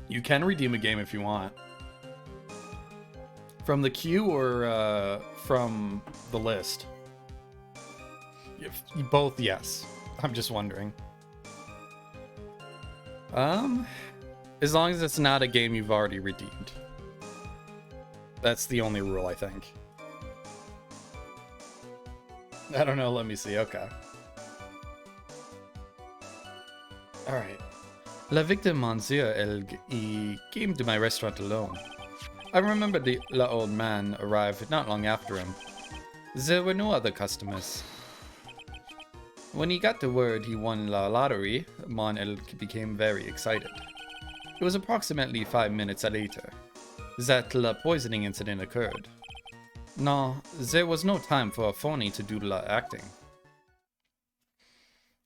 You can redeem a game if you want. From the queue or from the list? Both, yes. I'm just wondering. As long as it's not a game you've already redeemed. That's the only rule, I think. I don't know, let me see. Okay. Alright. La victime monsieur Elg, he came to my restaurant alone. I remember the old man arrived not long after him. There were no other customers. When he got the word he won la lottery, Mon Elg became very excited. It was approximately 5 minutes later that the poisoning incident occurred. No, there was no time for a phony to do the acting.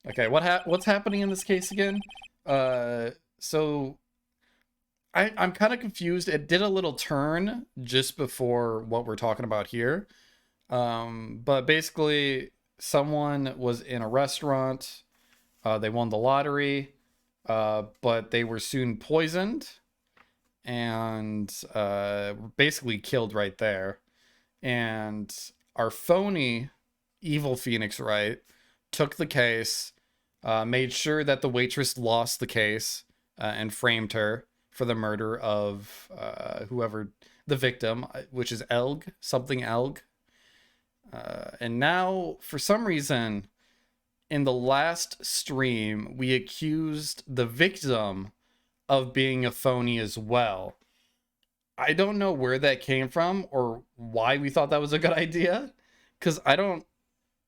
Okay, what's happening in this case again? So I'm kind of confused. It did a little turn just before what we're talking about here. But basically, someone was in a restaurant. They won the lottery, but they were soon poisoned and basically killed right there. And our phony evil Phoenix Wright took the case, made sure that the waitress lost the case, and framed her for the murder of whoever the victim, which is Elg, something Elg. And now, for some reason, in the last stream, we accused the victim of being a phony as well. I don't know where that came from or why we thought that was a good idea, because I don't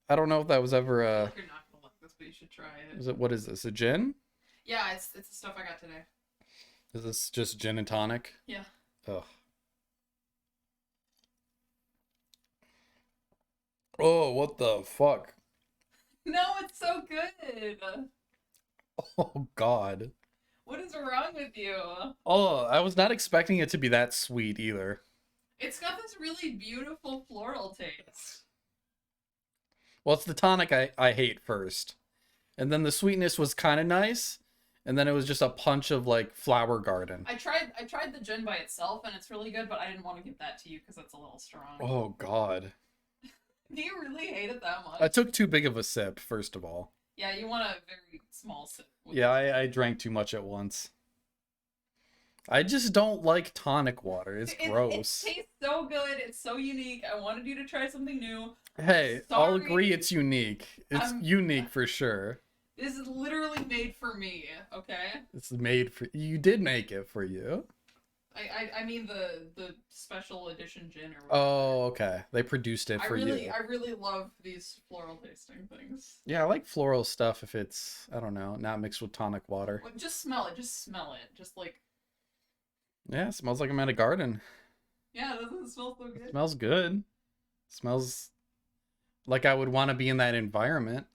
know if that was ever a. You're not gonna like this, but you should try it. Is it, what is this? A gin? Yeah, it's the stuff I got today. Is this just gin and tonic? Yeah. Ugh. Oh, what the fuck? No, it's so good. Oh God. What is wrong with you? Oh, I was not expecting it to be that sweet either. It's got this really beautiful floral taste. Well, it's the tonic I hate first. And then the sweetness was kind of nice. And then it was just a punch of like flower garden. I tried the gin by itself and it's really good, but I didn't want to give that to you because it's a little strong. Oh God. Do you really hate it that much? I took too big of a sip, first of all. Yeah, you want a very small sip. Yeah, I drank too much at once. I just don't like tonic water. It's gross. It tastes so good. It's so unique. I wanted you to try something new. Hey, I'll Sorry. agree it's unique. It's unique for sure. This is literally made for me, okay? It's made for you. Did make it for you. I mean the special edition gin or whatever. Oh, okay. They produced it for you. I really love these floral tasting things. Yeah, I like floral stuff if it's, I don't know, not mixed with tonic water. Well, just smell it. Just smell it. Just like. Yeah, it smells like I'm at a garden. Yeah, doesn't it smell so good? It smells good. It smells like I would want to be in that environment,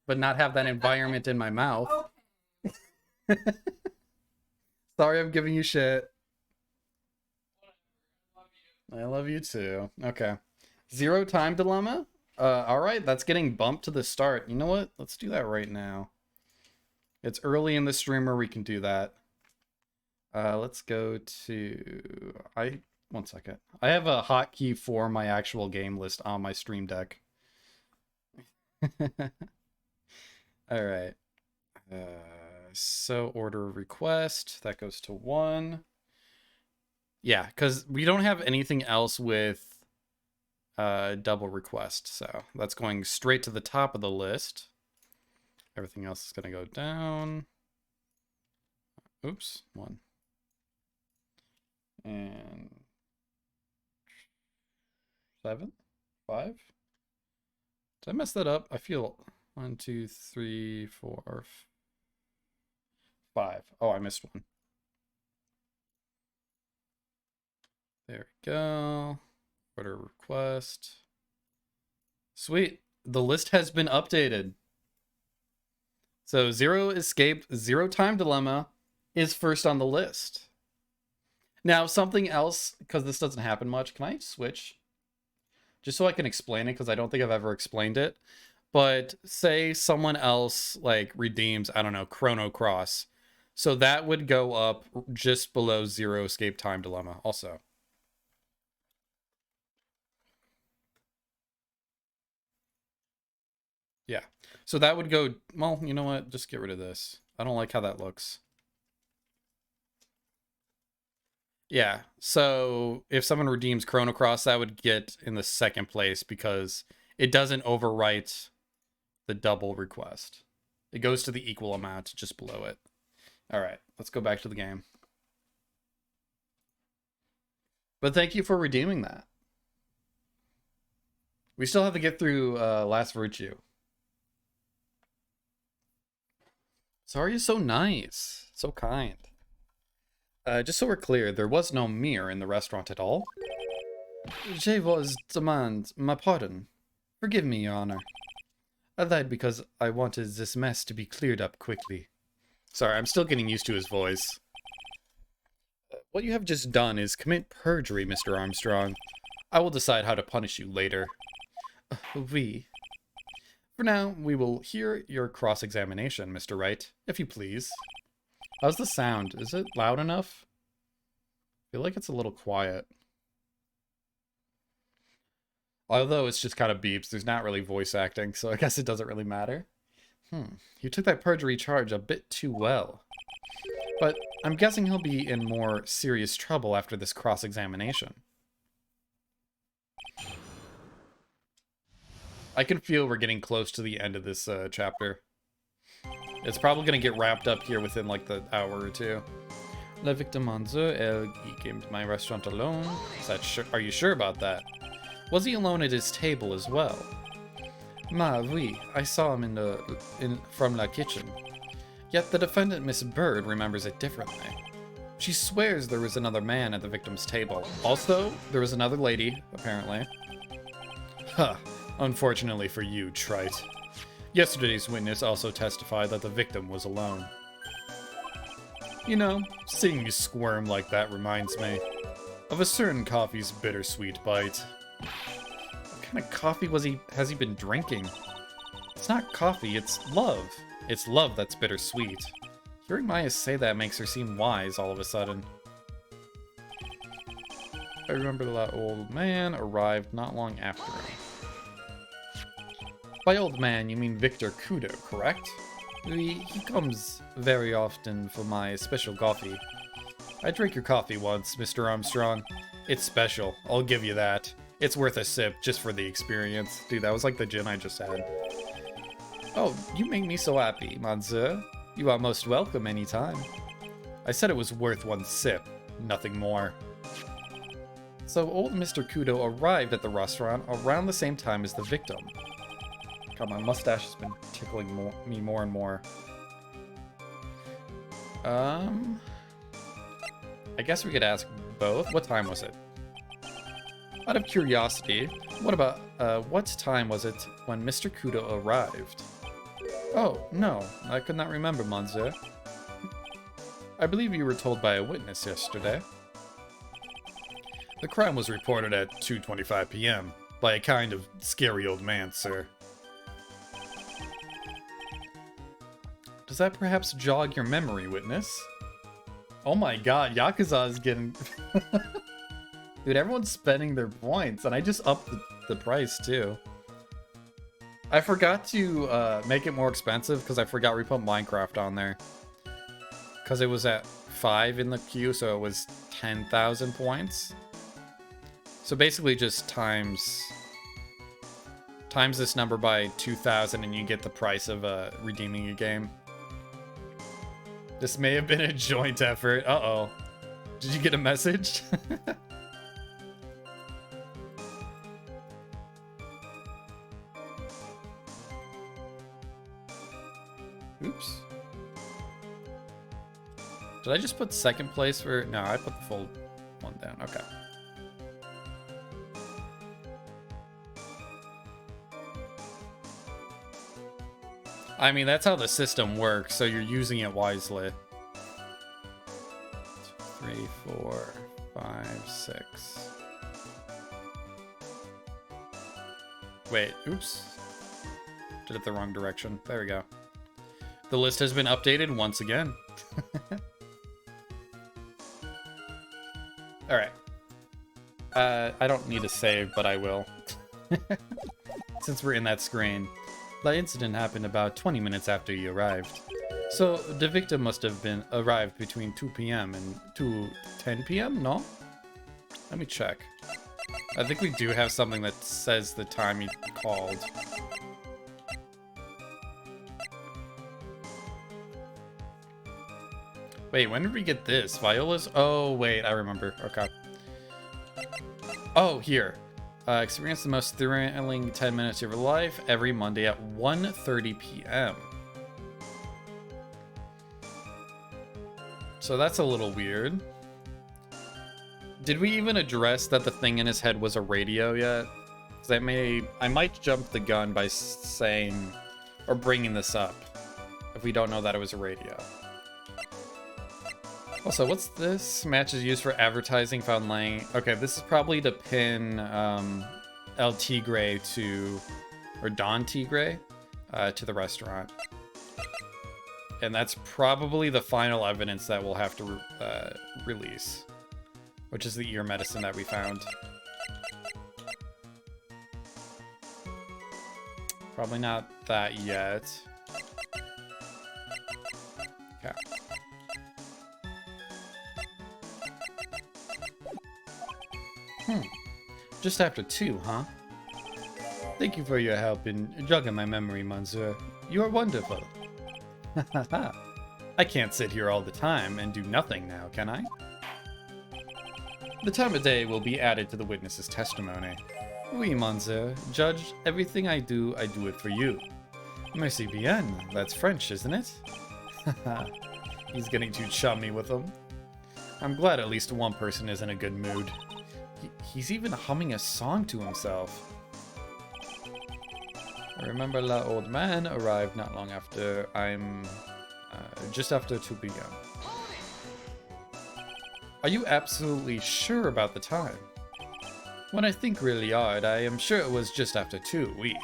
but not have that environment in my mouth. Okay. Sorry, I'm giving you shit. I love you too. Okay. 0 time dilemma? All right, that's getting bumped to the start. You know what? Let's do that right now. It's early in the streamer, we can do that. Let's go to... One second. I have a hotkey for my actual game list on my stream deck. All right. So order request, that goes to 1. Yeah, because we don't have anything else with double request, so that's going straight to the top of the list. Everything else is going to go down. Oops, 1. And 7, 5. Did I mess that up? I feel 1, 2, 3, 4, 5. Oh, I missed 1. There we go. Order request. Sweet. The list has been updated. So 0 escaped, 0 time dilemma is first on the list. Now, something else, because this doesn't happen much. Can I switch? Just so I can explain it, because I don't think I've ever explained it. But say someone else, like, redeems, I don't know, Chrono Cross. So that would go up just below 0 escape time dilemma also. Yeah. So that would go, well, you know what? Just get rid of this. I don't like how that looks. Yeah. So if someone redeems Chrono Cross, that would get in the second place because it doesn't overwrite the double request. It goes to the equal amount just below it. All right, let's go back to the game. But thank you for redeeming that. We still have to get through Last Virtue. Sorry, you're so nice. So kind. Just so we're clear, there was no mirror in the restaurant at all. Je was demand my pardon. Forgive me, Your Honor. I lied because I wanted this mess to be cleared up quickly. Sorry, I'm still getting used to his voice. What you have just done is commit perjury, Mr. Armstrong. I will decide how to punish you later. For now, we will hear your cross-examination, Mr. Wright, if you please. How's the sound? Is it loud enough? I feel like it's a little quiet. Although it's just kind of beeps, there's not really voice acting, so I guess it doesn't really matter. You took that perjury charge a bit too well. But I'm guessing he'll be in more serious trouble after this cross-examination. I can feel we're getting close to the end of this chapter. It's probably going to get wrapped up here within like the hour or two. La victime he came to my restaurant alone. Are you sure about that? Was he alone at his table as well? Oui, I saw him from la kitchen. Yet the defendant, Miss Bird, remembers it differently. She swears there was another man at the victim's table. Also, there was another lady, apparently. Huh. Unfortunately for you, trite. Yesterday's witness also testified that the victim was alone. You know, seeing you squirm like that reminds me of a certain coffee's bittersweet bite. What kind of coffee has he been drinking? It's not coffee, it's love. It's love that's bittersweet. Hearing Maya say that makes her seem wise all of a sudden. I remember the old man arrived not long after him. By old man, you mean Victor Kudo, correct? He comes very often for my special coffee. I drank your coffee once, Mr. Armstrong. It's special, I'll give you that. It's worth a sip just for the experience. Dude, that was like the gin I just had. Oh, you make me so happy, monsieur. You are most welcome anytime. I said it was worth one sip, nothing more. So old Mr. Kudo arrived at the restaurant around the same time as the victim. God, my mustache has been tickling me more and more. I guess we could ask both. What time was it? Out of curiosity, what time was it when Mr. Kudo arrived? Oh, no, I could not remember, monsieur. I believe you were told by a witness yesterday. The crime was reported at 2:25 p.m. by a kind of scary old man, sir. Does that perhaps jog your memory, witness? Oh my god, Yakuza is getting... Dude, everyone's spending their points, and I just upped the price, too. I forgot to make it more expensive, because I forgot we put Minecraft on there. Because it was at 5 in the queue, so it was 10,000 points. So basically just times this number by 2,000, and you get the price of redeeming a game. This may have been a joint effort. Uh-oh. Did you get a message? Oops. Did I just put second place for... No, I put the full one down. Okay. I mean, that's how the system works, so you're using it wisely. 3, 4, 5, 6. Wait, oops. Did it the wrong direction. There we go. The list has been updated once again. Alright. I don't need to save, but I will. Since we're in that screen. The incident happened about 20 minutes after you arrived. So, the victim must have been arrived between 2 p.m. and 10 p.m., no? Let me check. I think we do have something that says the time he called. Wait, when did we get this? Viola's? Oh, wait, I remember. Okay. Oh, here. Experience the most thrilling 10 minutes of your life every Monday at 1:30 p.m. So that's a little weird. Did we even address that the thing in his head was a radio yet? 'Cause I might jump the gun by saying or bringing this up if we don't know that it was a radio. Also, what's this? Match is used for advertising found laying. Okay, this is probably to pin El Tigre to, or Don Tigre to the restaurant. And that's probably the final evidence that we'll have to release, which is the ear medicine that we found. Probably not that yet. Okay. Just after 2, huh? Thank you for your help in jogging my memory, Monsieur. You are wonderful. I can't sit here all the time and do nothing now, can I? The time of day will be added to the witness's testimony. Oui, Monsieur. Judge, everything I do it for you. Merci bien. That's French, isn't it? He's getting too chummy with him. I'm glad at least one person is in a good mood. He's even humming a song to himself. I remember the old man arrived not long after just after 2 p.m. Are you absolutely sure about the time? When I think really hard, I am sure it was just after 2, oui.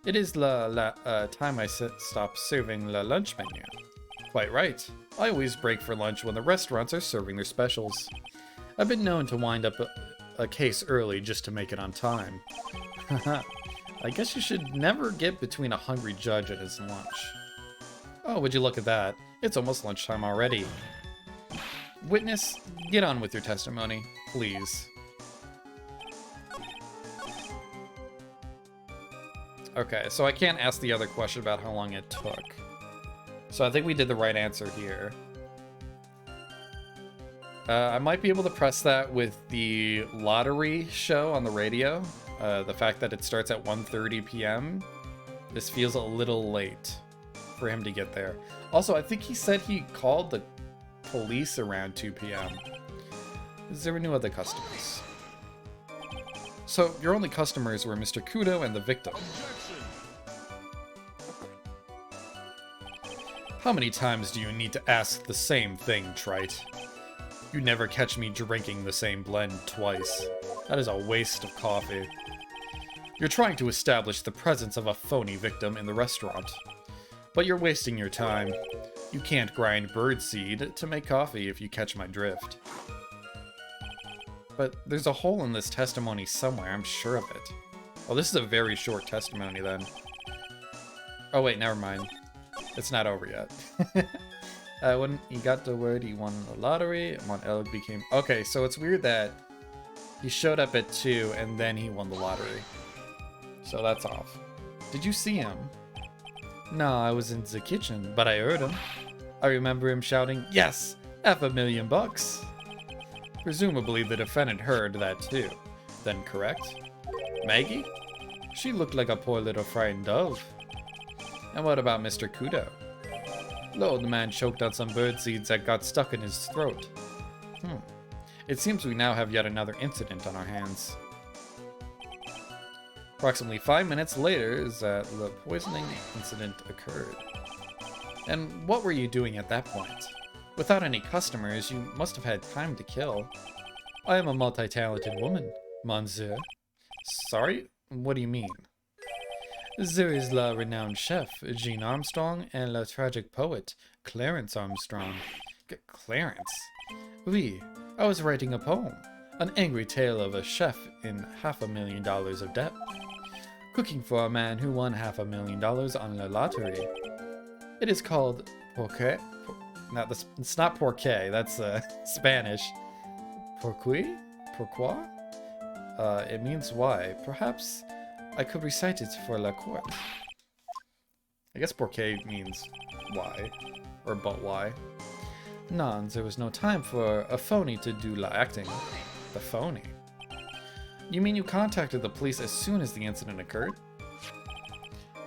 It is the time I stopped serving the lunch menu. Quite right. I always break for lunch when the restaurants are serving their specials. I've been known to wind up a case early just to make it on time. Haha. I guess you should never get between a hungry judge and his lunch. Oh, would you look at that? It's almost lunchtime already. Witness, get on with your testimony, please. Okay, so I can't ask the other question about how long it took. So I think we did the right answer here. I might be able to press that with the lottery show on the radio. The fact that it starts at 1:30 p.m. This feels a little late for him to get there. Also, I think he said he called the police around 2 p.m. There were no other customers. So, your only customers were Mr. Kudo and the victim. How many times do you need to ask the same thing, Trite? You never catch me drinking the same blend twice. That is a waste of coffee. You're trying to establish the presence of a phony victim in the restaurant. But you're wasting your time. You can't grind birdseed to make coffee if you catch my drift. But there's a hole in this testimony somewhere, I'm sure of it. Well, this is a very short testimony then. Oh wait, never mind. It's not over yet. When he got the word he won the lottery, Montel became... Okay, so it's weird that he showed up at 2 and then he won the lottery. So that's off. Did you see him? No, I was in the kitchen, but I heard him. I remember him shouting, "Yes! $500,000! Presumably the defendant heard that too. Then correct? Maggie? She looked like a poor little frightened dove. And what about Mr. Kudo? The old man choked on some birdseeds that got stuck in his throat. It seems we now have yet another incident on our hands. Approximately 5 minutes later is that the poisoning incident occurred. And what were you doing at that point? Without any customers, you must have had time to kill. I am a multi-talented woman, monsieur. Sorry? What do you mean? There is la renowned chef, Jean Armstrong, and la tragic poet, Clarence Armstrong. Clarence? Oui, I was writing a poem. An angry tale of a chef in $500,000 of debt. Cooking for a man who won $500,000 on the lottery. It is called Porque. No, it's not Porque, that's Spanish. Pourquoi? Pourquoi? It means why. Perhaps I could recite it for la court. I guess Porque means why. Or but why. Nons, there was no time for a phony to do la acting. The phony? You mean you contacted the police as soon as the incident occurred?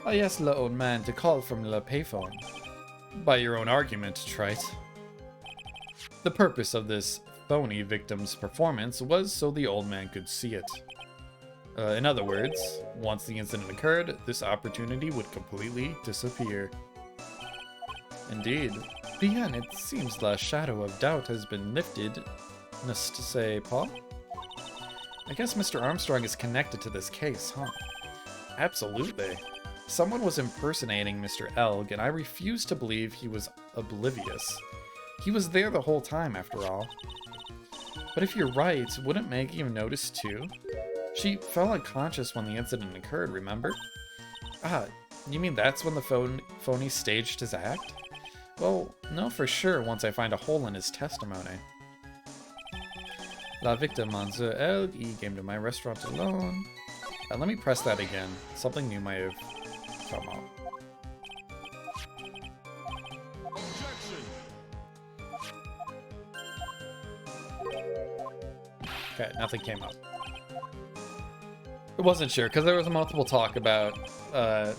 I asked the old man to call from the payphone. By your own argument, Trite. The purpose of this phony victim's performance was so the old man could see it. In other words, once the incident occurred, this opportunity would completely disappear. Indeed. Bien, it seems the shadow of doubt has been lifted. Must say, Paul? I guess Mr. Armstrong is connected to this case, huh? Absolutely. Someone was impersonating Mr. Elg, and I refuse to believe he was oblivious. He was there the whole time, after all. But if you're right, wouldn't Maggie have noticed too? She fell unconscious when the incident occurred, remember? Ah, you mean that's when the phony staged his act? Well, no for sure once I find a hole in his testimony. La victime, Monsieur Elg, he came to my restaurant alone. Let me press that again. Something new might have come up. Okay, nothing came up. I wasn't sure, because there was multiple talk about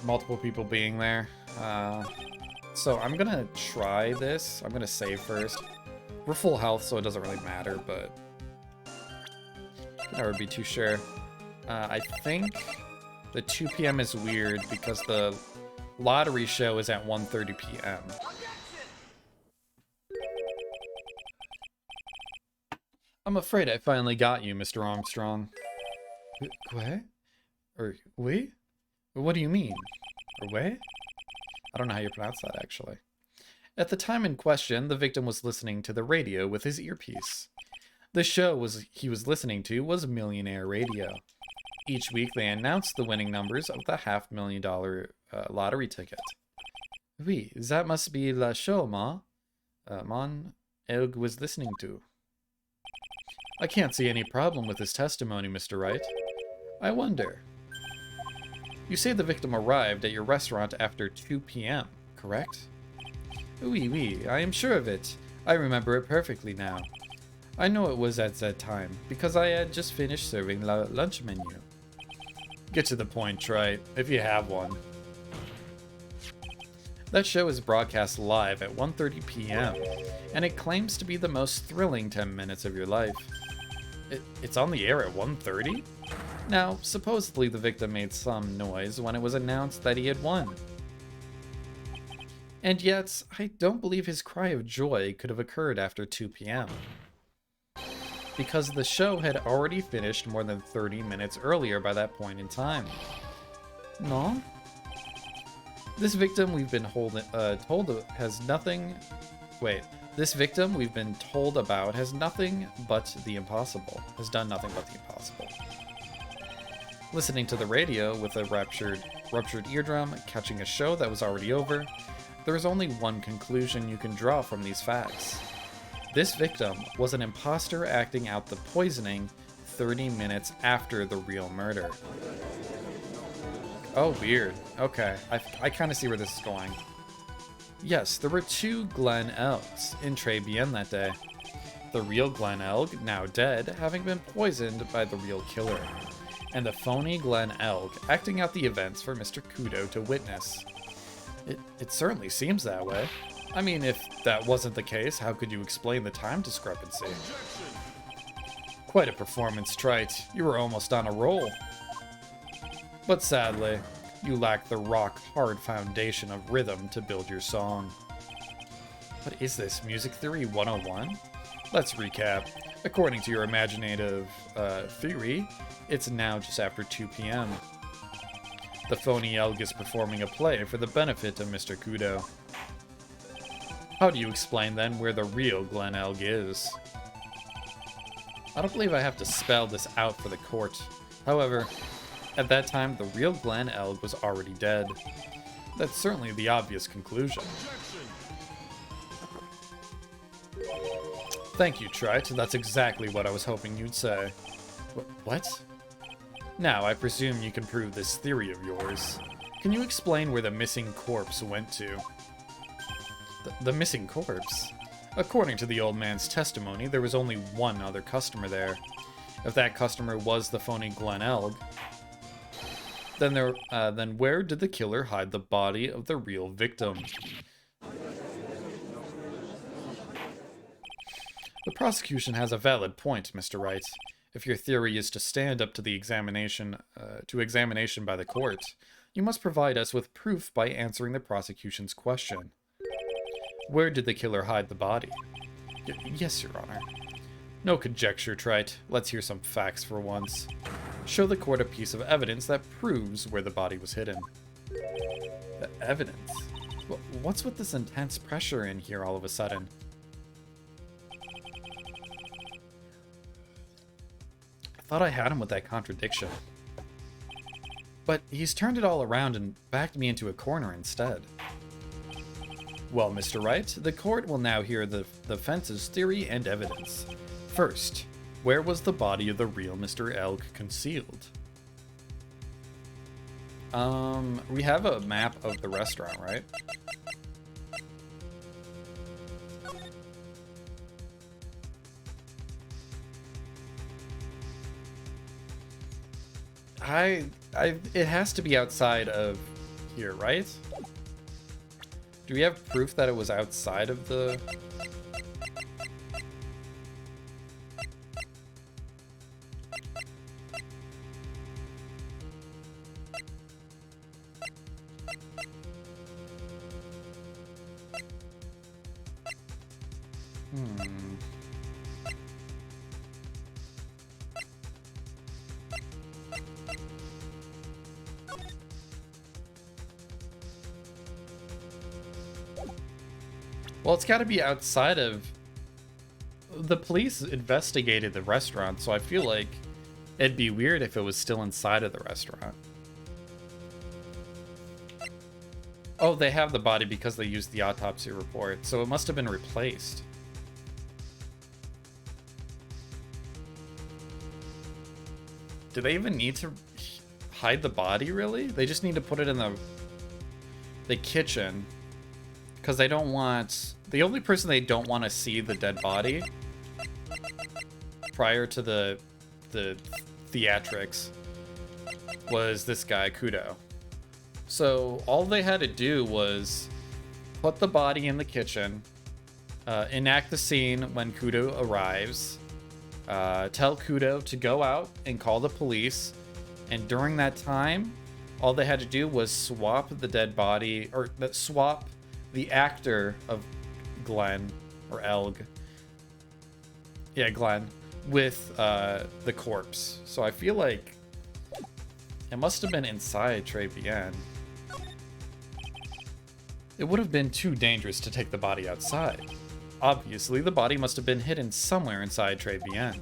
multiple people being there. So I'm gonna try this. I'm gonna save first. We're full health, so it doesn't really matter, but can never be too sure. I think the 2 p.m. is weird because the lottery show is at 1:30 p.m. I'm afraid I finally got you, Mr. Armstrong. What? Or oui? What do you mean? Or what? I don't know how you pronounce that, actually. At the time in question, the victim was listening to the radio with his earpiece. The show he was listening to was Millionaire Radio. Each week they announced the winning numbers of the $500,000 lottery ticket. Oui, that must be la show, Mon Elg was listening to. I can't see any problem with his testimony, Mr. Wright. I wonder. You say the victim arrived at your restaurant after 2 p.m., correct? Oui, I am sure of it. I remember it perfectly now. I know it was at that time, because I had just finished serving the lunch menu. Get to the point, Trite, if you have one. That show is broadcast live at 1:30 p.m., and it claims to be the most thrilling 10 minutes of your life. It's on the air at 1:30? Now, supposedly the victim made some noise when it was announced that he had won. And yet, I don't believe his cry of joy could have occurred after 2 p.m. because the show had already finished more than 30 minutes earlier by that point in time. No? This victim we've been has nothing... Wait. This victim we've been told about has nothing but the impossible. Has done nothing but the impossible. Listening to the radio with a ruptured eardrum, catching a show that was already over, there is only one conclusion you can draw from these facts. This victim was an imposter acting out the poisoning 30 minutes after the real murder. Oh, weird. Okay, I kind of see where this is going. Yes, there were 2 Glenn Elgs in Très Bien that day. The real Glenn Elg, now dead, having been poisoned by the real killer. And the phony Glenn Elg acting out the events for Mr. Kudo to witness. It certainly seems that way. I mean, if that wasn't the case, how could you explain the time discrepancy? Quite a performance, Trite. You were almost on a roll. But sadly, you lack the rock-hard foundation of rhythm to build your song. What is this, Music Theory 101? Let's recap. According to your imaginative theory, it's now just after 2 p.m. The phony Elg is performing a play for the benefit of Mr. Kudo. How do you explain then where the real Glen Elg is? I don't believe I have to spell this out for the court. However, at that time, the real Glen Elg was already dead. That's certainly the obvious conclusion. Thank you, Wright. That's exactly what I was hoping you'd say. What? Now, I presume you can prove this theory of yours. Can you explain where the missing corpse went to? The missing corpse? According to the old man's testimony, there was only one other customer there. If that customer was the phony Glen Elg, then where did the killer hide the body of the real victim? The prosecution has a valid point, Mr. Wright. If your theory is to stand up to the examination by the court, you must provide us with proof by answering the prosecution's question. Where did the killer hide the body? Yes, Your Honor. No conjecture, Wright. Let's hear some facts for once. Show the court a piece of evidence that proves where the body was hidden. Evidence? What's with this intense pressure in here all of a sudden? I thought I had him with that contradiction. But he's turned it all around and backed me into a corner instead. Well, Mr. Wright, the court will now hear the defense's theory and evidence. First, where was the body of the real Mr. Elg concealed? We have a map of the restaurant, right? It has to be outside of here, right? Do we have proof that it was outside of the... Well, it's got to be outside of... The police investigated the restaurant, so I feel like it'd be weird if it was still inside of the restaurant. Oh, they have the body because they used the autopsy report, so it must have been replaced. Do they even need to hide the body, really? They just need to put it in the kitchen. Because they don't want... The only person they don't want to see the dead body prior to the theatrics was this guy, Kudo. So all they had to do was put the body in the kitchen, enact the scene when Kudo arrives, tell Kudo to go out and call the police, and during that time, all they had to do was swap the dead body, or swap the actor of Glen, or Elg, yeah, Glen, with the corpse. So I feel like it must have been inside Très Bien. It would have been too dangerous to take the body outside. Obviously, the body must have been hidden somewhere inside Très Bien.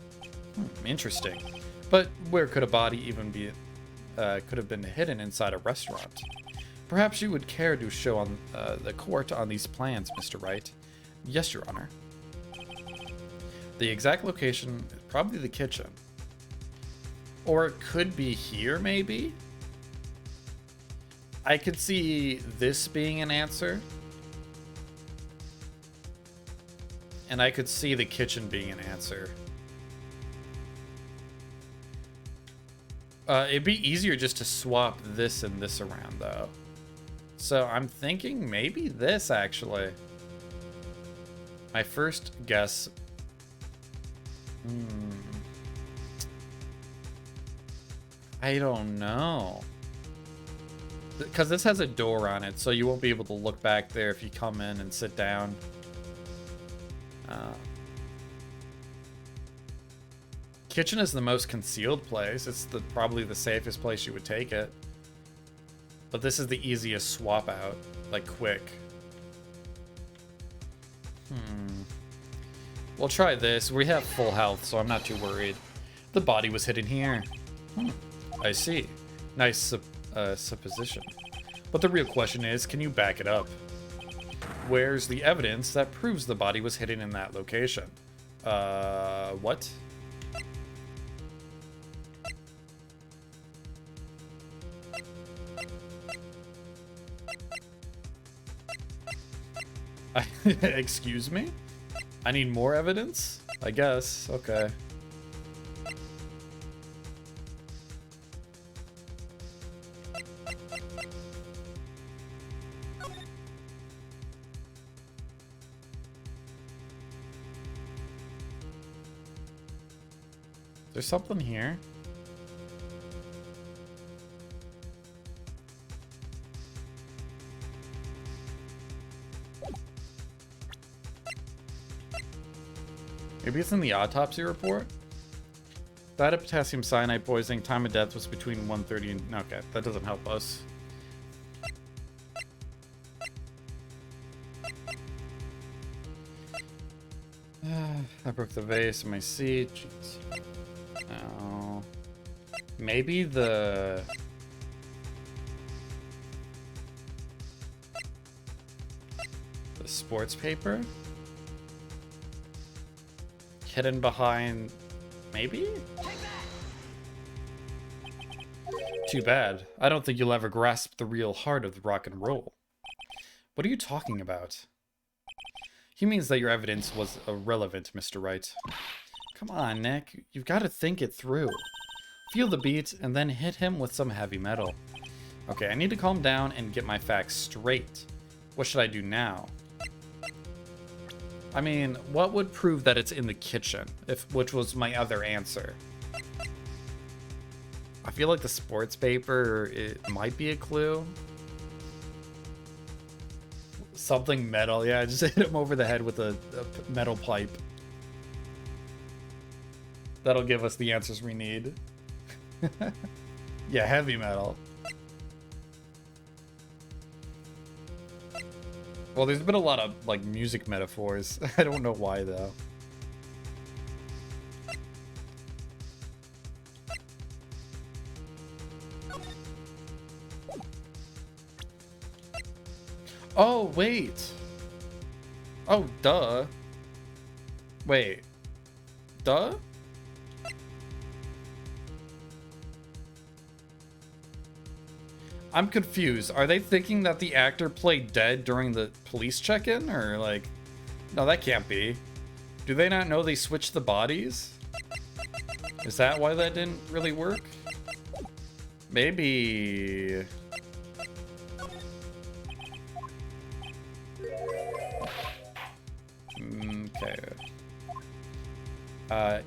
Interesting. But where could a body even be, could have been hidden inside a restaurant? Perhaps you would care to show on the court on these plans, Mr. Wright. Yes, Your Honor. The exact location is probably the kitchen. Or it could be here, maybe? I could see this being an answer. And I could see the kitchen being an answer. It'd be easier just to swap this and this around, though. So I'm thinking maybe this, actually. My first guess... I don't know. Because this has a door on it, so you won't be able to look back there if you come in and sit down. Kitchen is the most concealed place. It's probably the safest place you would take it. But this is the easiest swap out, like quick. We'll try this. We have full health, so I'm not too worried. The body was hidden here. I see. Nice supposition. But the real question is, can you back it up? Where's the evidence that proves the body was hidden in that location? What? Excuse me? I need more evidence? I guess. Okay. There's something here. Maybe it's in the autopsy report? Died of potassium cyanide poisoning. Time of death was between 1:30 and... Okay, that doesn't help us. I broke the vase in my seat. Jeez. Oh. Maybe the sports paper? Hidden behind... Maybe? Too bad. I don't think you'll ever grasp the real heart of rock and roll. What are you talking about? He means that your evidence was irrelevant, Mr. Wright. Come on, Nick. You've got to think it through. Feel the beat, and then hit him with some heavy metal. Okay, I need to calm down and get my facts straight. What should I do now? I mean, what would prove that it's in the kitchen? Which was my other answer. I feel like the sports paper, it might be a clue. Something metal. Yeah, just hit him over the head with a metal pipe. That'll give us the answers we need. Yeah, heavy metal. Well, there's been a lot of, like, music metaphors. I don't know why, though. Oh, wait. Oh, duh. Wait. Duh? I'm confused. Are they thinking that the actor played dead during the police check-in? Or, like... No, that can't be. Do they not know they switched the bodies? Is that why that didn't really work? Maybe... Okay.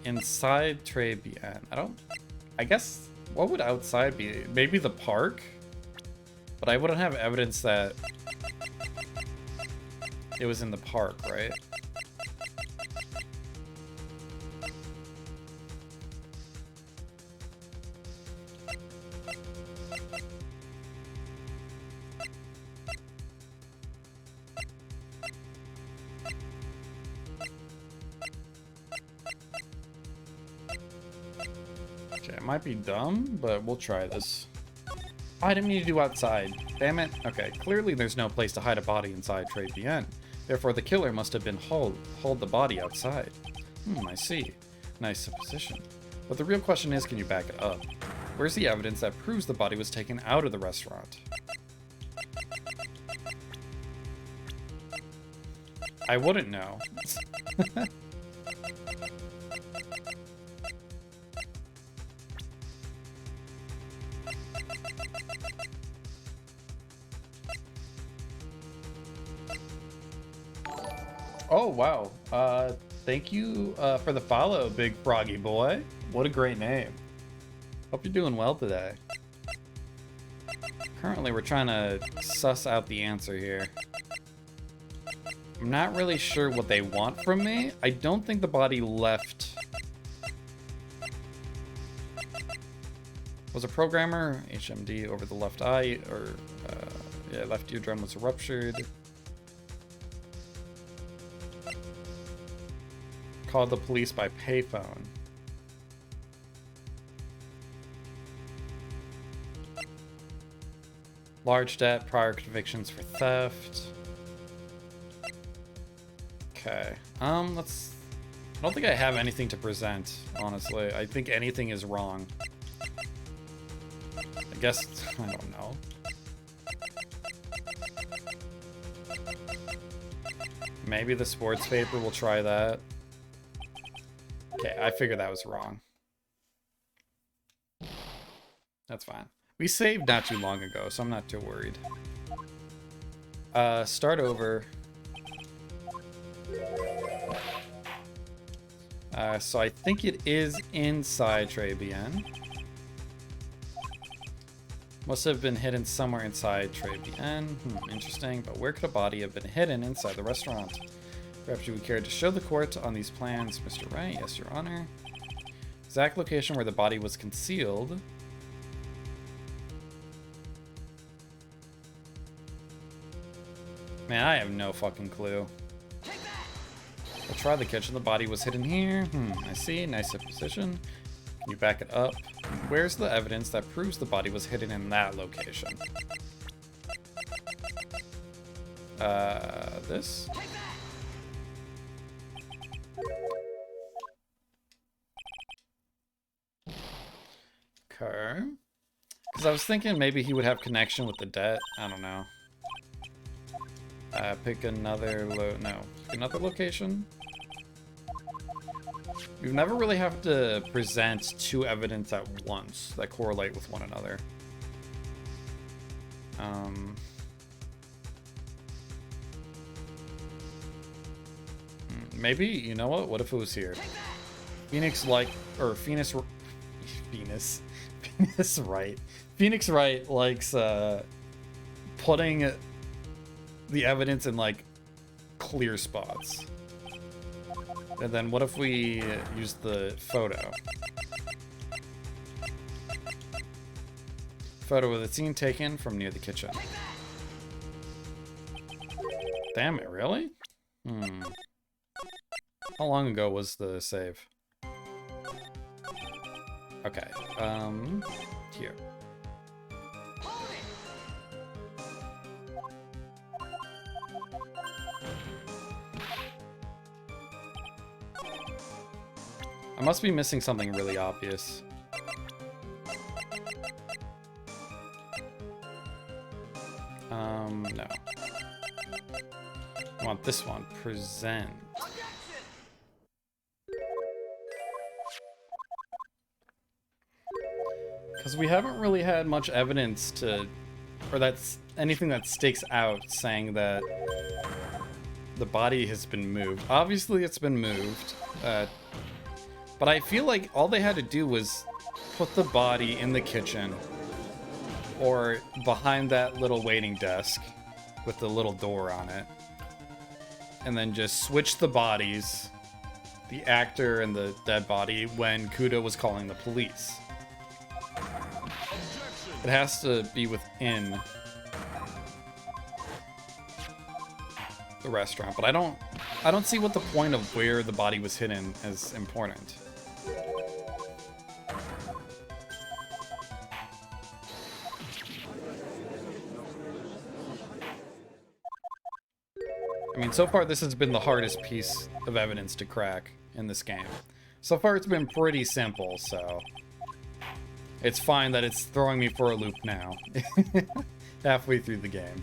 Inside tray BN. I guess... What would outside be? Maybe the park? But I wouldn't have evidence that it was in the park, right? Okay, it might be dumb, but we'll try this. I didn't mean to do outside. Damn it. Okay, clearly there's no place to hide a body inside Tray BN. Therefore, the killer must have been hauled the body outside. I see. Nice supposition. But the real question is, can you back it up? Where's the evidence that proves the body was taken out of the restaurant? I wouldn't know. Oh, wow. Thank you for the follow, Big Froggy Boy. What a great name. Hope you're doing well today. Currently, we're trying to suss out the answer here. I'm not really sure what they want from me. I don't think the body left... Was a programmer, HMD over the left eye, or yeah, left eardrum was ruptured. called the police by payphone. Large debt, prior convictions for theft. Okay. Let's... I don't think I have anything to present, honestly. I think anything is wrong. I guess... I don't know. Maybe the sports paper will try that. Okay, I figured that was wrong. That's fine. We saved not too long ago, so I'm not too worried. Start over. So I think it is inside Trey BN. Must have been hidden somewhere inside Trey BN. Interesting, but where could a body have been hidden inside the restaurant? Perhaps you would care to show the court on these plans, Mr. Wright. Yes, Your Honor. Exact location where the body was concealed. Man, I have no fucking clue. We'll try the kitchen. The body was hidden here. I see. Nice position. Can you back it up? Where's the evidence that proves the body was hidden in that location? This? Okay. Because I was thinking maybe he would have connection with the debt. I don't know. Pick another another location. We've never really have to present two evidence at once that correlate with one another. Maybe, you know what? What if it was here? Phoenix Wright likes putting the evidence in like clear spots. And then what if we use the photo? Photo of the scene taken from near the kitchen. Damn it, really? How long ago was the save? Okay, here. I must be missing something really obvious. No. I want this one. Present. Because we haven't really had much evidence to... or that's anything that sticks out saying that the body has been moved. Obviously it's been moved. But I feel like all they had to do was put the body in the kitchen or behind that little waiting desk with the little door on it. And then just switch the bodies, the actor and the dead body, when Kudo was calling the police. It has to be within the restaurant, but I don't see what the point of where the body was hidden is important. I mean, so far this has been the hardest piece of evidence to crack in this game. So far it's been pretty simple, so it's fine that it's throwing me for a loop now. Halfway through the game.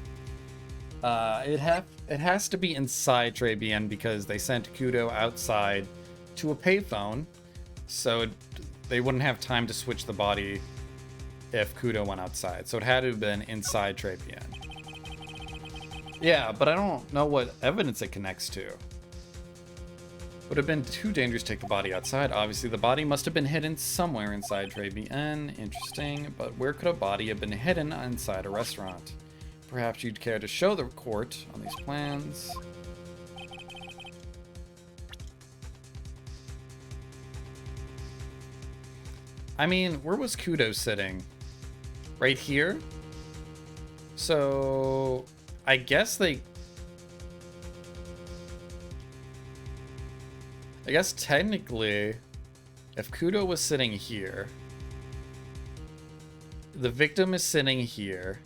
It has to be inside Trey BN because they sent Kudo outside to a payphone, so they wouldn't have time to switch the body if Kudo went outside. So it had to have been inside Trey BN. Yeah, but I don't know what evidence it connects to. Would have been too dangerous to take the body outside. Obviously, the body must have been hidden somewhere inside Trey BN. Interesting, but where could a body have been hidden inside a restaurant? Perhaps you'd care to show the court on these plans. I mean, where was Kudo sitting? Right here? So I guess they guess technically, if Kudo was sitting here, the victim is sitting here,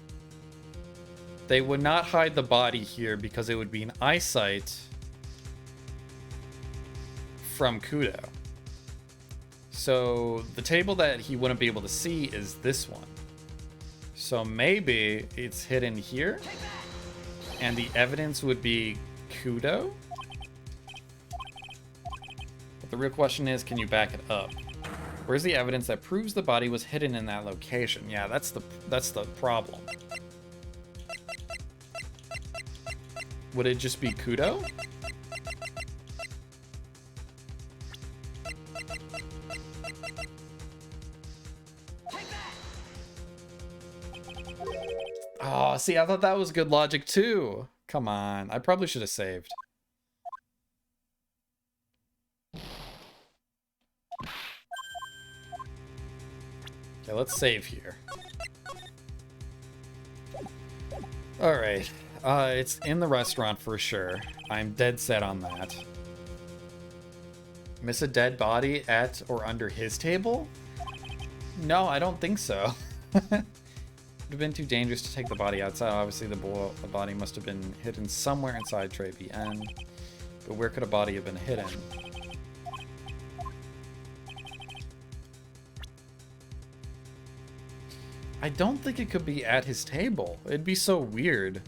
they would not hide the body here because it would be an eyesight from Kudo. So the table that he wouldn't be able to see is this one. So maybe it's hidden here, and the evidence would be Kudo. But the real question is, can you back it up? Where's the evidence that proves the body was hidden in that location? Yeah, that's the problem. Would it just be Kudo? Oh, see, I thought that was good logic too. Come on, I probably should have saved. Okay, let's save here. Alright, it's in the restaurant for sure. I'm dead set on that. Miss a dead body at or under his table? No, I don't think so. Would have been too dangerous to take the body outside. Obviously, the body must have been hidden somewhere inside tray BN. But where could a body have been hidden? I don't think it could be at his table. It'd be so weird.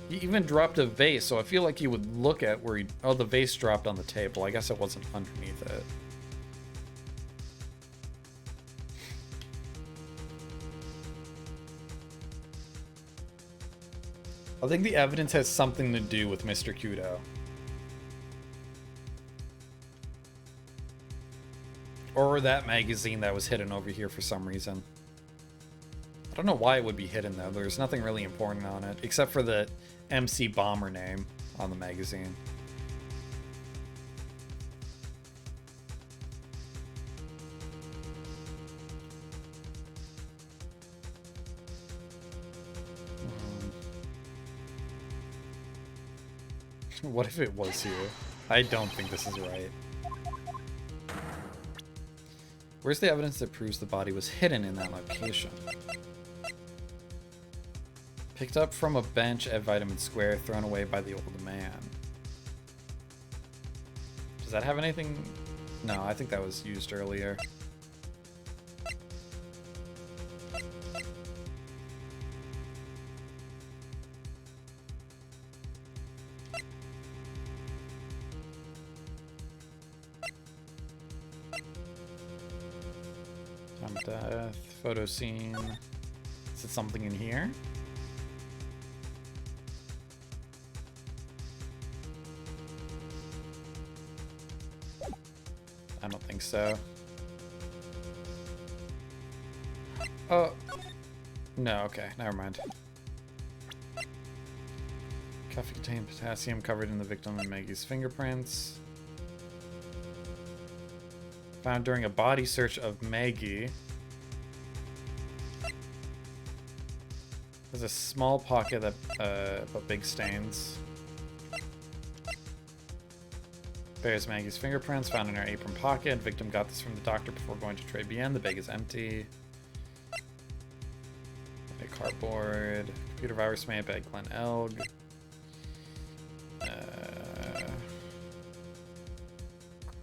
He even dropped a vase, so I feel like he would look at where he... Oh, the vase dropped on the table. I guess it wasn't underneath it. I think the evidence has something to do with Mr. Kudo. Or that magazine that was hidden over here for some reason. I don't know why it would be hidden though. There's nothing really important on it, except for the MC Bomber name on the magazine. What if it was here? I don't think this is right. Where's the evidence that proves the body was hidden in that location? Picked up from a bench at Vitamin Square, thrown away by the old man. Does that have anything? No, I think that was used earlier. Time of death, photo scene. Is it something in here? I don't think so. Oh. No, okay, never mind. Coffee contained potassium covered in the victim and Maggie's fingerprints. Found during a body search of Maggie. There's a small pocket that, but big stains. Bears Maggie's fingerprints found in her apron pocket. Victim got this from the doctor before going to Tray BN. The bag is empty. A cardboard. Computer virus made by Glenn Elg.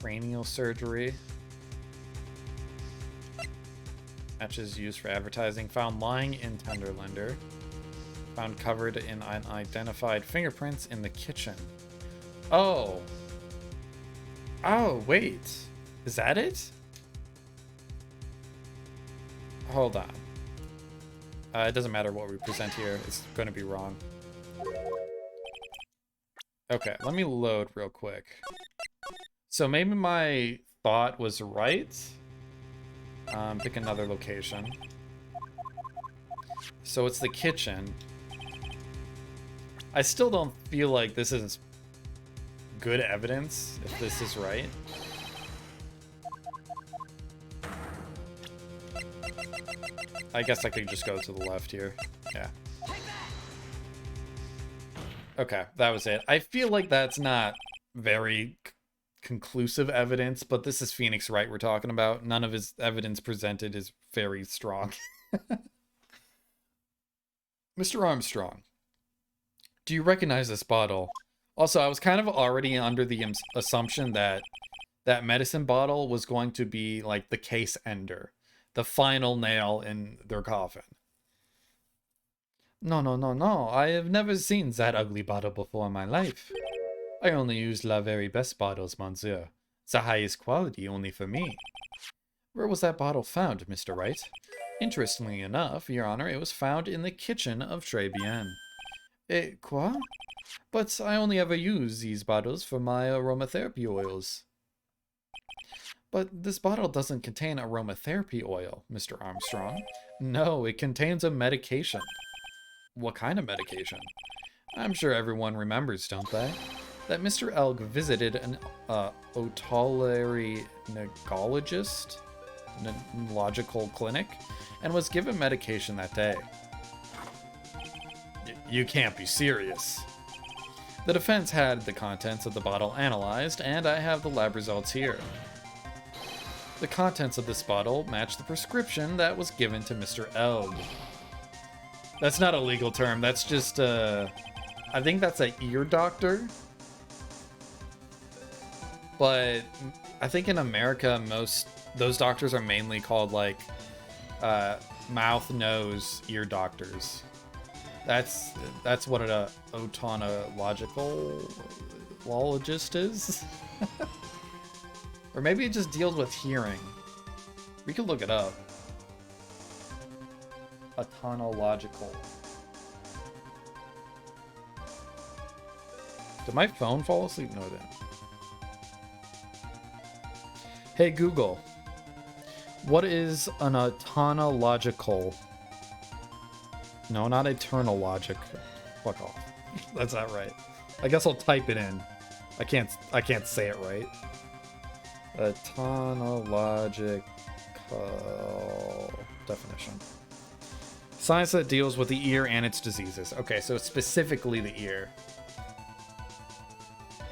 Cranial surgery. Matches used for advertising. Found lying in Tenderlender. Found covered in unidentified fingerprints in the kitchen. Oh. Oh, wait. Is that it? Hold on. It doesn't matter what we present here. It's going to be wrong. Okay, let me load real quick. So maybe my thought was right. Pick another location. So it's the kitchen. I still don't feel like this is good evidence, if this is right. I guess I could just go to the left here. Yeah. Okay, that was it. I feel like that's not very conclusive evidence, but this is Phoenix Wright we're talking about. None of his evidence presented is very strong. Mr. Armstrong, do you recognize this bottle? Also, I was kind of already under the assumption that that medicine bottle was going to be like the case ender, the final nail in their coffin. No, no, no, no. I have never seen that ugly bottle before in my life. I only use la very best bottles, monsieur. The highest quality only for me. Where was that bottle found, Mr. Wright? Interestingly enough, Your Honor, it was found in the kitchen of Très Bien. Quoi? But I only ever use these bottles for my aromatherapy oils. But this bottle doesn't contain aromatherapy oil, Mr. Armstrong. No, it contains a medication. What kind of medication? I'm sure everyone remembers, don't they? That Mr. Elg visited an otolaryngologist, neurological clinic, and was given medication that day. You can't be serious. The defense had the contents of the bottle analyzed, and I have the lab results here. The contents of this bottle match the prescription that was given to Mr. Elg. That's not a legal term, that's just, I think that's an ear doctor. But I think in America, those doctors are mainly called, like, mouth, nose, ear doctors. That's what an otonologist is. Or maybe it just deals with hearing. We could look it up. Otonological. Did my phone fall asleep? No, it didn't. Hey Google, what is an otonological? No, not eternal logic. Fuck off. That's not right. I guess I'll type it in. I can't say it right. Otonological definition. Science that deals with the ear and its diseases. Okay, so specifically the ear.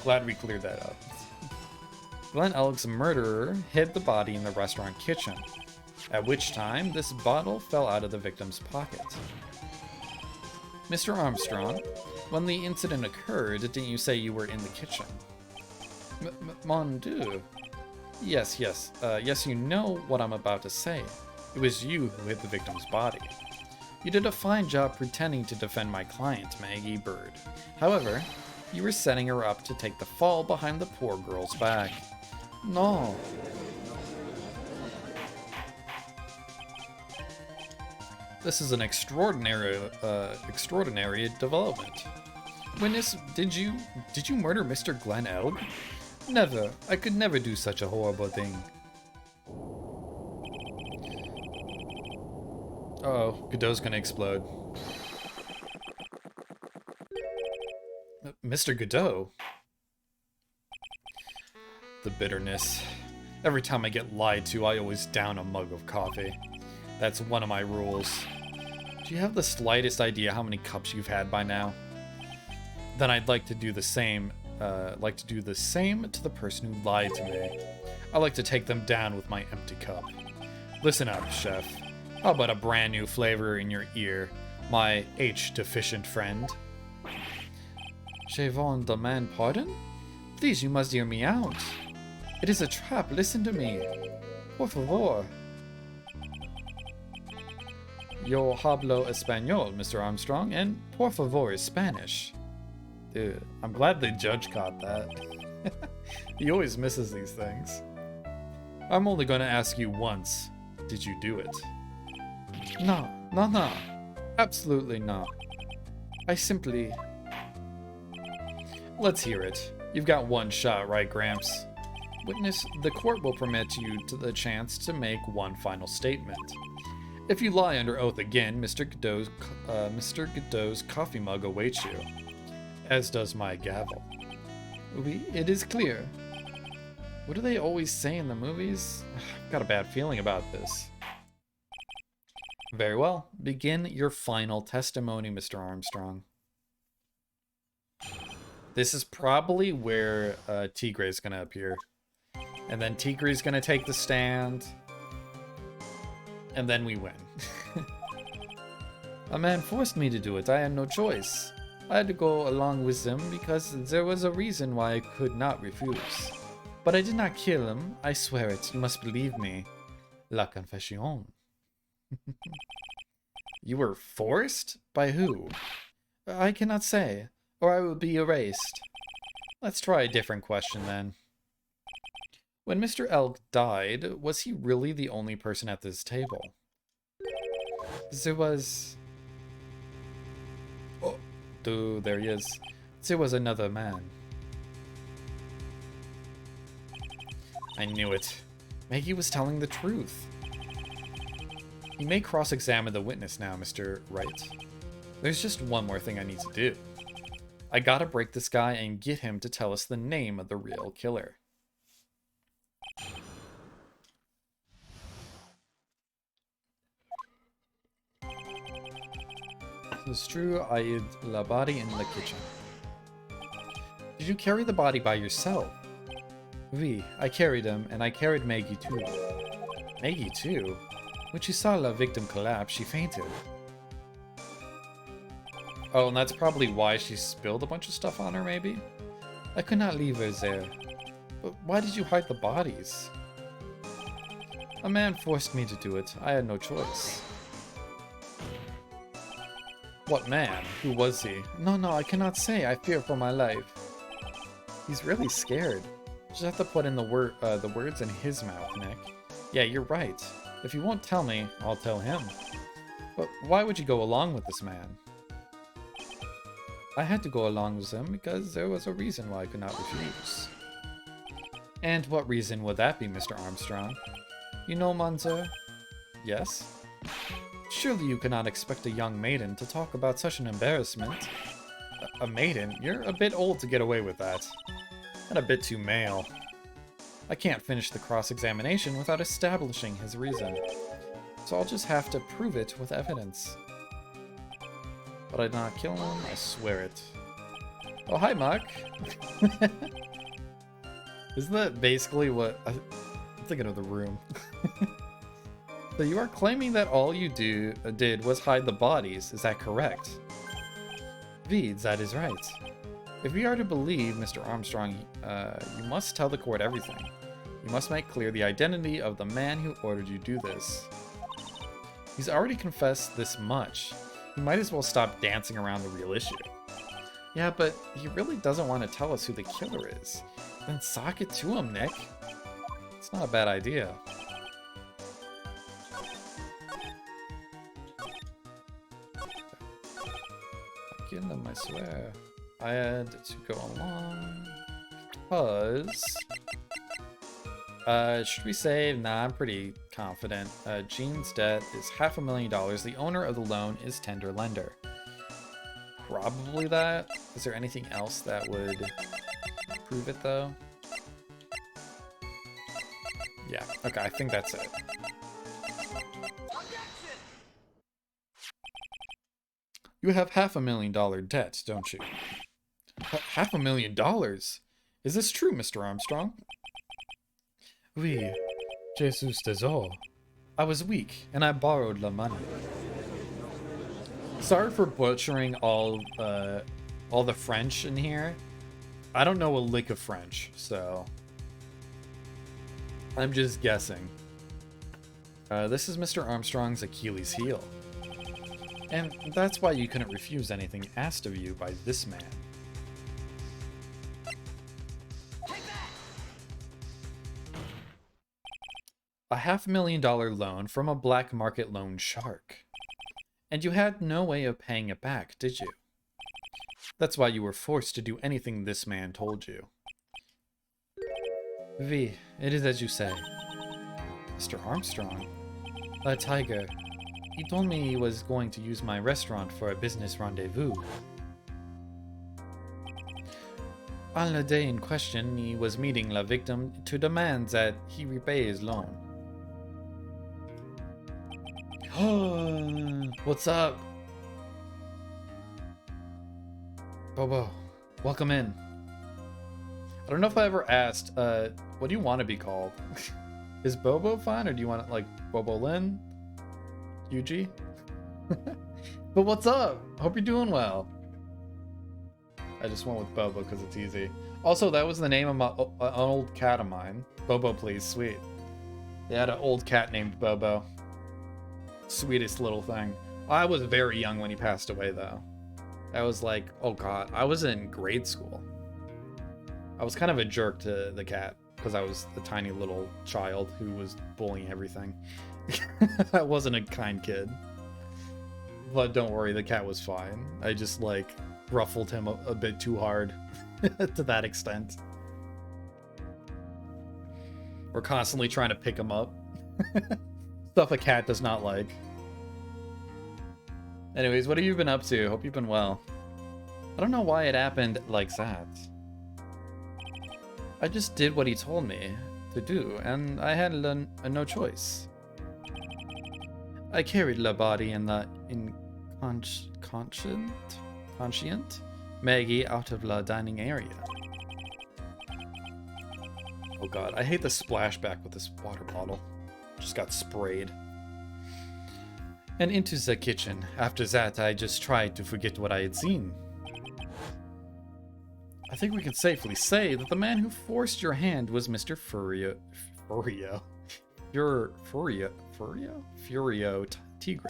Glad we cleared that up. Glenn Elg's murderer hid the body in the restaurant kitchen, at which time this bottle fell out of the victim's pocket. Mr. Armstrong, when the incident occurred, didn't you say you were in the kitchen? Mon Dieu. Yes, you know what I'm about to say. It was you who hid the victim's body. You did a fine job pretending to defend my client, Maggie Bird. However, you were setting her up to take the fall behind the poor girl's back. No. This is an extraordinary development. Witness, did you murder Mr. Glenn Elg? Never. I could never do such a horrible thing. Uh-oh, Godot's gonna explode. Mr. Godot? The bitterness. Every time I get lied to, I always down a mug of coffee. That's one of my rules. Do you have the slightest idea how many cups you've had by now? Then I'd like to do the same. To the person who lied to me. I like to take them down with my empty cup. Listen up, chef. How about a brand new flavor in your ear, my H-deficient friend? Je vous demande pardon? Please, you must hear me out. It is a trap. Listen to me. Por favor. Yo hablo español, Mr. Armstrong, and por favor is Spanish. Dude, I'm glad the judge caught that. He always misses these things. I'm only going to ask you once. Did you do it? No. Absolutely not. I simply... Let's hear it. You've got one shot, right, Gramps? Witness, the court will permit you the chance to make one final statement. If you lie under oath again, Mr. Godot's coffee mug awaits you, as does my gavel. It is clear. What do they always say in the movies? I've got a bad feeling about this. Very well. Begin your final testimony, Mr. Armstrong. This is probably where Tigre is going to appear. And then Tigre is going to take the stand. And then we win. A man forced me to do it. I had no choice. I had to go along with him because there was a reason why I could not refuse. But I did not kill him. I swear it. You must believe me. La confession. You were forced? By who? I cannot say, or I will be erased. Let's try a different question then. When Mr. Elk died, was he really the only person at this table? There was... Oh, dude, there he is. There was another man. I knew it. Maggie was telling the truth. You may cross-examine the witness now, Mr. Wright. There's just one more thing I need to do. I gotta break this guy and get him to tell us the name of the real killer. It's true, I hid the body in the kitchen. Did you carry the body by yourself? Oui, I carried him, and I carried Maggie too. Maggie too? When she saw the victim collapse, she fainted. Oh, and that's probably why she spilled a bunch of stuff on her, maybe? I could not leave her there. But why did you hide the bodies? A man forced me to do it. I had no choice. What man? Who was he? No, I cannot say. I fear for my life. He's really scared. Just have to put in the words in his mouth, Nick. Yeah, you're right. If you won't tell me, I'll tell him. But why would you go along with this man? I had to go along with him because there was a reason why I could not refuse. And what reason would that be, Mr. Armstrong? You know, Monzer? Yes? Surely you cannot expect a young maiden to talk about such an embarrassment. A maiden? You're a bit old to get away with that. And a bit too male. I can't finish the cross-examination without establishing his reason. So I'll just have to prove it with evidence. But I did not kill him, I swear it. Oh, hi, Mark. Isn't that basically what... I'm thinking of The Room. So you are claiming that all you did was hide the bodies, is that correct? Veeds, that is right. If we are to believe Mr. Armstrong, you must tell the court everything. You must make clear the identity of the man who ordered you to do this. He's already confessed this much. He might as well stop dancing around the real issue. Yeah, but he really doesn't want to tell us who the killer is. Then sock it to him, Nick. It's not a bad idea. I killed him, I swear. I had to go along because... should we say? Nah, I'm pretty confident. Gene's debt is $500,000. The owner of the loan is tender lender. Probably that. Is there anything else that would prove it, though? Yeah, okay, I think that's it. You have $500,000 debt, don't you? $500,000? Is this true, Mr. Armstrong? Oui, Jesus Tesor. I was weak, and I borrowed the money. Sorry for butchering all the French in here. I don't know a lick of French, so... I'm just guessing. This is Mr. Armstrong's Achilles heel. And that's why you couldn't refuse anything asked of you by this man. A $500,000 loan from a black market loan shark. And you had no way of paying it back, did you? That's why you were forced to do anything this man told you. V, it is as you say. Mr. Armstrong? A tiger. He told me he was going to use my restaurant for a business rendezvous. On the day in question, he was meeting the victim to demand that he repay his loan. What's up? Bobo, welcome in. I don't know if I ever asked, what do you want to be called? Is Bobo fine, or do you want it like Bobo Lin? Yuji? But what's up? Hope you're doing well. I just went with Bobo because it's easy. Also, that was the name of an old cat of mine. Bobo, please, sweet. They had an old cat named Bobo. Sweetest little thing. I was very young when he passed away, though. I was like, oh god, I was in grade school. I was kind of a jerk to the cat because I was a tiny little child who was bullying everything. I wasn't a kind kid. But don't worry, the cat was fine. I just, like, ruffled him a bit too hard to that extent. We're constantly trying to pick him up. Stuff a cat does not like. Anyways, what have you been up to? Hope you've been well. I don't know why it happened like that. I just did what he told me to do, and I had no choice. I carried the body in the conscient Maggie out of the dining area. Oh god, I hate the splashback with this water bottle. Just got sprayed. And into the kitchen. After that, I just tried to forget what I had seen. I think we can safely say that the man who forced your hand was Mr. Furio Tigre.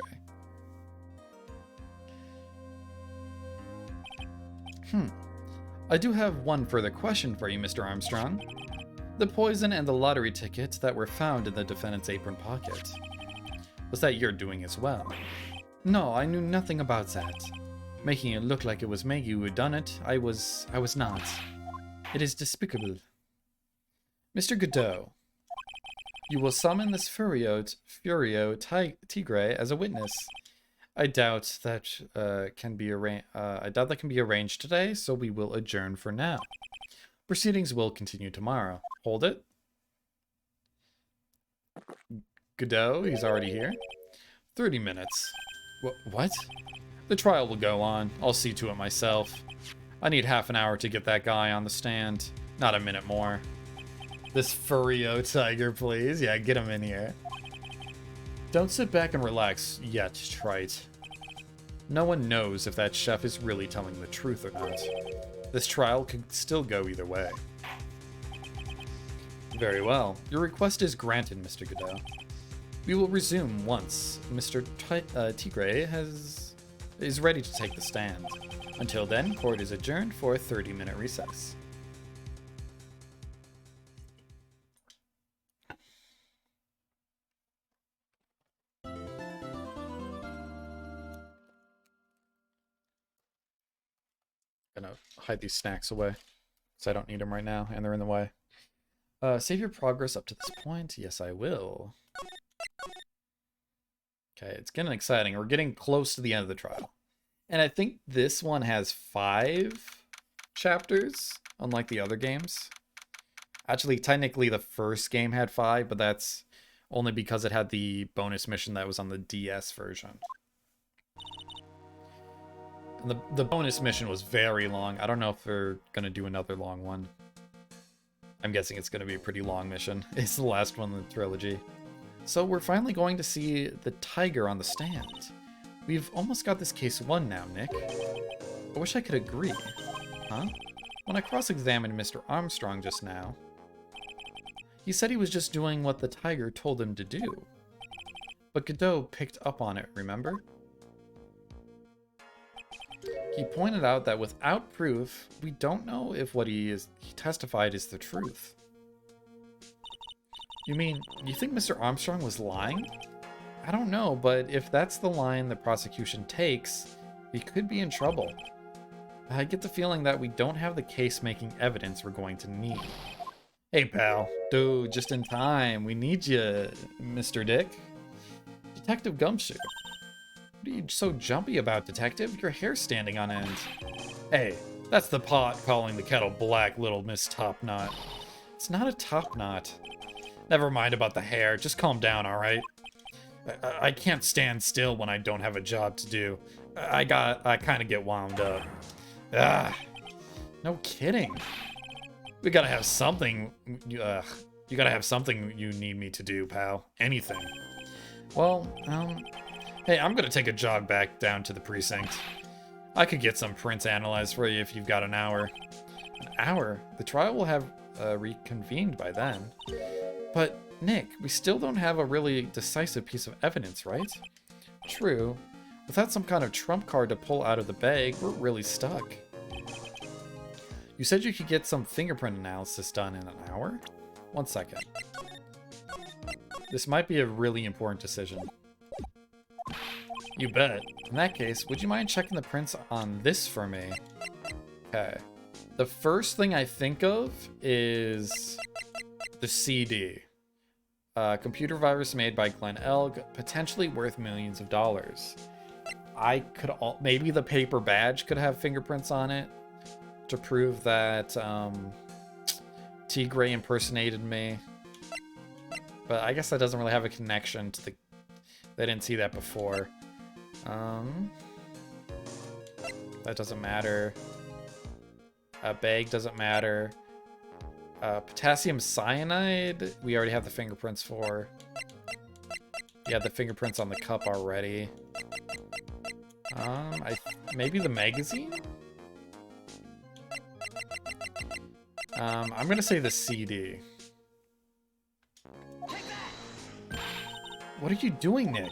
I do have one further question for you, Mr. Armstrong. The poison and the lottery ticket that were found in the defendant's apron pocket. Was that your doing as well? No, I knew nothing about that. Making it look like it was Maggie who had done it, I was not. It is despicable. Mr. Godot, you will summon this Furio Tigre as a witness. I doubt that can be arranged today, so we will adjourn for now. Proceedings will continue tomorrow. Hold it. Godot, he's already here. 30 minutes. What? The trial will go on. I'll see to it myself. I need half an hour to get that guy on the stand. Not a minute more. This Furio Tiger, please. Yeah, get him in here. Don't sit back and relax yet, Wright. No one knows if that chef is really telling the truth or not. This trial could still go either way. Very well. Your request is granted, Mr. Godot. We will resume once Mr. Tigre is ready to take the stand. Until then, court is adjourned for a 30-minute recess. Gonna hide these snacks away, so I don't need them right now, and they're in the way. Save your progress up to this point. Yes, I will. Okay, it's getting exciting. We're getting close to the end of the trial. And I think this one has 5 chapters, unlike the other games. Actually, technically the first game had 5, but that's only because it had the bonus mission that was on the DS version. And the bonus mission was very long. I don't know if they're going to do another long one. I'm guessing it's going to be a pretty long mission. It's the last one in the trilogy. So we're finally going to see the tiger on the stand. We've almost got this case won now, Nick. I wish I could agree. Huh? When I cross-examined Mr. Armstrong just now, he said he was just doing what the tiger told him to do. But Godot picked up on it, remember? He pointed out that without proof, we don't know if what he testified is the truth. You mean, you think Mr. Armstrong was lying? I don't know, but if that's the line the prosecution takes, we could be in trouble. I get the feeling that we don't have the case-making evidence we're going to need. Hey, pal. Dude, just in time. We need you, Mr. Dick. Detective Gumshoe. What are you so jumpy about, Detective? Your hair's standing on end. Hey, that's the pot calling the kettle black, little Miss Topknot. It's not a topknot. Never mind about the hair. Just calm down, alright? I can't stand still when I don't have a job to do. I kind of get wound up. Ah, no kidding. We gotta have something. You gotta have something you need me to do, pal. Anything. Well, hey, I'm gonna take a jog back down to the precinct. I could get some prints analyzed for you if you've got an hour. An hour? The trial will have reconvened by then. But, Nick, we still don't have a really decisive piece of evidence, right? True. Without some kind of trump card to pull out of the bag, we're really stuck. You said you could get some fingerprint analysis done in an hour? 1 second. This might be a really important decision. You bet. In that case, would you mind checking the prints on this for me? Okay. The first thing I think of is the CD. Computer virus made by Glenn Elg, potentially worth millions of dollars. Maybe the paper badge could have fingerprints on it to prove that Tigray impersonated me. But I guess that doesn't really have a connection to the... They didn't see that before. That doesn't matter. Bag doesn't matter. Potassium cyanide, we already have the fingerprints for. Yeah, the fingerprints on the cup already. Maybe the magazine? I'm gonna say the CD. What are you doing, Nick?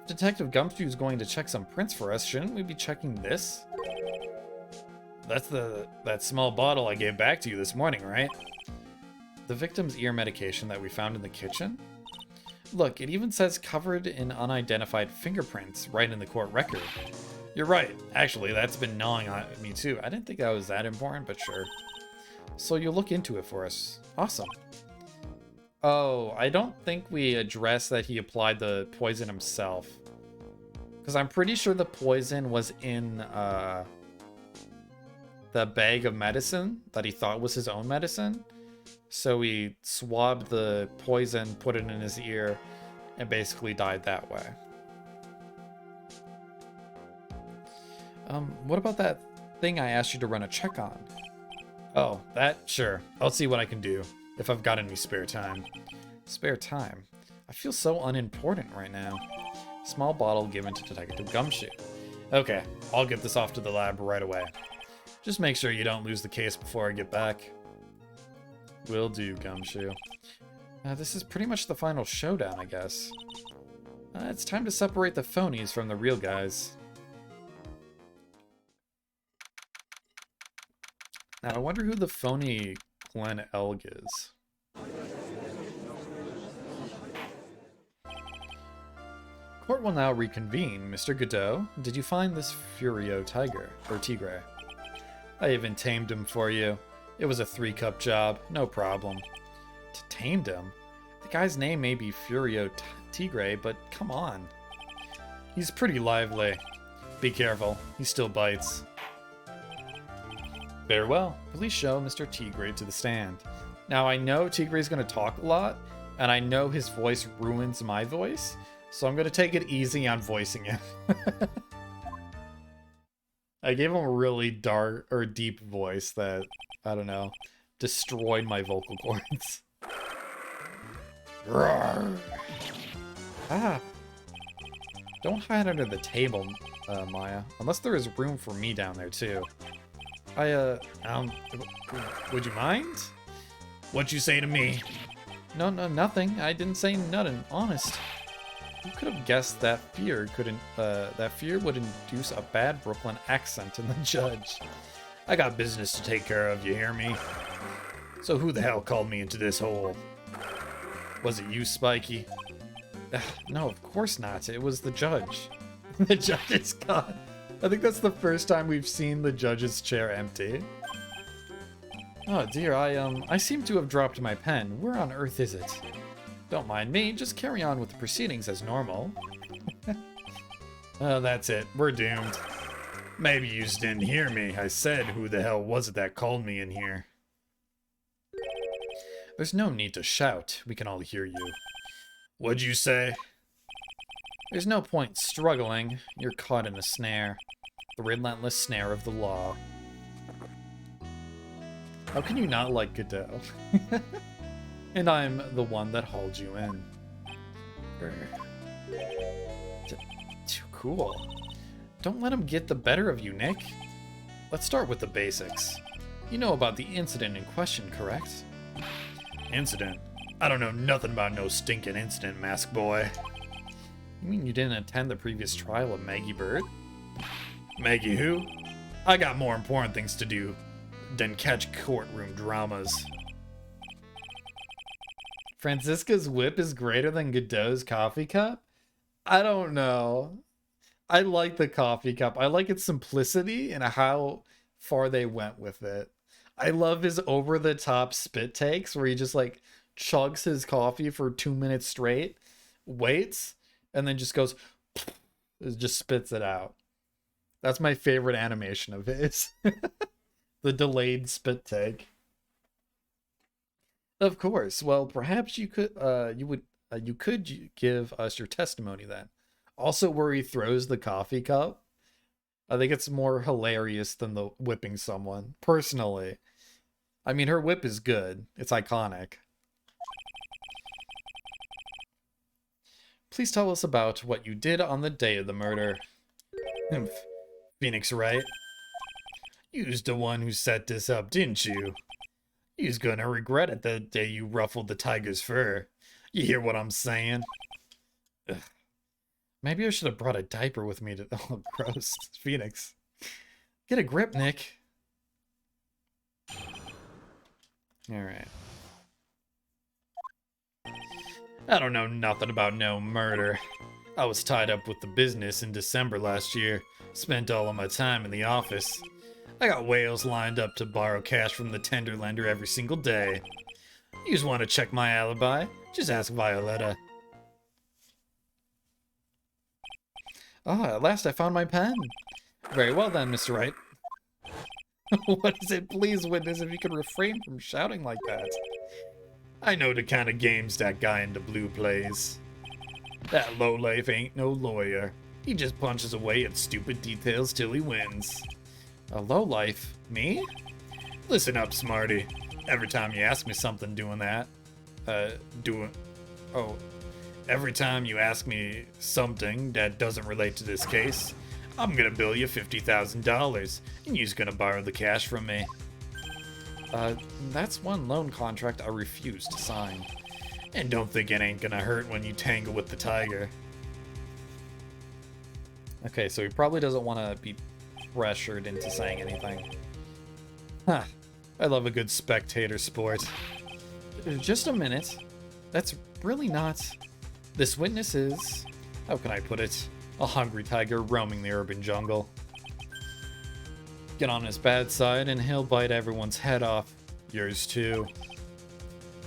Detective Gumshoe's going to check some prints for us. Shouldn't we be checking this? That's that small bottle I gave back to you this morning, right? The victim's ear medication that we found in the kitchen? Look, it even says covered in unidentified fingerprints right in the court record. You're right. Actually, that's been gnawing on me too. I didn't think that was that important, but sure. So you'll look into it for us. Awesome. Oh, I don't think we addressed that he applied the poison himself. Because I'm pretty sure the poison was in the bag of medicine that he thought was his own medicine. So he swabbed the poison, put it in his ear, and basically died that way. What about that thing I asked you to run a check on? Oh, that? Sure. I'll see what I can do, if I've got any spare time. Spare time? I feel so unimportant right now. Small bottle given to Detective Gumshoe. Okay, I'll get this off to the lab right away. Just make sure you don't lose the case before I get back. Will do, Gumshoe. This is pretty much the final showdown, I guess. It's time to separate the phonies from the real guys. Now, I wonder who the phony Glenn Elg is. Court will now reconvene. Mr. Godot, did you find this Furio tiger, or tigre? I even tamed him for you. It was a 3-cup job, no problem. Tamed him? The guy's name may be Furio Tigre, but come on. He's pretty lively. Be careful, he still bites. Very well, please show Mr. Tigre to the stand. Now I know Tigre's gonna talk a lot, and I know his voice ruins my voice, so I'm gonna take it easy on voicing him. I gave him a really dark or deep voice that, I don't know, destroyed my vocal cords. Roar. Ah. Don't hide under the table, Maya. Unless there is room for me down there, too. Would you mind? What'd you say to me? No, nothing. I didn't say nothing, honest. Who could have guessed that fear would induce a bad Brooklyn accent in the judge? I got business to take care of, you hear me? So who the hell called me into this hole? Was it you, Spiky? No, of course not. It was the judge. The judge is gone. I think that's the first time we've seen the judge's chair empty. Oh dear, I seem to have dropped my pen. Where on earth is it? Don't mind me, just carry on with the proceedings as normal. Oh, that's it. We're doomed. Maybe you just didn't hear me. I said, who the hell was it that called me in here? There's no need to shout. We can all hear you. What'd you say? There's no point struggling. You're caught in a snare. The relentless snare of the law. How can you not like Godot? And I'm the one that hauled you in. Too cool. Don't let him get the better of you, Nick. Let's start with the basics. You know about the incident in question, correct? Incident? I don't know nothing about no stinking incident, Mask Boy. You mean you didn't attend the previous trial of Maggie Bird? Maggie who? I got more important things to do than catch courtroom dramas. Franziska's whip is greater than Godot's coffee cup? I don't know. I like the coffee cup. I like its simplicity and how far they went with it. I love his over-the-top spit takes where he just like chugs his coffee for 2 minutes straight, waits, and then just goes, just spits it out. That's my favorite animation of his. The delayed spit take. Of course. Well, perhaps you could give us your testimony then. Also, where he throws the coffee cup, I think it's more hilarious than the whipping someone. Personally, I mean, her whip is good. It's iconic. Please tell us about what you did on the day of the murder. Phoenix Wright. You's the one who set this up, didn't you? You's gonna regret it the day you ruffled the tiger's fur. You hear what I'm saying? Ugh. Maybe I should have brought a diaper with me to... Oh, gross. Phoenix. Get a grip, Nick. Alright. I don't know nothing about no murder. I was tied up with the business in December last year. Spent all of my time in the office. I got whales lined up to borrow cash from the tender lender every single day. You just want to check my alibi? Just ask Violetta. Ah, at last I found my pen. Very well then, Mr. Wright. What is it? Please, witness, if you could refrain from shouting like that. I know the kind of games that guy in the blue plays. That lowlife ain't no lawyer. He just punches away at stupid details till he wins. A lowlife? Me? Listen up, Smarty. Every time you ask me something doing that, every time you ask me something that doesn't relate to this case, I'm gonna bill you $50,000, and you's gonna borrow the cash from me. That's one loan contract I refuse to sign. And don't think it ain't gonna hurt when you tangle with the tiger. Okay, so he probably doesn't want to be pressured into saying anything. Huh. I love a good spectator sport. Just a minute. That's really not... This witness is... How can I put it? A hungry tiger roaming the urban jungle. Get on his bad side and he'll bite everyone's head off. Yours too.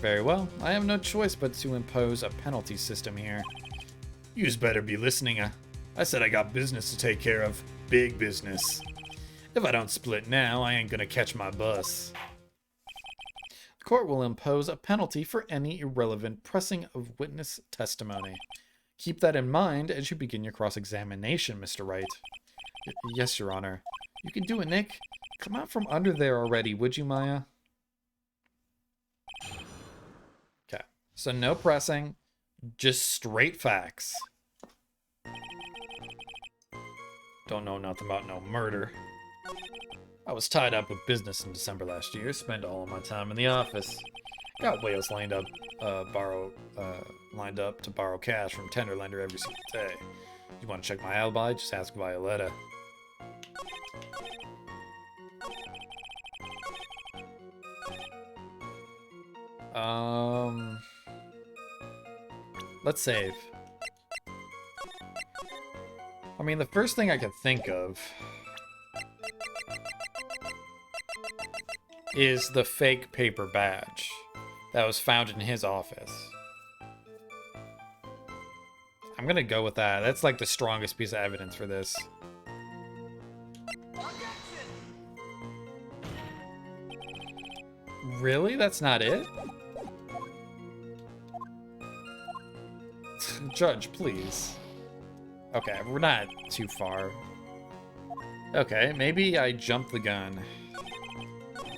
Very well. I have no choice but to impose a penalty system here. You's better be listening. I said I got business to take care of. Big business. If I don't split now, I ain't gonna catch my bus. The court will impose a penalty for any irrelevant pressing of witness testimony. Keep that in mind as you begin your cross-examination, Mr. Wright. Yes, Your Honor. You can do it, Nick. Come out from under there already, would you, Maya? Okay. So no pressing, just straight facts. Don't know nothing about no murder. I was tied up with business in December last year, spent all of my time in the office. Got whales lined up to borrow cash from tender lender every single day. You want to check my alibi? Just ask Violetta. Let's save. I mean, the first thing I could think of is the fake paper badge that was found in his office. I'm gonna go with that. That's like the strongest piece of evidence for this. Really? That's not it? Judge, please. Okay, we're not too far. Okay, maybe I jumped the gun.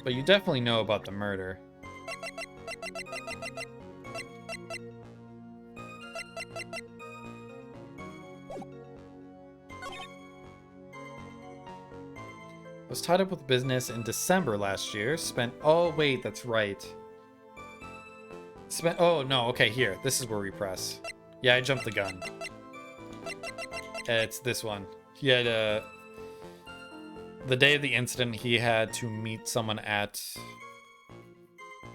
But you definitely know about the murder. Was tied up with business in December last year. Spent... Oh, wait, that's right. Oh, no, okay, here. This is where we press. Yeah, I jumped the gun. It's this one. He had, the day of the incident, he had to meet someone at...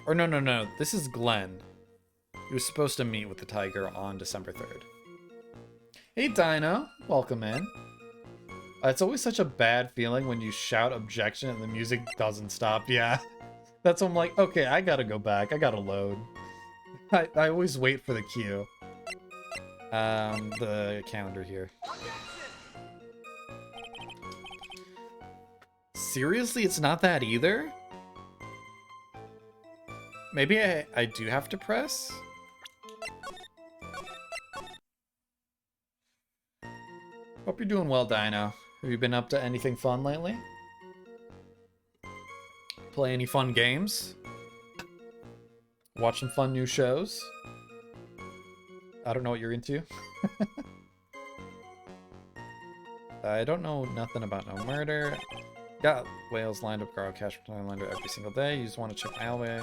Or no. This is Glenn. He was supposed to meet with the tiger on December 3rd. Hey, Dino. Welcome in. It's always such a bad feeling when you shout objection and the music doesn't stop. Yeah. That's when I'm like, okay, I gotta go back. I gotta load. I always wait for the cue. The calendar here. Seriously, it's not that either? Maybe I do have to press? Hope you're doing well, Dino. Have you been up to anything fun lately? Play any fun games? Watch some fun new shows? I don't know what you're into. I don't know nothing about no murder. Got whales lined up, Garo cash for lender every single day. You just want to check Alway.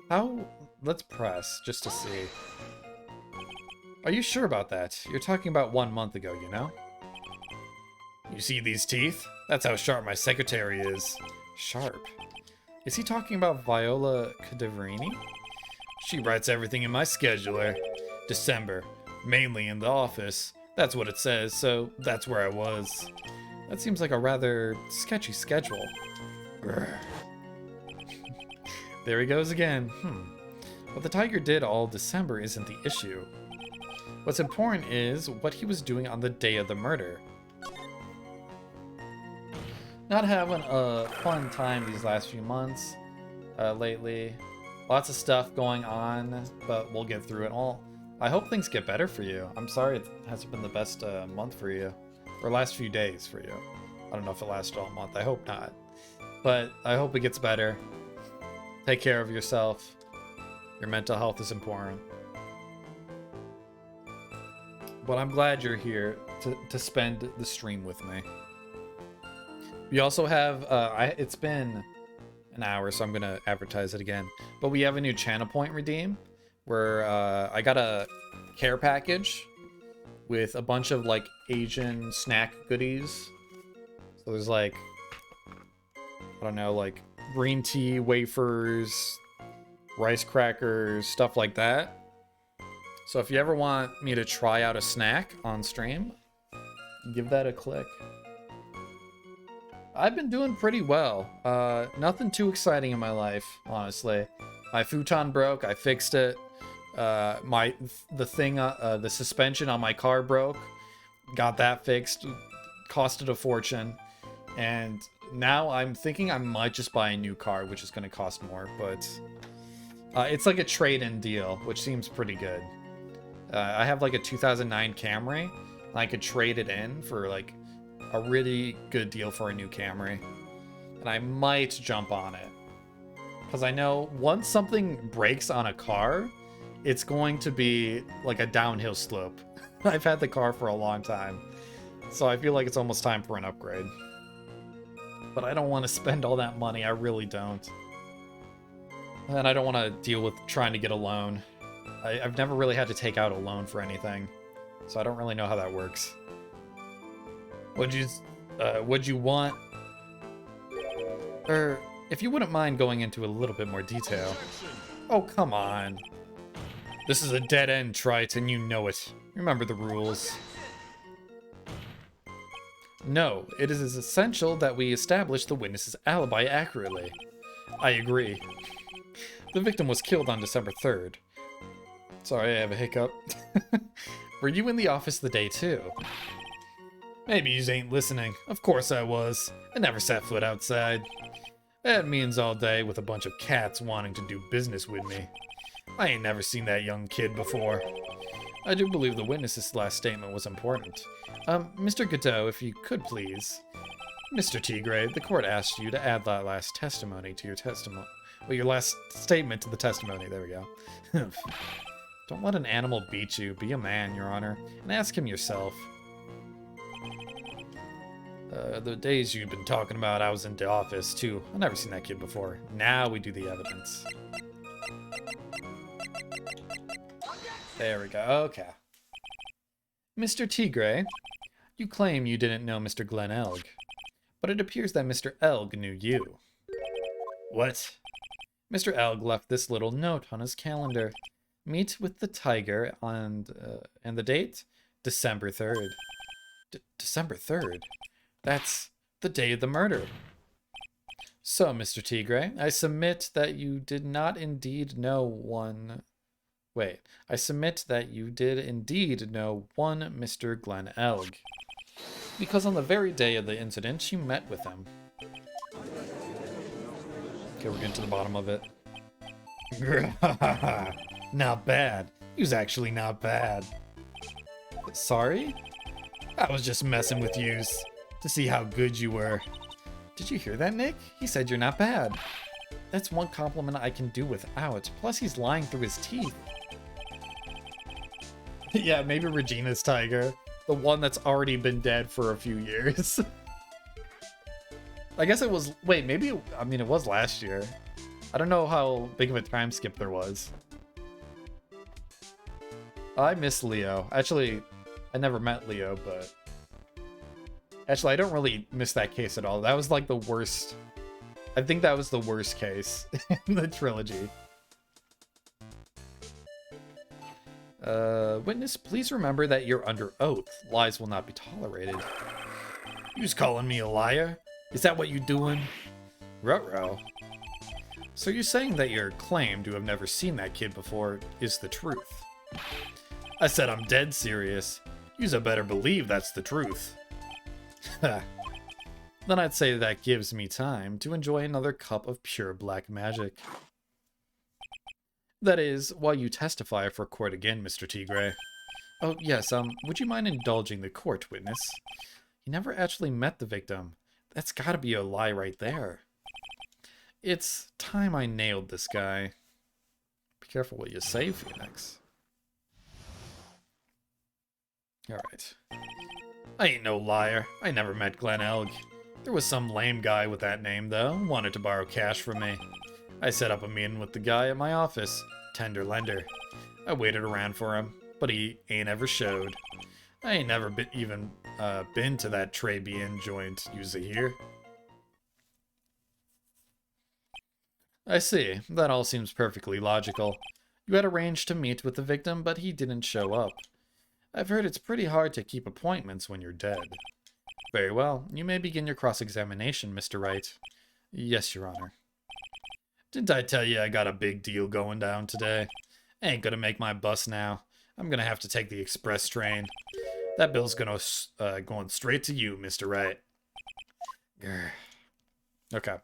How? Let's press, just to see. Are you sure about that? You're talking about 1 month ago, you know? You see these teeth? That's how sharp my secretary is. Sharp? Is he talking about Viola Cadaverini? She writes everything in my scheduler. December. Mainly in the office. That's what it says, so that's where I was. That seems like a rather sketchy schedule. Grr. There he goes again. What the tiger did all December isn't the issue. What's important is what he was doing on the day of the murder. Not having a fun time these last few months lately. Lots of stuff going on, but we'll get through it all. I hope things get better for you. I'm sorry it hasn't been the best month for you. Or last few days for you. I don't know if it lasted all month. I hope not. But I hope it gets better. Take care of yourself. Your mental health is important. But I'm glad you're here to spend the stream with me. We also have, it's been an hour, so I'm going to advertise it again. But we have a new channel point redeem where I got a care package with a bunch of like Asian snack goodies. So there's like, I don't know, like green tea, wafers, rice crackers, stuff like that. So if you ever want me to try out a snack on stream, give that a click. I've been doing pretty well. Nothing too exciting in my life, honestly. My futon broke, I fixed it. The suspension on my car broke. Got that fixed. Costed a fortune. And now I'm thinking I might just buy a new car, which is going to cost more, but it's like a trade-in deal, which seems pretty good. I have like a 2009 Camry. I could trade it in for like a really good deal for a new Camry. And I might jump on it. Because I know once something breaks on a car, it's going to be like a downhill slope. I've had the car for a long time. So I feel like it's almost time for an upgrade. But I don't want to spend all that money. I really don't. And I don't want to deal with trying to get a loan. I've never really had to take out a loan for anything. So I don't really know how that works. Would you want... Or, if you wouldn't mind going into a little bit more detail. Oh, come on. This is a dead end, Trite, and you know it. Remember the rules. No, it is essential that we establish the witness's alibi accurately. I agree. The victim was killed on December 3rd. Sorry, I have a hiccup. Were you in the office the day too? Maybe you ain't listening. Of course I was. I never set foot outside. I had meetings all day with a bunch of cats wanting to do business with me. I ain't never seen that young kid before. I do believe the witness's last statement was important. Mr. Godot, if you could please. Mr. Tigre, the court asked you to add that last testimony to your testimony. Well, your last statement to the testimony. There we go. Don't let an animal beat you. Be a man, Your Honor, and ask him yourself. The days you've been talking about, I was in the office, too. I've never seen that kid before. Now we do the evidence. There we go. Okay. Mr. Tigre, you claim you didn't know Mr. Glen Elg, but it appears that Mr. Elg knew you. What? Mr. Elg left this little note on his calendar. Meet with the tiger on, and the date? December 3rd. December 3rd? That's the day of the murder. So, Mr. Tigre, I submit that you did not indeed know one... Wait, I submit that you did indeed know one Mr. Glen Elg. Because on the very day of the incident, you met with him. Okay, we're getting to the bottom of it. Not bad. He was actually not bad. Sorry? I was just messing with yous to see how good you were. Did you hear that, Nick? He said you're not bad. That's one compliment I can do without. Plus, he's lying through his teeth. Yeah, maybe Regina's tiger. The one that's already been dead for a few years. I guess it was... Wait, maybe... I mean, it was last year. I don't know how big of a time skip there was. I miss Leo. Actually, I never met Leo, but... Actually, I don't really miss that case at all. That was like the worst... I think that was the worst case in the trilogy. Witness, please remember that you're under oath. Lies will not be tolerated. You just calling me a liar? Is that what you doing? Ruh-roh. So you're saying that your claim to have never seen that kid before is the truth? I said I'm dead serious. You'd better believe that's the truth. Then I'd say that gives me time to enjoy another cup of pure black magic. That is, while you testify for court again, Mr. Tigre. Oh, yes, would you mind indulging the court, witness? You never actually met the victim. That's gotta be a lie right there. It's time I nailed this guy. Be careful what you say, Phoenix. Alright. I ain't no liar. I never met Glen Elg. There was some lame guy with that name, though, wanted to borrow cash from me. I set up a meeting with the guy at my office, Tender Lender. I waited around for him, but he ain't ever showed. I ain't never been to that Trabian joint you see here. I see. That all seems perfectly logical. You had arranged to meet with the victim, but he didn't show up. I've heard it's pretty hard to keep appointments when you're dead. Very well. You may begin your cross-examination, Mr. Wright. Yes, Your Honor. Didn't I tell you I got a big deal going down today? I ain't gonna make my bus now. I'm gonna have to take the express train. That bill's going straight to you, Mr. Wright. Grr. Okay.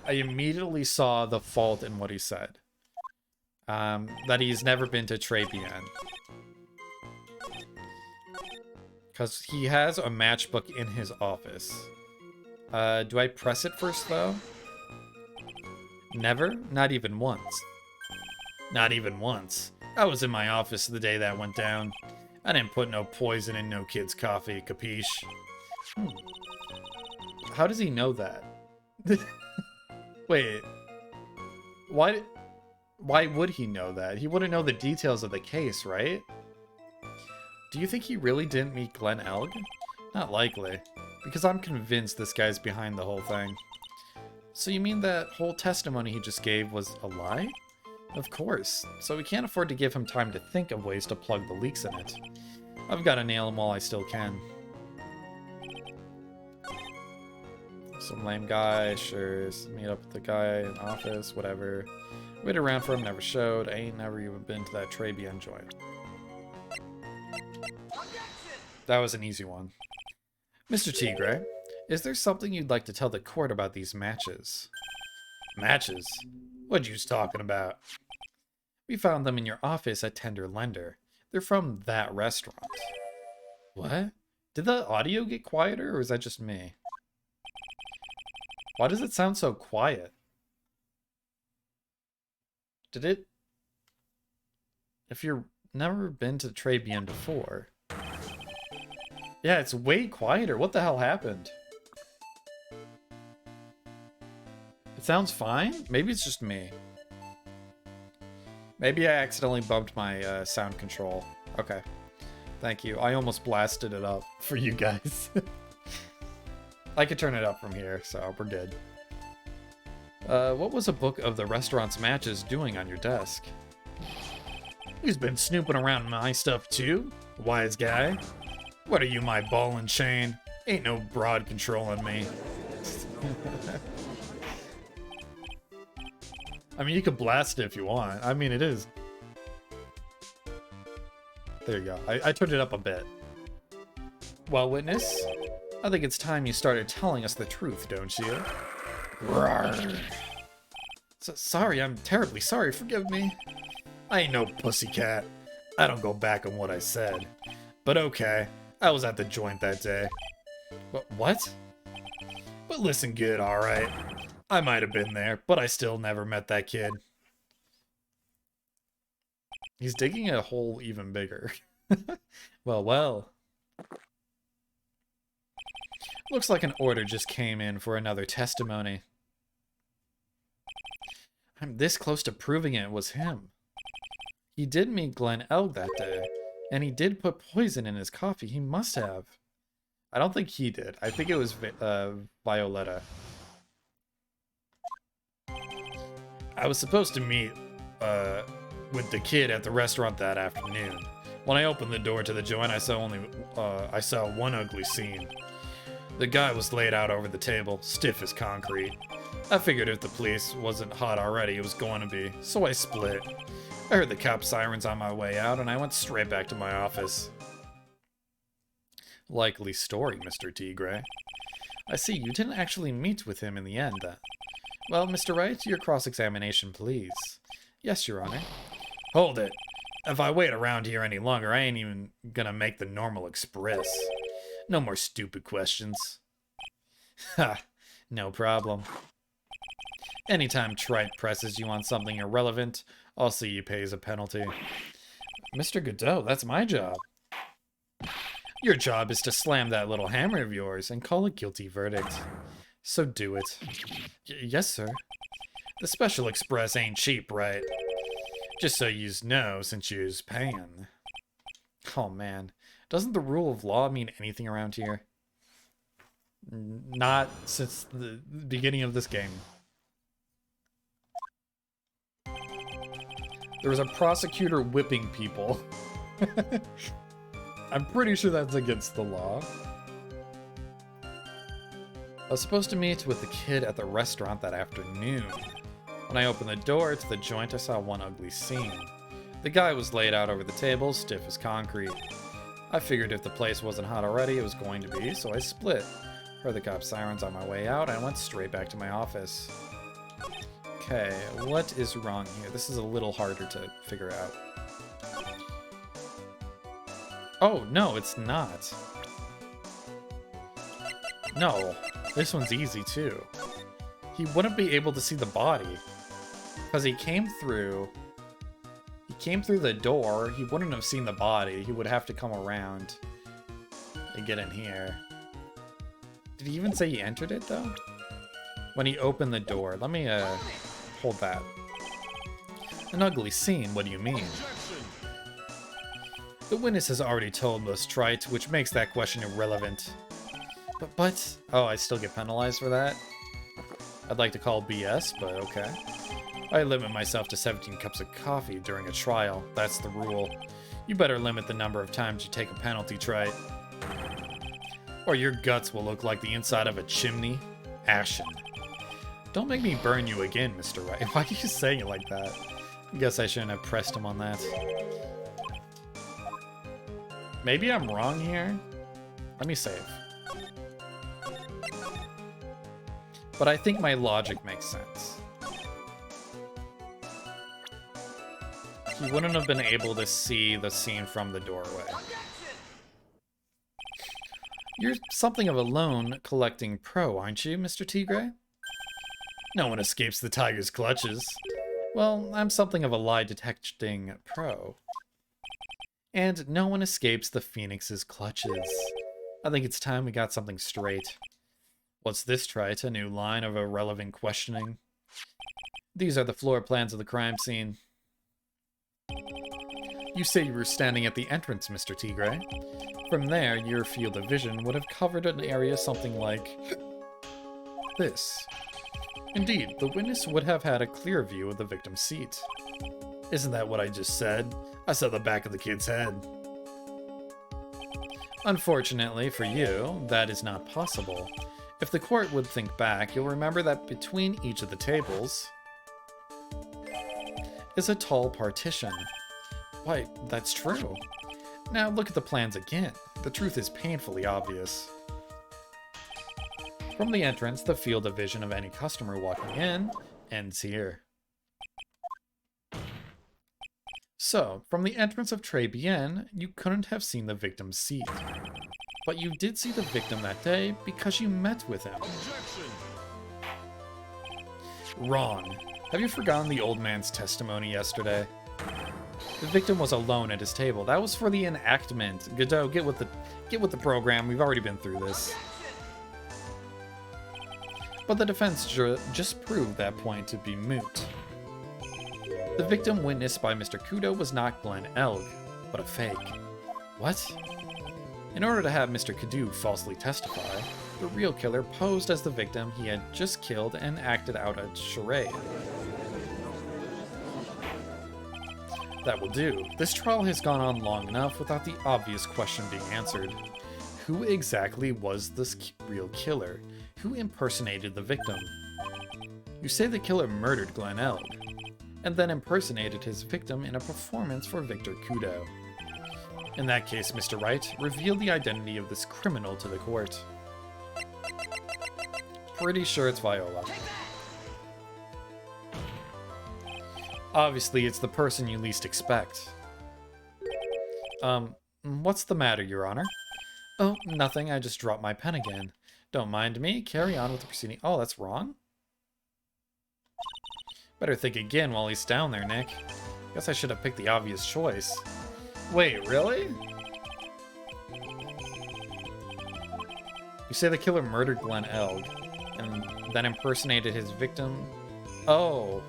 I immediately saw the fault in what he said. That he's never been to Trabian. Because he has a matchbook in his office. Do I press it first, though? Never? Not even once. Not even once. I was in my office the day that went down. I didn't put no poison in no kid's coffee, capiche? How does he know that? Wait. Why would he know that? He wouldn't know the details of the case, right? Do you think he really didn't meet Glen Elg? Not likely, because I'm convinced this guy's behind the whole thing. So you mean that whole testimony he just gave was a lie? Of course, so we can't afford to give him time to think of ways to plug the leaks in it. I've got to nail him while I still can. Some lame guy, sure, meet up with the guy in office, whatever. Waited around for him, never showed. I ain't never even been to that Trabian joint. That was an easy one. Mr. Tigre, is there something you'd like to tell the court about these matches? Matches? What you talking about? We found them in your office at Tender Lender. They're from that restaurant. What? Did the audio get quieter, or is that just me? Why does it sound so quiet? Did it... If you've never been to Trabian before... Yeah, it's way quieter. What the hell happened? It sounds fine? Maybe it's just me. Maybe I accidentally bumped my sound control. Okay. Thank you. I almost blasted it up for you guys. I could turn it up from here, so we're good. What was a book of the restaurant's matches doing on your desk? He's been snooping around my stuff too, wise guy. What are you, my ball and chain? Ain't no broad controlling me. I mean, you could blast it if you want. I mean, it is. There you go. I turned it up a bit. Well, witness, I think it's time you started telling us the truth, don't you? Rawr. Sorry, I'm terribly sorry. Forgive me. I ain't no pussycat. I don't go back on what I said. But okay, I was at the joint that day. What? But listen good, alright. I might have been there, but I still never met that kid. He's digging a hole even bigger. Well, well. Looks like an order just came in for another testimony. I'm this close to proving it was him. He did meet Glenn Elg that day, and he did put poison in his coffee. He must have. I don't think he did. I think it was Violetta. I was supposed to meet with the kid at the restaurant that afternoon. When I opened the door to the joint, I saw one ugly scene. The guy was laid out over the table, stiff as concrete. I figured if the police wasn't hot already, it was going to be, so I split. I heard the cop sirens on my way out, and I went straight back to my office. Likely story, Mr. Tigre. I see you didn't actually meet with him in the end, then. Well, Mr. Wright, your cross-examination, please. Yes, Your Honor. Hold it. If I wait around here any longer, I ain't even gonna make the normal express. No more stupid questions. Ha, no problem. Anytime Trite presses you on something irrelevant, I'll see you pays a penalty. Mr. Godot, that's my job. Your job is to slam that little hammer of yours and call a guilty verdict. So do it. Yes, sir. The Special Express ain't cheap, right? Just so yous know, since yous paying. Oh, man. Doesn't the rule of law mean anything around here? Not since the beginning of this game. There was a prosecutor whipping people. I'm pretty sure that's against the law. I was supposed to meet with the kid at the restaurant that afternoon. When I opened the door to the joint, I saw one ugly scene. The guy was laid out over the table, stiff as concrete. I figured if the place wasn't hot already, it was going to be, so I split. Heard the cop sirens on my way out, and I went straight back to my office. Okay, what is wrong here? This is a little harder to figure out. Oh, no, it's not. No, this one's easy, too. He wouldn't be able to see the body. Because he came through the door, he wouldn't have seen the body. He would have to come around and get in here. Did he even say he entered it, though? When he opened the door. Let me, hold that. An ugly scene, what do you mean? The witness has already told us, Trite, which makes that question irrelevant. But... Oh, I still get penalized for that? I'd like to call BS, but okay. I limit myself to 17 cups of coffee during a trial. That's the rule. You better limit the number of times you take a penalty, Trite. Or your guts will look like the inside of a chimney. Ashen. Don't make me burn you again, Mr. Wright. Why are you saying it like that? I guess I shouldn't have pressed him on that. Maybe I'm wrong here. Let me save. But I think my logic makes sense. He wouldn't have been able to see the scene from the doorway. You're something of a loan collecting pro, aren't you, Mr. Tigre? No one escapes the tiger's clutches. Well, I'm something of a lie detecting pro. And no one escapes the phoenix's clutches. I think it's time we got something straight. What's this, Trite? A new line of irrelevant questioning? These are the floor plans of the crime scene. You say you were standing at the entrance, Mr. Tigre. From there, your field of vision would have covered an area something like this. Indeed, the witness would have had a clear view of the victim's seat. Isn't that what I just said? I saw the back of the kid's head. Unfortunately for you, that is not possible. If the court would think back, you'll remember that between each of the tables is a tall partition. Why, that's true. Now look at the plans again. The truth is painfully obvious. From the entrance, the field of vision of any customer walking in ends here. So, from the entrance of Très Bien, you couldn't have seen the victim's seat. But you did see the victim that day because you met with him. Objection! Wrong. Have you forgotten the old man's testimony yesterday? The victim was alone at his table. That was for the enactment. Godot, get with the program. We've already been through this. But the defense just proved that point to be moot. The victim witnessed by Mr. Kudo was not Glenn Elg, but a fake. What? In order to have Mr. Kudo falsely testify, the real killer posed as the victim he had just killed and acted out a charade. That will do. This trial has gone on long enough without the obvious question being answered. Who exactly was this real killer? Who impersonated the victim? You say the killer murdered Glenn Elg, and then impersonated his victim in a performance for Victor Kudo. In that case, Mr. Wright, reveal the identity of this criminal to the court. Pretty sure it's Viola. Obviously, it's the person you least expect. What's the matter, Your Honor? Oh, nothing, I just dropped my pen again. Don't mind me, carry on with the proceeding. Oh, that's wrong? Better think again while he's down there, Nick. Guess I should have picked the obvious choice. Wait, really? You say the killer murdered Glenn Elg, and then impersonated his victim? Oh.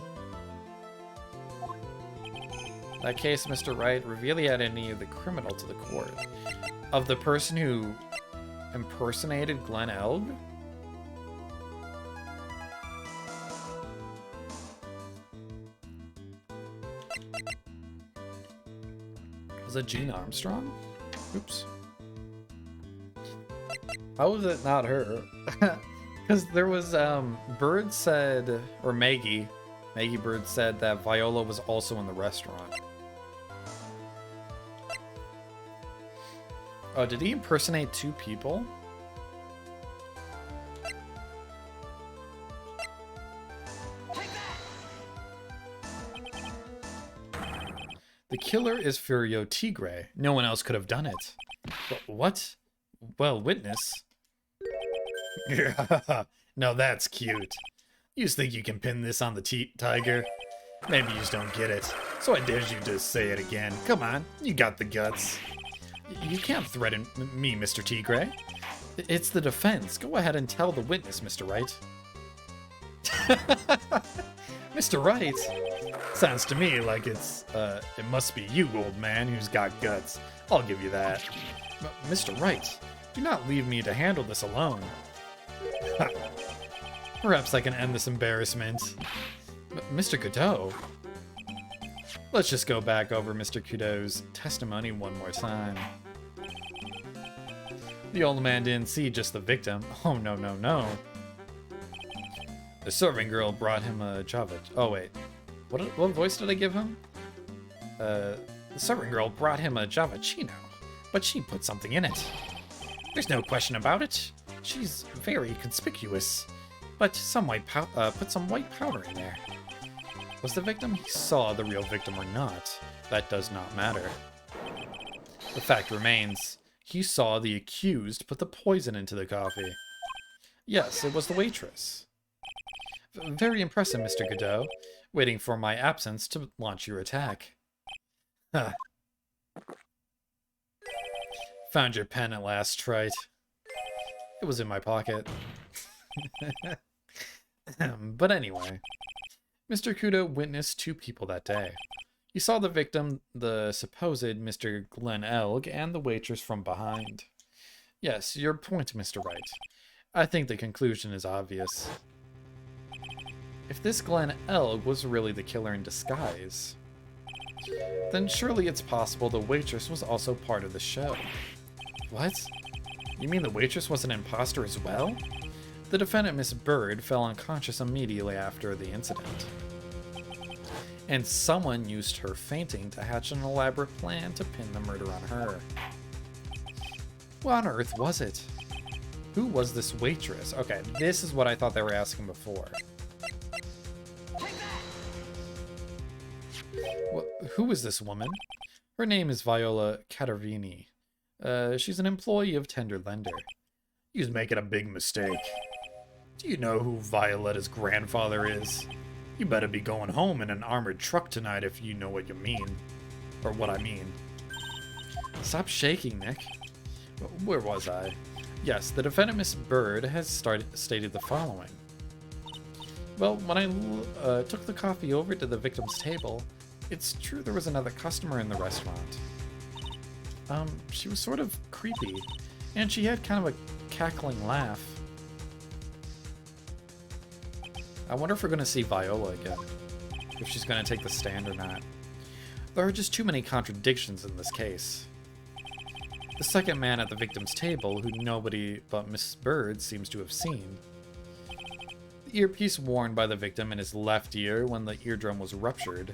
In that case, Mr. Wright, reveal the identity of the criminal to the court. Of the person who impersonated Glenn Elg? Was it Jean Armstrong? Oops. How was it not her? Because there was, Bird said, or Maggie Bird said that Viola was also in the restaurant. Oh, did he impersonate two people? The killer is Furio Tigre. No one else could have done it. But what? Well, witness. No, that's cute. You just think you can pin this on the tiger? Maybe you just don't get it. So I dare you to say it again. Come on, you got the guts. You can't threaten me, Mr. Tigre. It's the defense. Go ahead and tell the witness, Mr. Wright. Mr. Wright? Sounds to me like it must be you, old man, who's got guts. I'll give you that. Mr. Wright, do not leave me to handle this alone. Perhaps I can end this embarrassment. Mr. Godot? Let's just go back over Mr. Kudo's testimony one more time. The old man didn't see just the victim. Oh, no, no, no. The serving girl brought him a Java... Oh, wait. What voice did I give him? The serving girl brought him a Javachino, but she put something in it. There's no question about it. She's very conspicuous, but put some white powder in there. Was the victim he saw the real victim or not? That does not matter. The fact remains, he saw the accused put the poison into the coffee. Yes, it was the waitress. Very impressive, Mr. Godot. Waiting for my absence to launch your attack. Huh. Found your pen at last, Trite. It was in my pocket. But anyway, Mr. Kudo witnessed two people that day. He saw the victim, the supposed Mr. Glenn Elg, and the waitress from behind. Yes, your point, Mr. Wright. I think the conclusion is obvious. If this Glenn Elg was really the killer in disguise, then surely it's possible the waitress was also part of the show. What? You mean the waitress was an imposter as well? The defendant, Miss Bird, fell unconscious immediately after the incident. And someone used her fainting to hatch an elaborate plan to pin the murder on her. What on earth was it? Who was this waitress? Okay, this is what I thought they were asking before. Who is this woman? Her name is Viola Catervini. She's an employee of Tender Lender. He's making a big mistake. Do you know who Violetta's grandfather is? You better be going home in an armored truck tonight if you know what you mean. Or what I mean. Stop shaking, Nick. Where was I? Yes, the defendant, Miss Bird, has stated the following. Well, when I took the coffee over to the victim's table, it's true there was another customer in the restaurant. She was sort of creepy, and she had kind of a cackling laugh. I wonder if we're going to see Viola again, if she's going to take the stand or not. There are just too many contradictions in this case. The second man at the victim's table, who nobody but Miss Bird seems to have seen. The earpiece worn by the victim in his left ear when the eardrum was ruptured.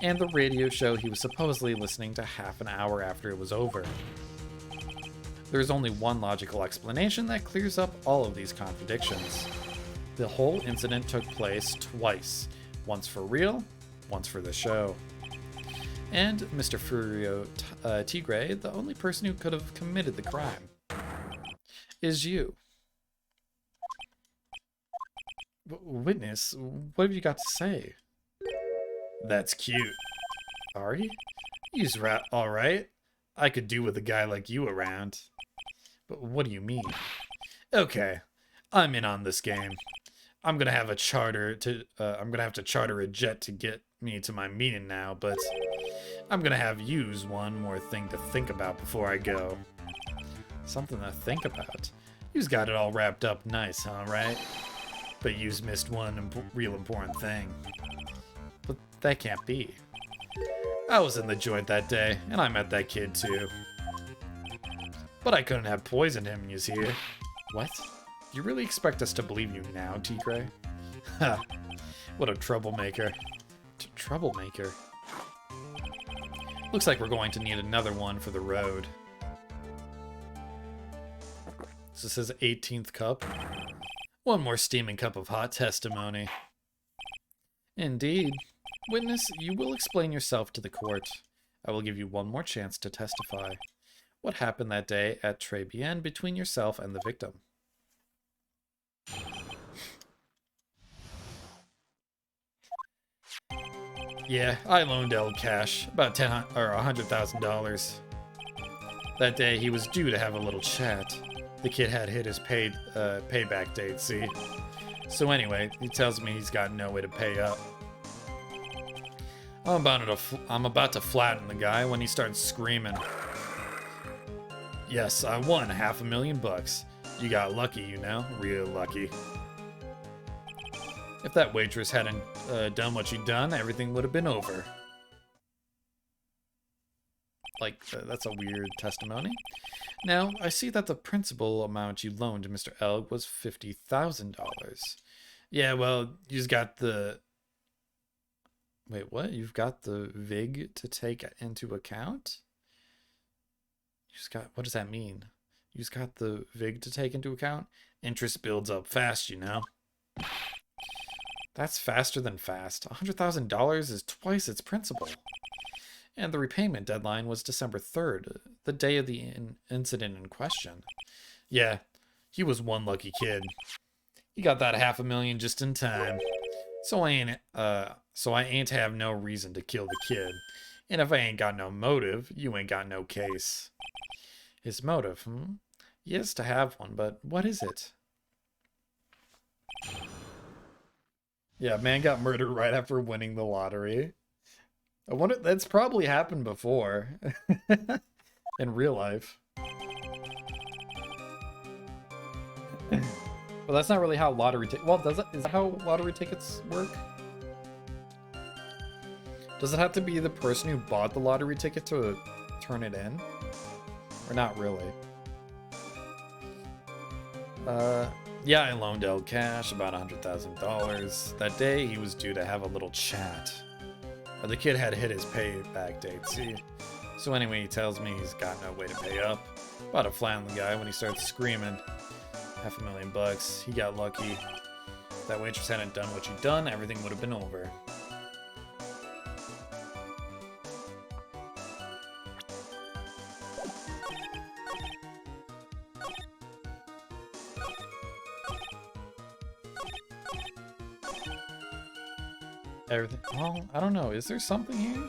And the radio show he was supposedly listening to half an hour after it was over. There is only one logical explanation that clears up all of these contradictions. The whole incident took place twice. Once for real, once for the show. And Mr. Furio Tigre, the only person who could have committed the crime, is you. Witness, what have you got to say? That's cute. Sorry? He's alright. I could do with a guy like you around. But what do you mean? Okay, I'm in on this game. I'm gonna have to charter a jet to get me to my meeting now, but I'm gonna have yous one more thing to think about before I go. Something to think about? You's got it all wrapped up nice, huh, right? But you's missed one real important thing. But that can't be. I was in the joint that day, and I met that kid too. But I couldn't have poisoned him, you see. What? You really expect us to believe you now, Tigre? Ha! What a troublemaker. Troublemaker? Looks like we're going to need another one for the road. This is his 18th cup. One more steaming cup of hot testimony. Indeed. Witness, you will explain yourself to the court. I will give you one more chance to testify. What happened that day at Très Bien between yourself and the victim? Yeah, I loaned El cash, about $100,000. That day he was due to have a little chat. The kid had hit his payback date, see? So anyway, he tells me he's got no way to pay up. I'm about to flatten the guy when he starts screaming. Yes, I won $500,000. You got lucky, you know, real lucky. If that waitress hadn't done what she'd done, everything would have been over. Like, that's a weird testimony. Now, I see that the principal amount you loaned to Mr. Elg was $50,000. Yeah, well, you've got the... Wait, what? You've got the VIG to take into account? You just got... What does that mean? You just got the VIG to take into account? Interest builds up fast, you know? That's faster than fast. $100,000 is twice its principal. And the repayment deadline was December 3rd, the day of the incident in question. Yeah, he was one lucky kid. You got that $500,000 just in time. So I ain't have no reason to kill the kid. And if I ain't got no motive, you ain't got no case. His motive, hmm? Yes, to have one, but what is it? Yeah, man got murdered right after winning the lottery. I wonder, that's probably happened before. In real life. But that's not really how lottery tickets... Well, does it? Is that how lottery tickets work? Does it have to be the person who bought the lottery ticket to turn it in? Or not really? Yeah, I loaned El Cash about $100,000. That day, he was due to have a little chat. The kid had hit his payback date, see? So anyway, he tells me he's got no way to pay up. About to flatten the guy when he starts screaming. $500,000. He got lucky. If that waitress hadn't done what she'd done, everything would have been over. Everything. Well, I don't know. Is there something here?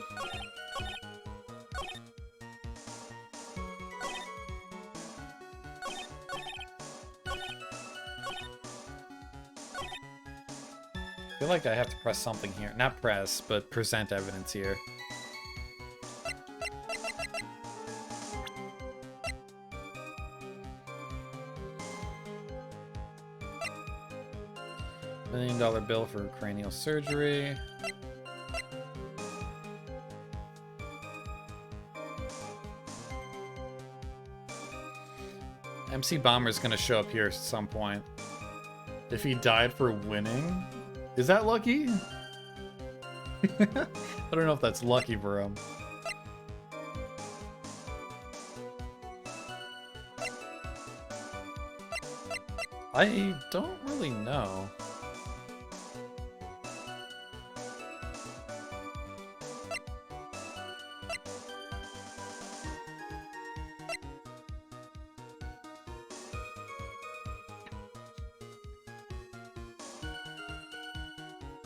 I feel like I have to press something here. Not press, but present evidence here. $1 million bill for cranial surgery. MC Bomber's gonna show up here at some point. If he died for winning? Is that lucky? I don't know if that's lucky for him. I don't really know.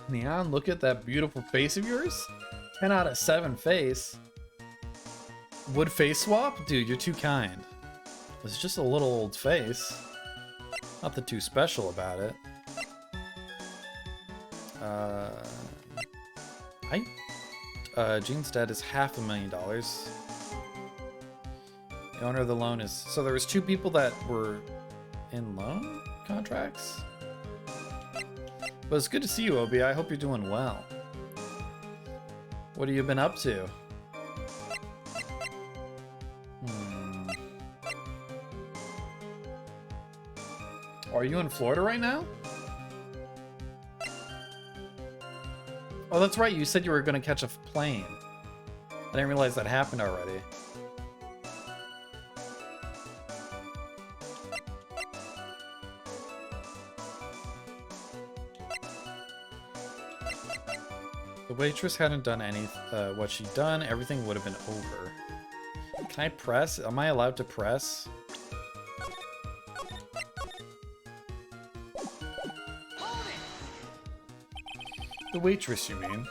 Neon, look at that beautiful face of yours. 10 out of 7 face. Would face swap? Dude, you're too kind. It's just a little old face. Nothing too special about it. Gene's debt is $500,000. The owner of the loan is... So there was 2 people that were in loan contracts? But it's good to see you, Obi. I hope you're doing well. What have you been up to? Are you in Florida right now? Oh, that's right. You said you were going to catch a plane. I didn't realize that happened already. The waitress hadn't done what she'd done, everything would have been over. Can I press? Am I allowed to press? The waitress, you mean?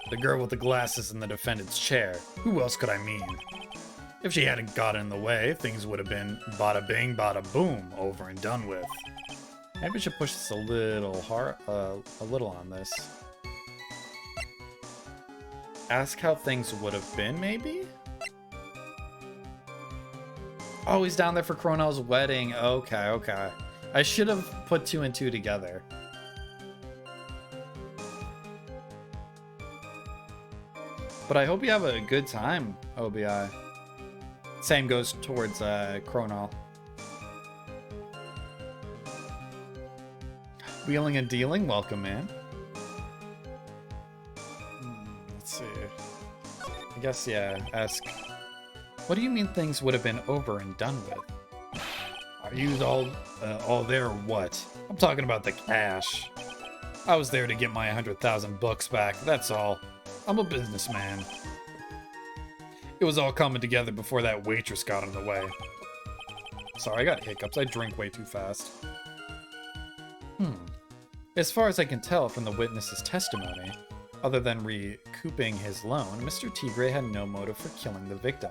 The girl with the glasses in the defendant's chair. Who else could I mean? If she hadn't gotten in the way, things would have been bada bing, bada boom, over and done with. Maybe we should push this a little hard, a little on this. Ask how things would have been, maybe? Oh, he's down there for Chronal's wedding. Okay, okay. I should have put 2 and 2 together. But I hope you have a good time, OBI. Same goes towards Chronal. Wheeling and dealing, welcome, man. Let's see. I guess, yeah, ask. What do you mean things would have been over and done with? Are you all there or what? I'm talking about the cash. I was there to get my 100,000 bucks back, that's all. I'm a businessman. It was all coming together before that waitress got in the way. Sorry, I got hiccups. I drink way too fast. As far as I can tell from the witness's testimony, other than recouping his loan, Mr. Tigre had no motive for killing the victim.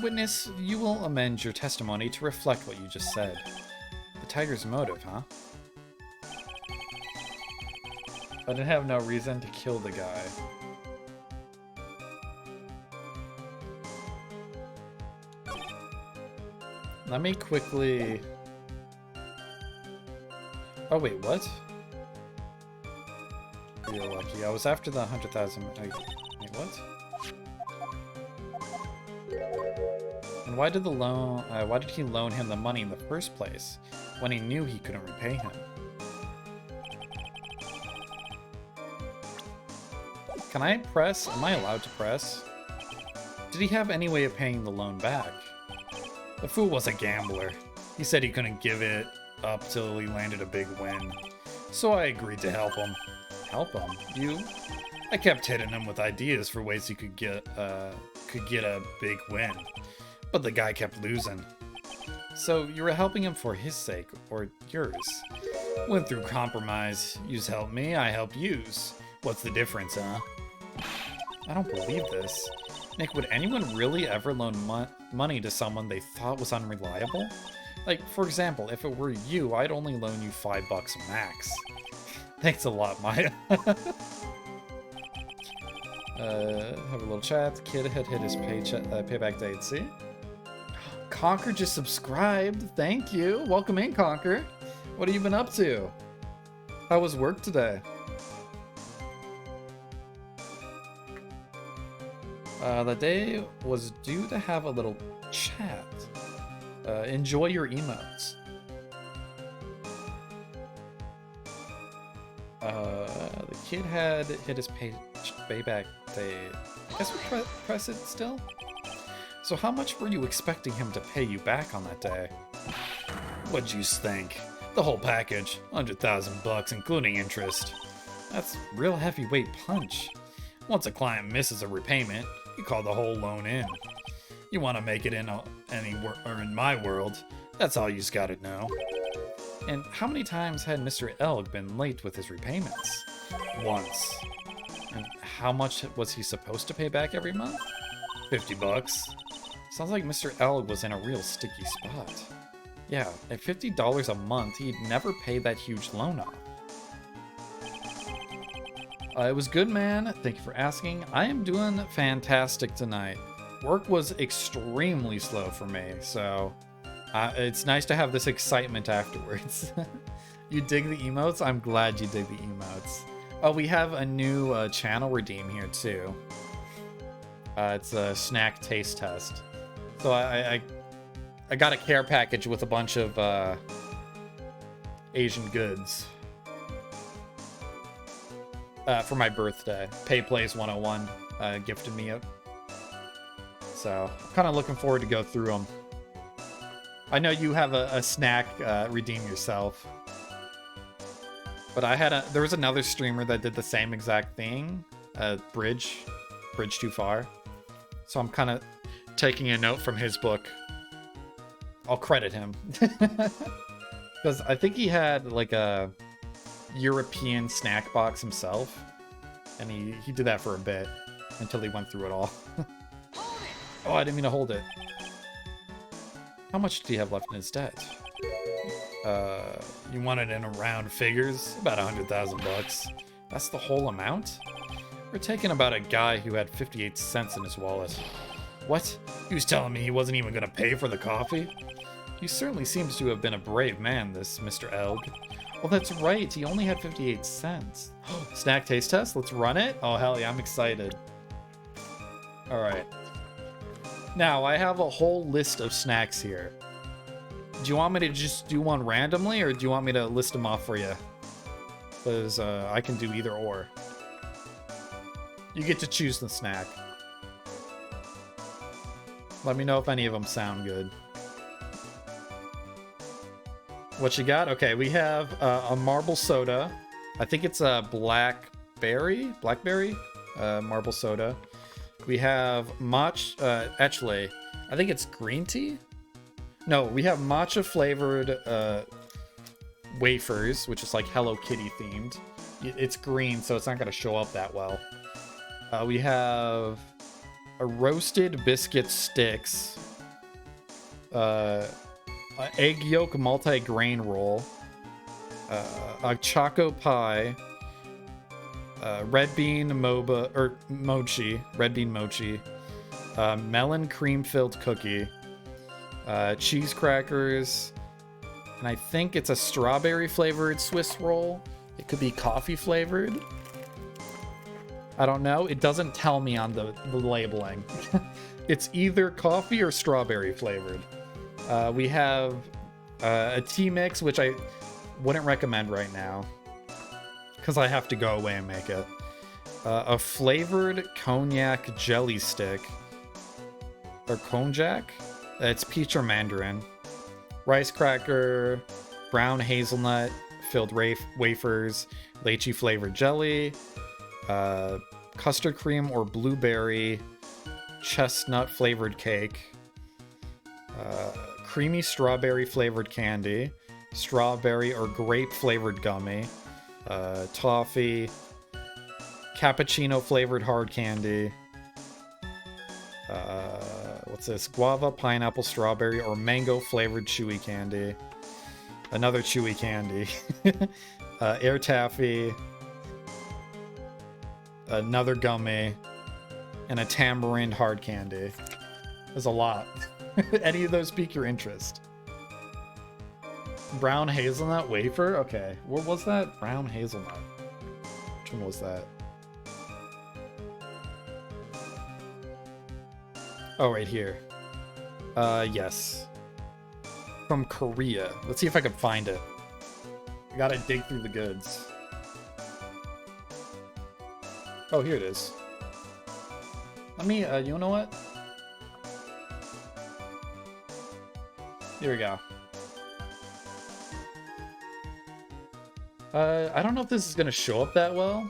Witness, you will amend your testimony to reflect what you just said. The tiger's motive, huh? I didn't have no reason to kill the guy. Let me quickly... Oh, wait, what? You're lucky. I was after the 100,000... Wait, what? And why did he loan him the money in the first place, when he knew he couldn't repay him? Can I press? Am I allowed to press? Did he have any way of paying the loan back? The fool was a gambler. He said he couldn't give it up till he landed a big win. So I agreed to help him. Help him? You? I kept hitting him with ideas for ways he could get a big win. But the guy kept losing. So you were helping him for his sake, or yours? Went through compromise. Yous help me, I help yous. What's the difference, huh? I don't believe this. Nick, would anyone really ever loan money to someone they thought was unreliable? Like, for example, if it were you, I'd only loan you $5 max. Thanks a lot, Maya. Have a little chat. The kid had hit his payback date, see? Conker just subscribed. Thank you. Welcome in, Conker. What have you been up to? How was work today? The day was due to have a little chat. Enjoy your emotes. The kid had hit his payback date. I guess we press it still? So how much were you expecting him to pay you back on that day? What'd you think? The whole package, $100,000 including interest. That's real heavyweight punch. Once a client misses a repayment, you call the whole loan in. You want to make it in in my world, that's all you's got to know. And how many times had Mr. Elg been late with his repayments? Once. And how much was he supposed to pay back every month? $50. Sounds like Mr. Elg was in a real sticky spot. Yeah, at $50 a month, he'd never pay that huge loan off. It was good, man. Thank you for asking. I am doing fantastic tonight. Work was extremely slow for me, so it's nice to have this excitement afterwards. You dig the emotes? I'm glad you dig the emotes. Oh, we have a new channel redeem here too. It's a snack taste test. So I got a care package with a bunch of Asian goods for my birthday. Pay Plays 101 gifted me it. So I'm kind of looking forward to go through them. I know you have a snack redeem yourself. But there was another streamer that did the same exact thing. Bridge Too Far. So I'm kind of taking a note from his book. I'll credit him. Because I think he had like a European snack box himself. And he did that for a bit. Until he went through it all. Oh, I didn't mean to hold it. How much do you have left in his debt? You want it in round figures? About $100,000. That's the whole amount? We're taking about a guy who had 58 cents in his wallet. What? He was telling me he wasn't even gonna pay for the coffee? He certainly seems to have been a brave man, this Mr. Elg. Well, that's right. He only had 58 cents. Snack taste test? Let's run it? Oh, hell yeah, I'm excited. All right. Now, I have a whole list of snacks here. Do you want me to just do one randomly, or do you want me to list them off for you? Because I can do either or. You get to choose the snack. Let me know if any of them sound good. What you got? Okay, we have a marble soda. I think it's a blackberry marble soda. We have Etchle. I think it's green tea? No, we have matcha flavored wafers, which is like Hello Kitty themed. It's green, so it's not going to show up that well. We have a roasted biscuit sticks, a egg yolk multi-grain roll, a choco pie, red bean moba or mochi, red bean mochi, melon cream filled cookie, cheese crackers, and I think it's a strawberry flavored Swiss roll. It could be coffee flavored. I don't know. It doesn't tell me on the labeling. It's either coffee or strawberry flavored. We have a tea mix, which I wouldn't recommend right now because I have to go away and make it. A flavored cognac jelly stick. Or konjac. It's peach or mandarin. Rice cracker, brown hazelnut filled wafers, lychee flavored jelly, custard cream or blueberry chestnut flavored cake, creamy strawberry flavored candy, strawberry or grape flavored gummy, toffee, cappuccino flavored hard candy, what's this? Guava, pineapple, strawberry, or mango flavored chewy candy. Another chewy candy. Air taffy. Another gummy. And a tamarind hard candy. There's a lot. Any of those pique your interest? Brown hazelnut wafer? Okay. What was that? Brown hazelnut. Which one was that? Oh, right here. Yes. From Korea. Let's see if I can find it. I gotta dig through the goods. Oh, here it is. Let me, you know what? Here we go. I don't know if this is gonna show up that well.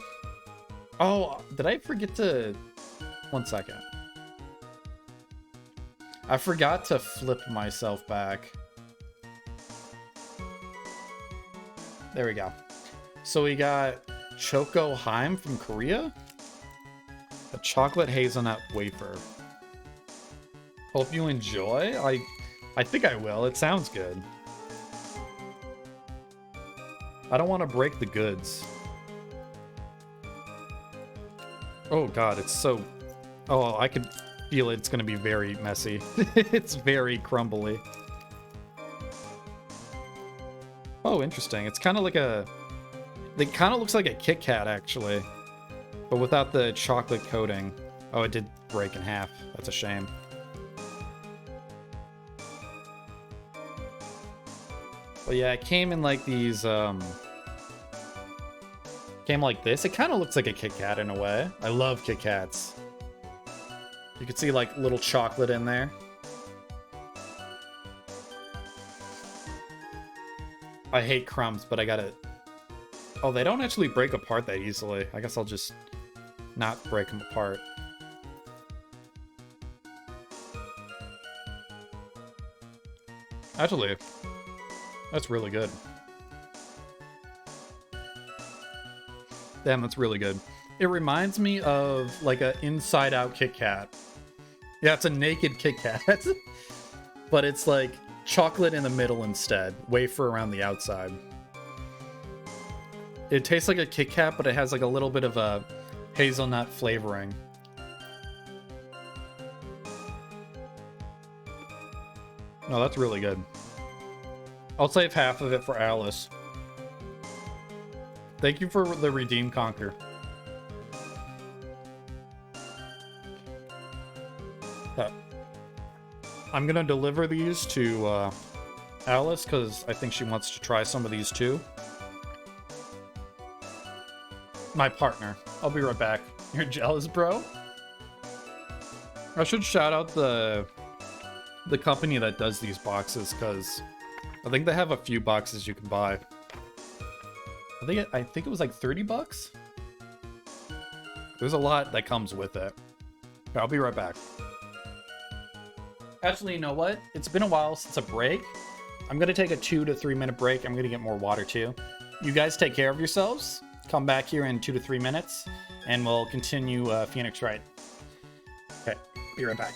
Oh, did I forget to... One second. I forgot to flip myself back. There we go. So we got Choco Haim from Korea. A chocolate hazelnut wafer. Hope you enjoy. I think I will. It sounds good. I don't want to break the goods. Oh god, it's so... Oh, I could feel it's going to be very messy. It's very crumbly. Oh, interesting. It's kind of like a... It kind of looks like a Kit Kat, actually. But without the chocolate coating. Oh, it did break in half. That's a shame. But yeah, it came in like these, came like this. It kind of looks like a Kit Kat in a way. I love Kit Kats. You can see like little chocolate in there. I hate crumbs, but I gotta... Oh, they don't actually break apart that easily. I guess I'll just not break them apart. Actually, that's really good. Damn, that's really good. It reminds me of like a Inside Out Kit Kat. Yeah, it's a naked Kit Kat. But it's like chocolate in the middle instead. Wafer around the outside. It tastes like a Kit Kat, but it has like a little bit of a hazelnut flavoring. No, that's really good. I'll save half of it for Alice. Thank you for the Redeem Conquer. I'm gonna deliver these to Alice because I think she wants to try some of these too. My partner. I'll be right back. You're jealous, bro? I should shout out the company that does these boxes because I think they have a few boxes you can buy. I think it was like 30 bucks. There's a lot that comes with it. Okay, I'll be right back. Actually, you know what? It's been a while since a break, I'm going to take a 2 to 3 minute break. I'm going to get more water too. You guys take care of yourselves. Come back here in 2 to 3 minutes, and we'll continue Phoenix Wright. Okay, be right back.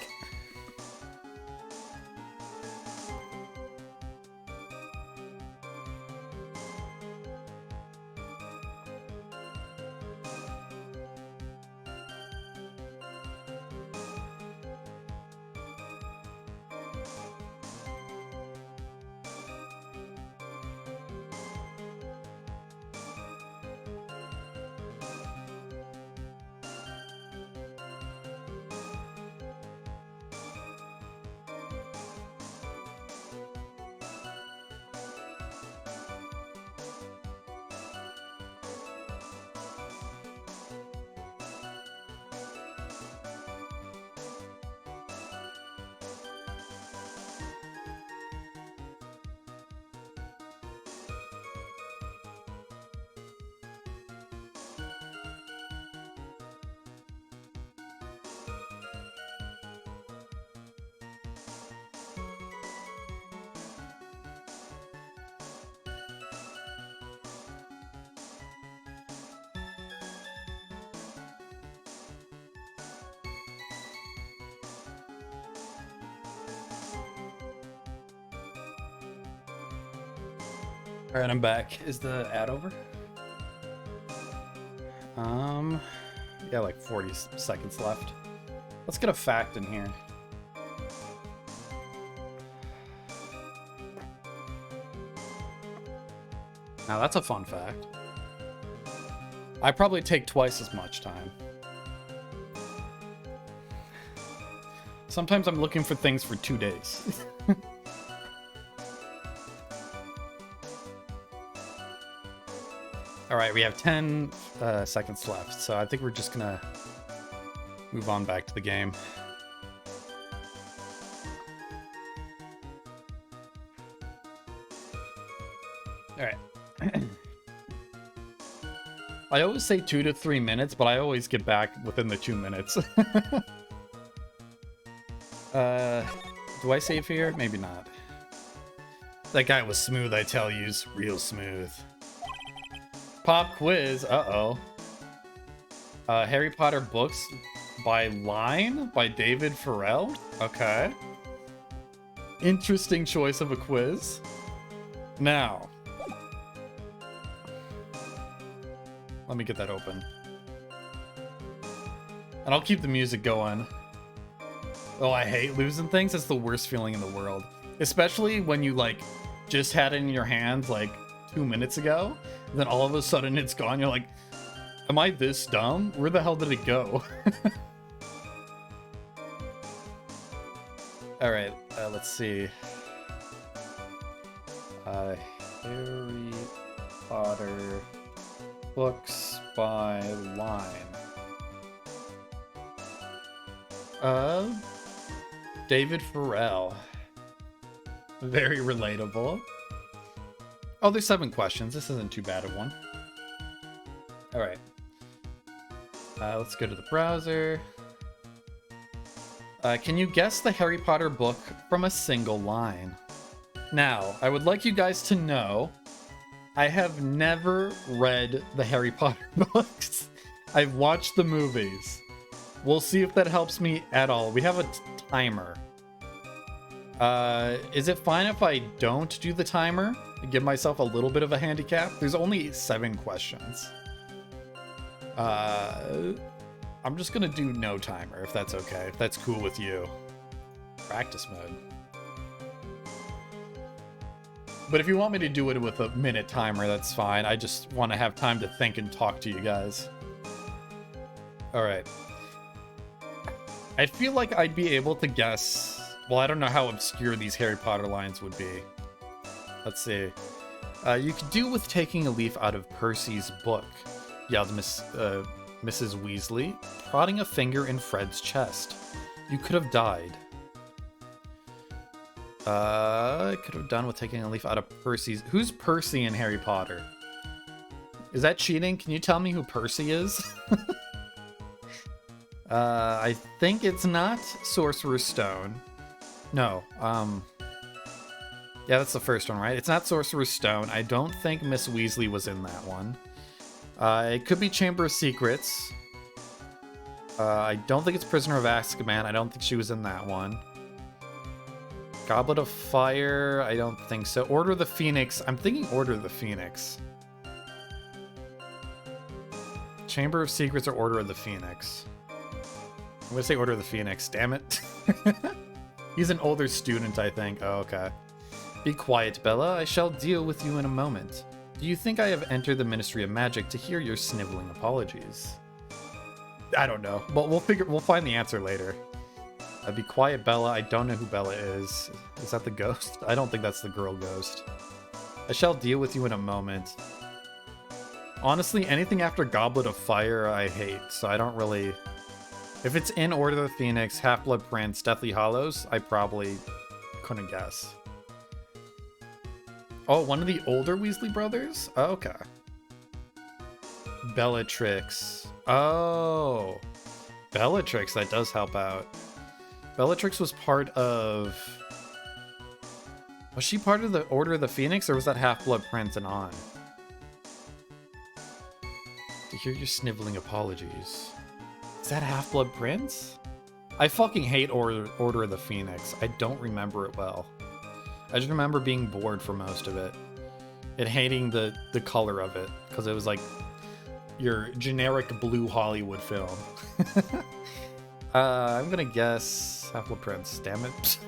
All right, I'm back. Is the ad over? Yeah, like 40 seconds left. Let's get a fact in here. Now that's a fun fact. I probably take twice as much time. Sometimes I'm looking for things for 2 days. All right, we have 10 seconds left, so I think we're just gonna move on back to the game. All right. I always say 2 to 3 minutes, but I always get back within the 2 minutes. Do I save here? Maybe not. That guy was smooth, I tell you. Real smooth. Pop quiz. Uh-oh. Harry Potter books by line by David Farrell. Okay. Interesting choice of a quiz. Now. Let me get that open. And I'll keep the music going. Oh, I hate losing things. That's the worst feeling in the world. Especially when you, like, just had it in your hands, like, 2 minutes ago. And then all of a sudden it's gone. You're like, am I this dumb? Where the hell did it go? Alright, let's see. Harry Potter books by line. David Farrell. Very relatable. Oh, there's 7 questions. This isn't too bad of one. All right. Let's go to the browser. Can you guess the Harry Potter book from a single line? Now, I would like you guys to know, I have never read the Harry Potter books. I've watched the movies. We'll see if that helps me at all. We have a timer. Is it fine if I don't do the timer? Give myself a little bit of a handicap? There's only 7 questions. I'm just gonna do no timer, if that's okay. If that's cool with you. Practice mode. But if you want me to do it with a minute timer, that's fine. I just want to have time to think and talk to you guys. Alright. I feel like I'd be able to guess... Well, I don't know how obscure these Harry Potter lines would be. Let's see. You could do with taking a leaf out of Percy's book, yelled Mrs. Weasley, prodding a finger in Fred's chest. You could have died. I could have done with taking a leaf out of Percy's... Who's Percy in Harry Potter? Is that cheating? Can you tell me who Percy is? I think it's not Sorcerer's Stone. No, yeah, Yeah, that's the first one, right? It's not Sorcerer's Stone. I don't think Miss Weasley was in that one. It could be Chamber of Secrets. I don't think it's Prisoner of Azkaban. I don't think she was in that one. Goblet of Fire, I don't think so. Order of the Phoenix, I'm thinking Order of the Phoenix. Chamber of Secrets or Order of the Phoenix? I'm gonna say Order of the Phoenix, damn it. He's an older student, I think. Oh, okay. Be quiet, Bella. I shall deal with you in a moment. Do you think I have entered the Ministry of Magic to hear your sniveling apologies? I don't know, but we'll find the answer later. Be quiet, Bella. I don't know who Bella is. Is that the ghost? I don't think that's the girl ghost. I shall deal with you in a moment. Honestly, anything after Goblet of Fire I hate, so I don't really... If it's in Order of the Phoenix, Half-Blood Prince, Deathly Hallows, I probably couldn't guess. Oh, one of the older Weasley brothers? Oh, okay. Bellatrix. Oh. Bellatrix, that does help out. Bellatrix was part of... Was she part of the Order of the Phoenix, or was that Half-Blood Prince and on? To hear your sniveling apologies. Is that Half-Blood Prince? I fucking hate Order of the Phoenix. I don't remember it well. I just remember being bored for most of it. And hating the color of it, because it was like your generic blue Hollywood film. I'm gonna guess Half-Blood Prince, damn it.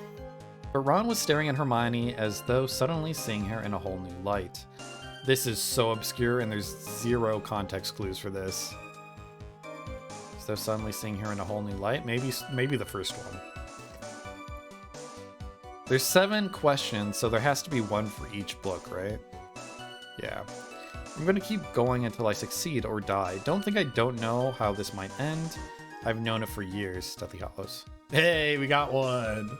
But Ron was staring at Hermione as though suddenly seeing her in a whole new light. This is so obscure and there's zero context clues for this. As though suddenly seeing her in a whole new light? Maybe the first one. There's 7 questions, so there has to be one for each book, right? Yeah. I'm gonna keep going until I succeed or die. Don't think I don't know how this might end. I've known it for years, Deathly Hallows. Hey, we got one!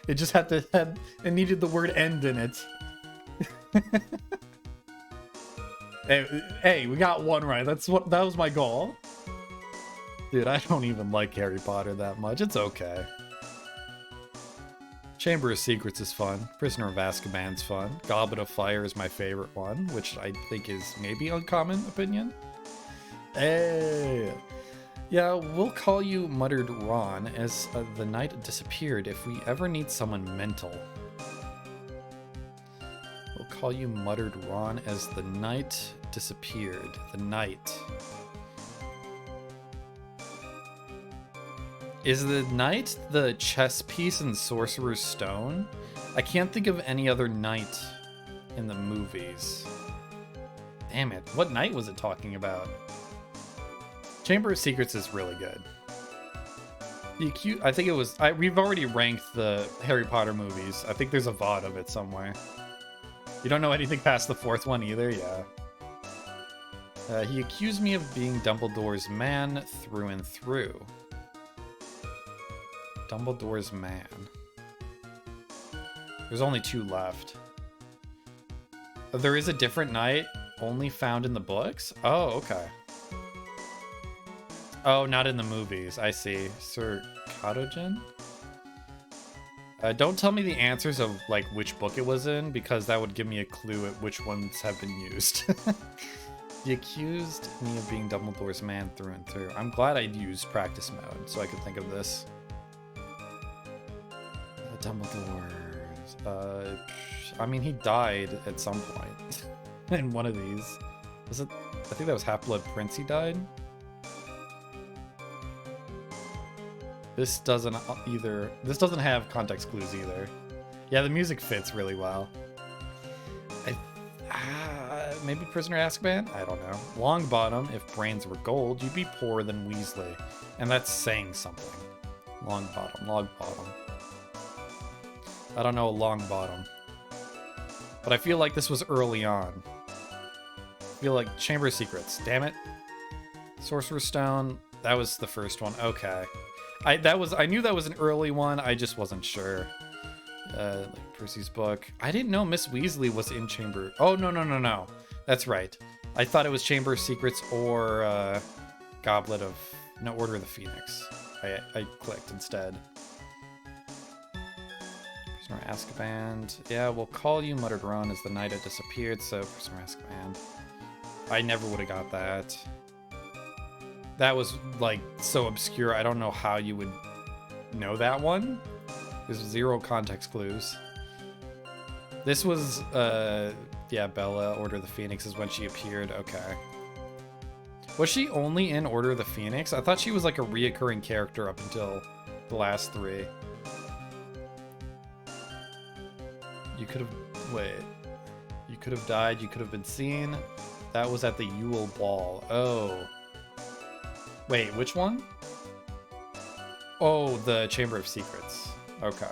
It just it needed the word end in it. Hey, we got one right. That was my goal. Dude, I don't even like Harry Potter that much. It's okay. Chamber of Secrets is fun. Prisoner of Azkaban's fun. Goblet of Fire is my favorite one, which I think is maybe uncommon opinion. Hey! Yeah, we'll call you Muttered Ron as the night disappeared if we ever need someone mental. We'll call you Muttered Ron as the night disappeared. The night. Is the knight the chess piece in Sorcerer's Stone? I can't think of any other knight in the movies. Damn it, what knight was it talking about? Chamber of Secrets is really good. I think it was... we've already ranked the Harry Potter movies. I think there's a VOD of it somewhere. You don't know anything past the 4th one either? Yeah. He accused me of being Dumbledore's man through and through. Dumbledore's man. There's only 2 left. There is a different knight only found in the books? Oh, okay. Oh, not in the movies. I see. Sir Cadogan? Don't tell me the answers of like which book it was in, because that would give me a clue at which ones have been used. He accused me of being Dumbledore's man through and through. I'm glad I used practice mode so I could think of this. Dumbledore's... I mean, he died at some point in one of these. Was it? I think that was Half-Blood Prince he died. This doesn't have context clues either. Yeah, the music fits really well. Maybe Prisoner of Azkaban? I don't know. Longbottom, if brains were gold, you'd be poorer than Weasley. And that's saying something. Longbottom. I don't know a Longbottom. But I feel like this was early on. I feel like Chamber of Secrets. Damn it. Sorcerer's Stone. That was the first one. Okay. I knew that was an early one. I just wasn't sure. Like Percy's book. I didn't know Miss Weasley was in Chamber. Oh, no. That's right. I thought it was Chamber of Secrets or Order of the Phoenix. I clicked instead. Prisoner Azkaban. Yeah, we'll call you Muttered Ron as the night it disappeared, so Prisoner Azkaban. I never would have got that. That was, like, so obscure, I don't know how you would know that one. There's 0 context clues. This was, yeah, Bella, Order of the Phoenix is when she appeared, okay. Was she only in Order of the Phoenix? I thought she was, like, a reoccurring character up until the last 3. You could have... Wait. You could have died, you could have been seen. That was at the Yule Ball. Oh. Wait, which one? Oh, the Chamber of Secrets. Okay.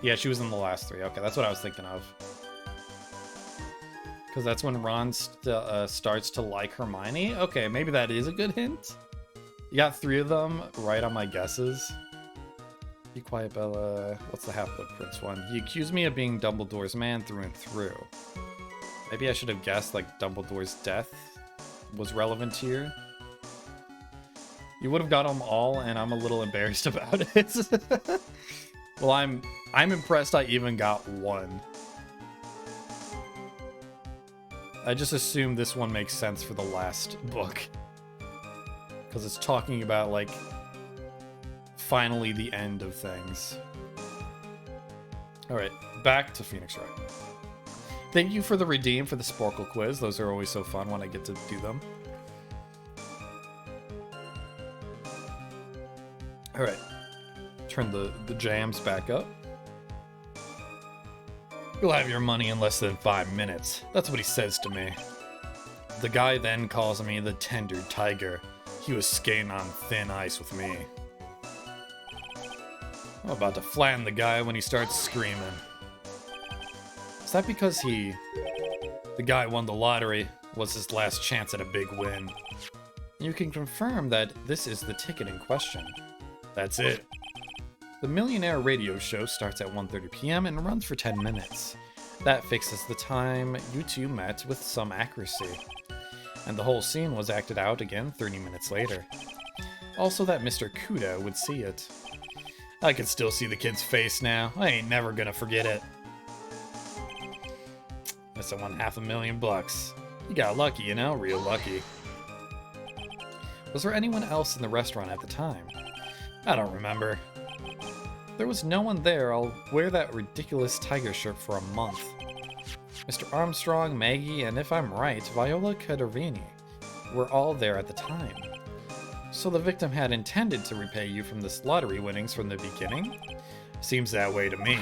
Yeah, she was in the last 3. Okay, that's what I was thinking of. Because that's when Ron starts to like Hermione. Okay, maybe that is a good hint. You got 3 of them right on my guesses. Be quiet, Bella. What's the Half-Blood Prince one? He accused me of being Dumbledore's man through and through. Maybe I should have guessed, like, Dumbledore's death was relevant here. You would have got them all, and I'm a little embarrassed about it. Well, I'm impressed I even got 1. I just assume this one makes sense for the last book. Because it's talking about, like, finally the end of things. Alright, back to Phoenix Wright. Thank you for the redeem for the Sporkle quiz. Those are always so fun when I get to do them. Alright. Turn the jams back up. You'll have your money in less than 5 minutes. That's what he says to me. The guy then calls me the Tender Tiger. He was skating on thin ice with me. I'm about to flatten the guy when he starts screaming. Is that because the guy won the lottery, was his last chance at a big win? You can confirm that this is the ticket in question. That's it. The Millionaire radio show starts at 1:30 p.m. and runs for 10 minutes. That fixes the time you two met with some accuracy. And the whole scene was acted out again 30 minutes later. Also that Mr. Kuda would see it. I can still see the kid's face now. I ain't never gonna forget it. Must have won $500,000. You got lucky, you know? Real lucky. Was there anyone else in the restaurant at the time? I don't remember. There was no one there. I'll wear that ridiculous tiger shirt for a month. Mr. Armstrong, Maggie, and if I'm right, Viola Caderini were all there at the time. So the victim had intended to repay you from this lottery winnings from the beginning? Seems that way to me.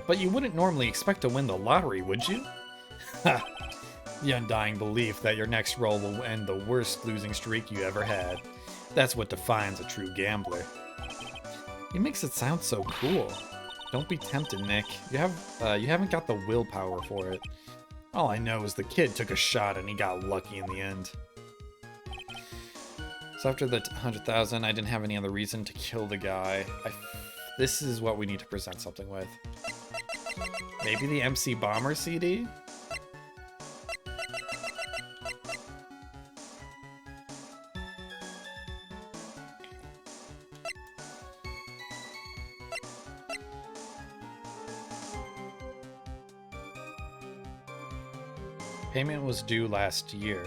But you wouldn't normally expect to win the lottery, would you? Ha! The undying belief that your next roll will end the worst losing streak you ever had. That's what defines a true gambler. He makes it sound so cool. Don't be tempted, Nick. You haven't got the willpower for it. All I know is the kid took a shot and he got lucky in the end. So after the 100,000, I didn't have any other reason to kill the guy. This is what we need to present something with. Maybe the MC Bomber CD? Payment was due last year.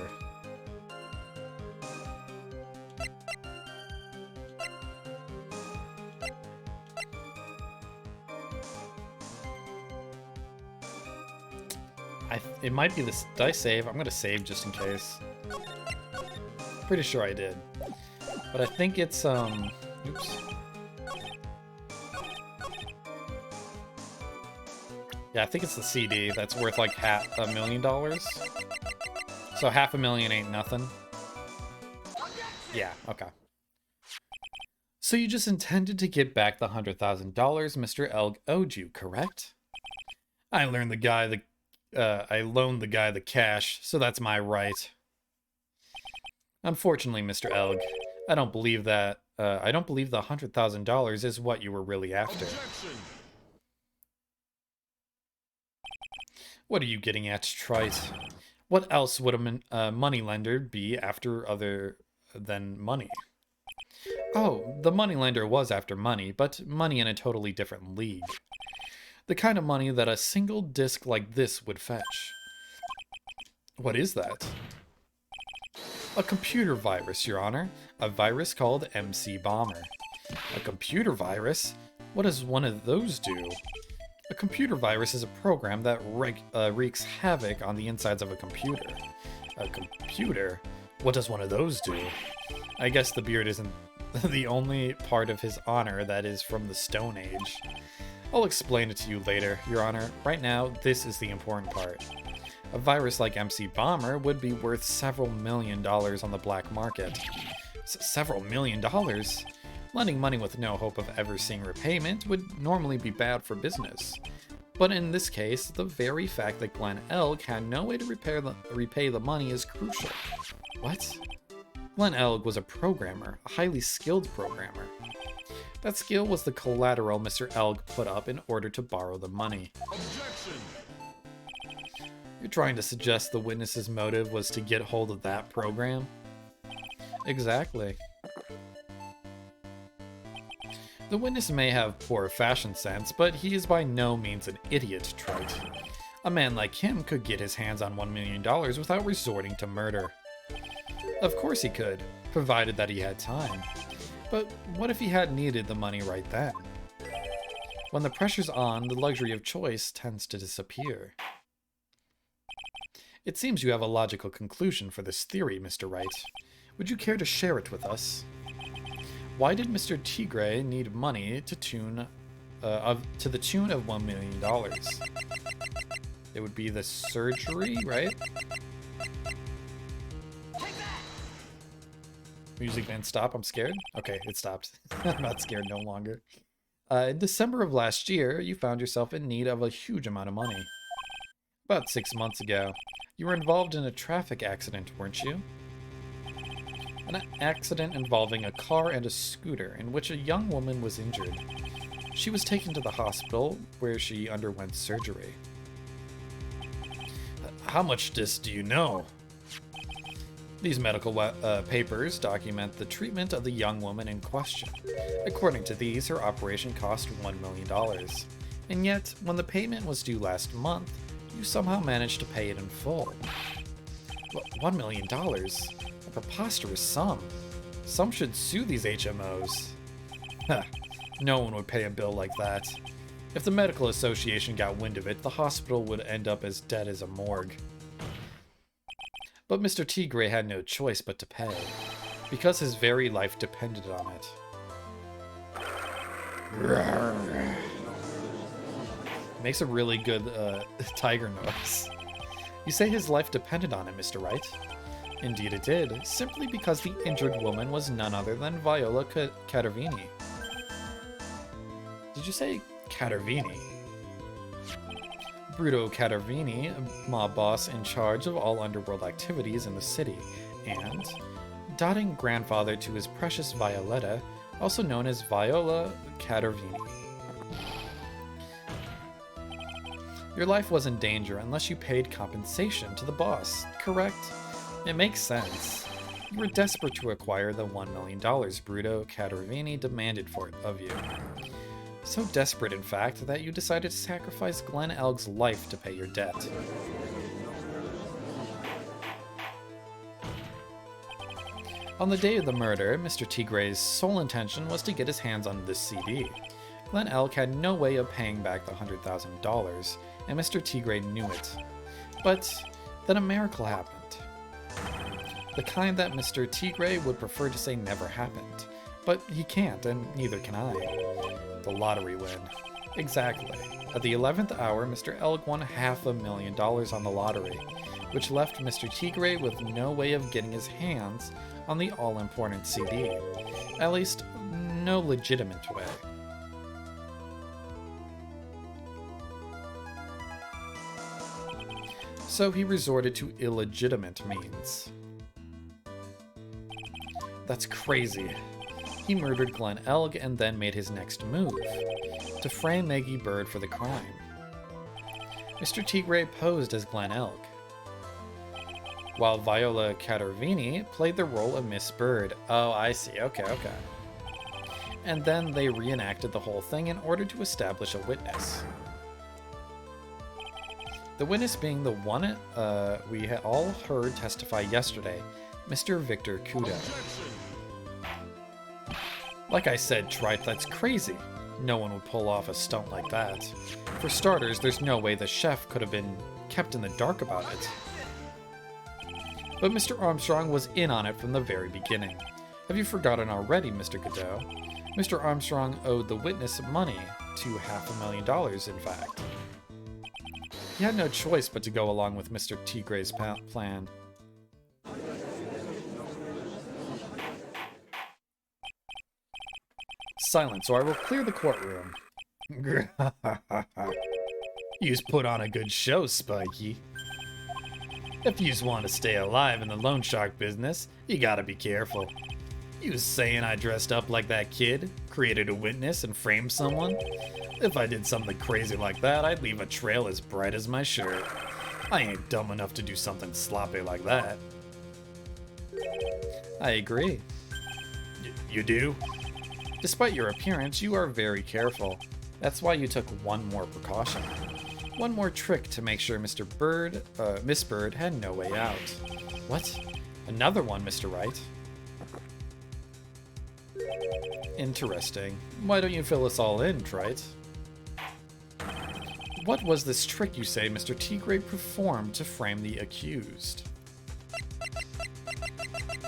It might be this. Did I save? I'm gonna save just in case. Pretty sure I did. But I think it's, oops. Yeah, I think it's the CD that's worth like $500,000. So $500,000 ain't nothing. Yeah, okay. So you just intended to get back the $100,000 Mr. Elg owed you, correct? I loaned the guy the cash, so that's my right. Unfortunately, Mr. Elg, I don't believe the $100,000 is what you were really after. Objection! What are you getting at, Trite? What else would a moneylender be after other than money? Oh, the moneylender was after money, but money in a totally different league. The kind of money that a single disc like this would fetch. What is that? A computer virus, Your Honor. A virus called MC Bomber. A computer virus? What does one of those do? A computer virus is a program that wreaks havoc on the insides of a computer. A computer? What does one of those do? I guess the beard isn't the only part of his honor that is from the Stone Age. I'll explain it to you later, Your Honor. Right now, this is the important part. A virus like MC Bomber would be worth several $1 million on the black market. Several $1 million? Lending money with no hope of ever seeing repayment would normally be bad for business. But in this case, the very fact that Glenn Elg had no way to repay the money is crucial. What? Glenn Elg was a programmer, a highly skilled programmer. That skill was the collateral Mr. Elg put up in order to borrow the money. Objection! You're trying to suggest the witness's motive was to get hold of that program? Exactly. The witness may have poor fashion sense, but he is by no means an idiot, Wright. A man like him could get his hands on $1 million without resorting to murder. Of course he could, provided that he had time. But what if he had needed the money right then? When the pressure's on, the luxury of choice tends to disappear. It seems you have a logical conclusion for this theory, Mr. Wright. Would you care to share it with us? Why did Mr. Tigre need money to the tune of $1 million? It would be the surgery, right? Music didn't stop. I'm scared. Okay, it stopped. I'm not scared no longer. In December of last year, you found yourself in need of a huge amount of money. About 6 months ago, you were involved in a traffic accident, weren't you? An accident involving a car and a scooter in which a young woman was injured. She was taken to the hospital where she underwent surgery. How much do you know? These medical papers document the treatment of the young woman in question. According to these, her operation cost $1 million. And yet, when the payment was due last month, you somehow managed to pay it in full. $1 million? A preposterous sum. Some should sue these HMOs. No one would pay a bill like that. If the medical association got wind of it, the hospital would end up as dead as a morgue. But Mr. Tigre had no choice but to pay, because his very life depended on it. Makes a really good tiger noise. You say his life depended on it, Mr. Wright? Indeed it did, simply because the injured woman was none other than Viola Catervini. Did you say Catervini? Bruto Catervini, a mob boss in charge of all underworld activities in the city, and doting grandfather to his precious Violetta, also known as Viola Catervini. Your life was in danger unless you paid compensation to the boss, correct? It makes sense. You were desperate to acquire the $1 million Bruto Catervini demanded of you. So desperate, in fact, that you decided to sacrifice Glenn Elg's life to pay your debt. On the day of the murder, Mr. Tigre's sole intention was to get his hands on this CD. Glenn Elg had no way of paying back the $100,000, and Mr. Tigre knew it. But then a miracle happened. The kind that Mr. Tigre would prefer to say never happened. But he can't, and neither can I. The lottery win. Exactly. At the 11th hour, Mr. Elg won $500,000 on the lottery, which left Mr. Tigre with no way of getting his hands on the all-important CD. At least, no legitimate way. So he resorted to illegitimate means. That's crazy. He murdered Glenn Elg and then made his next move, to frame Maggie Bird for the crime. Mr. Tigre posed as Glenn Elg. while Viola Catervini played the role of Miss Bird. Oh, I see. Okay, okay. And then they reenacted the whole thing in order to establish a witness. The witness being the one we had all heard testify yesterday, Mr. Victor Kudo. Like I said, Wright, that's crazy. No one would pull off a stunt like that. For starters, there's no way the chef could have been kept in the dark about it. But Mr. Armstrong was in on it from the very beginning. Have you forgotten already, Mr. Godot? Mr. Armstrong owed the witness money, to $500,000, in fact. He had no choice but to go along with Mr. Tigre's plan. Silence, or I will clear the courtroom. You's put on a good show, Spiky. If you's want to stay alive in the loan shark business, you gotta be careful. You was saying I dressed up like that kid, created a witness, and framed someone? If I did something crazy like that, I'd leave a trail as bright as my shirt. I ain't dumb enough to do something sloppy like that. I agree. You do? Despite your appearance, you are very careful. That's why you took one more precaution. One more trick to make sure Miss Bird had no way out. What? Another one, Mr. Wright? Interesting. Why don't you fill us all in, Wright? What was this trick you say Mr. Tigre performed to frame the accused?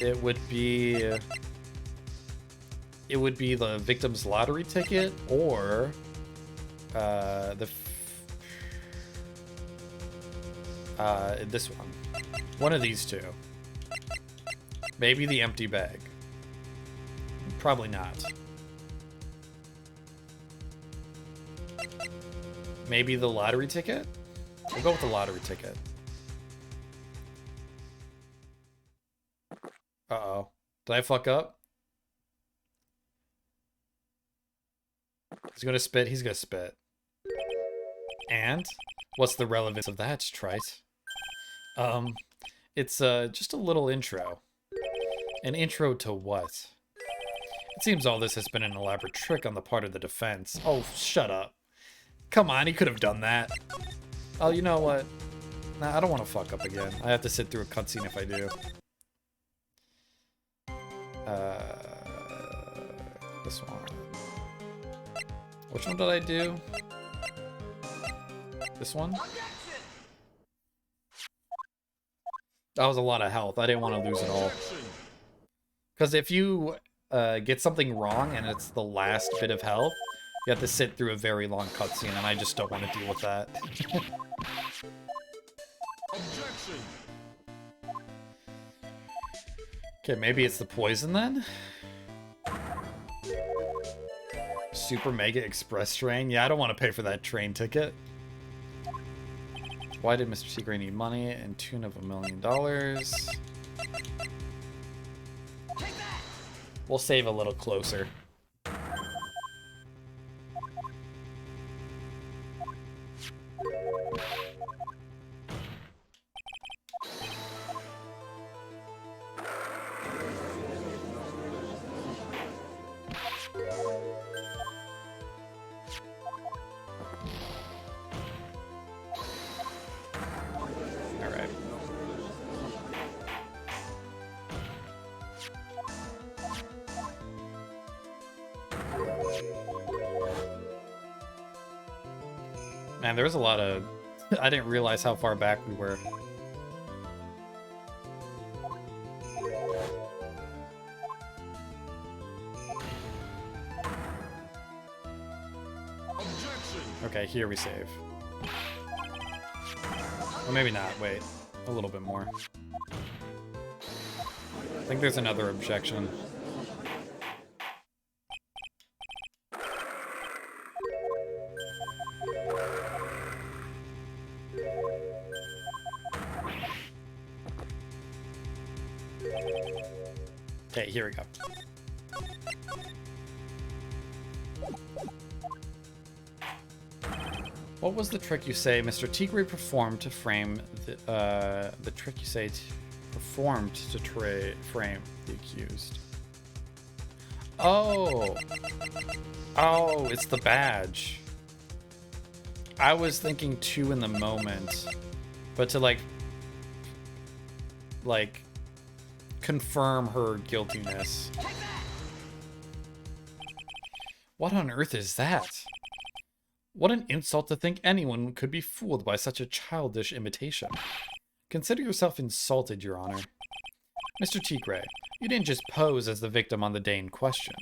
It would be the victim's lottery ticket, or this one. One of these two. Maybe the empty bag. Probably not. Maybe the lottery ticket? We'll go with the lottery ticket. Uh-oh. Did I fuck up? He's gonna spit, he's gonna spit. And? What's the relevance of that, Trite? It's just a little intro. An intro to what? It seems all this has been an elaborate trick on the part of the defense. Oh, shut up. Come on, he could have done that. Oh, you know what? Nah, I don't want to fuck up again. I have to sit through a cutscene if I do. This one. Which one did I do? This one? That was a lot of health. I didn't want to lose it all. Because if you get something wrong and it's the last bit of health, you have to sit through a very long cutscene, and I just don't want to deal with that. Okay, maybe it's the poison then? Super Mega Express train? Yeah, I don't want to pay for that train ticket. Why did Mr. Tigre need money in tune of $1 million? We'll save a little closer. Man, there was a lot of... I didn't realize how far back we were. Okay, here we save. Or maybe not, wait. A little bit more. I think there's another objection. Okay, here we go. What was the trick you say Mr. Tigre performed to frame the trick you say Performed to frame the accused. Oh! Oh, it's the badge. I was thinking 2 in the moment. But to like confirm her guiltiness. What on earth is that? What an insult to think anyone could be fooled by such a childish imitation. Consider yourself insulted, Your Honor. Mr. Tigre, you didn't just pose as the victim on the day in question.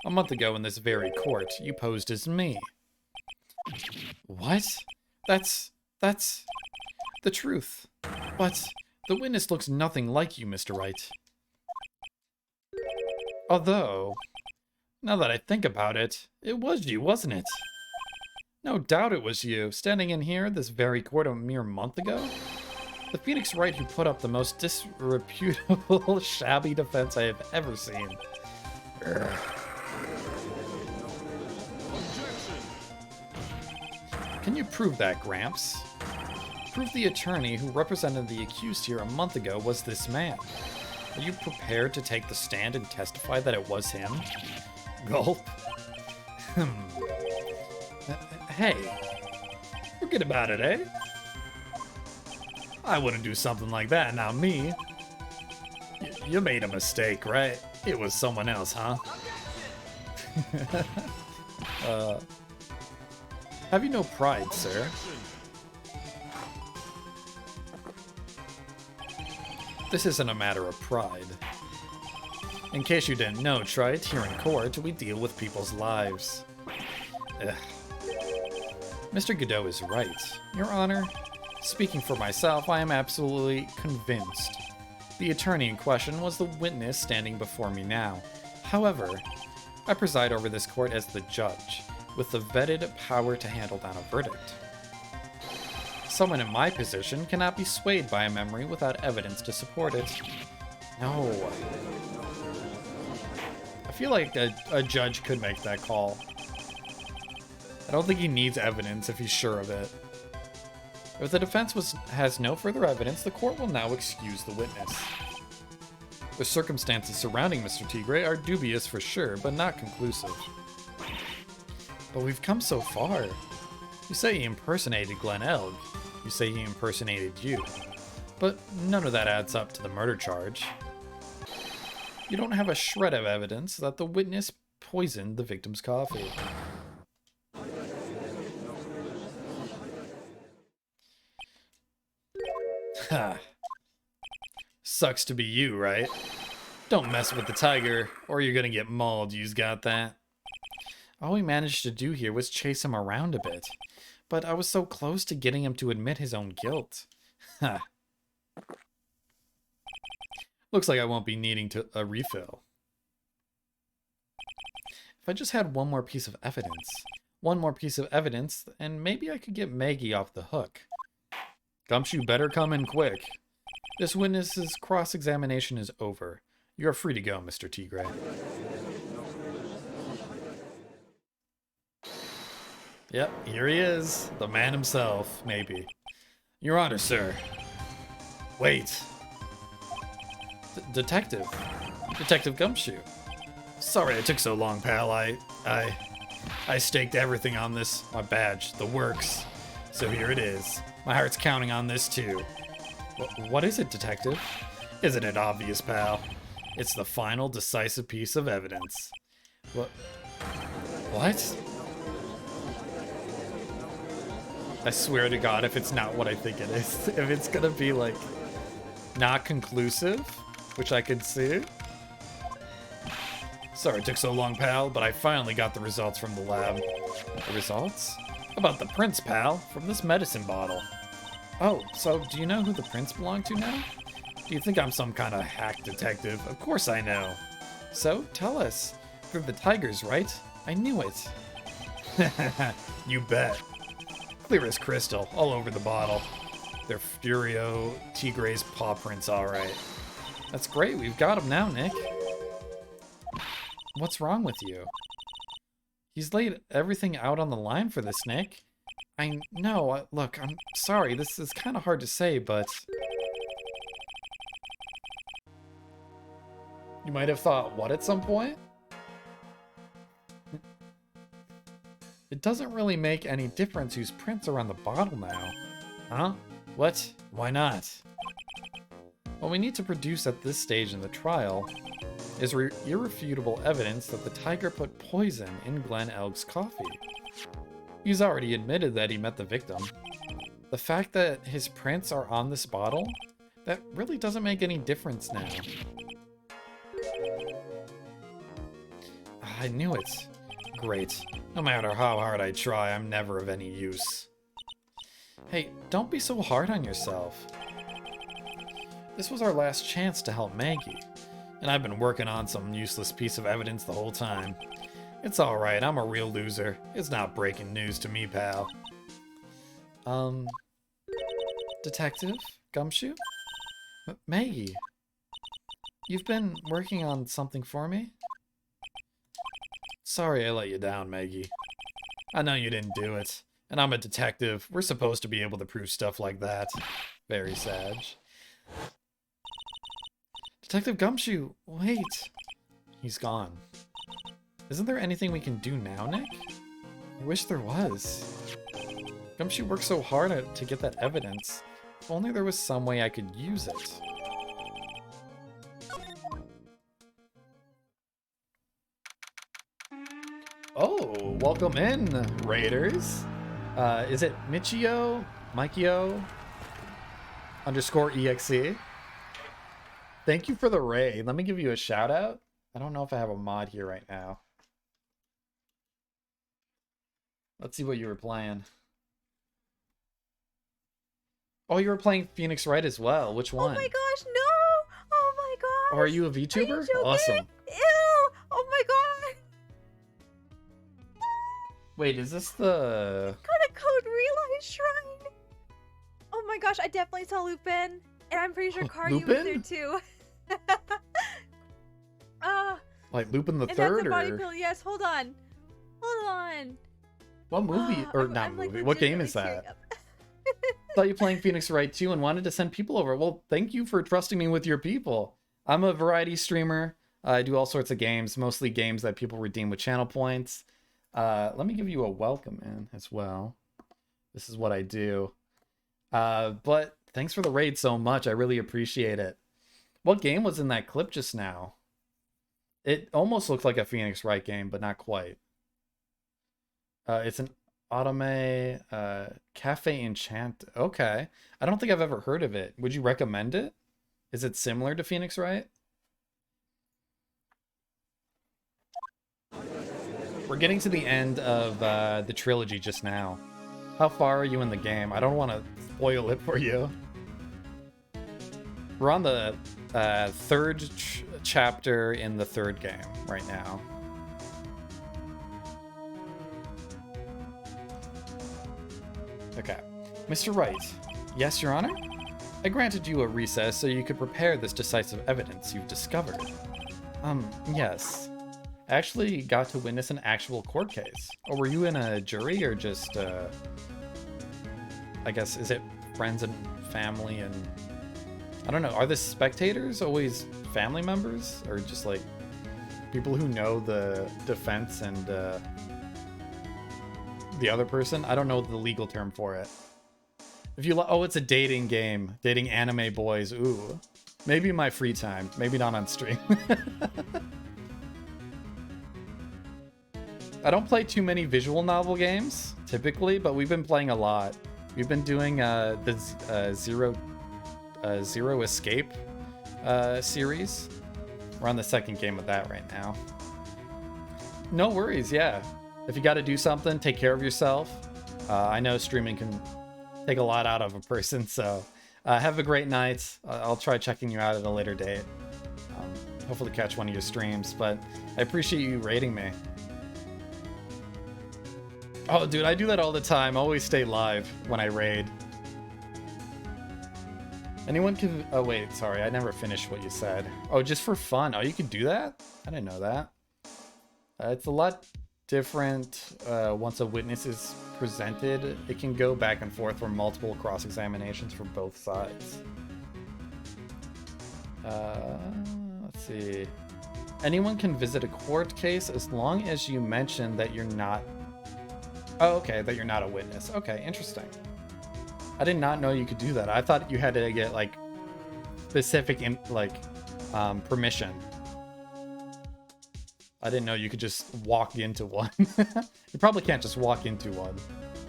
A month ago in this very court, you posed as me. What? That's the truth. But the witness looks nothing like you, Mr. Wright. Although, now that I think about it, it was you, wasn't it? No doubt it was you, standing in here this very court a mere month ago. The Phoenix Wright who put up the most disreputable, shabby defense I have ever seen. Urgh. Can you prove that, Gramps? Prove the attorney who represented the accused here a month ago was this man. Are you prepared to take the stand and testify that it was him? Gulp. Hey, forget about it, eh? I wouldn't do something like that, not me. You made a mistake, right? It was someone else, huh? Have you no pride, sir? This isn't a matter of pride. In case you didn't know, Trite, here in court, we deal with people's lives. Ugh. Mr. Godot is right. Your Honor, speaking for myself, I am absolutely convinced. The attorney in question was the witness standing before me now. However, I preside over this court as the judge, with the vetted power to handle down a verdict. Someone in my position cannot be swayed by a memory without evidence to support it. No. I feel like a judge could make that call. I don't think he needs evidence if he's sure of it. If the defense has no further evidence, the court will now excuse the witness. The circumstances surrounding Mr. Tigre are dubious for sure, but not conclusive. But we've come so far. You say he impersonated Glen Elg. You say he impersonated you. But none of that adds up to the murder charge. You don't have a shred of evidence that the witness poisoned the victim's coffee. Ha. Sucks to be you, right? Don't mess with the tiger, or you're gonna get mauled, you's got that. All we managed to do here was chase him around a bit, but I was so close to getting him to admit his own guilt. Ha. Looks like I won't be needing a refill. If I just had one more piece of evidence, and maybe I could get Maggie off the hook. Gumshoe better come in quick. This witness's cross-examination is over. You are free to go, Mr. Tigre. Yep, here he is. The man himself, maybe. Your Honor, sir. Wait. Detective. Detective Gumshoe. Sorry it took so long, pal. I staked everything on this. My badge. The works. So here it is. My heart's counting on this, too. What is it, Detective? Isn't it obvious, pal? It's the final, decisive piece of evidence. What? I swear to God, if it's not what I think it is, if it's gonna be, like, not conclusive, which I can see. Sorry it took so long, pal, but I finally got the results from the lab. The results? About the prints, pal, from this medicine bottle. Oh, so do you know who the prints belong to now? Do you think I'm some kind of hack detective? Of course I know. So, tell us. You're the tigers, right? I knew it. You bet. Clear as crystal, all over the bottle. They're Furio Tigre's paw prints, alright. That's great, we've got them now, Nick. What's wrong with you? He's laid everything out on the line for this, Nick. I know, look, I'm sorry, this is kind of hard to say, but... You might have thought, what at some point? It doesn't really make any difference whose prints are on the bottle now. Huh? What? Why not? What we need to produce at this stage in the trial is irrefutable evidence that the tiger put poison in Glenn Elg's coffee. He's already admitted that he met the victim. The fact that his prints are on this bottle, that really doesn't make any difference now. I knew it. Great. No matter how hard I try, I'm never of any use. Hey, don't be so hard on yourself. This was our last chance to help Maggie, and I've been working on some useless piece of evidence the whole time. It's alright, I'm a real loser. It's not breaking news to me, pal. Detective? Gumshoe? Maggie? You've been working on something for me? Sorry I let you down, Maggie. I know you didn't do it, and I'm a detective. We're supposed to be able to prove stuff like that. Very sad. Detective Gumshoe, wait. He's gone. Isn't there anything we can do now, Nick? I wish there was. Gumshoe worked so hard to get that evidence. If only there was some way I could use it. Oh, welcome in, Raiders. Is it Michio? Mikio? _EXE? Thank you for the raid. Let me give you a shout out. I don't know if I have a mod here right now. Let's see what you were playing. Oh, you were playing Phoenix Wright as well. Which one? Oh my gosh, no! Oh my gosh! Oh, are you a VTuber? Are you joking? Awesome. Ew! Oh my god! Wait, is this the... Got a code realize shrine! Oh my gosh, I definitely saw Lupin. And I'm pretty sure Karyu was there too. Like Lupin the and Third, that's a body or... pill. Yes, hold on. Hold on. What movie? Or I'm not like movie. What game is legitimately that? tearing up. Thought you playing Phoenix Wright too and wanted to send people over. Well, thank you for trusting me with your people. I'm a variety streamer. I do all sorts of games, mostly games that people redeem with channel points. Let me give you a welcome in as well. This is what I do. But thanks for the raid so much. I really appreciate it. What game was in that clip just now? It almost looked like a Phoenix Wright game, but not quite. It's an Otome Cafe Enchant. Okay. I don't think I've ever heard of it. Would you recommend it? Is it similar to Phoenix Wright? We're getting to the end of the trilogy just now. How far are you in the game? I don't want to spoil it for you. We're on the third chapter in the third game right now. Okay. Mr. Wright. Yes, Your Honor? I granted you a recess so you could prepare this decisive evidence you've discovered. Yes. I actually got to witness an actual court case. Or were you in a jury or just, I guess, is it friends and family and... I don't know, are the spectators always family members? Or just, like, people who know the defense and, the other person? I don't know the legal term for it. If you oh, it's a dating game. Dating anime boys. Ooh. Maybe in my free time. Maybe not on stream. I don't play too many visual novel games, typically, but we've been playing a lot. We've been doing the Zero Escape series. We're on the second game of that right now. No worries, yeah. If you got to do something, take care of yourself. I know streaming can take a lot out of a person, so have a great night. I'll try checking you out at a later date. Hopefully catch one of your streams, but I appreciate you raiding me. Oh, dude, I do that all the time. I always stay live when I raid. Anyone can... Oh, wait, sorry. I never finished what you said. Oh, just for fun. Oh, you can do that? I didn't know that. It's a lot different once a witness is presented. It can go back and forth for multiple cross-examinations for both sides. Let's see. Anyone can visit a court case as long as you mention that you're not... Oh, okay, that you're not a witness. Okay, interesting. I did not know you could do that. I thought you had to get, like, specific, permission. I didn't know you could just walk into one. You probably can't just walk into one.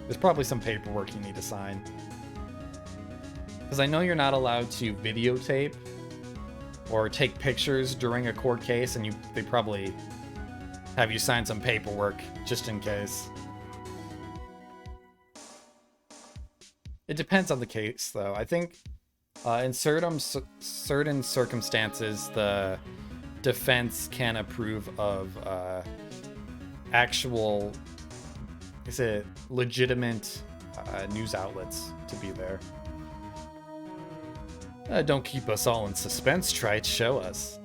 There's probably some paperwork you need to sign. Because I know you're not allowed to videotape or take pictures during a court case, and they probably have you sign some paperwork just in case. It depends on the case, though. I think in certain circumstances, the defense can approve of actual, legitimate news outlets to be there. Don't keep us all in suspense, Trite. Show us.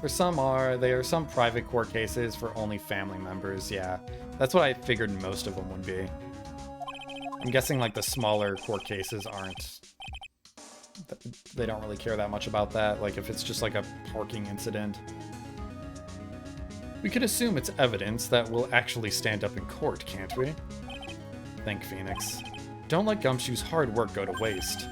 There are some private court cases for only family members. Yeah, that's what I figured most of them would be. I'm guessing like the smaller court cases aren't. They don't really care that much about that. Like if it's just like a parking incident. We can assume it's evidence that will actually stand up in court, can't we? Think, Phoenix. Don't let Gumshoe's hard work go to waste.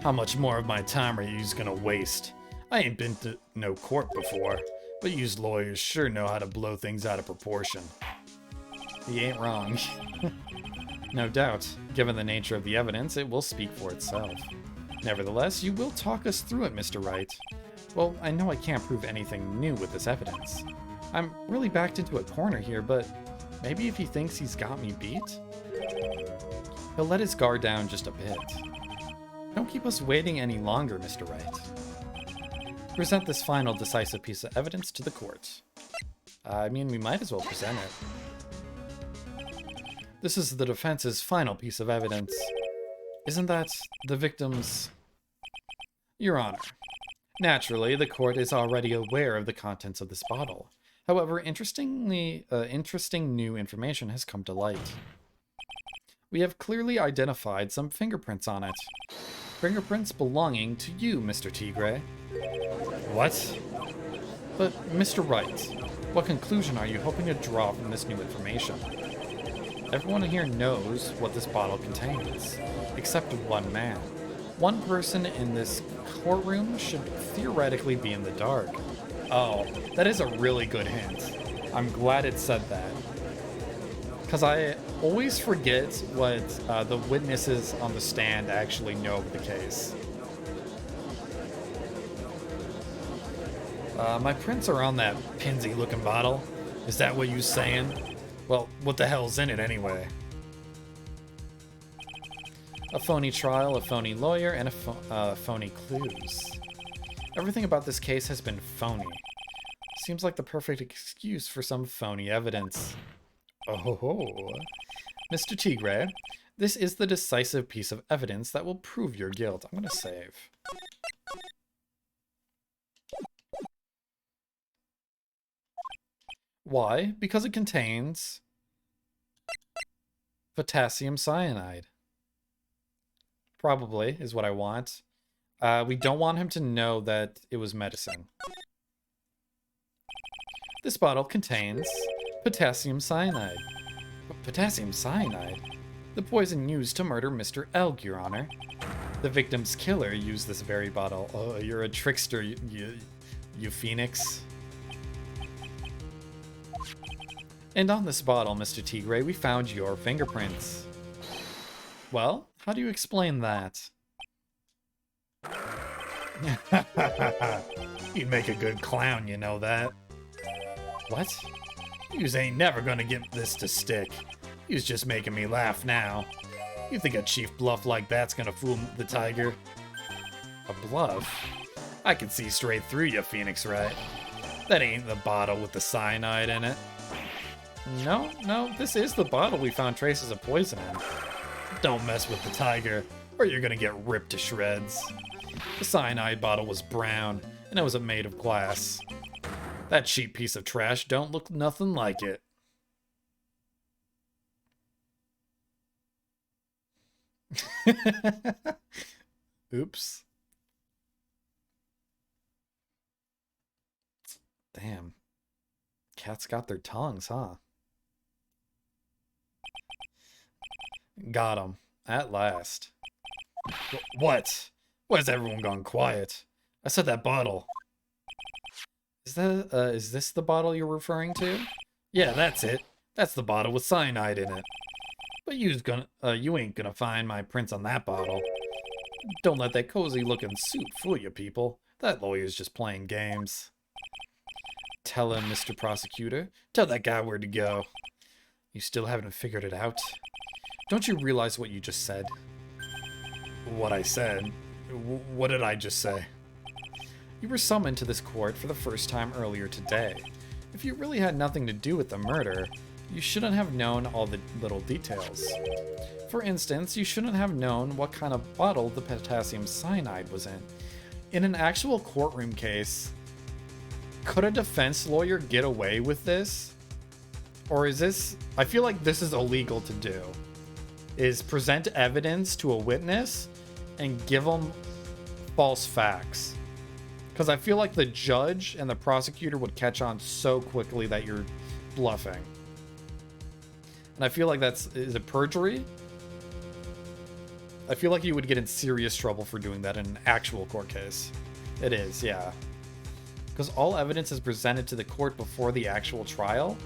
How much more of my time are yous gonna waste? I ain't been to no court before, but yous lawyers sure know how to blow things out of proportion. He ain't wrong. No doubt. Given the nature of the evidence, it will speak for itself. Nevertheless, you will talk us through it, Mr. Wright. Well, I know I can't prove anything new with this evidence. I'm really backed into a corner here, but maybe if he thinks he's got me beat? He'll let his guard down just a bit. Don't keep us waiting any longer, Mr. Wright. Present this final decisive piece of evidence to the court. I mean, we might as well present it. This is the defense's final piece of evidence. Isn't that the victim's... Your Honor. Naturally, the court is already aware of the contents of this bottle. However, interesting new information has come to light. We have clearly identified some fingerprints on it. Fingerprints belonging to you, Mr. Tigre. What? But, Mr. Wright, what conclusion are you hoping to draw from this new information? Everyone here knows what this bottle contains, except one man. One person in this courtroom should theoretically be in the dark. Oh, that is a really good hint. I'm glad it said that. Because I always forget what the witnesses on the stand actually know of the case. My prints are on that pinsy-looking bottle. Is that what you saying? Well, what the hell's in it anyway? A phony trial, a phony lawyer, and phony clues. Everything about this case has been phony. Seems like the perfect excuse for some phony evidence. Oh, Mr. Tigre, this is the decisive piece of evidence that will prove your guilt. I'm gonna save. Why? Because it contains potassium cyanide. Probably is what I want. We don't want him to know that it was medicine. This bottle contains potassium cyanide. Potassium cyanide? The poison used to murder Mr. Elg, Your Honor. The victim's killer used this very bottle. Oh, you're a trickster, you Phoenix. And on this bottle, Mr. Tigre, we found your fingerprints. Well, how do you explain that? You'd make a good clown, you know that. What? Yous ain't never gonna get this to stick. Yous just making me laugh now. You think a chief bluff like that's gonna fool the tiger? A bluff? I can see straight through you, Phoenix Wright. That ain't the bottle with the cyanide in it. No, this is the bottle we found traces of poison in. Don't mess with the tiger, or you're gonna get ripped to shreds. The cyanide bottle was brown, and it was made of glass. That cheap piece of trash don't look nothing like it. Oops. Damn. Cats got their tongues, huh? Got 'em. At last. What? Why has everyone gone quiet? I said that bottle. Is this the bottle you're referring to? Yeah, that's it. That's the bottle with cyanide in it. But you ain't gonna find my prints on that bottle. Don't let that cozy-looking suit fool you, people. That lawyer's just playing games. Tell him, Mr. Prosecutor. Tell that guy where to go. You still haven't figured it out? Don't you realize what you just said? What I said? What did I just say? You were summoned to this court for the first time earlier today. If you really had nothing to do with the murder, you shouldn't have known all the little details. For instance, you shouldn't have known what kind of bottle the potassium cyanide was in. In an actual courtroom case, could a defense lawyer get away with this? Or is this... I feel like this is illegal to do. Is present evidence to a witness and give them false facts. Because I feel like the judge and the prosecutor would catch on so quickly that you're bluffing. And I feel like is it perjury? I feel like you would get in serious trouble for doing that in an actual court case. It is, yeah. Because all evidence is presented to the court before the actual trial.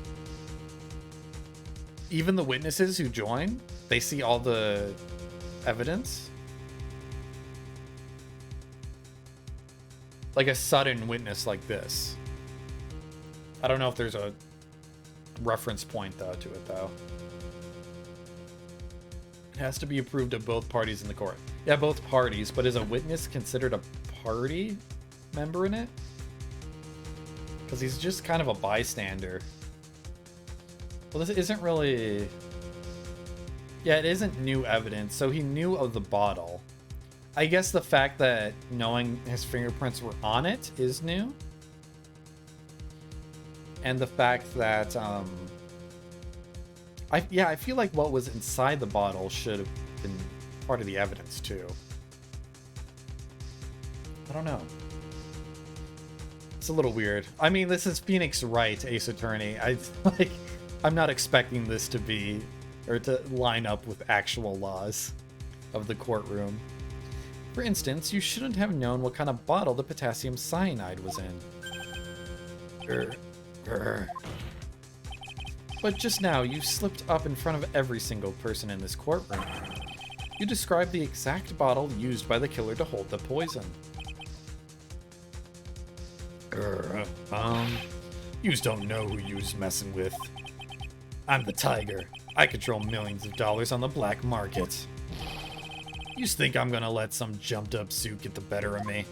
Even the witnesses who join, they see all the evidence. Like a sudden witness like this. I don't know if there's a reference point though to it though. It has to be approved of both parties in the court. Yeah, both parties, but is a witness considered a party member in it? Because he's just kind of a bystander. Well, this isn't really... Yeah, it isn't new evidence, so he knew of the bottle. I guess the fact that knowing his fingerprints were on it is new. And the fact that, I feel like what was inside the bottle should have been part of the evidence too. I don't know. It's a little weird. I mean, this is Phoenix Wright, Ace Attorney. I'm not expecting this to be, or to line up with actual laws of the courtroom. For instance, you shouldn't have known what kind of bottle the potassium cyanide was in. But just now, you slipped up in front of every single person in this courtroom. You described the exact bottle used by the killer to hold the poison. Yous don't know who yous messing with. I'm the Tiger. I control millions of dollars on the black market. Yous think I'm gonna let some jumped up suit get the better of me?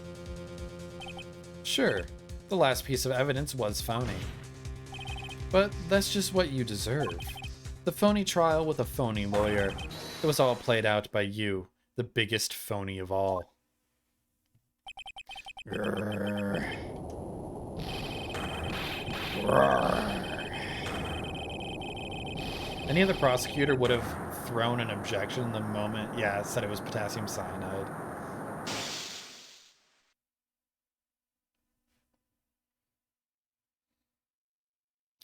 Sure, the last piece of evidence was phony. But that's just what you deserve. The phony trial with a phony lawyer. It was all played out by you, the biggest phony of all. Any other prosecutor would have thrown an objection the moment, yeah, said it was potassium cyanide.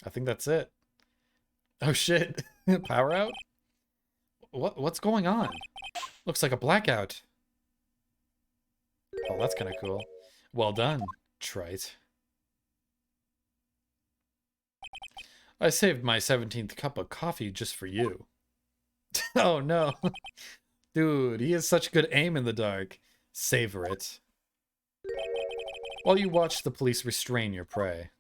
I think that's it. Oh shit, power out? What's going on? Looks like a blackout. Oh, that's kind of cool. Well done, trite. I saved my 17th cup of coffee just for you. Oh no. Dude, he has such good aim in the dark. Savor it. While you watch the police restrain your prey.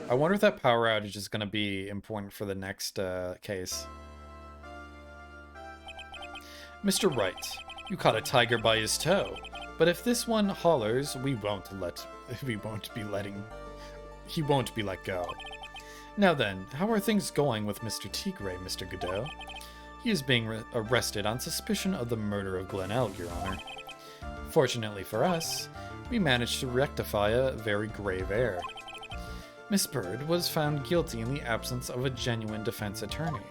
I wonder if that power outage is going to be important for the next case. Mr. Wright, you caught a tiger by his toe, but if this one hollers, he won't be let go. Now then, how are things going with Mr. Tigre, Mr. Godot? He is being arrested on suspicion of the murder of Glenelg, Your Honor. Fortunately for us, we managed to rectify a very grave error. Miss Bird was found guilty in the absence of a genuine defense attorney.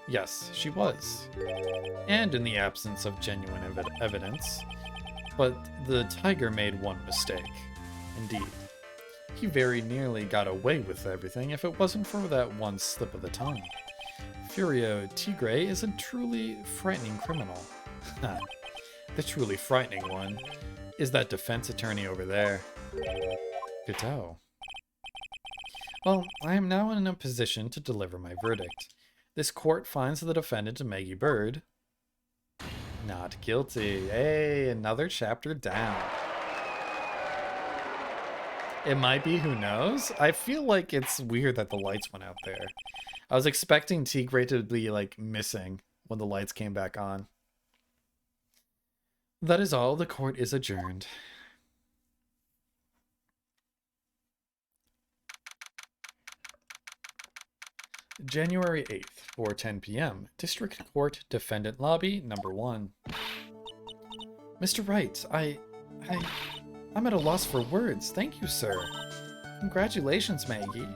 Yes, she was. And in the absence of genuine evidence. But the Tiger made one mistake. Indeed. He very nearly got away with everything if it wasn't for that one slip of the tongue. Furio Tigre is a truly frightening criminal. The truly frightening one is that defense attorney over there. Good. Well, I am now in a position to deliver my verdict. This court finds the defendant, Maggie Bird, not guilty. Hey, another chapter down. It might be, who knows? I feel like it's weird that the lights went out there. I was expecting Tigre to be, like, missing when the lights came back on. That is all. The court is adjourned. January 8th, 4:10 p.m. District Court Defendant Lobby, number 1. Mr. Wright, I'm at a loss for words. Thank you, sir. Congratulations, Maggie.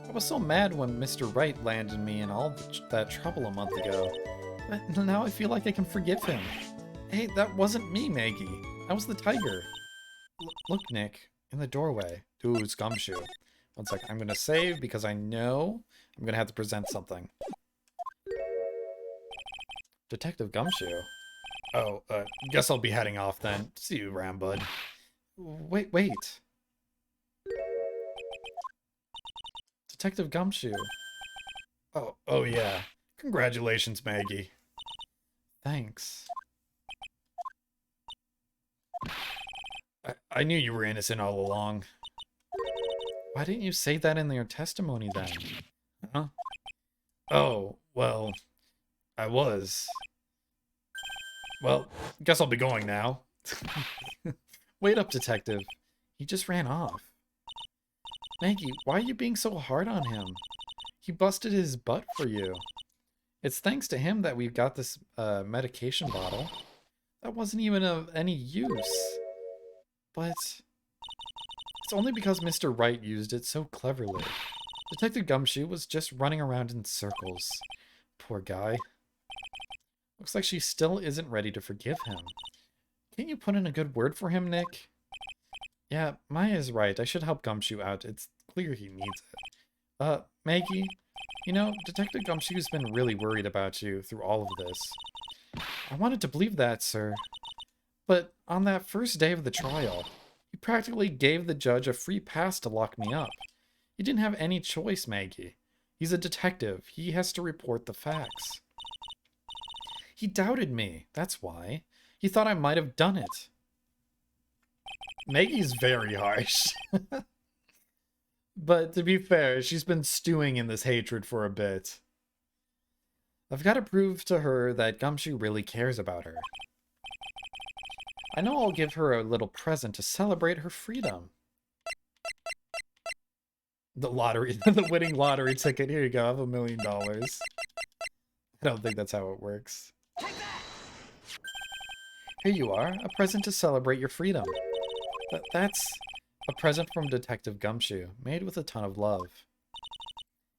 I was so mad when Mr. Wright landed me in all that trouble a month ago. But now I feel like I can forgive him. Hey, that wasn't me, Maggie. That was the tiger. Look, Nick, in the doorway. Ooh, it's Gumshoe. One sec, I'm gonna save because I know I'm gonna have to present something. Detective Gumshoe. Oh, guess I'll be heading off then. See you around, bud. Wait. Detective Gumshoe. Oh yeah. Congratulations, Maggie. Thanks. I knew you were innocent all along. Why didn't you say that in your testimony then? Huh? Oh, well, I was. Well, guess I'll be going now. Wait up, detective. He just ran off. Maggie, why are you being so hard on him? He busted his butt for you. It's thanks to him that we've got this medication bottle. That wasn't even of any use. But it's only because Mr. Wright used it so cleverly. Detective Gumshoe was just running around in circles. Poor guy. Looks like she still isn't ready to forgive him. Can't you put in a good word for him, Nick? Yeah, Maya's right. I should help Gumshoe out. It's clear he needs it. Maggie, you know, Detective Gumshoe's been really worried about you through all of this. I wanted to believe that, sir. But on that first day of the trial, he practically gave the judge a free pass to lock me up. He didn't have any choice, Maggie. He's a detective. He has to report the facts. He doubted me. That's why. He thought I might have done it. Maggie's very harsh. But to be fair, she's been stewing in this hatred for a bit. I've got to prove to her that Gumshoe really cares about her. I know I'll give her a little present to celebrate her freedom. The lottery, the winning lottery ticket. Here you go, I have $1 million. I don't think that's how it works. Here you are, a present to celebrate your freedom. That's a present from Detective Gumshoe, made with a ton of love.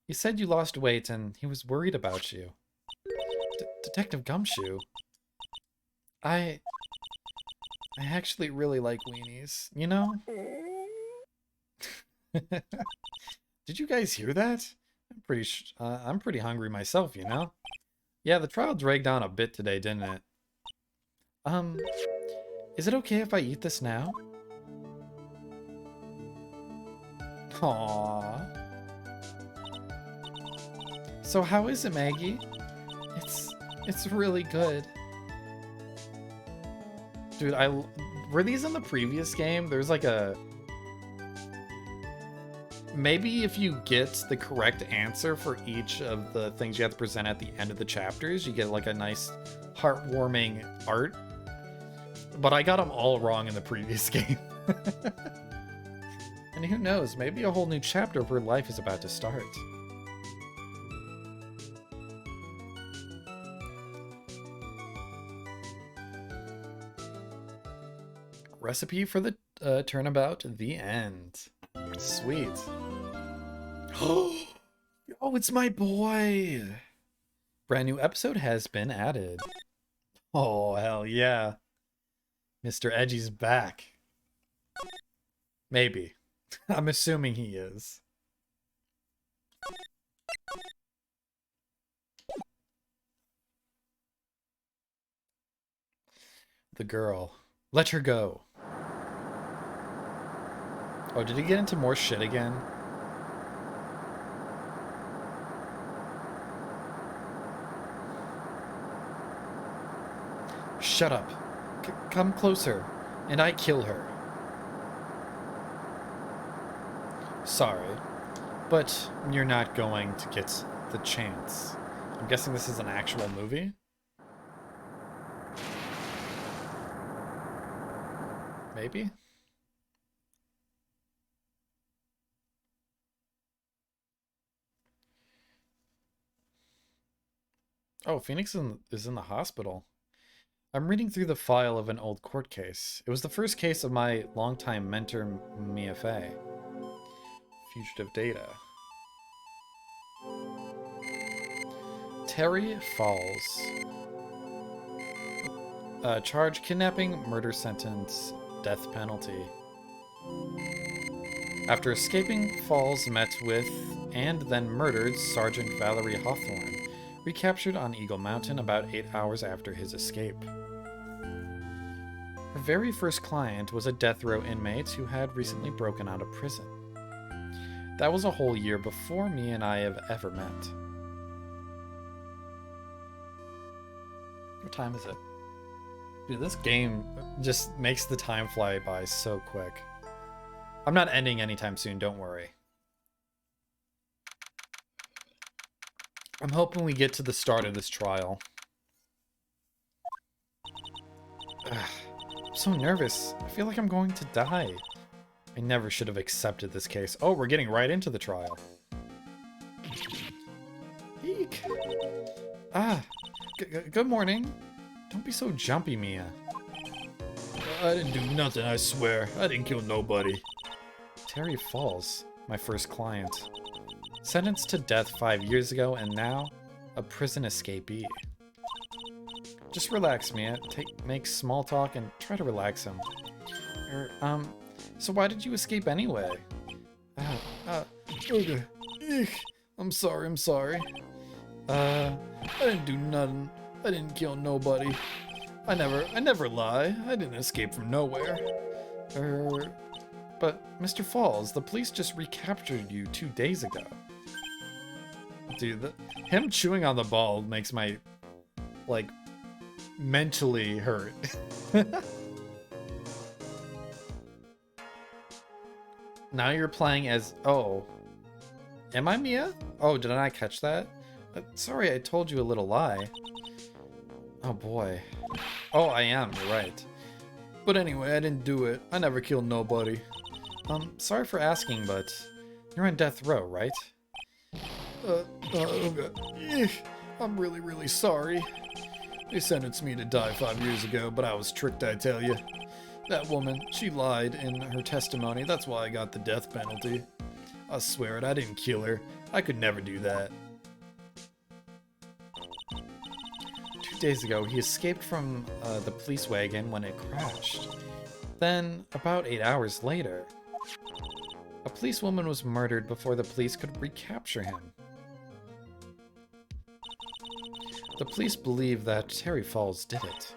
He said you lost weight and he was worried about you. Detective Gumshoe? I actually really like weenies, you know? Did you guys hear that? I'm pretty hungry myself, you know? Yeah, the trial dragged on a bit today, didn't it? Is it okay if I eat this now? Aww. So how is it, Maggie? It's really good. Dude, were these in the previous game? There's like a... Maybe if you get the correct answer for each of the things you have to present at the end of the chapters, you get like a nice heartwarming art. But I got them all wrong in the previous game. And who knows, maybe a whole new chapter of her life is about to start. Recipe for the turnabout, the end. Sweet. Oh, it's my boy! Brand new episode has been added. Oh, hell yeah. Mr. Edgy's back. Maybe. I'm assuming he is. The girl. Let her go. Oh, did he get into more shit again? Shut up. Come closer, and I kill her. Sorry, but you're not going to get the chance. I'm guessing this is an actual movie? Maybe? Oh, Phoenix is in the hospital. I'm reading through the file of an old court case. It was the first case of my longtime mentor, Mia Fey. Fugitive data. Terry Falls. Charge kidnapping, murder sentence, death penalty. After escaping, Falls met with and then murdered Sergeant Valerie Hawthorne, recaptured on Eagle Mountain about 8 hours after his escape. Her very first client was a death row inmate who had recently broken out of prison. That was a whole year before me and I have ever met. What time is it? Dude, this game just makes the time fly by so quick. I'm not ending anytime soon, don't worry. I'm hoping we get to the start of this trial. Ugh, I'm so nervous. I feel like I'm going to die. I never should have accepted this case. Oh, we're getting right into the trial. Eek. Good morning. Don't be so jumpy, Mia. I didn't do nothing, I swear. I didn't kill nobody. Terry Falls, my first client. Sentenced to death 5 years ago, and now a prison escapee. Just relax, Mia. Make small talk and try to relax him. So why did you escape anyway? Okay. Eek. I'm sorry. I didn't do nothing. I didn't kill nobody. I never lie. I didn't escape from nowhere. But Mr. Falls, the police just recaptured you 2 days ago. Dude, him chewing on the ball makes my, like, mentally hurt. Now you're playing as... Oh. Am I Mia? Oh, did I not catch that? Sorry, I told you a little lie. Oh boy. Oh, I am, you're right. But anyway, I didn't do it. I never killed nobody. Sorry for asking, but you're on death row, right? Okay. I'm really sorry. They sentenced me to die 5 years ago, but I was tricked, I tell you. That woman, she lied in her testimony. That's why I got the death penalty. I swear it, I didn't kill her. I could never do that. 2 days ago, he escaped from the police wagon when it crashed. Then, about 8 hours later, a policewoman was murdered before the police could recapture him. The police believe that Terry Falls did it.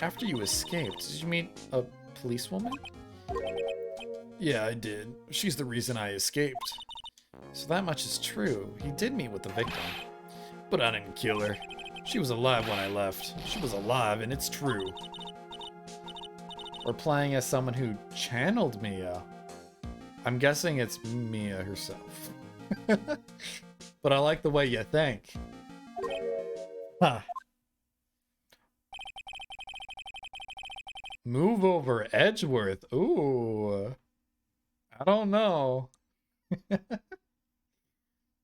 After you escaped, did you meet a policewoman? Yeah, I did. She's the reason I escaped. So that much is true. He did meet with the victim. But I didn't kill her. She was alive when I left. She was alive, and it's true. We're playing as someone who channeled Mia. I'm guessing it's Mia herself. But I like the way you think. Huh. Move over Edgeworth. Ooh. I don't know.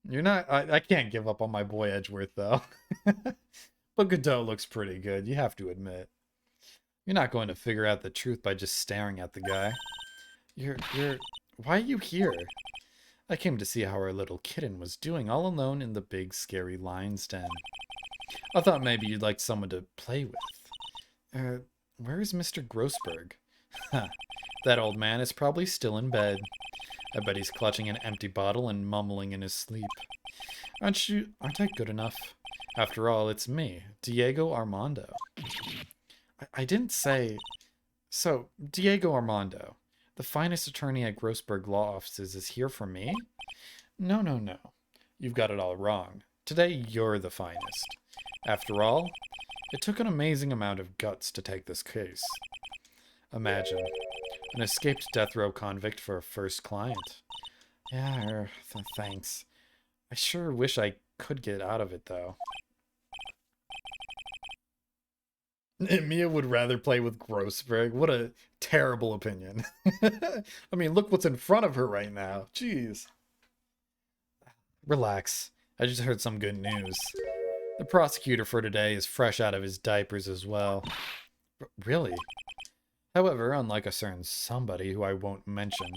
You're not... I can't give up on my boy Edgeworth, though. But Godot looks pretty good, you have to admit. You're not going to figure out the truth by just staring at the guy. Why are you here? I came to see how our little kitten was doing all alone in the big, scary lion's den. I thought maybe you'd like someone to play with. Where is Mr. Grossberg? Huh. That old man is probably still in bed. I bet he's clutching an empty bottle and mumbling in his sleep. Aren't I good enough? After all, it's me, Diego Armando. I didn't say... So, Diego Armando, the finest attorney at Grossberg Law Offices, is here for me? No, no, no. You've got it all wrong. Today, you're the finest. After all, it took an amazing amount of guts to take this case. Imagine, an escaped death row convict for a first client. Yeah, thanks. I sure wish I could get out of it, though. Mia would rather play with Grossberg. What a terrible opinion. I mean, look what's in front of her right now. Jeez. Relax. I just heard some good news. The prosecutor for today is fresh out of his diapers as well. Really? However, unlike a certain somebody who I won't mention,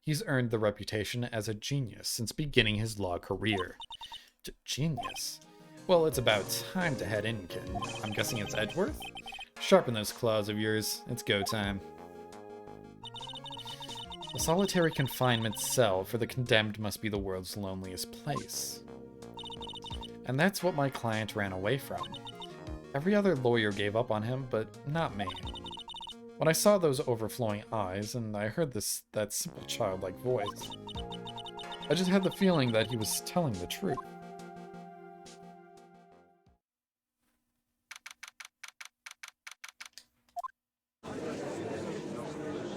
he's earned the reputation as a genius since beginning his law career. Genius? Well, it's about time to head in, kid. I'm guessing it's Edgeworth? Sharpen those claws of yours. It's go time. A solitary confinement cell for the condemned must be the world's loneliest place. And that's what my client ran away from. Every other lawyer gave up on him, but not me. When I saw those overflowing eyes, and I heard that simple childlike voice, I just had the feeling that he was telling the truth.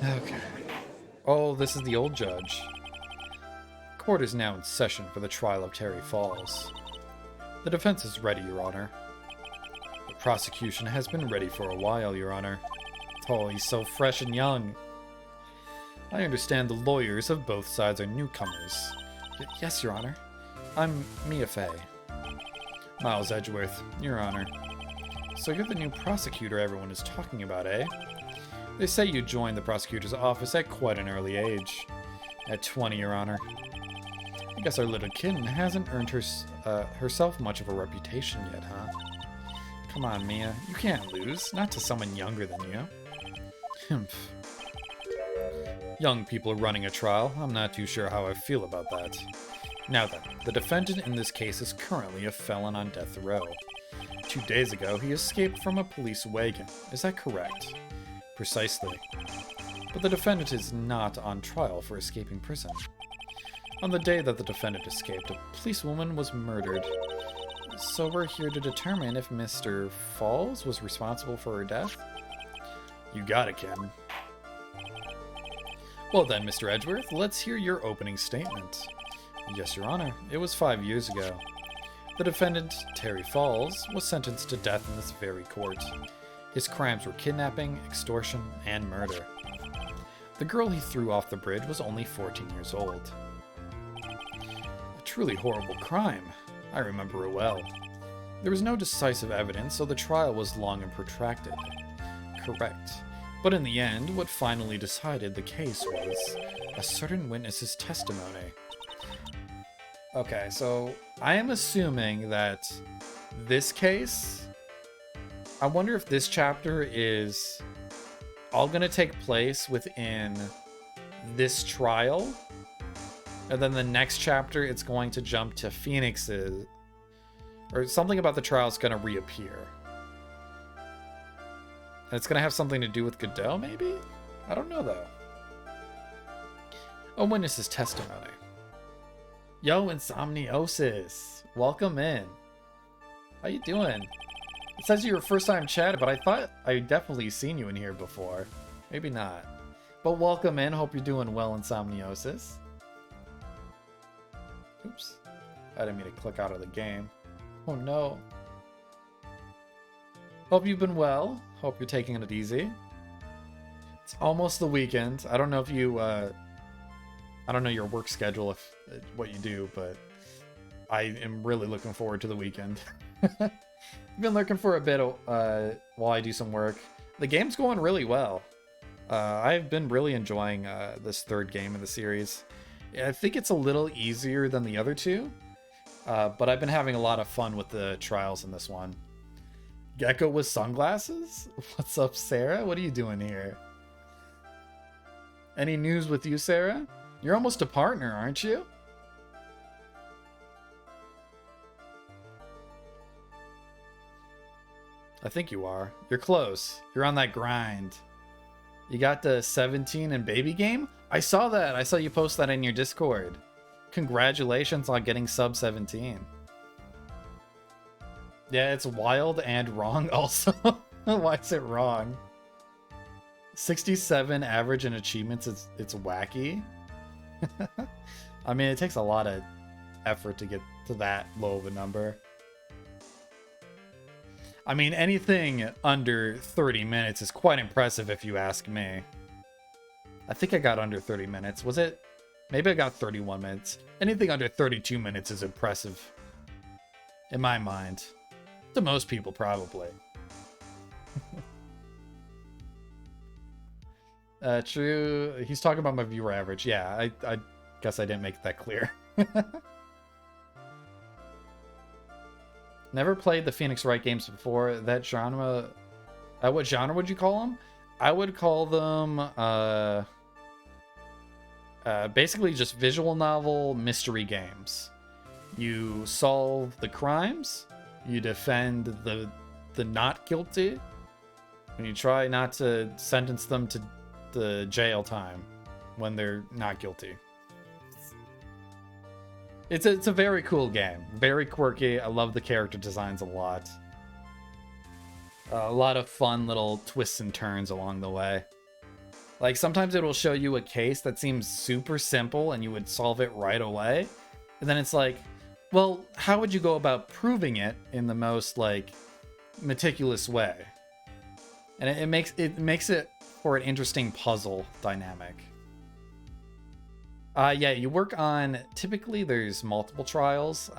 Okay. Oh, this is the old judge. Court is now in session for the trial of Terry Falls. The defense is ready, Your Honor. The prosecution has been ready for a while, Your Honor. Oh, he's so fresh and young. I understand the lawyers of both sides are newcomers. Yes, Your Honor. I'm Mia Fey. Miles Edgeworth, Your Honor. So you're the new prosecutor everyone is talking about, eh? They say you joined the prosecutor's office at quite an early age. At 20, Your Honor. I guess our little kitten hasn't earned herself much of a reputation yet, huh? Come on, Mia. You can't lose. Not to someone younger than you. Humph. Young people running a trial. I'm not too sure how I feel about that. Now then, the defendant in this case is currently a felon on death row. 2 days ago, he escaped from a police wagon. Is that correct? Precisely. But the defendant is not on trial for escaping prison. On the day that the defendant escaped, a policewoman was murdered. So we're here to determine if Mr. Falls was responsible for her death? You got it, Kim. Well then, Mr. Edgeworth, let's hear your opening statement. Yes, Your Honor. It was 5 years ago. The defendant, Terry Falls, was sentenced to death in this very court. His crimes were kidnapping, extortion, and murder. The girl he threw off the bridge was only 14 years old. A truly horrible crime. I remember it well. There was no decisive evidence, so the trial was long and protracted. Correct. But in the end, what finally decided the case was a certain witness's testimony. Okay, so I am assuming that this case... I wonder if this chapter is all going to take place within this trial. And then the next chapter, it's going to jump to Phoenix's... Or something about the trial is going to reappear. And it's going to have something to do with Godot, maybe? I don't know, though. A witness's testimony. Yo, Insomniosis. Welcome in. How you doing? It says you're first time chat, but I thought I definitely seen you in here before. Maybe not. But welcome in. Hope you're doing well, Insomniosis. Oops. I didn't mean to click out of the game. Oh no. Hope you've been well. Hope you're taking it easy. It's almost the weekend. I don't know if you, I don't know your work schedule, if what you do, but I am really looking forward to the weekend. I've been looking for a bit while I do some work. The game's going really well. I've been really enjoying this third game in the series. I think it's a little easier than the other two, but I've been having a lot of fun with the trials in this one. Gecko with sunglasses? What's up, Sarah? What are you doing here? Any news with you, Sarah? You're almost a partner, aren't you? I think you are. You're close. You're on that grind. You got the 17 and baby game? I saw that. I saw you post that in your Discord. Congratulations on getting sub 17. Yeah, it's wild and wrong also. Why is it wrong? 67 average in achievements, it's wacky. I mean, it takes a lot of effort to get to that low of a number. I mean, anything under 30 minutes is quite impressive if you ask me. I think I got under 30 minutes. Was it? Maybe I got 31 minutes. Anything under 32 minutes is impressive. In my mind. To most people, probably. True. He's talking about my viewer average. Yeah, I guess I didn't make that clear. Never played the Phoenix Wright games before. That genre... what genre would you call them? I would call them... basically just visual novel mystery games. You solve the crimes. You defend the not guilty. And you try not to sentence them to the jail time when they're not guilty. It's a very cool game. Very quirky. I love the character designs a lot. A lot of fun little twists and turns along the way. Like, sometimes it will show you a case that seems super simple and you would solve it right away. And then it's like, well, how would you go about proving it in the most, like, meticulous way? And it makes it for an interesting puzzle dynamic. Yeah, you work on... Typically, there's multiple trials.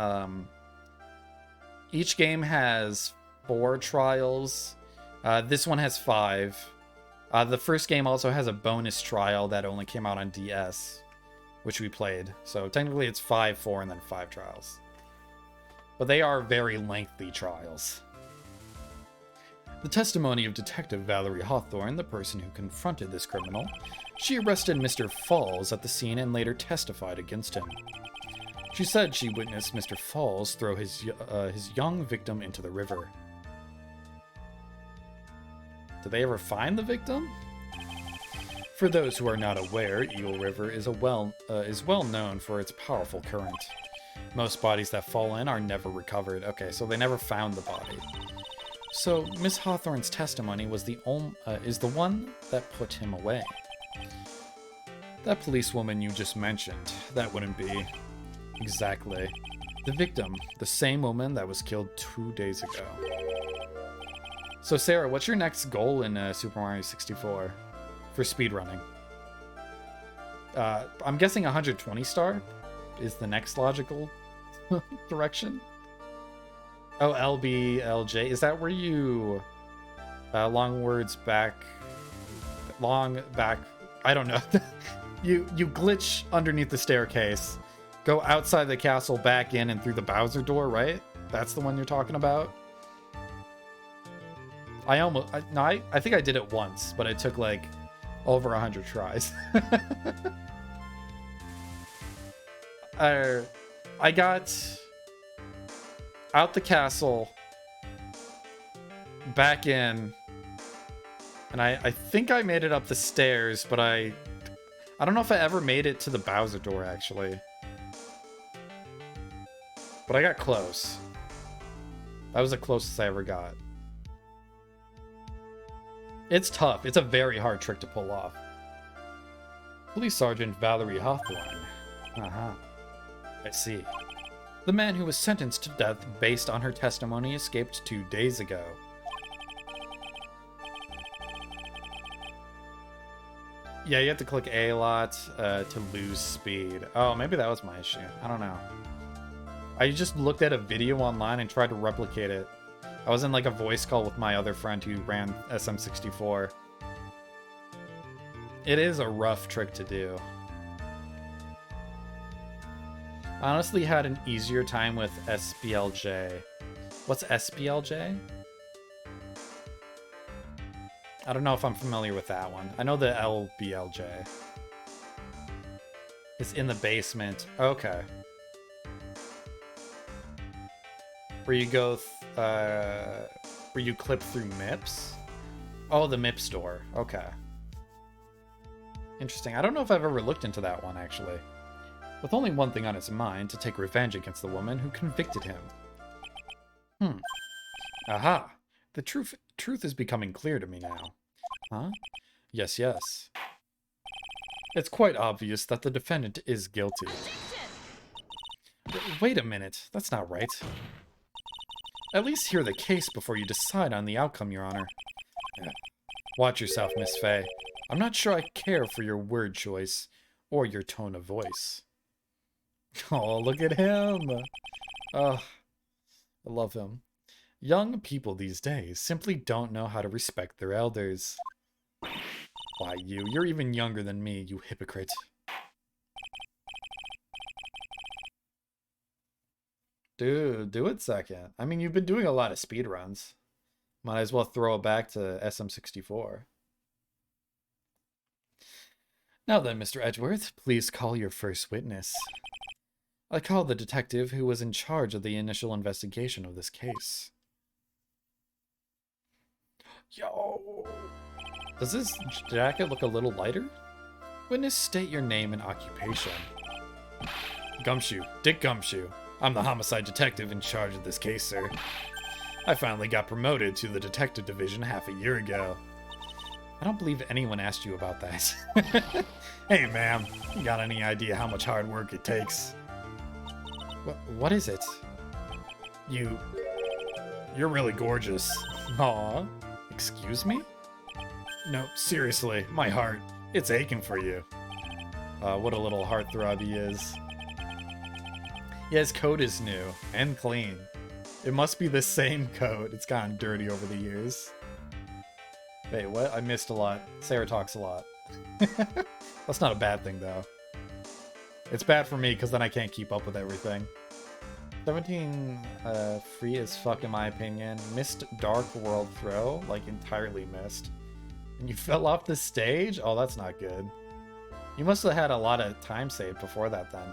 Each game has 4 trials. This one has 5. The first game also has a bonus trial that only came out on DS, which we played. So technically it's 5, 4, and then 5 trials. But they are very lengthy trials. The testimony of Detective Valerie Hawthorne, the person who confronted this criminal. She arrested Mr. Falls at the scene and later testified against him. She said she witnessed Mr. Falls throw his young victim into the river. Did they ever find the victim? For those who are not aware, Eagle River is well known for its powerful current. Most bodies that fall in are never recovered. Okay, so they never found the body. So Miss Hawthorne's testimony was is the one that put him away. That policewoman you just mentioned, that wouldn't be. Exactly. The victim, the same woman that was killed 2 days ago. So Sarah, what's your next goal in Super Mario 64 for speedrunning? I'm guessing 120 star is the next logical direction. Oh, LBLJ. Is that where you long back? I don't know. you glitch underneath the staircase, go outside the castle, back in, and through the Bowser door, right? That's the one you're talking about. I think I did it once, but it took like over 100 tries. I got out the castle, back in, and I think I made it up the stairs, but I don't know if I ever made it to the Bowser door, actually. But I got close. That was the closest I ever got. It's tough. It's a very hard trick to pull off. Police Sergeant Valerie Hawthorne. I see. The man who was sentenced to death based on her testimony escaped 2 days ago. Yeah, you have to click A lot to lose speed. Oh, maybe that was my issue. I don't know. I just looked at a video online and tried to replicate it. I was in like a voice call with my other friend who ran SM64. It is a rough trick to do. I honestly had an easier time with SBLJ. What's SBLJ? I don't know if I'm familiar with that one. I know the LBLJ. It's in the basement. Okay. Where you go, where you clip through MIPS? Oh, the MIP store. Okay. Interesting. I don't know if I've ever looked into that one, actually. With only one thing on his mind, to take revenge against the woman who convicted him. Aha! The truth is becoming clear to me now. Huh? Yes, yes. It's quite obvious that the defendant is guilty. Wait a minute. That's not right. At least hear the case before you decide on the outcome, Your Honor. Watch yourself, Miss Fey. I'm not sure I care for your word choice or your tone of voice. Oh, look at him. Oh, I love him. Young people these days simply don't know how to respect their elders. Why, you're even younger than me, you hypocrite. Dude, do it second. I mean, you've been doing a lot of speedruns. Might as well throw it back to SM64. Now then, Mr. Edgeworth, please call your first witness. I call the detective who was in charge of the initial investigation of this case. Yo! Does this jacket look a little lighter? Witness, state your name and occupation. Gumshoe. Dick Gumshoe. I'm the homicide detective in charge of this case, sir. I finally got promoted to the detective division half a year ago. I don't believe anyone asked you about that. Hey, ma'am. You got any idea how much hard work it takes? What is it? You're really gorgeous. Aw. Excuse me? No, seriously, my heart. It's aching for you. What a little heartthrob he is. Yeah, his coat is new and clean. It must be the same coat. It's gotten dirty over the years. Wait, what? I missed a lot. Sarah talks a lot. That's not a bad thing, though. It's bad for me, because then I can't keep up with everything. 17, free as fuck in my opinion. Missed Dark World throw, like entirely missed. And you fell off the stage? Oh, that's not good. You must have had a lot of time saved before that then.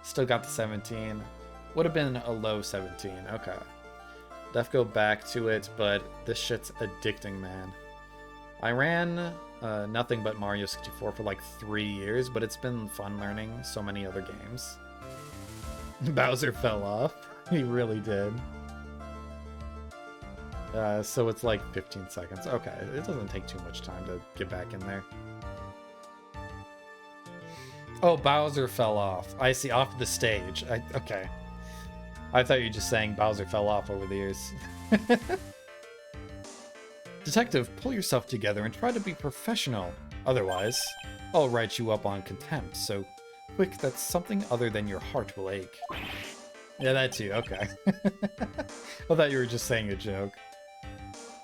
Still got the 17. Would have been a low 17, okay. Def go back to it, but this shit's addicting, man. I ran nothing but Mario 64 for like 3 years, but it's been fun learning so many other games. Bowser fell off. He really did. So it's like 15 seconds. Okay, it doesn't take too much time to get back in there. Oh, Bowser fell off. I see, off the stage. Okay. I thought you were just saying Bowser fell off over the years. Detective, pull yourself together and try to be professional. Otherwise, I'll write you up on contempt so quick that something other than your heart will ache. Yeah, that too. Okay. I thought you were just saying a joke.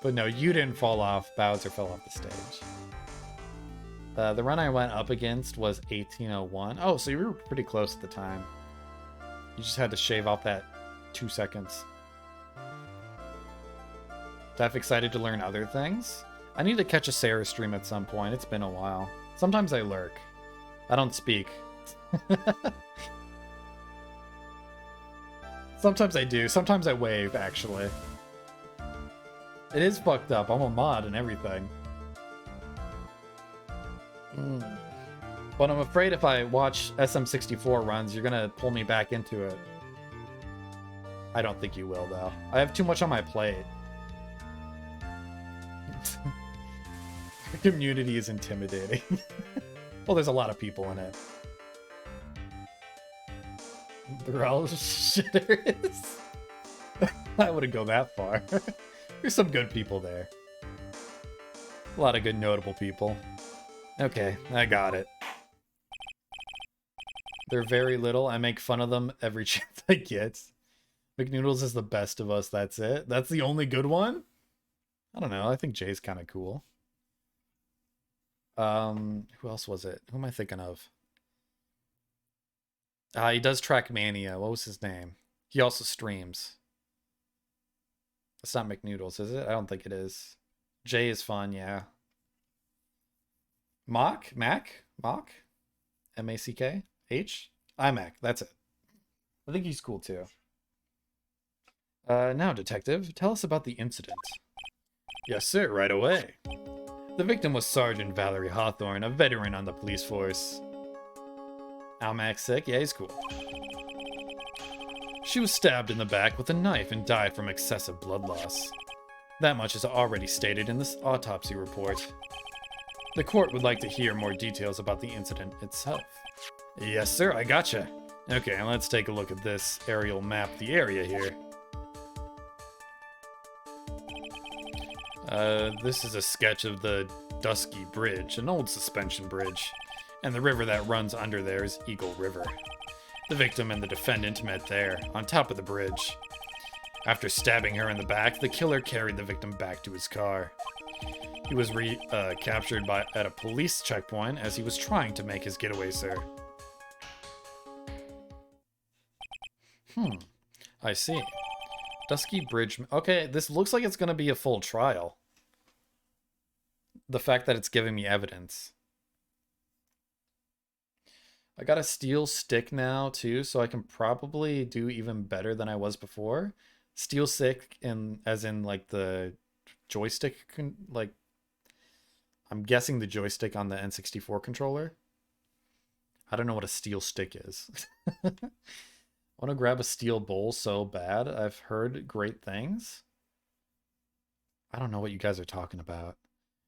But no, you didn't fall off. Bowser fell off the stage. The run I went up against was 1801. Oh, so you were pretty close at the time. You just had to shave off that 2 seconds. Def excited to learn other things? I need to catch a Sarah stream at some point. It's been a while. Sometimes I lurk. I don't speak. Sometimes I do. Sometimes I wave, actually. It is fucked up. I'm a mod and everything. But I'm afraid if I watch SM64 runs, you're gonna pull me back into it. I don't think you will, though. I have too much on my plate. The community is intimidating. Well, there's a lot of people in it. They're all shitters. I wouldn't go that far. There's some good people there. A lot of good notable people. Okay, I got it. They're very little. I make fun of them every chance I get. McNoodles is the best of us, that's it. That's the only good one? I don't know, I think Jay's kind of cool. Who else was it? Who am I thinking of? He does Trackmania. What was his name? He also streams. It's not McNoodles, is it? I don't think it is. Jay is fun, yeah. Mock? Mac? Mock? M-A-C-K? H? iMac, that's it. I think he's cool too. Now, Detective, tell us about the incident. Yes, sir, right away. The victim was Sergeant Valerie Hawthorne, a veteran on the police force. Almac's sick? Yeah, he's cool. She was stabbed in the back with a knife and died from excessive blood loss. That much is already stated in this autopsy report. The court would like to hear more details about the incident itself. Yes, sir, I gotcha. Okay, let's take a look at this aerial map of the area here. This is a sketch of the Dusky Bridge, an old suspension bridge, and the river that runs under there is Eagle River. The victim and the defendant met there, on top of the bridge. After stabbing her in the back, the killer carried the victim back to his car. He was captured at a police checkpoint as he was trying to make his getaway, sir. I see. Dusky Bridge. Okay, this looks like it's going to be a full trial. The fact that it's giving me evidence. I got a steel stick now, too, so I can probably do even better than I was before. Steel stick, as in, like, the joystick, like, I'm guessing the joystick on the N64 controller. I don't know what a steel stick is. I want to grab a steel bowl so bad. I've heard great things. I don't know what you guys are talking about.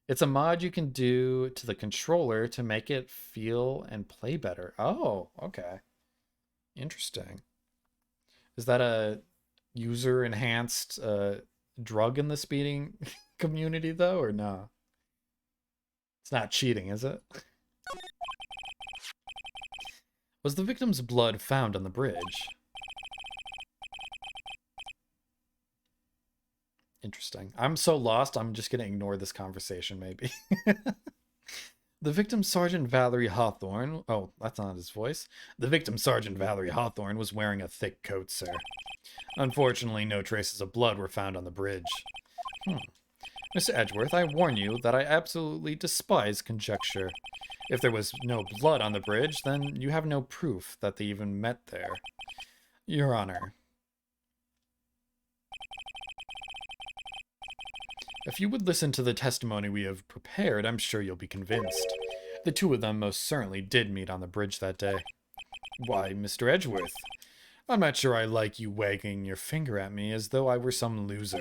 It's a mod you can do to the controller to make it feel and play better. Oh, okay. Interesting. Is that a user-enhanced drug in the speeding community, though, or no? It's not cheating, is it? Was the victim's blood found on the bridge? Interesting. I'm so lost, I'm just going to ignore this conversation, maybe. The victim, Sergeant Valerie Hawthorne... Oh, that's not his voice. The victim, Sergeant Valerie Hawthorne, was wearing a thick coat, sir. Unfortunately, no traces of blood were found on the bridge. Mr. Edgeworth, I warn you that I absolutely despise conjecture. If there was no blood on the bridge, then you have no proof that they even met there. Your Honor. If you would listen to the testimony we have prepared, I'm sure you'll be convinced. The two of them most certainly did meet on the bridge that day. Why, Mr. Edgeworth, I'm not sure I like you wagging your finger at me as though I were some loser.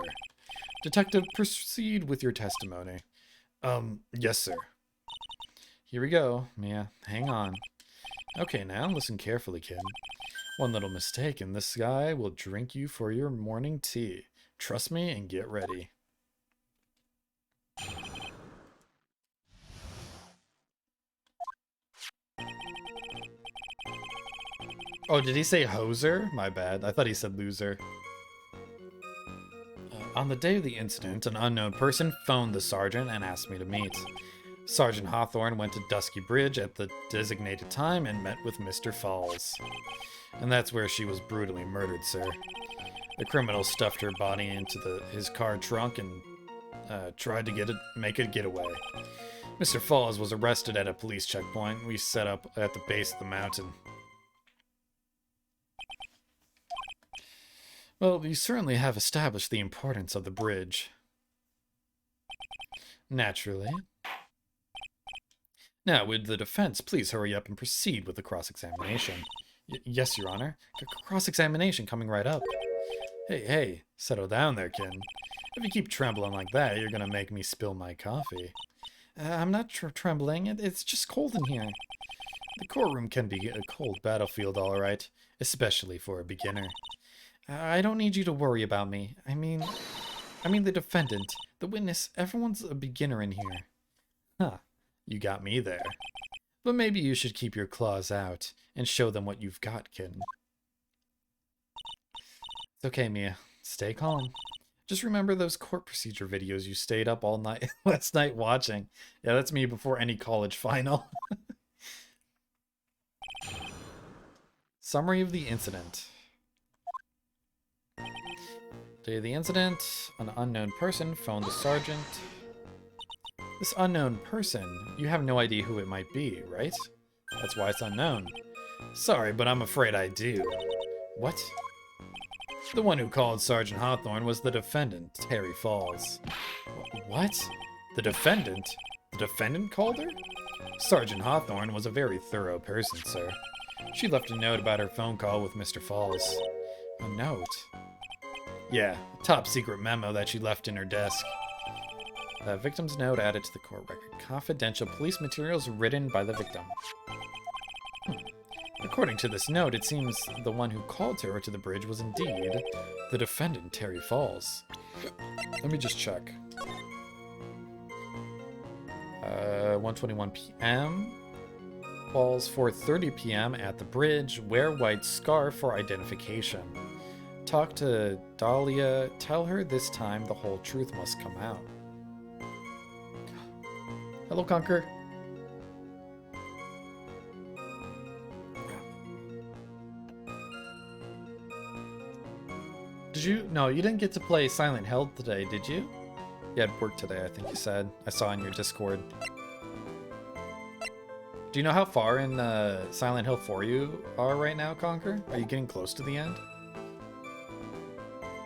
Detective, proceed with your testimony. Yes, sir. Here we go. Mia, hang on. Okay, now listen carefully, kid. One little mistake and this guy will drink you for your morning tea. Trust me and get ready. Oh, did he say hoser? My bad. I thought he said loser. On the day of the incident, an unknown person phoned the sergeant and asked me to meet. Sergeant Hawthorne went to Dusky Bridge at the designated time and met with Mr. Falls. And that's where she was brutally murdered, sir. The criminal stuffed her body into his car trunk and tried to make it getaway. Mr. Falls was arrested at a police checkpoint we set up at the base of the mountain. Well, you certainly have established the importance of the bridge. Naturally. Now, would the defense please hurry up and proceed with the cross-examination? Yes, Your Honor. Cross-examination coming right up. Hey, settle down there, kid. If you keep trembling like that, you're gonna make me spill my coffee. I'm not trembling. It's just cold in here. The courtroom can be a cold battlefield, all right, especially for a beginner. I don't need you to worry about me. I mean the defendant, the witness, everyone's a beginner in here. Huh, you got me there. But maybe you should keep your claws out and show them what you've got, kid. It's okay, Mia. Stay calm. Just remember those court procedure videos you stayed up all night last night watching. Yeah, that's me before any college final. Summary of the incident. Day of the incident, an unknown person phoned the sergeant. This unknown person, you have no idea who it might be, right? That's why it's unknown. Sorry, but I'm afraid I do. What? The one who called Sergeant Hawthorne was the defendant, Terry Falls. What? The defendant? The defendant called her? Sergeant Hawthorne was a very thorough person, sir. She left a note about her phone call with Mr. Falls. A note? Yeah, a top-secret memo that she left in her desk. The victim's note added to the court record. Confidential police materials written by the victim. According to this note, it seems the one who called her to the bridge was indeed the defendant, Terry Falls. Let me just check. 1:21 p.m. Falls 4:30 p.m. at the bridge. Wear white scarf for identification. Talk to Dahlia. Tell her this time the whole truth must come out. Hello, Conker. Did you? No, you didn't get to play Silent Hill today, did you? You had work today, I think you said. I saw in your Discord. Do you know how far in Silent Hill 4 you are right now, Conker? Are you getting close to the end?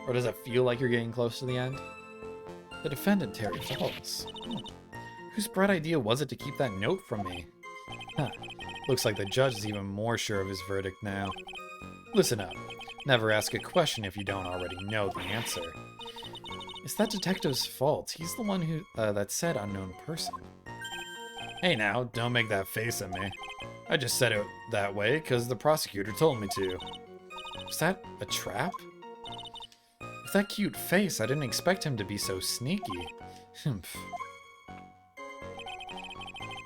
Or does it feel like you're getting close to the end? The defendant, Terry Falls. Whose bright idea was it to keep that note from me? Huh. Looks like the judge is even more sure of his verdict now. Listen up. Never ask a question if you don't already know the answer. It's that detective's fault. He's the one who that said unknown person. Hey now, don't make that face at me. I just said it that way because the prosecutor told me to. Was that a trap? With that cute face, I didn't expect him to be so sneaky. Humph.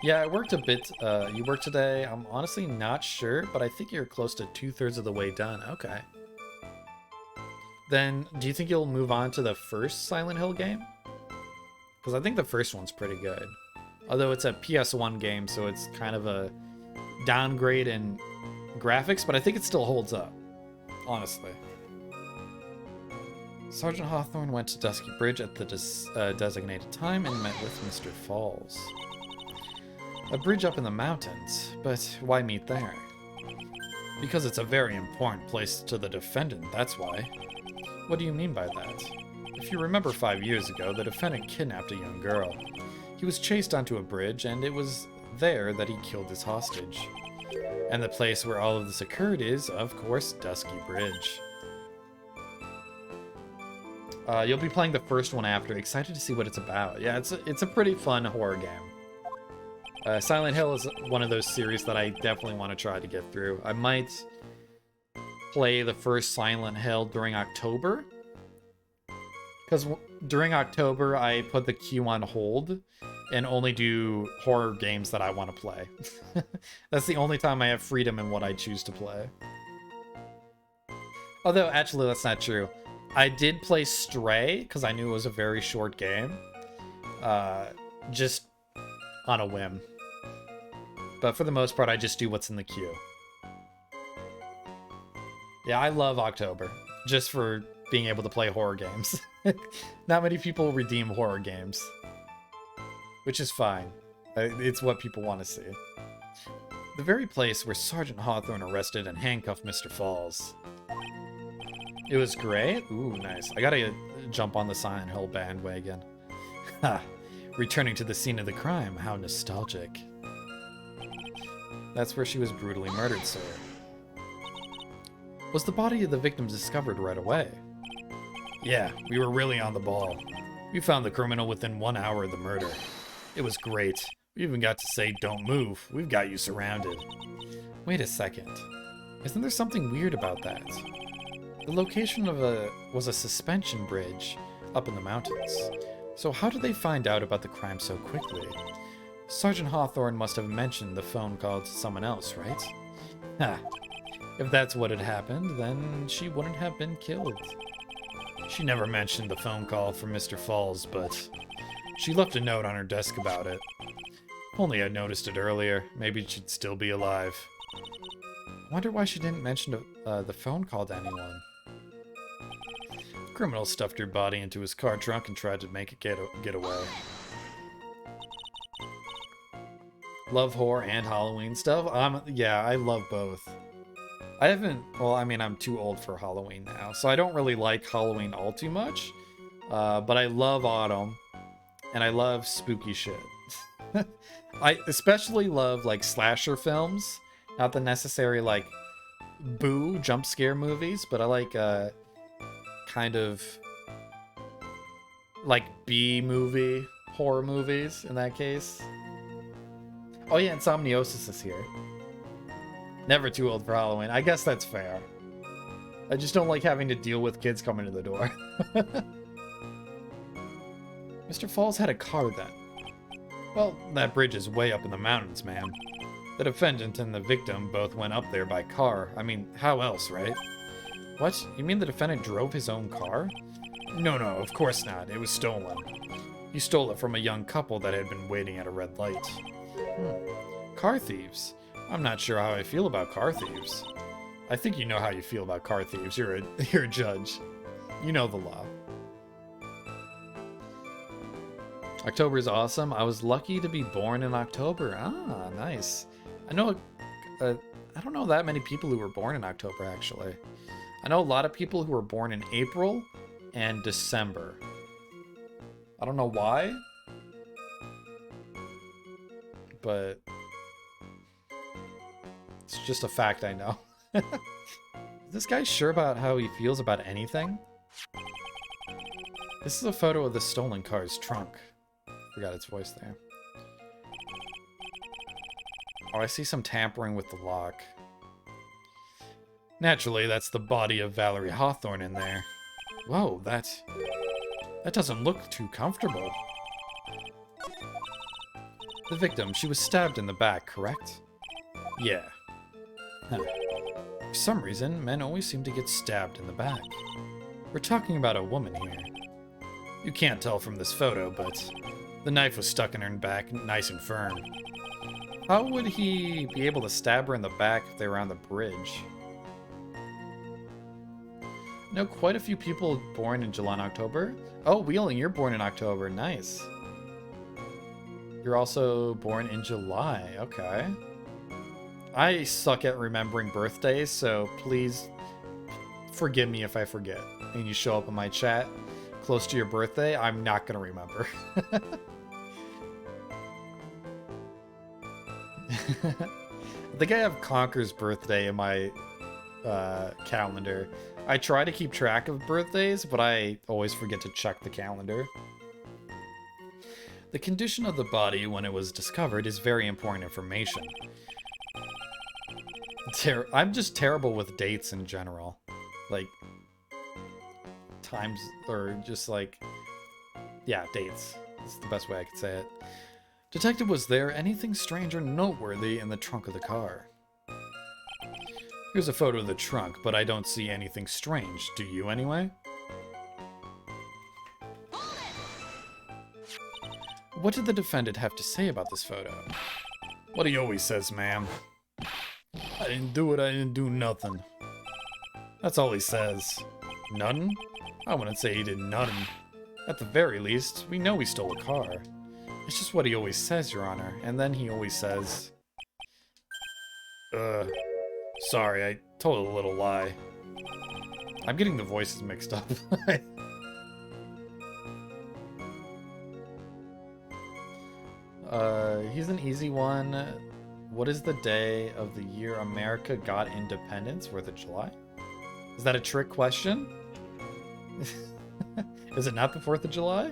Yeah, I worked a bit. You worked today? I'm honestly not sure, but I think you're close to 2/3 of the way done. Okay. Then, do you think you'll move on to the first Silent Hill game? Because I think the first one's pretty good. Although it's a PS1 game, so it's kind of a downgrade in graphics, but I think it still holds up. Honestly. Sergeant Hawthorne went to Dusky Bridge at the designated time and met with Mr. Falls. A bridge up in the mountains, but why meet there? Because it's a very important place to the defendant, that's why. What do you mean by that? If you remember 5 years ago, the defendant kidnapped a young girl. He was chased onto a bridge, and it was there that he killed his hostage. And the place where all of this occurred is, of course, Dusky Bridge. You'll be playing the first one after. Excited to see what it's about. Yeah, it's a pretty fun horror game. Silent Hill is one of those series that I definitely want to try to get through. I might play the first Silent Hill during October. Because during October, I put the queue on hold and only do horror games that I want to play. That's the only time I have freedom in what I choose to play. Although, actually, that's not true. I did play Stray, because I knew it was a very short game. Just on a whim. But for the most part, I just do what's in the queue. Yeah, I love October. Just for being able to play horror games. Not many people redeem horror games. Which is fine. It's what people want to see. The very place where Sergeant Hawthorne arrested and handcuffed Mr. Falls. It was great? Ooh, nice. I gotta jump on the Silent Hill bandwagon. Ha! Returning to the scene of the crime, how nostalgic. That's where she was brutally murdered, sir. Was the body of the victim discovered right away? Yeah, we were really on the ball. We found the criminal within 1 hour of the murder. It was great. We even got to say, don't move, we've got you surrounded. Wait a second. Isn't there something weird about that? The location of was a suspension bridge up in the mountains. So how did they find out about the crime so quickly? Sergeant Hawthorne must have mentioned the phone call to someone else, right? Ha! If that's what had happened, then she wouldn't have been killed. She never mentioned the phone call from Mr. Falls, but she left a note on her desk about it. Only I'd noticed it earlier. Maybe she'd still be alive. I wonder why she didn't mention the phone call to anyone. The criminal stuffed her body into his car trunk and tried to make it get away. Love horror and Halloween stuff. Yeah, I love both. I haven't, well, I mean, I'm too old for Halloween now, so I don't really like Halloween all too much. But I love autumn, and I love spooky shit. I especially love, like, slasher films. Not the necessary, like, boo jump scare movies, but I like, kind of, like, B-movie horror movies in that case. Oh yeah, Insomniosis is here. Never too old for Halloween. I guess that's fair. I just don't like having to deal with kids coming to the door. Mr. Falls had a car then. Well, that bridge is way up in the mountains, man. The defendant and the victim both went up there by car. I mean, how else, right? What? You mean the defendant drove his own car? No, of course not. It was stolen. He stole it from a young couple that had been waiting at a red light. Car thieves? I'm not sure how I feel about car thieves. I think you know how you feel about car thieves. You're a judge. You know the law. October is awesome. I was lucky to be born in October. Ah, nice. I know, I don't know that many people who were born in October, actually. I know a lot of people who were born in April and December. I don't know why, but it's just a fact I know. Is this guy sure about how he feels about anything? This is a photo of the stolen car's trunk. Forgot its voice there. Oh, I see some tampering with the lock. Naturally, that's the body of Valerie Hawthorne in there. Whoa, that doesn't look too comfortable. The victim, she was stabbed in the back, correct? Yeah. Huh. For some reason, men always seem to get stabbed in the back. We're talking about a woman here. You can't tell from this photo, but the knife was stuck in her back nice and firm. How would he be able to stab her in the back if they were on the bridge? I know quite a few people born in July and October. Oh, Wheeling, you're born in October. Nice. You're also born in July. Okay. I suck at remembering birthdays, so please forgive me if I forget. And you show up in my chat close to your birthday, I'm not going to remember. I think I have Conker's birthday in my calendar. I try to keep track of birthdays, but I always forget to check the calendar. The condition of the body when it was discovered is very important information. I'm just terrible with dates in general. Like, times, or just like, yeah, dates. That's the best way I could say it. Detective, was there anything strange or noteworthy in the trunk of the car? Here's a photo of the trunk, but I don't see anything strange. Do you, anyway? What did the defendant have to say about this photo? What he always says, ma'am. I didn't do it, I didn't do nothing. That's all he says. Nothing? I wouldn't say he did nothing. At the very least, we know he stole a car. It's just what he always says, Your Honor. And then he always says... Sorry, I told a little lie. I'm getting the voices mixed up. Here's an easy one. What is the day of the year America got independence? 4th of July? Is that a trick question? Is it not the 4th of July?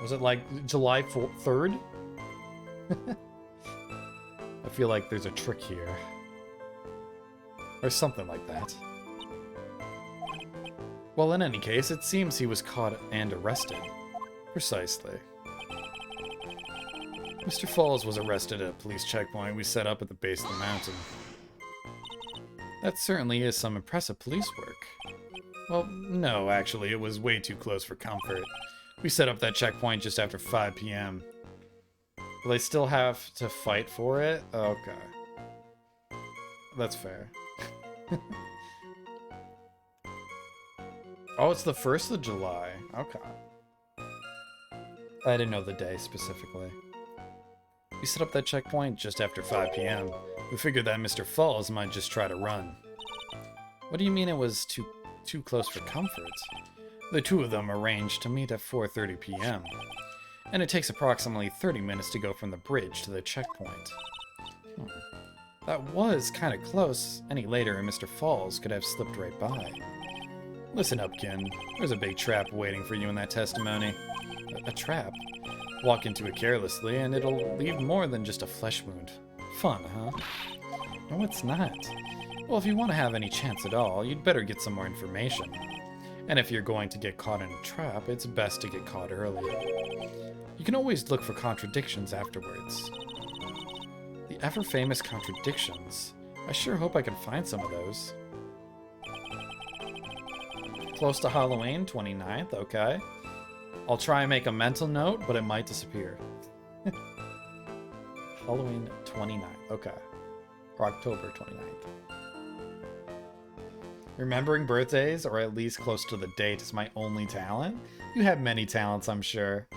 Was it like July 3rd? I feel like there's a trick here. Or something like that. Well, in any case, it seems he was caught and arrested. Precisely. Mr. Falls was arrested at a police checkpoint we set up at the base of the mountain. That certainly is some impressive police work. Well, no, actually, it was way too close for comfort. We set up that checkpoint just after 5 p.m. Will they still have to fight for it? Okay. That's fair. Oh, it's the 1st of July. Okay. I didn't know the day specifically. We set up that checkpoint just after 5 p.m. We figured that Mr. Falls might just try to run. What do you mean it was too close for comfort? The two of them arranged to meet at 4:30 p.m. And it takes approximately 30 minutes to go from the bridge to the checkpoint. That was kind of close. Any later, and Mr. Falls could have slipped right by. Listen up, Ken. There's a big trap waiting for you in that testimony. A trap? Walk into it carelessly, and it'll leave more than just a flesh wound. Fun, huh? No, it's not. Well, if you want to have any chance at all, you'd better get some more information. And if you're going to get caught in a trap, it's best to get caught early. You can always look for contradictions afterwards. The ever-famous contradictions. I sure hope I can find some of those. Close to Halloween, 29th, okay. I'll try and make a mental note, but it might disappear. Halloween 29th, okay. Or October 29th. Remembering birthdays, or at least close to the date, is my only talent? You have many talents, I'm sure.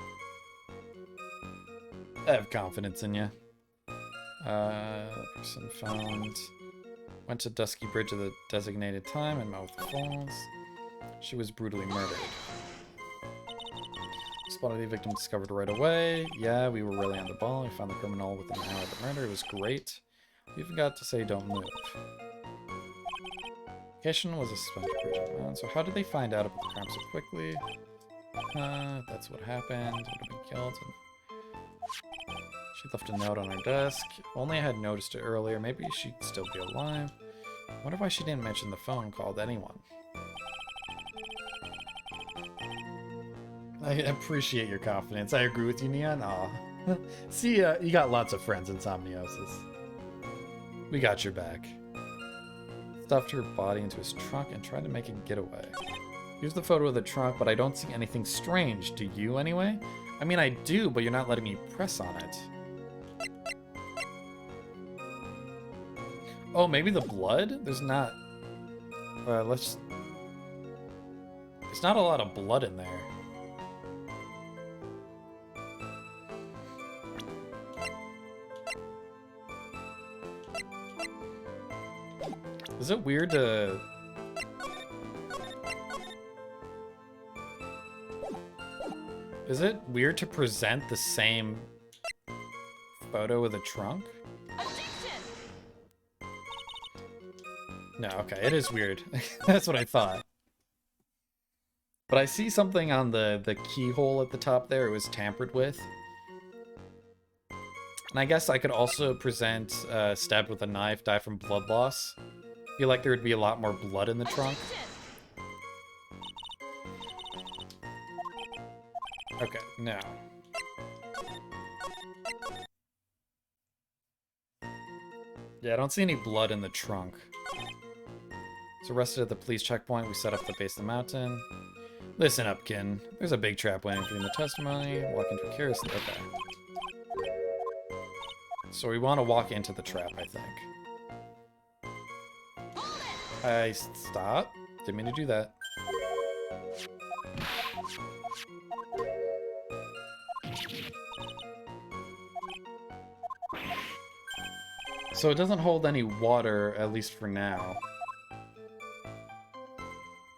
I have confidence in you. Person found. Went to Dusky Bridge at the designated time in Mouth Falls. She was brutally murdered. Spotted the victim discovered right away. Yeah, we were really on the ball. We found the criminal within an hour of the murder. It was great. We even got to say don't move. Location was a suspended bridge. So how did they find out about the crime so quickly? That's what happened. Would have been killed. She left a note on her desk. If only I had noticed it earlier. Maybe she'd still be alive. I wonder why she didn't mention the phone call to anyone. I appreciate your confidence. I agree with you, Neon. Aw. See, you got lots of friends in Somniosis. We got your back. Stuffed her body into his trunk and tried to make a getaway. Here's the photo of the trunk, but I don't see anything strange. Do you, anyway? I mean, I do, but you're not letting me press on it. Oh, maybe the blood? There's not... There's not a lot of blood in there. Is it weird to... Is it weird to present the same photo with a trunk? No, okay, it is weird. That's what I thought. But I see something on the keyhole at the top there. It was tampered with. And I guess I could also present stabbed with a knife, die from blood loss. I feel like there would be a lot more blood in the trunk. Okay, now. Yeah, I don't see any blood in the trunk. So arrested at the police checkpoint, we set up the base of the mountain. Listen up, Kin. There's a big trap waiting for you in the testimony. Walk into it curiously. Okay. So we want to walk into the trap, I think. Stop. Didn't mean to do that. So it doesn't hold any water, at least for now.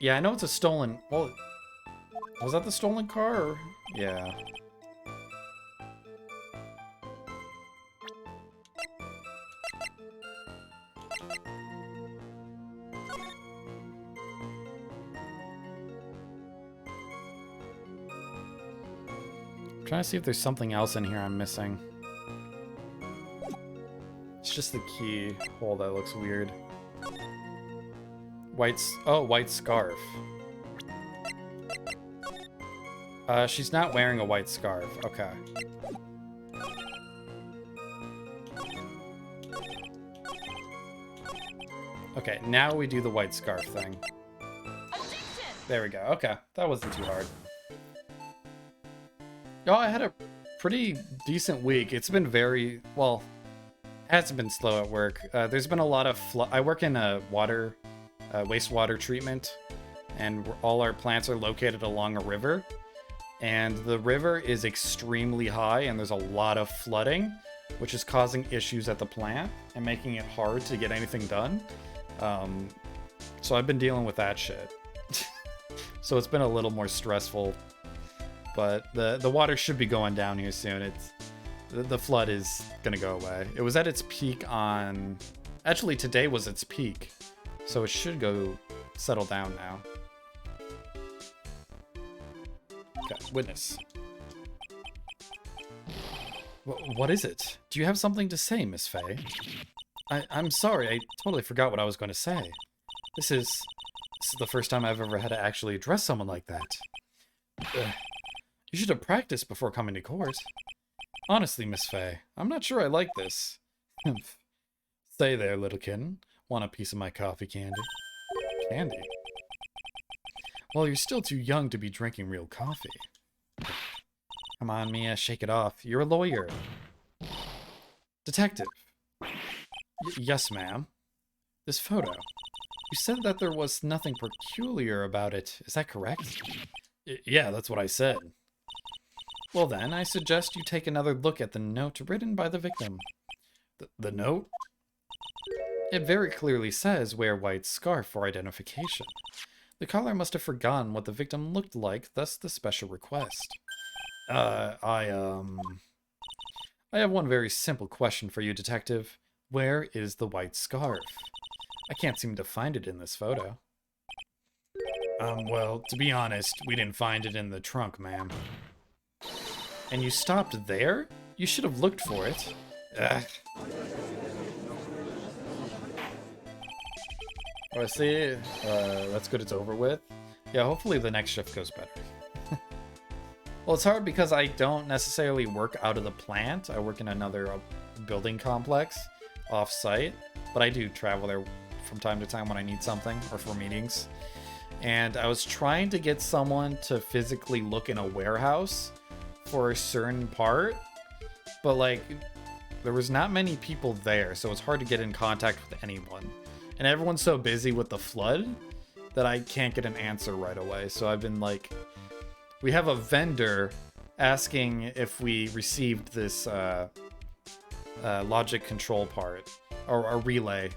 Yeah, I know it's a stolen... Well, was that the stolen car? Or... Yeah. I'm trying to see if there's something else in here I'm missing. It's just the key hole that looks weird. White scarf. She's not wearing a white scarf. Okay. Okay, now we do the white scarf thing. There we go. Okay, that wasn't too hard. Oh, I had a pretty decent week. It's been very, well, it hasn't been slow at work. There's been a lot of I work in a wastewater treatment, and all our plants are located along a river. And the river is extremely high, and there's a lot of flooding. which is causing issues at the plant and making it hard to get anything done. So I've been dealing with that shit. So it's been a little more stressful, but the water should be going down here soon. The flood is gonna go away. It was at its peak on... Actually, today was its peak, so it should go settle down now. Okay, witness. What is it? Do you have something to say, Miss Faye? I'm sorry, I totally forgot what I was going to say. This is the first time I've ever had to actually address someone like that. You should have practiced before coming to court. Honestly, Miss Faye, I'm not sure I like this. Stay there, little kitten. Want a piece of my coffee candy? Candy? Well, you're still too young to be drinking real coffee. Come on, Mia, shake it off. You're a lawyer. Detective. Yes, ma'am. This photo. You said that there was nothing peculiar about it. Is that correct? Yeah, that's what I said. Well then, I suggest you take another look at the note written by the victim. The note? It very clearly says wear white scarf for identification. The caller must have forgotten what the victim looked like, thus the special request. I have one very simple question for you, Detective. Where is the white scarf? I can't seem to find it in this photo. Well, to be honest, we didn't find it in the trunk, ma'am. And you stopped there? You should have looked for it. Ugh. Oh, I see. That's good it's over with. Yeah, hopefully the next shift goes better. Well, it's hard because I don't necessarily work out of the plant. I work in another building complex off-site, but I do travel there from time to time when I need something or for meetings. And I was trying to get someone to physically look in a warehouse for a certain part, but like there was not many people there, so it's hard to get in contact with anyone. And everyone's so busy with the flood that I can't get an answer right away. So I've been like, we have a vendor asking if we received this logic control part or a relay.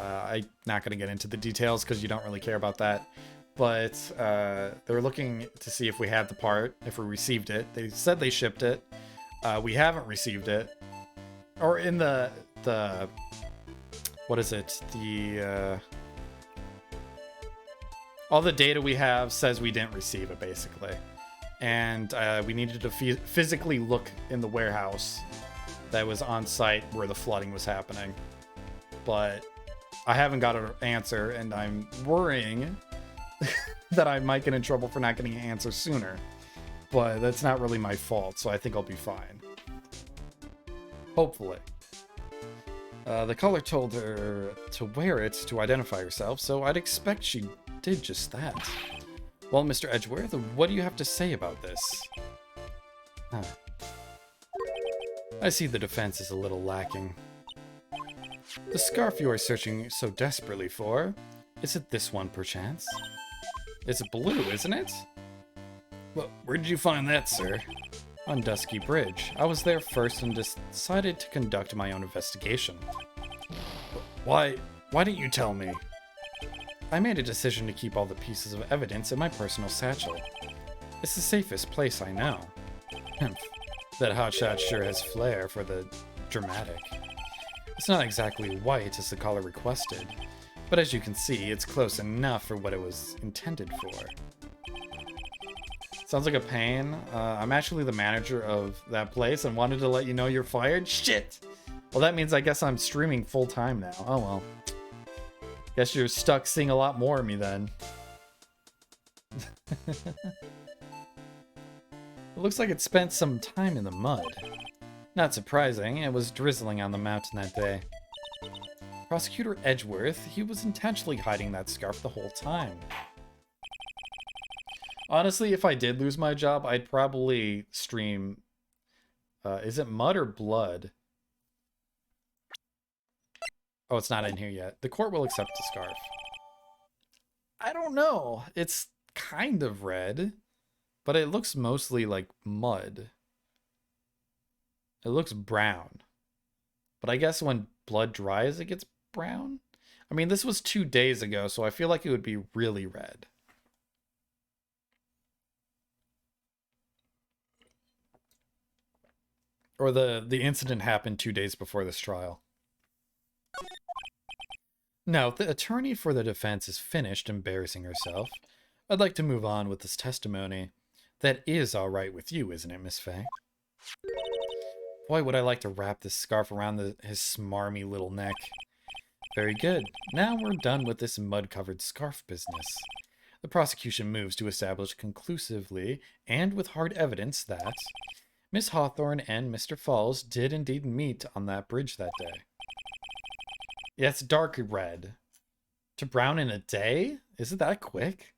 I'm not going to get into the details because you don't really care about that. But they're looking to see if we had the part, if we received it. They said they shipped it. We haven't received it. Or in the what is it? All the data we have says we didn't receive it, basically. And we needed to physically look in the warehouse that was on site where the flooding was happening. But I haven't got an answer, and I'm worrying that I might get in trouble for not getting an answer sooner. But that's not really my fault, so I think I'll be fine. Hopefully. The caller told her to wear it to identify herself, so I'd expect she did just that. Well, Mr. Edgeworth, what do you have to say about this? Huh. I see the defense is a little lacking. The scarf you are searching so desperately for, is it this one perchance? It's blue, isn't it? Well, where did you find that, sir? On Dusky Bridge. I was there first and decided to conduct my own investigation. Why didn't you tell me? I made a decision to keep all the pieces of evidence in my personal satchel. It's the safest place I know. That hotshot sure has flair for the dramatic. It's not exactly white as the caller requested, but as you can see, it's close enough for what it was intended for. Sounds like a pain. I'm actually the manager of that place and wanted to let you know you're fired. Shit! Well, that means I guess I'm streaming full time now. Oh well. Guess you're stuck seeing a lot more of me then. It looks like it spent some time in the mud. Not surprising, it was drizzling on the mountain that day. Prosecutor Edgeworth, he was intentionally hiding that scarf the whole time. Honestly, if I did lose my job, I'd probably stream... is it mud or blood? Oh, it's not in here yet. The court will accept the scarf. I don't know. It's kind of red, but it looks mostly like mud. It looks brown. But I guess when blood dries, it gets brown? I mean, this was 2 days ago, so I feel like it would be really red. Or the incident happened 2 days before this trial. Now, the attorney for the defense is finished embarrassing herself. I'd like to move on with this testimony. That is all right with you, isn't it, Miss Fay? Boy, would I like to wrap this scarf around his smarmy little neck. Very good. Now we're done with this mud-covered scarf business. The prosecution moves to establish conclusively and with hard evidence that Miss Hawthorne and Mr. Falls did indeed meet on that bridge that day. Yeah, it's dark red. To brown in a day? Is it that quick?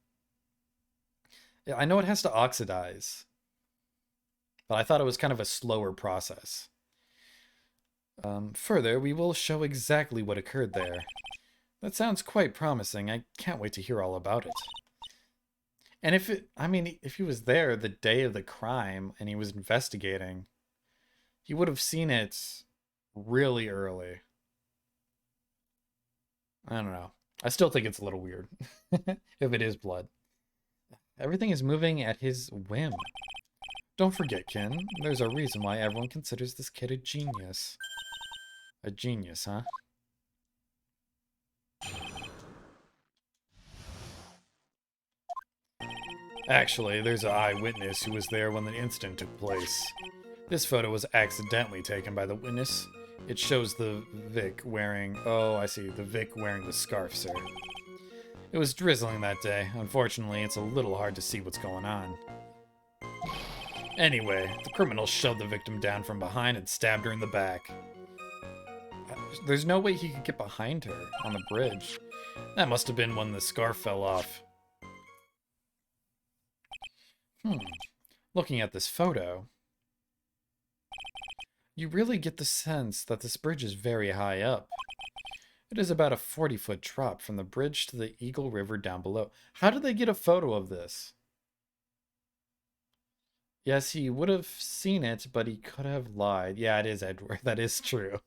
Yeah, I know it has to oxidize, but I thought it was kind of a slower process. Further, we will show exactly what occurred there. That sounds quite promising. I can't wait to hear all about it. And if he was there the day of the crime and he was investigating, he would have seen it really early. I don't know. I still think it's a little weird if it is blood. Everything is moving at his whim. Don't forget, Ken, there's a reason why everyone considers this kid a genius. A genius, huh? Actually, there's an eyewitness who was there when the incident took place. This photo was accidentally taken by the witness. It shows the Vic wearing... Oh, I see. The Vic wearing the scarf, sir. It was drizzling that day. Unfortunately, it's a little hard to see what's going on. Anyway, the criminal shoved the victim down from behind and stabbed her in the back. There's no way he could get behind her on the bridge. That must have been when the scarf fell off. Looking at this photo, you really get the sense that this bridge is very high up. It is about a 40-foot drop from the bridge to the Eagle River down below. How did they get a photo of this? Yes, he would have seen it, but he could have lied. Yeah, it is Edgeworth. That is true.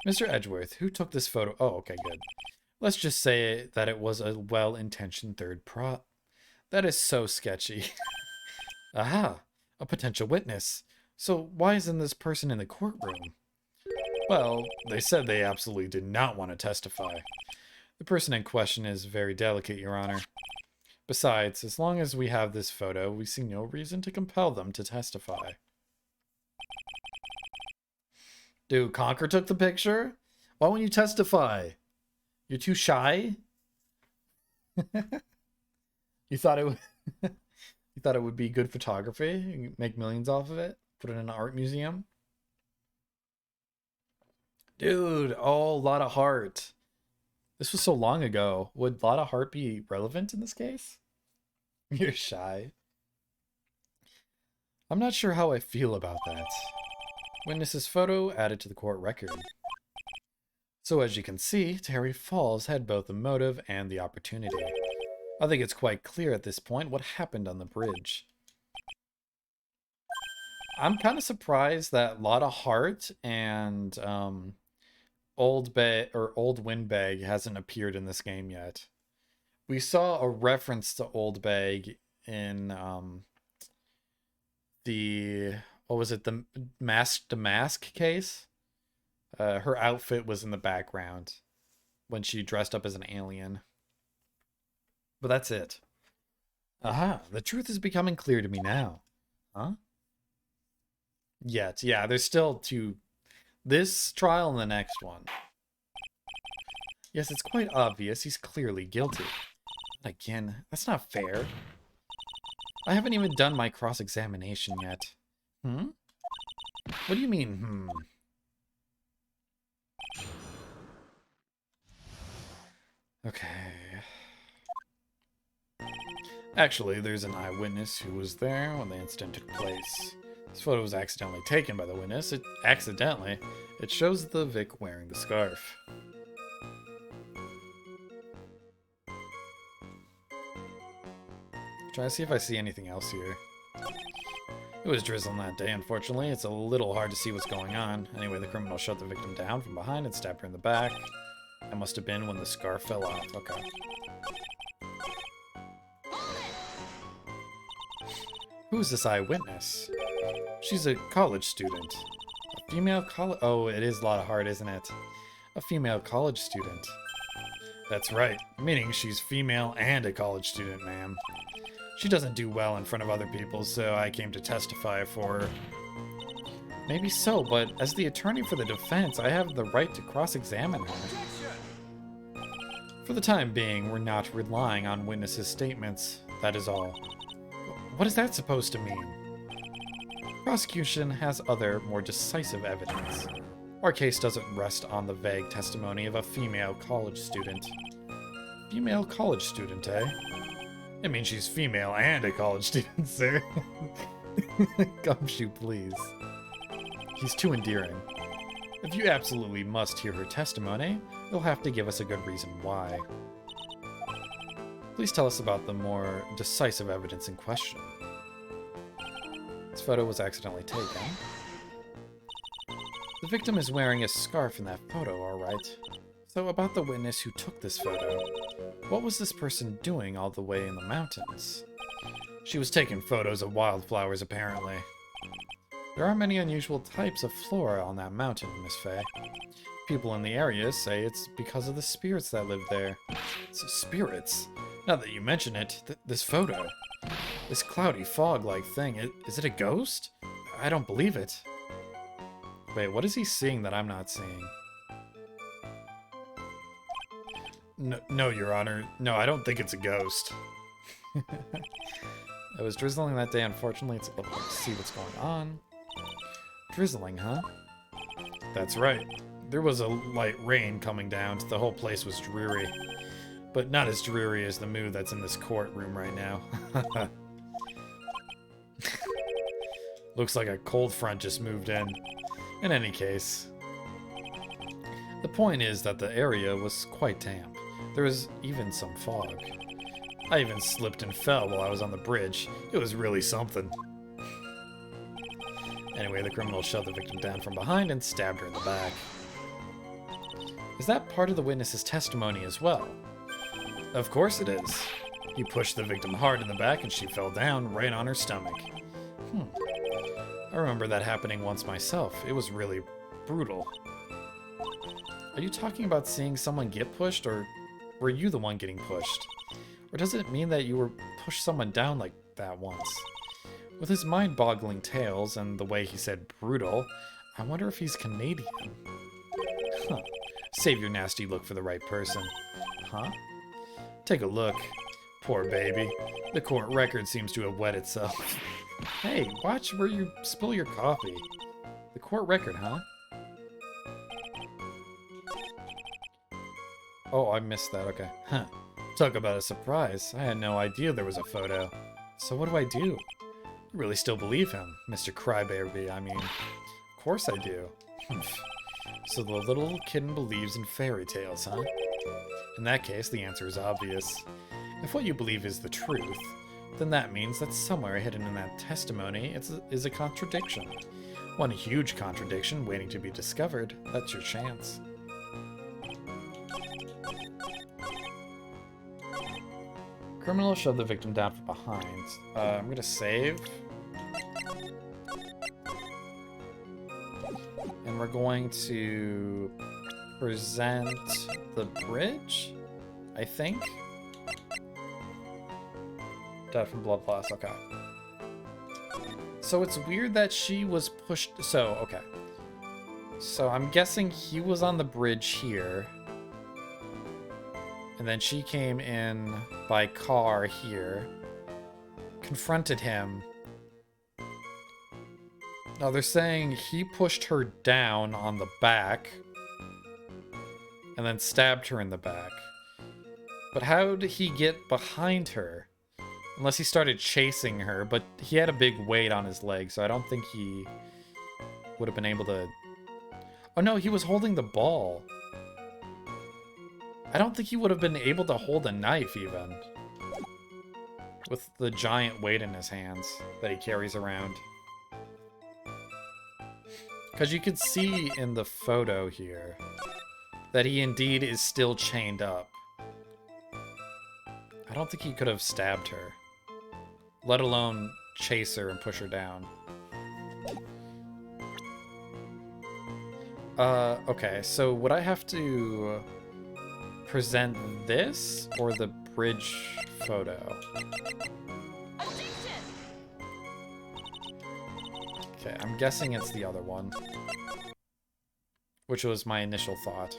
Mr. Edgeworth, who took this photo? Oh, okay, good. Let's just say that it was a well-intentioned third prop. That is so sketchy. Aha, a potential witness. So why isn't this person in the courtroom? Well, they said they absolutely did not want to testify. The person in question is very delicate, Your Honor. Besides, as long as we have this photo, we see no reason to compel them to testify. Dude, Conker took the picture? Why won't you testify? You're too shy? You thought it would you thought it would be good photography? You make millions off of it? Put it in an art museum? Dude, oh, a lot of heart. This was so long ago. Would a lot of heart be relevant in this case? You're shy. I'm not sure how I feel about that. Witness's photo added to the court record. So as you can see, Terry Falls had both the motive and the opportunity. I think it's quite clear at this point what happened on the bridge. I'm kind of surprised that Lotta Hart and Old Windbag hasn't appeared in this game yet. We saw a reference to Old Bag in the Mask to Mask case. Her outfit was in the background when she dressed up as an alien. But that's it. Aha, the truth is becoming clear to me now. Huh? Yet, yeah, there's still two. This trial and the next one. Yes, it's quite obvious he's clearly guilty. But again, that's not fair. I haven't even done my cross-examination yet. What do you mean, Okay. Actually, there's an eyewitness who was there when the incident took place. This photo was accidentally taken by the witness. It shows the Vic wearing the scarf. Trying to see if I see anything else here. It It was drizzling that day, unfortunately. It's a little hard to see what's going on. Anyway, the criminal shot the victim down from behind and stabbed her in the back. That must have been when the scarf fell off. Okay. Who's this eyewitness? She's a college student. A female college... Oh, it is a lot of heart, isn't it? A female college student. That's right, meaning she's female and a college student, ma'am. She doesn't do well in front of other people, so I came to testify for her. Maybe so, but as the attorney for the defense, I have the right to cross-examine her. For the time being, we're not relying on witnesses' statements, that is all. What is that supposed to mean? Prosecution has other, more decisive evidence. Our case doesn't rest on the vague testimony of a female college student. Female college student, eh? It means she's female and a college student, sir. Gumshoe, please. He's too endearing. If you absolutely must hear her testimony, you'll have to give us a good reason why. Please tell us about the more decisive evidence in question. This photo was accidentally taken. The victim is wearing a scarf in that photo, all right. So about the witness who took this photo. What was this person doing all the way in the mountains? She was taking photos of wildflowers, apparently. There are many unusual types of flora on that mountain, Miss Faye. People in the area say it's because of the spirits that live there. So spirits? Now that you mention it, this photo. This cloudy fog-like thing, is it a ghost? I don't believe it. Wait, what is he seeing that I'm not seeing? No, Your Honor. No, I don't think it's a ghost. It was drizzling that day, unfortunately. It's a little hard to see what's going on. Drizzling, huh? That's right. There was a light rain coming down, so the whole place was dreary. But not as dreary as the mood that's in this courtroom right now. Looks like a cold front just moved in. In any case, the point is that the area was quite damp. There was even some fog. I even slipped and fell while I was on the bridge. It was really something. Anyway, the criminal shoved the victim down from behind and stabbed her in the back. Is that part of the witness's testimony as well? Of course it is. He pushed the victim hard in the back and she fell down right on her stomach. I remember that happening once myself. It was really brutal. Are you talking about seeing someone get pushed, or were you the one getting pushed? Or does it mean that you were pushed someone down like that once? With his mind-boggling tales and the way he said brutal, I wonder if he's Canadian. Huh. Save your nasty look for the right person. Huh? Take a look. Poor baby. The court record seems to have wet itself. Hey, watch where you spill your coffee. The court record, huh? Oh, I missed that, okay. Huh. Talk about a surprise. I had no idea there was a photo. So what do I do? You really still believe him, Mr. Crybaby, I mean. Of course I do. So the little kitten believes in fairy tales, huh? In that case, the answer is obvious. If what you believe is the truth, then that means that somewhere hidden in that testimony is a contradiction. One huge contradiction waiting to be discovered. That's your chance. Criminal shoved the victim down from behind. I'm gonna save. And we're going to present the bridge, I think. Died from blood loss, okay. So it's weird that she was pushed, okay. So I'm guessing he was on the bridge here. And then she came in by car here. Confronted him. Now they're saying he pushed her down on the back. And then stabbed her in the back. But how did he get behind her? Unless he started chasing her, but he had a big weight on his leg, so I don't think he would have been able to... Oh no, he was holding the ball. I don't think he would have been able to hold a knife, even. With the giant weight in his hands that he carries around. Because you could see in the photo here that he indeed is still chained up. I don't think he could have stabbed her, let alone chase her and push her down. Okay, so would I have to present this or the bridge photo? Okay, I'm guessing it's the other one, which was my initial thought.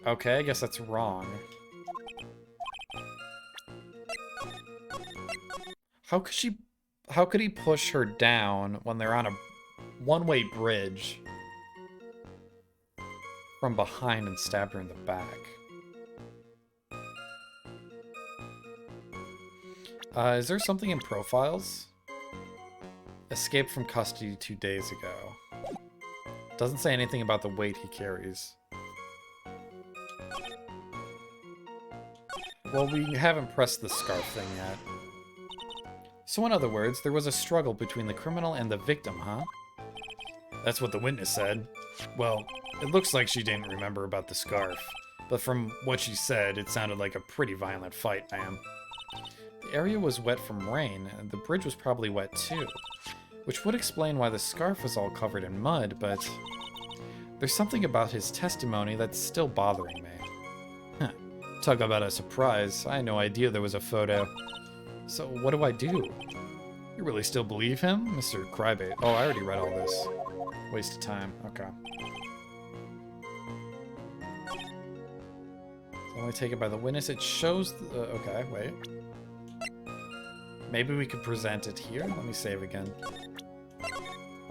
Okay, I guess that's wrong. How could he push her down when they're on a one-way bridge from behind and stab her in the back? Is there something in profiles? Escaped from custody 2 days ago. Doesn't say anything about the weight he carries. Well, we haven't pressed the scarf thing yet. So in other words, there was a struggle between the criminal and the victim, huh? That's what the witness said. Well, it looks like she didn't remember about the scarf. But from what she said, it sounded like a pretty violent fight, ma'am. The area was wet from rain, and the bridge was probably wet too. Which would explain why the scarf was all covered in mud, but... there's something about his testimony that's still bothering me. Huh. Talk about a surprise. I had no idea there was a photo. So what do I do? You really still believe him? Mr. Crybait. Oh, I already read all this. Waste of time. Okay. It's only taken by the witness. It shows... okay, wait. Maybe we could present it here? Let me save again.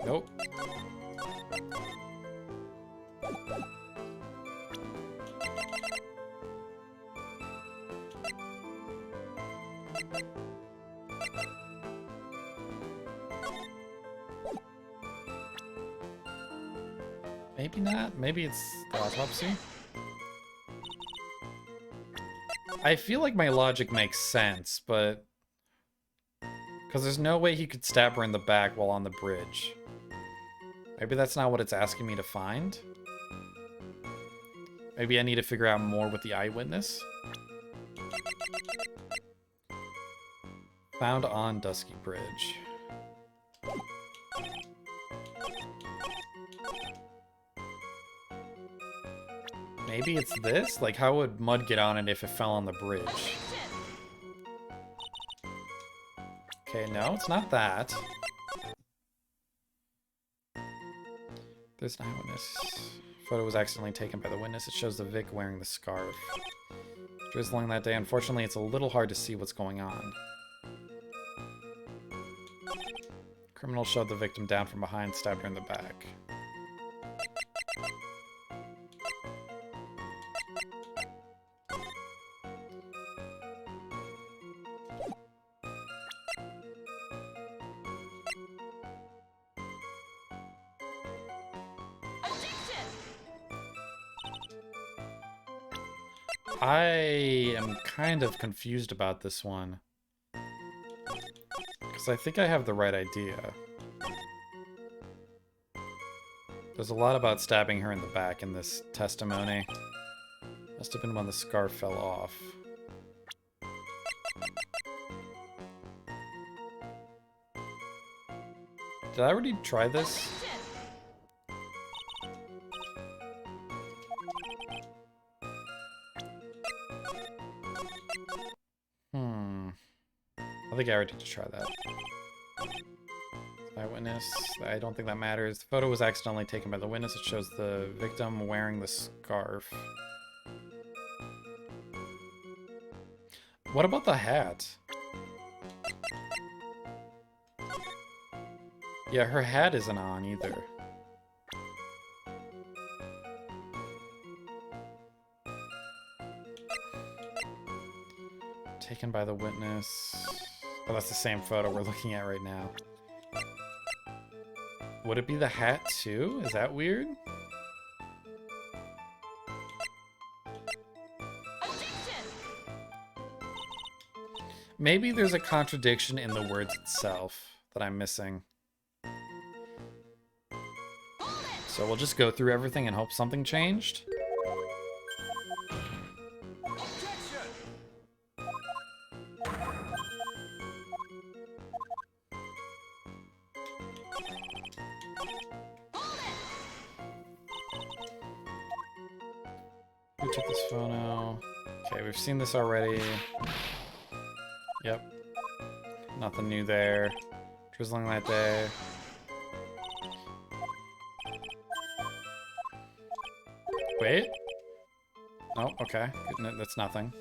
Nope. Maybe not. Maybe it's the autopsy. I feel like my logic makes sense, but... because there's no way he could stab her in the back while on the bridge. Maybe that's not what it's asking me to find? Maybe I need to figure out more with the eyewitness? Found on Dusky Bridge. Maybe it's this? Like, how would mud get on it if it fell on the bridge? Okay, no, it's not that. There's an eyewitness. Photo was accidentally taken by the witness. It shows the Vic wearing the scarf. Drizzling that day. Unfortunately, it's a little hard to see what's going on. Criminal shoved the victim down from behind, stabbed her in the back. I am kind of confused about this one. Because I think I have the right idea. There's a lot about stabbing her in the back in this testimony. Must have been when the scarf fell off. Did I already try this? I think I already did try that. Eyewitness. I don't think that matters. The photo was accidentally taken by the witness. It shows the victim wearing the scarf. What about the hat? Yeah, her hat isn't on either. Taken by the witness. Oh, that's the same photo we're looking at right now. Would it be the hat too? Is that weird? Maybe there's a contradiction in the words itself that I'm missing. So we'll just go through everything and hope something changed. Who took this photo? Okay, we've seen this already. Yep. Nothing new there. Drizzling that day. Wait. Oh, okay. That's nothing.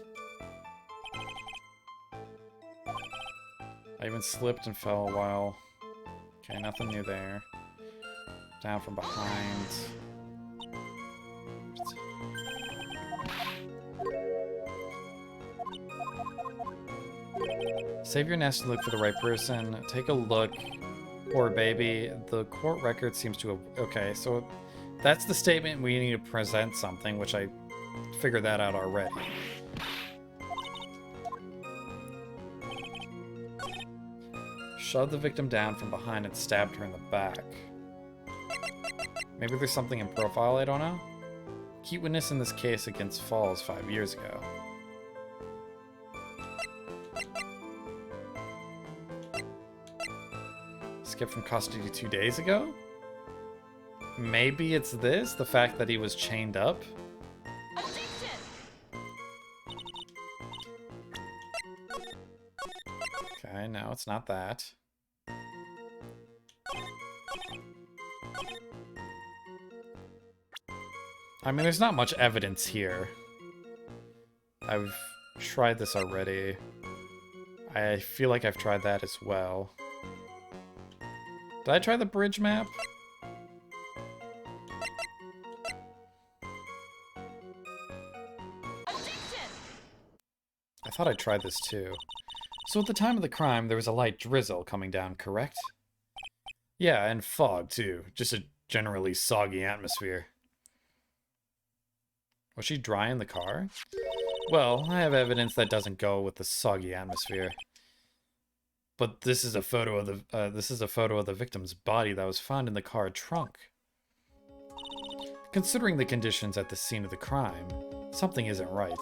I even slipped and fell a while. Okay, nothing new there. Down from behind. Save your nest and look for the right person. Take a look. Poor baby. The court record seems to have... Okay, so that's the statement. We need to present something, which I figured that out already. Shoved the victim down from behind and stabbed her in the back. Maybe there's something in profile, I don't know. Key witness in this case against Falls 5 years ago. Escaped from custody 2 days ago? Maybe it's this? The fact that he was chained up? Okay, no, it's not that. I mean, there's not much evidence here. I've tried this already. I feel like I've tried that as well. Did I try the bridge map? I thought I tried this too. So at the time of the crime, there was a light drizzle coming down, correct? Yeah, and fog too. Just a generally soggy atmosphere. Was she dry in the car? Well, I have evidence that doesn't go with the soggy atmosphere. But this is a photo of the victim's body that was found in the car trunk. Considering the conditions at the scene of the crime, something isn't right.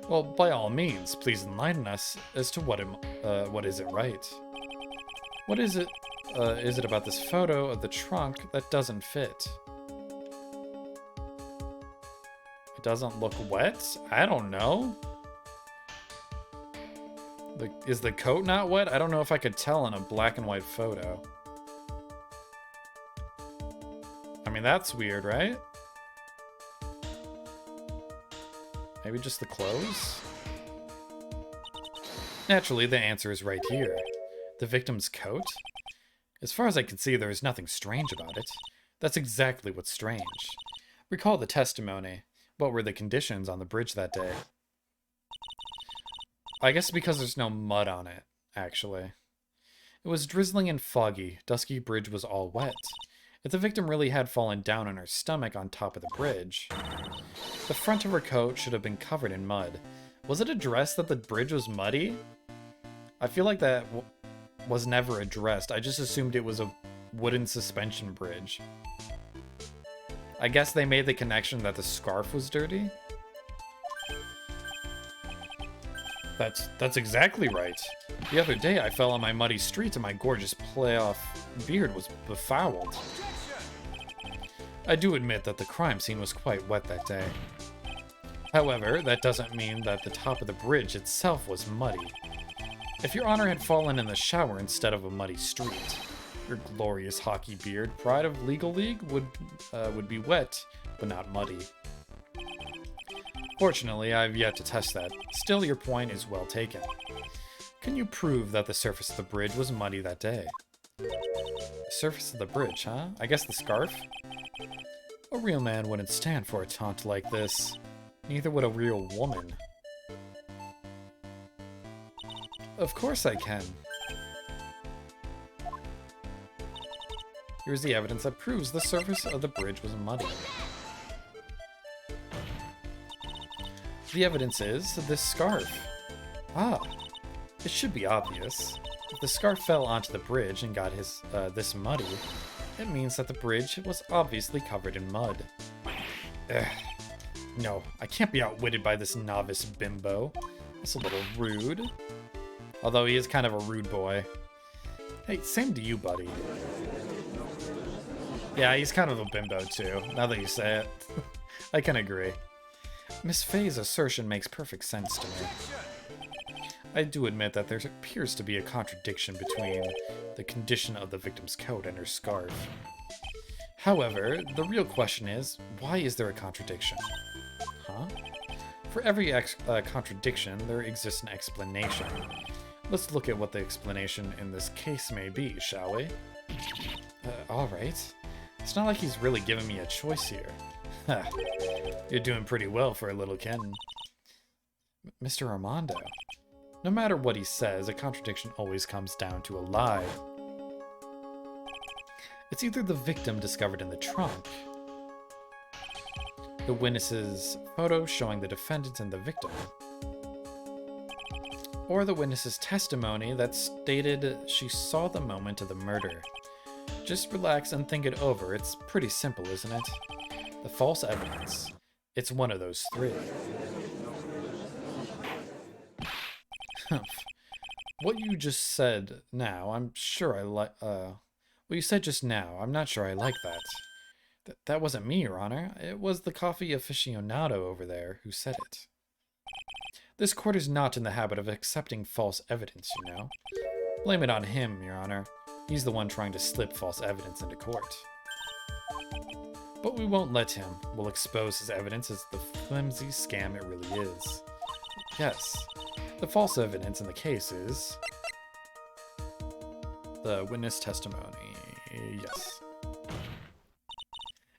Well, by all means, please enlighten us as to what isn't right. What is it about this photo of the trunk that doesn't fit? It doesn't look wet? I don't know. Is the coat not wet? I don't know if I could tell in a black and white photo. I mean, that's weird, right? Maybe just the clothes? Naturally, the answer is right here. The victim's coat? As far as I can see, there is nothing strange about it. That's exactly what's strange. Recall the testimony. What were the conditions on the bridge that day? I guess because there's no mud on it, actually. It was drizzling and foggy. Dusky bridge was all wet. If the victim really had fallen down on her stomach on top of the bridge, the front of her coat should have been covered in mud. Was it addressed that the bridge was muddy? I feel like that was never addressed. I just assumed it was a wooden suspension bridge. I guess they made the connection that the scarf was dirty? That's exactly right. The other day I fell on my muddy street and my gorgeous playoff beard was befouled. I do admit that the crime scene was quite wet that day. However, that doesn't mean that the top of the bridge itself was muddy. If your honor had fallen in the shower instead of a muddy street, your glorious hockey beard, pride of Legal League, would be wet, but not muddy. Fortunately, I've yet to test that. Still, your point is well taken. Can you prove that the surface of the bridge was muddy that day? The surface of the bridge, huh? I guess the scarf? A real man wouldn't stand for a taunt like this. Neither would a real woman. Of course I can. Here's the evidence that proves the surface of the bridge was muddy. The evidence is this scarf. Ah, it should be obvious. If the scarf fell onto the bridge and got this muddy, it means that the bridge was obviously covered in mud. Ugh. No, I can't be outwitted by this novice bimbo. That's a little rude. Although he is kind of a rude boy. Hey, same to you, buddy. Yeah, he's kind of a bimbo too, now that you say it. I can agree. Miss Faye's assertion makes perfect sense to me. I do admit that there appears to be a contradiction between the condition of the victim's coat and her scarf. However, the real question is, why is there a contradiction? Huh? For every contradiction, there exists an explanation. Let's look at what the explanation in this case may be, shall we? Alright. It's not like he's really giving me a choice here. You're doing pretty well for a little Ken. Mr. Armando. No matter what he says, a contradiction always comes down to a lie. It's either the victim discovered in the trunk, the witness's photo showing the defendant and the victim, or the witness's testimony that stated she saw the moment of the murder. Just relax and think it over. It's pretty simple, isn't it? The false evidence. It's one of those three. What you just said now, I'm sure I like, what you said just now, I'm not sure I like that. That wasn't me, Your Honor. It was the coffee aficionado over there who said it. This court is not in the habit of accepting false evidence, you know. Blame it on him, Your Honor. He's the one trying to slip false evidence into court. But we won't let him. We'll expose his evidence as the flimsy scam it really is. Yes, the false evidence in the case is the witness testimony. Yes.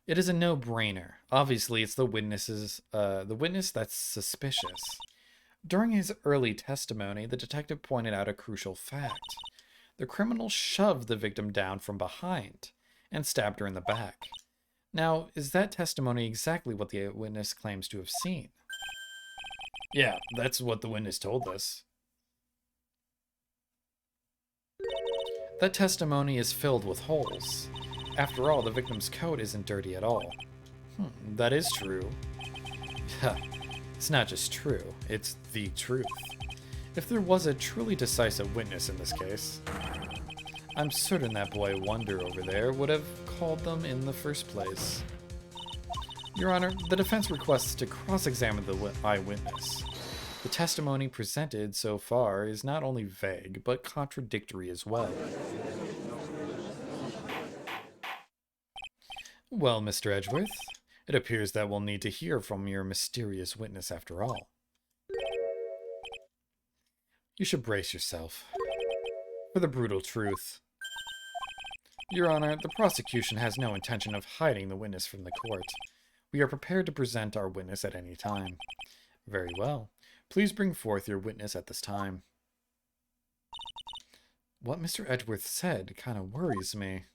It is a no-brainer. Obviously, it's the witness that's suspicious. During his early testimony, the detective pointed out a crucial fact. The criminal shoved the victim down from behind and stabbed her in the back. Now, is that testimony exactly what the witness claims to have seen? Yeah, that's what the witness told us. That testimony is filled with holes. After all, the victim's coat isn't dirty at all. That is true. It's not just true, it's the truth. If there was a truly decisive witness in this case, I'm certain that boy Wonder over there would have called them in the first place. Your Honor, the defense requests to cross-examine the eyewitness. The testimony presented so far is not only vague, but contradictory as well. Well, Mr. Edgeworth, it appears that we'll need to hear from your mysterious witness after all. You should brace yourself for the brutal truth. Your Honor, the prosecution has no intention of hiding the witness from the court. We are prepared to present our witness at any time. Very well. Please bring forth your witness at this time. What Mr. Edgeworth said kind of worries me.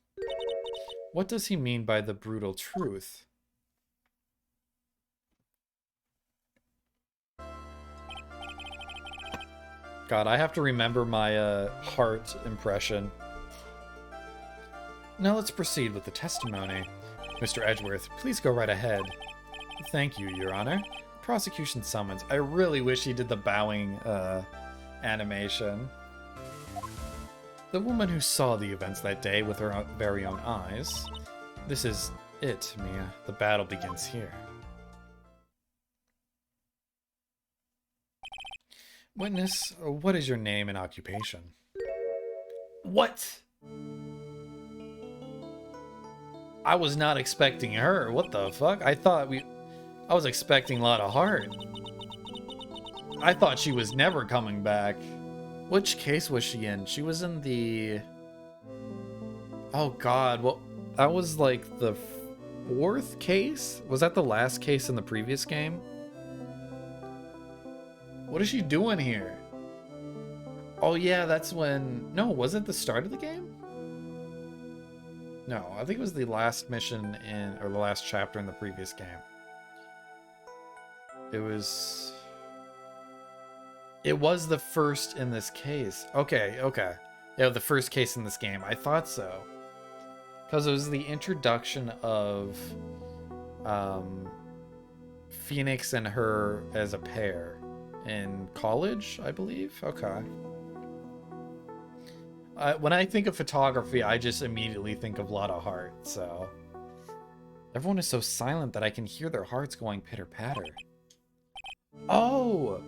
What does he mean by the brutal truth? God, I have to remember my heart impression. Now let's proceed with the testimony. Mr. Edgeworth, please go right ahead. Thank you, Your Honor. Prosecution summons. I really wish he did the bowing animation. The woman who saw the events that day with her very own eyes. This is it, Mia. The battle begins here. Witness, what is your name and occupation? What? I was not expecting her. What the fuck? I was expecting a lot of heart. I thought she was never coming back. Which case was she in? She was in the... Oh god, well, that was like the fourth case? Was that the last case in the previous game? What is she doing here? Oh yeah, that's when... No, was it the start of the game? No, I think it was the last mission in... or the last chapter in the previous game. It was... It was the first in this case. Okay, okay. Yeah, the first case in this game. I thought so. Because it was the introduction of Phoenix and her as a pair in college, I believe. Okay. When I think of photography, I just immediately think of Lotta Heart, so... Everyone is so silent that I can hear their hearts going pitter-patter. Oh!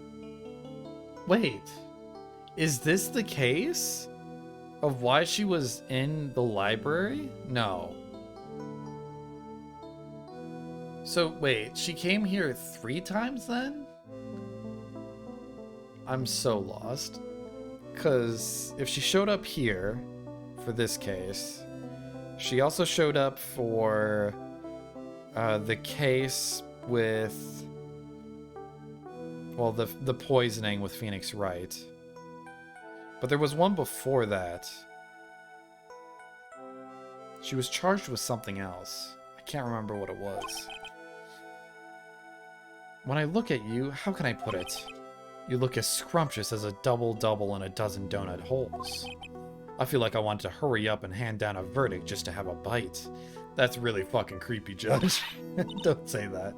Wait. Is this the case? Of why she was in the library? No. So, wait, she came here 3 times then? I'm so lost. Because if she showed up here for this case, she also showed up for the case with, well, the poisoning with Phoenix Wright. But there was one before that. She was charged with something else. I can't remember what it was. When I look at you, how can I put it? You look as scrumptious as a double-double in a dozen donut holes. I feel like I want to hurry up and hand down a verdict just to have a bite. That's really fucking creepy, Judge. Don't say that.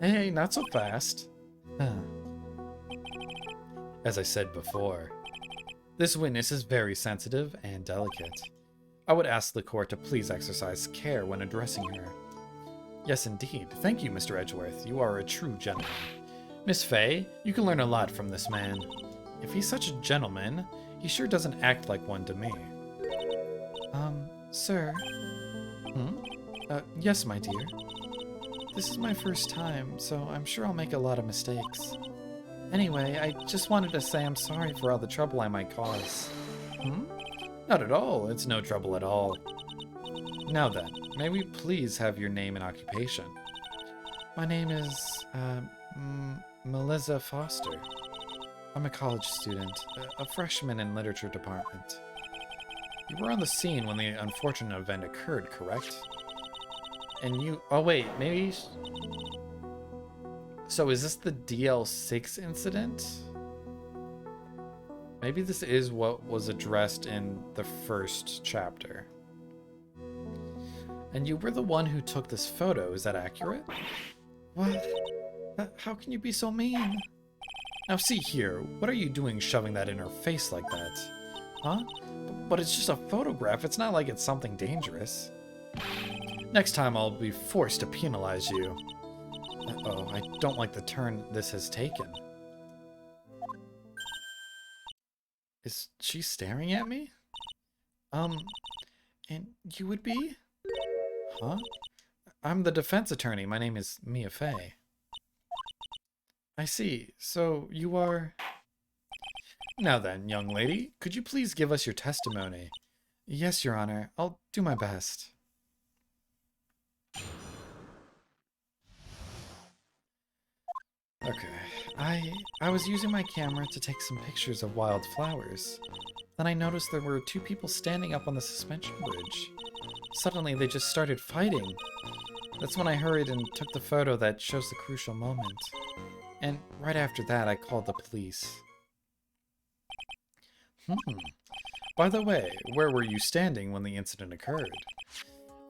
Hey, not so fast. As I said before, this witness is very sensitive and delicate. I would ask the court to please exercise care when addressing her. Yes, indeed. Thank you, Mr. Edgeworth. You are a true gentleman. Miss Fay, you can learn a lot from this man. If he's such a gentleman, he sure doesn't act like one to me. Sir? Yes, my dear. This is my first time, so I'm sure I'll make a lot of mistakes. Anyway, I just wanted to say I'm sorry for all the trouble I might cause. Not at all. It's no trouble at all. Now then, may we please have your name and occupation? My name is, Melissa Foster. I'm a college student, a freshman in literature department. You were on the scene when the unfortunate event occurred, correct? And you... Oh, wait, maybe... So is this the DL6 incident? Maybe this is what was addressed in the first chapter. And you were the one who took this photo, is that accurate? What? How can you be so mean? Now see here, what are you doing shoving that in her face like that? Huh? But it's just a photograph, it's not like it's something dangerous. Next time I'll be forced to penalize you. Uh-oh, I don't like the turn this has taken. Is she staring at me? And you would be? Huh? I'm the defense attorney. My name is Mia Fey. I see. So you are... Now then, young lady, could you please give us your testimony? Yes, Your Honor. I'll do my best. Okay. I was using my camera to take some pictures of wild flowers. Then I noticed there were 2 people standing up on the suspension bridge. Suddenly, they just started fighting. That's when I hurried and took the photo that shows the crucial moment. And right after that, I called the police. By the way, where were you standing when the incident occurred?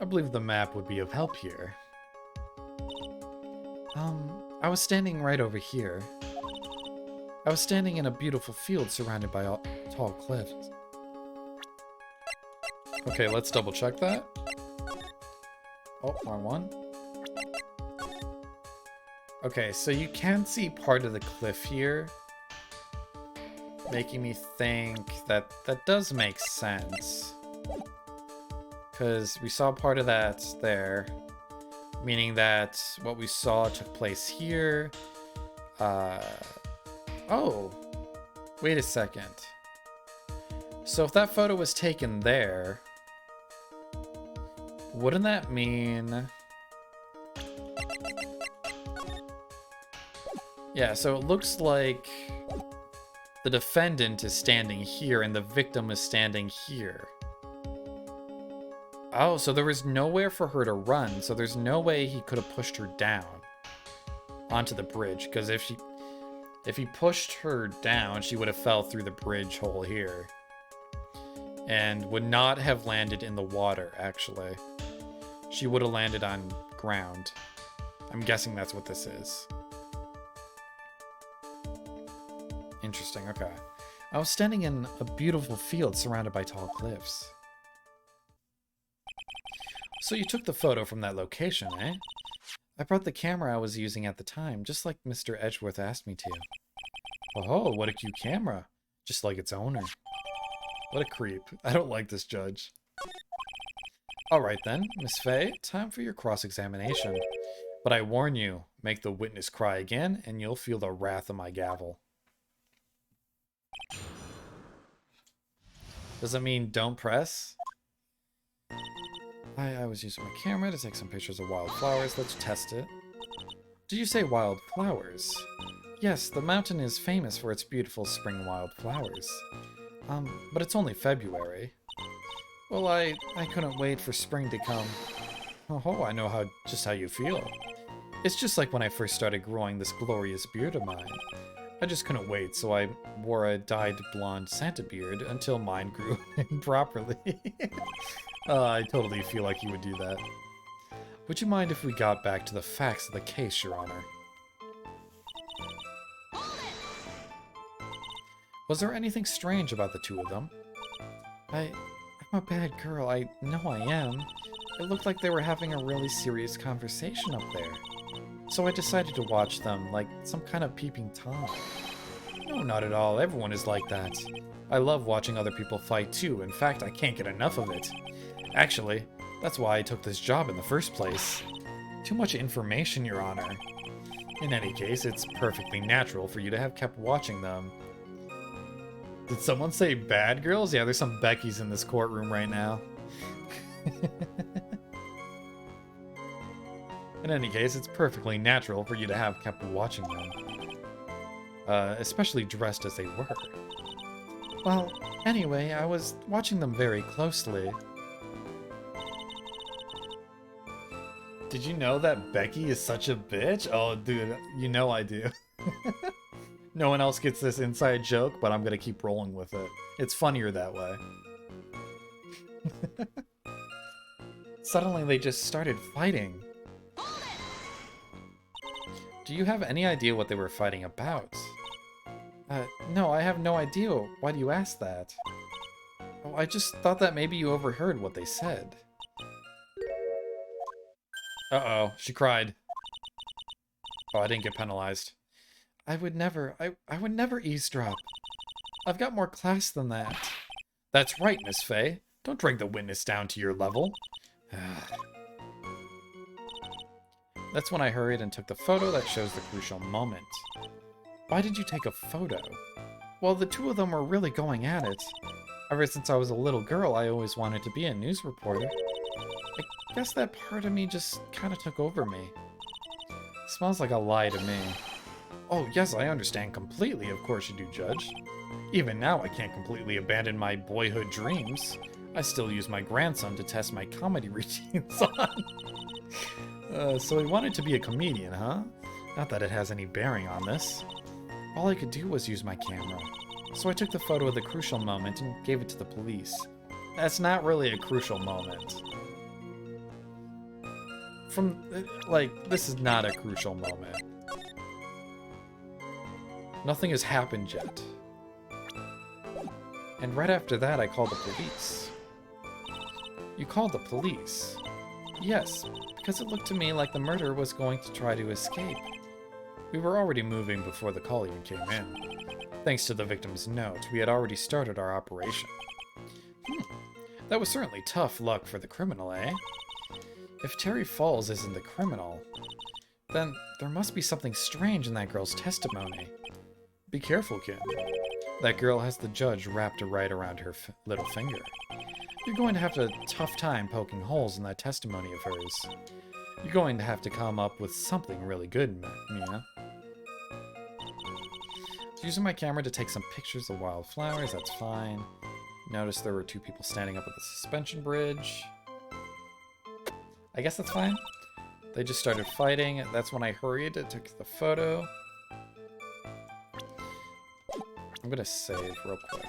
I believe the map would be of help here. I was standing right over here. I was standing in a beautiful field surrounded by tall cliffs. Okay, let's double check that. Oh, wrong one. Okay, so you can see part of the cliff here, making me think that that does make sense. Because we saw part of that there, meaning that what we saw took place here. Oh, wait a second. So if that photo was taken there, wouldn't that mean... Yeah, so it looks like the defendant is standing here and the victim is standing here. Oh, so there was nowhere for her to run, so there's no way he could have pushed her down onto the bridge, because if If he pushed her down, she would have fell through the bridge hole here. And would not have landed in the water, actually. She would have landed on ground. I'm guessing that's what this is. Interesting, okay. I was standing in a beautiful field surrounded by tall cliffs. So you took the photo from that location, eh? I brought the camera I was using at the time, just like Mr. Edgeworth asked me to. Oh, what a cute camera. Just like its owner. What a creep. I don't like this judge. Alright then, Miss Faye, time for your cross-examination. But I warn you, make the witness cry again, and you'll feel the wrath of my gavel. Does it mean don't press? I was using my camera to take some pictures of wildflowers. Let's test it. Did you say wildflowers? Yes, the mountain is famous for its beautiful spring wildflowers. But it's only February. Well, I couldn't wait for spring to come. Oh, I know just how you feel. It's just like when I first started growing this glorious beard of mine. I just couldn't wait, so I wore a dyed blonde Santa beard until mine grew improperly. I totally feel like you would do that. Would you mind if we got back to the facts of the case, Your Honor? Was there anything strange about the two of them? I'm a bad girl, I know I am. It looked like they were having a really serious conversation up there. So I decided to watch them, like some kind of peeping Tom. No, not at all. Everyone is like that. I love watching other people fight too. In fact, I can't get enough of it. Actually, that's why I took this job in the first place. Too much information, Your Honor. In any case, it's perfectly natural for you to have kept watching them. Did someone say bad girls? Yeah, there's some Beckys in this courtroom right now. In any case, it's perfectly natural for you to have kept watching them. Especially dressed as they were. Well, anyway, I was watching them very closely. Did you know that Becky is such a bitch? Oh, dude, you know I do. No one else gets this inside joke, but I'm gonna keep rolling with it. It's funnier that way. Suddenly they just started fighting. Do you have any idea what they were fighting about? No, I have no idea. Why do you ask that? Oh, I just thought that maybe you overheard what they said. Uh-oh, she cried. Oh, I didn't get penalized. I would never eavesdrop. I've got more class than that. That's right, Miss Faye. Don't drag the witness down to your level. That's when I hurried and took the photo that shows the crucial moment. Why did you take a photo? Well, the two of them were really going at it. Ever since I was a little girl, I always wanted to be a news reporter. I guess that part of me just kind of took over me. Smells like a lie to me. Oh, yes, I understand completely. Of course you do, Judge. Even now, I can't completely abandon my boyhood dreams. I still use my grandson to test my comedy routines on. So he wanted to be a comedian, huh? Not that it has any bearing on this. All I could do was use my camera. So I took the photo of the crucial moment and gave it to the police. That's not really a crucial moment. This is not a crucial moment. Nothing has happened yet. And right after that, I called the police. You called the police? Yes, because it looked to me like the murderer was going to try to escape. We were already moving before the call even came in. Thanks to the victim's note, we had already started our operation. That was certainly tough luck for the criminal, eh? If Terry Falls isn't the criminal, then there must be something strange in that girl's testimony. Be careful, kid. That girl has the judge wrapped right around her little finger. You're going to have a tough time poking holes in that testimony of hers. You're going to have to come up with something really good, Mia. Using my camera to take some pictures of wildflowers, that's fine. Notice there were two people standing up at the suspension bridge. I guess that's fine. They just started fighting. That's when I hurried and took the photo. I'm gonna save real quick.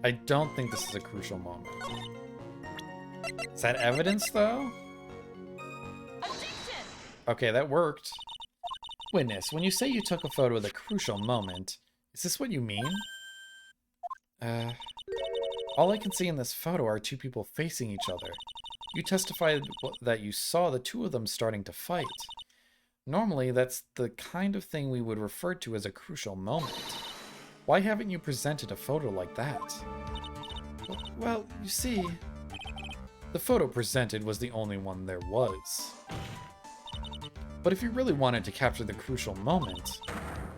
I don't think this is a crucial moment. Is that evidence, though? Okay, that worked. Witness, when you say you took a photo of the crucial moment, is this what you mean? All I can see in this photo are two people facing each other. You testified that you saw the two of them starting to fight. Normally, that's the kind of thing we would refer to as a crucial moment. Why haven't you presented a photo like that? Well, you see, the photo presented was the only one there was. But if you really wanted to capture the crucial moment,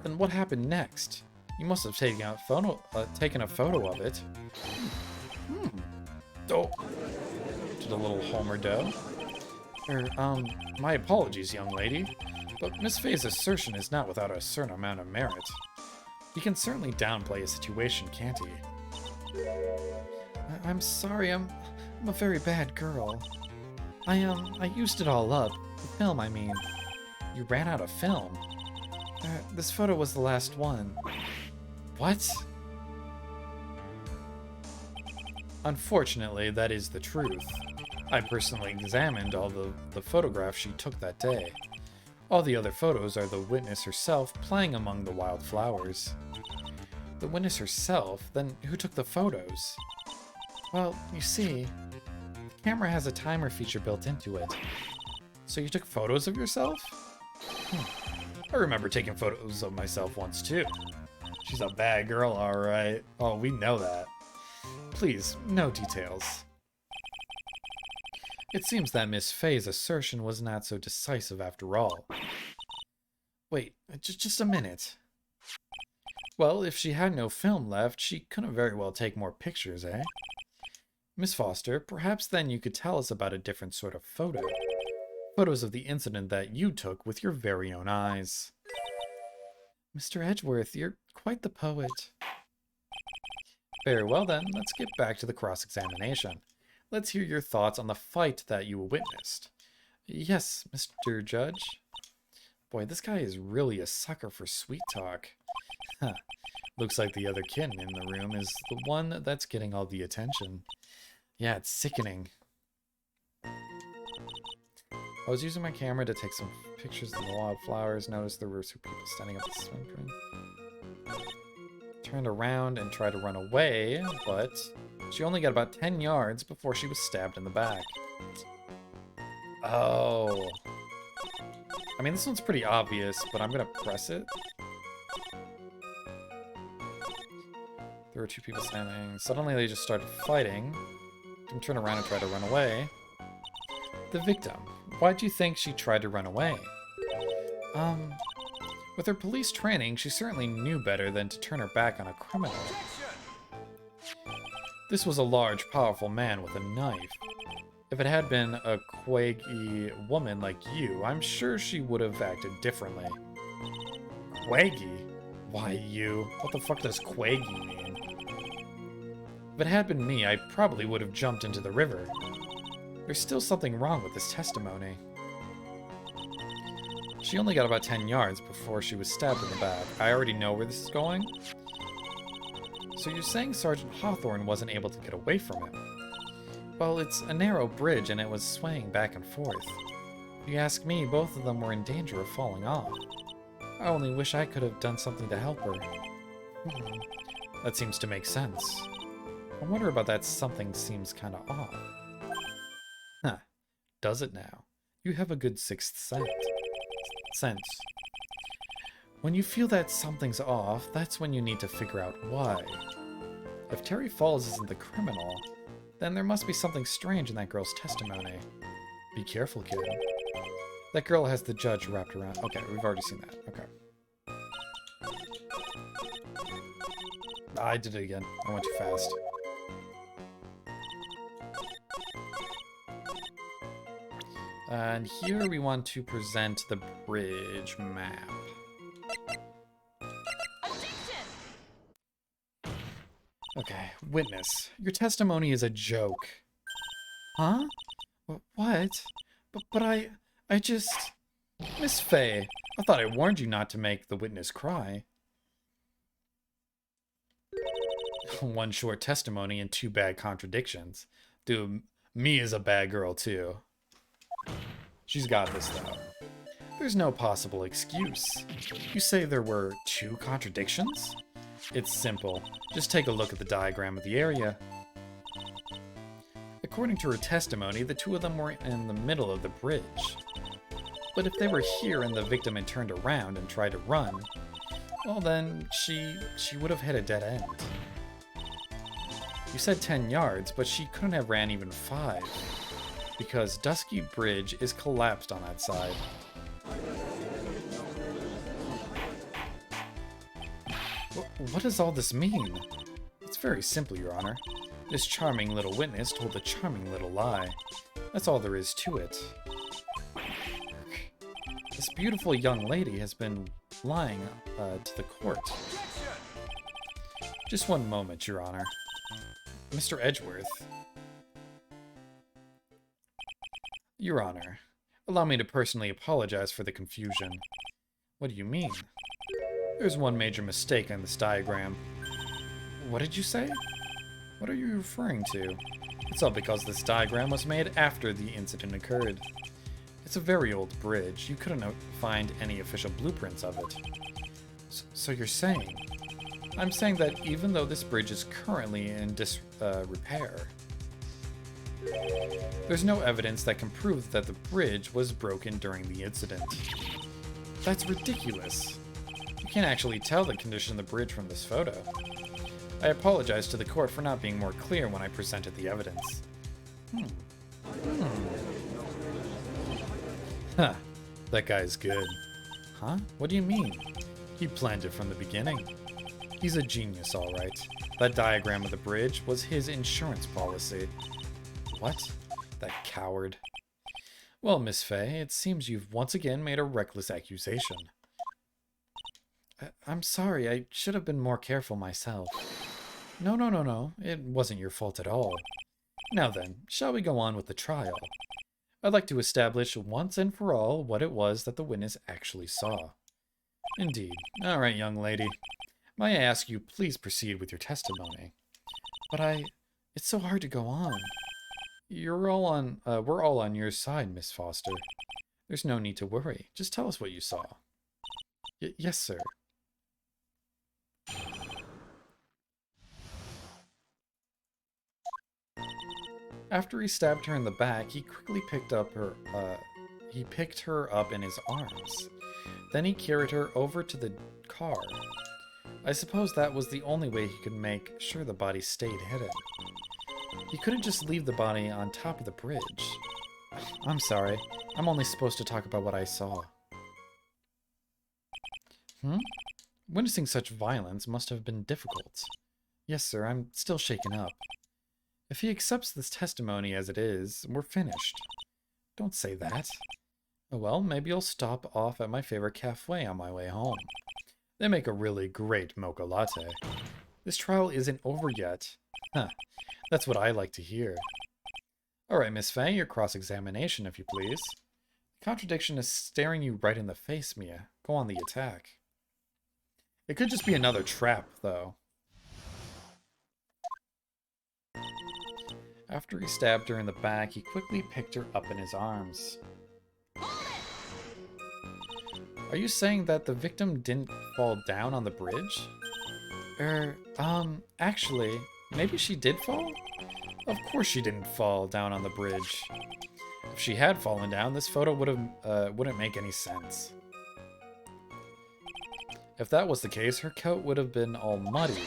then what happened next? You must have taken a photo of it. Oh, did a little Homer dough. My apologies, young lady, but Miss Faye's assertion is not without a certain amount of merit. He can certainly downplay a situation, can't he? I'm sorry, I'm a very bad girl. I used it all up. The film, I mean. You ran out of film. This photo was the last one. What? Unfortunately, that is the truth. I personally examined all the photographs she took that day. All the other photos are the witness herself playing among the wildflowers. The witness herself? Then who took the photos? Well, you see, the camera has a timer feature built into it. So you took photos of yourself? I remember taking photos of myself once too. She's a bad girl, alright. Oh, we know that. Please, no details. It seems that Miss Faye's assertion was not so decisive after all. Wait, just a minute. Well, if she had no film left, she couldn't very well take more pictures, eh? Miss Foster, perhaps then you could tell us about a different sort of photo. Photos of the incident that you took with your very own eyes. Mr. Edgeworth, you're quite the poet. Very well then, let's get back to the cross-examination. Let's hear your thoughts on the fight that you witnessed. Yes, Mr. Judge. Boy, this guy is really a sucker for sweet talk. Huh. Looks like the other kitten in the room is the one that's getting all the attention. Yeah, it's sickening. I was using my camera to take some pictures of the wildflowers. Noticed there were two people standing at the swim pool. Turned around and tried to run away, but she only got about 10 yards before she was stabbed in the back. Oh. I mean, this one's pretty obvious, but I'm gonna press it. There were two people standing. Suddenly they just started fighting. Didn't turn around and try to run away. The victim. Why do you think she tried to run away? With her police training, she certainly knew better than to turn her back on a criminal. This was a large, powerful man with a knife. If it had been a quaggy woman like you, I'm sure she would have acted differently. Quaggy? Why, you? What the fuck does quaggy mean? If it had been me, I probably would have jumped into the river. There's still something wrong with this testimony. She only got about 10 yards before she was stabbed in the back. I already know where this is going. So you're saying Sergeant Hawthorne wasn't able to get away from it? Well, it's a narrow bridge and it was swaying back and forth. If you ask me, both of them were in danger of falling off. I only wish I could have done something to help her. That seems to make sense. I wonder about that something seems kinda off. Huh. Does it now? You have a good sixth sense. When you feel that something's off, that's when you need to figure out why. If Terry Falls isn't the criminal, then there must be something strange in that girl's testimony. Be careful, kid. That girl has the judge wrapped around. Okay, we've already seen that. Okay. I did it again. I went too fast. And here we want to present the bridge map. Okay, witness. Your testimony is a joke. Huh? What? But I just... Miss Faye, I thought I warned you not to make the witness cry. One short testimony and two bad contradictions. Dude, me is a bad girl too. She's got this though. There's no possible excuse. You say there were two contradictions? It's simple. Just take a look at the diagram of the area. According to her testimony, the two of them were in the middle of the bridge. But if they were here and the victim had turned around and tried to run, well then, she would have hit a dead end. You said 10 yards, but she couldn't have ran even 5, because Dusky Bridge is collapsed on that side. What does all this mean? It's very simple, Your Honor. This charming little witness told a charming little lie. That's all there is to it. This beautiful young lady has been lying to the court. Just one moment, Your Honor. Mr. Edgeworth. Your Honor, allow me to personally apologize for the confusion. What do you mean? There's one major mistake in this diagram. What did you say? What are you referring to? It's all because this diagram was made after the incident occurred. It's a very old bridge. You couldn't find any official blueprints of it. So you're saying? I'm saying that even though this bridge is currently in repair, there's no evidence that can prove that the bridge was broken during the incident. That's ridiculous. You can't actually tell the condition of the bridge from this photo. I apologize to the court for not being more clear when I presented the evidence. Huh, that guy's good. Huh? What do you mean? He planned it from the beginning. He's a genius, all right. That diagram of the bridge was his insurance policy. What? That coward. Well, Miss Fay, it seems you've once again made a reckless accusation. I'm sorry, I should have been more careful myself. No. It wasn't your fault at all. Now then, shall we go on with the trial? I'd like to establish once and for all what it was that the witness actually saw. Indeed. All right, young lady. May I ask you please proceed with your testimony? But it's so hard to go on. We're all on your side, Miss Foster. There's no need to worry. Just tell us what you saw. Yes, sir. After he stabbed her in the back, he quickly picked her up in his arms. Then he carried her over to the car. I suppose that was the only way he could make sure the body stayed hidden. He couldn't just leave the body on top of the bridge. I'm sorry. I'm only supposed to talk about what I saw. Witnessing such violence must have been difficult. Yes, sir, I'm still shaken up. If he accepts this testimony as it is, we're finished. Don't say that. Oh well, maybe I'll stop off at my favorite cafe on my way home. They make a really great mocha latte. This trial isn't over yet. Huh, that's what I like to hear. Alright, Miss Fay, your cross-examination, if you please. The contradiction is staring you right in the face, Mia. Go on the attack. It could just be another trap, though. After he stabbed her in the back, he quickly picked her up in his arms. Are you saying that the victim didn't fall down on the bridge? Actually, maybe she did fall? Of course she didn't fall down on the bridge. If she had fallen down, this photo wouldn't make any sense. If that was the case, her coat would have been all muddy.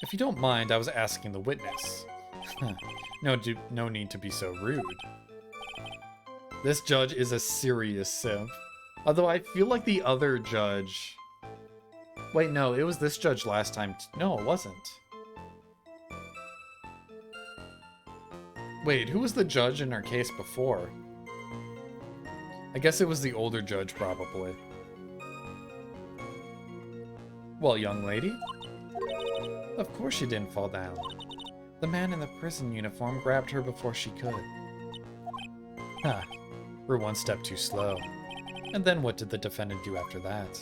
If you don't mind, I was asking the witness. No need to be so rude. This judge is a serious simp. Although I feel like the other judge... Wait, no, it was this judge last time. No, it wasn't. Wait, who was the judge in our case before? I guess it was the older judge, probably. Well, young lady? Of course she didn't fall down. The man in the prison uniform grabbed her before she could. We're one step too slow. And then what did the defendant do after that?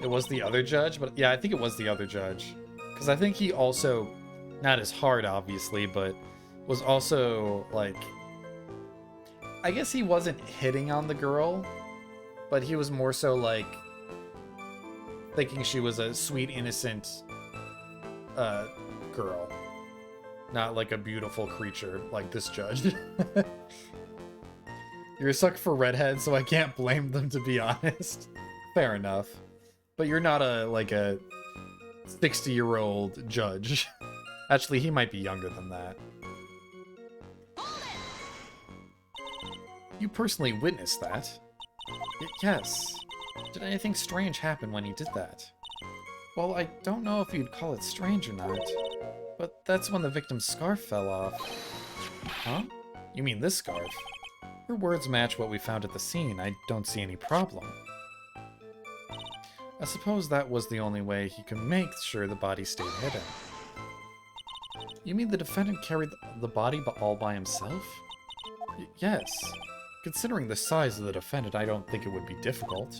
It was the other judge? But yeah, I think it was the other judge. Because I think he also, not as hard, obviously, but was also, like, I guess he wasn't hitting on the girl, but he was more so, like, thinking she was a sweet, innocent girl. Not like a beautiful creature like this judge. You're a sucker for redheads, so I can't blame them, to be honest. Fair enough. But you're not a 60-year-old judge. Actually, he might be younger than that. You personally witnessed that? Yes. Did anything strange happen when you did that? Well, I don't know if you'd call it strange or not, but that's when the victim's scarf fell off. Huh? You mean this scarf? Her words match what we found at the scene. I don't see any problem. I suppose that was the only way he could make sure the body stayed hidden. You mean the defendant carried the body all by himself? Yes. Considering the size of the defendant, I don't think it would be difficult.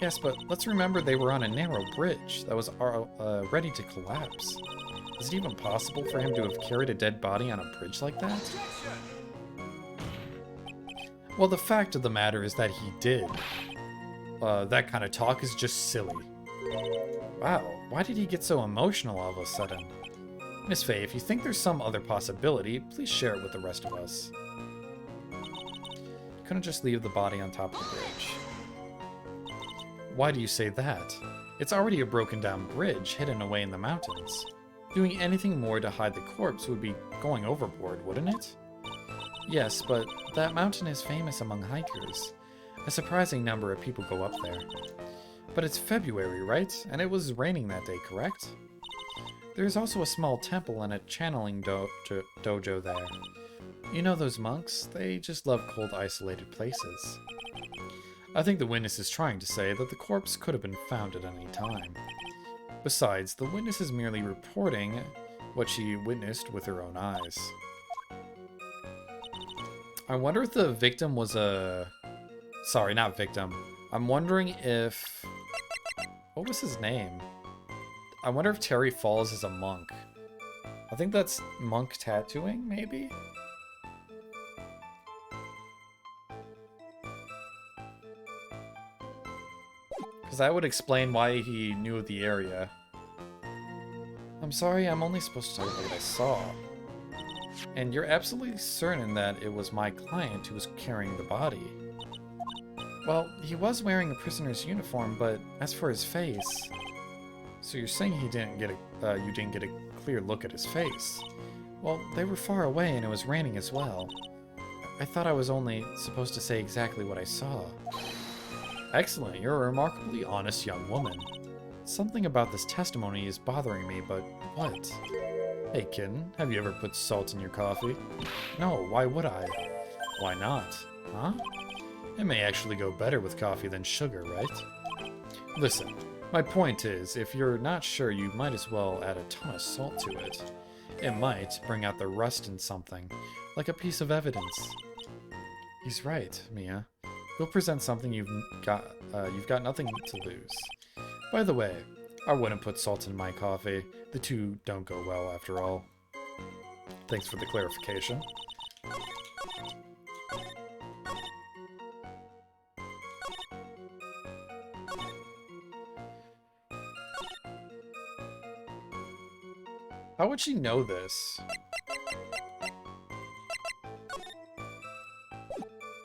Yes, but let's remember they were on a narrow bridge that was ready to collapse. Is it even possible for him to have carried a dead body on a bridge like that? Well, the fact of the matter is that he did. That kind of talk is just silly. Wow, why did he get so emotional all of a sudden? Miss Faye, if you think there's some other possibility, please share it with the rest of us. You couldn't just leave the body on top of the bridge. Why do you say that? It's already a broken down bridge hidden away in the mountains. Doing anything more to hide the corpse would be going overboard, wouldn't it? Yes, but that mountain is famous among hikers. A surprising number of people go up there. But it's February, right? And it was raining that day, correct? There's also a small temple and a channeling dojo there. You know those monks? They just love cold, isolated places. I think the witness is trying to say that the corpse could have been found at any time. Besides, the witness is merely reporting what she witnessed with her own eyes. I wonder if the victim was a... Sorry, not victim. I'm wondering if... What was his name? I wonder if Terry Falls is a monk. I think that's monk tattooing, maybe? Because that would explain why he knew of the area. I'm sorry, I'm only supposed to tell you what I saw. And you're absolutely certain that it was my client who was carrying the body. Well, he was wearing a prisoner's uniform, but as for his face... So you're saying he didn't get you didn't get a clear look at his face. Well, they were far away and it was raining as well. I thought I was only supposed to say exactly what I saw. Excellent, you're a remarkably honest young woman. Something about this testimony is bothering me, but what? Hey kitten, have you ever put salt in your coffee? No, why would I? Why not? Huh? It may actually go better with coffee than sugar, right? Listen, my point is, if you're not sure, you might as well add a ton of salt to it. It might bring out the rust in something, like a piece of evidence. He's right, Mia. Go present something you've got nothing to lose. By the way, I wouldn't put salt in my coffee. The two don't go well after all. Thanks for the clarification. How would she know this?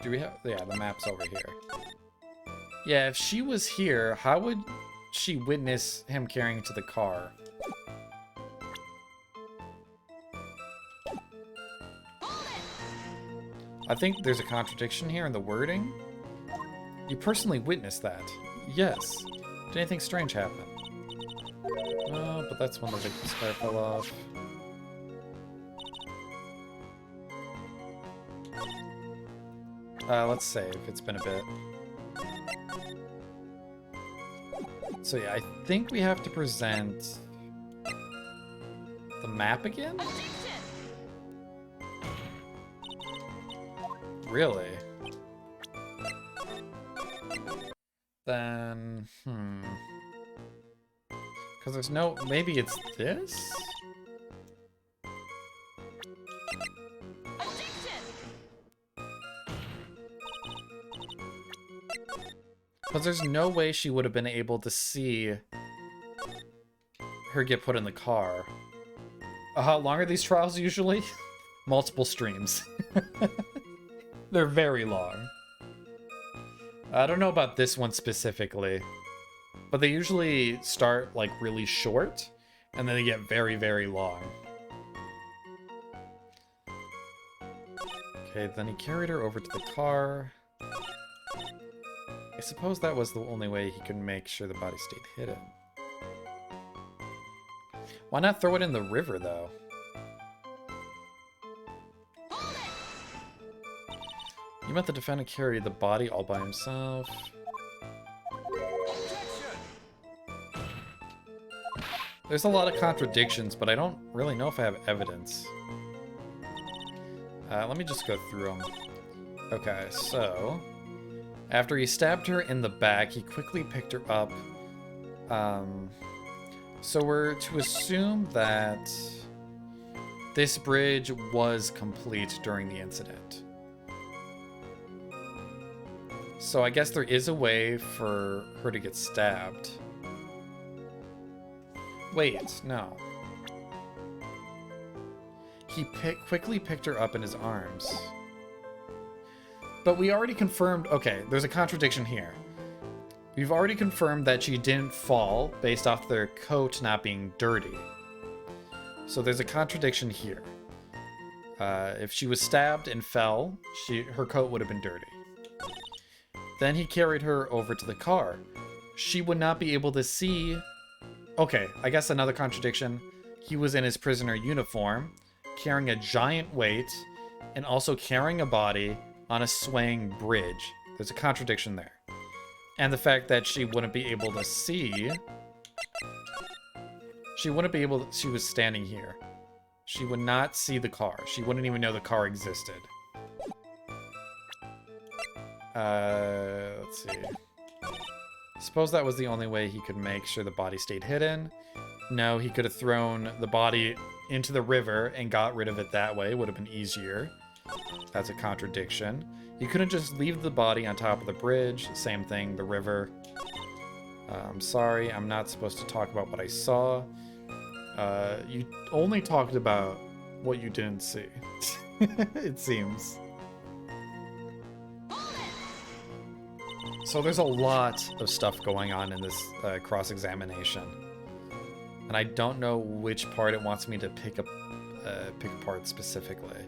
Do we have... Yeah, the map's over here. Yeah, if she was here, how would she witness him carrying it to the car? I think there's a contradiction here in the wording. You personally witnessed that. Yes. Did anything strange happen? No, but that's when the victim's car fell off. Let's save. It's been a bit. So yeah, I think we have to present the map again? Really? Then, Because there's no... Maybe it's this? Because there's no way she would have been able to see her get put in the car. How long are these trials usually? Multiple streams. They're very long. I don't know about this one specifically, but they usually start like really short and then they get very, very long. Okay, then he carried her over to the car. I suppose that was the only way he could make sure the body stayed hidden. Why not throw it in the river, though? You meant the defendant carried the body all by himself. There's a lot of contradictions, but I don't really know if I have evidence. Let me just go through them. Okay, so... After he stabbed her in the back, he quickly picked her up. So we're to assume that this bridge was complete during the incident. So I guess there is a way for her to get stabbed. Wait, no. He quickly picked her up in his arms. But we already confirmed... Okay, there's a contradiction here. We've already confirmed that she didn't fall based off their coat not being dirty. So there's a contradiction here. If she was stabbed and fell, her coat would have been dirty. Then he carried her over to the car. She would not be able to see... Okay, I guess another contradiction. He was in his prisoner uniform, carrying a giant weight, and also carrying a body on a swaying bridge. There's a contradiction there. And the fact that she wouldn't be able to see... She wouldn't be able to... She was standing here. She would not see the car. She wouldn't even know the car existed. Let's see. Suppose that was the only way he could make sure the body stayed hidden. No, he could have thrown the body into the river and got rid of it that way. Would have been easier. That's a contradiction. You couldn't just leave the body on top of the bridge. Same thing, the river. I'm sorry, I'm not supposed to talk about what I saw. You only talked about what you didn't see. It seems. So there's a lot of stuff going on in this cross-examination. And I don't know which part it wants me to pick apart specifically.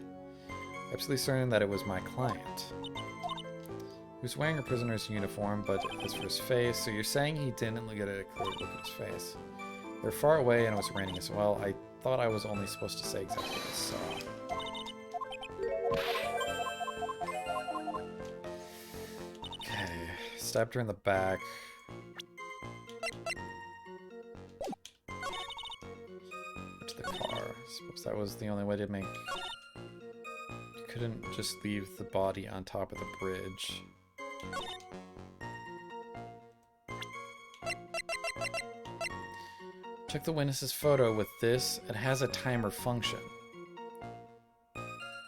Absolutely certain that it was my client. He was wearing a prisoner's uniform, but as for his face, so you're saying he didn't get a clear look at his face. They're far away and it was raining as well. I thought I was only supposed to say exactly what I saw. Okay, stabbed her in the back. To the car. Suppose that was the only way to make... Couldn't just leave the body on top of the bridge. Check the witness's photo with this. It has a timer function. I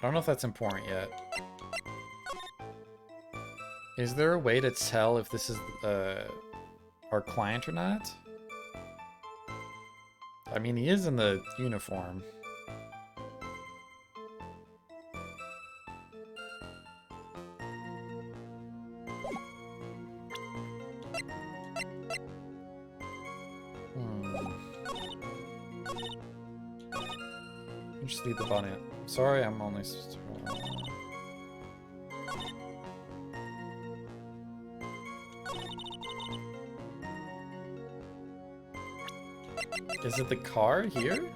don't know if that's important yet. Is there a way to tell if this is our client or not? I mean, he is in the uniform. Just leave the body. Sorry, I'm only... Is it the car here?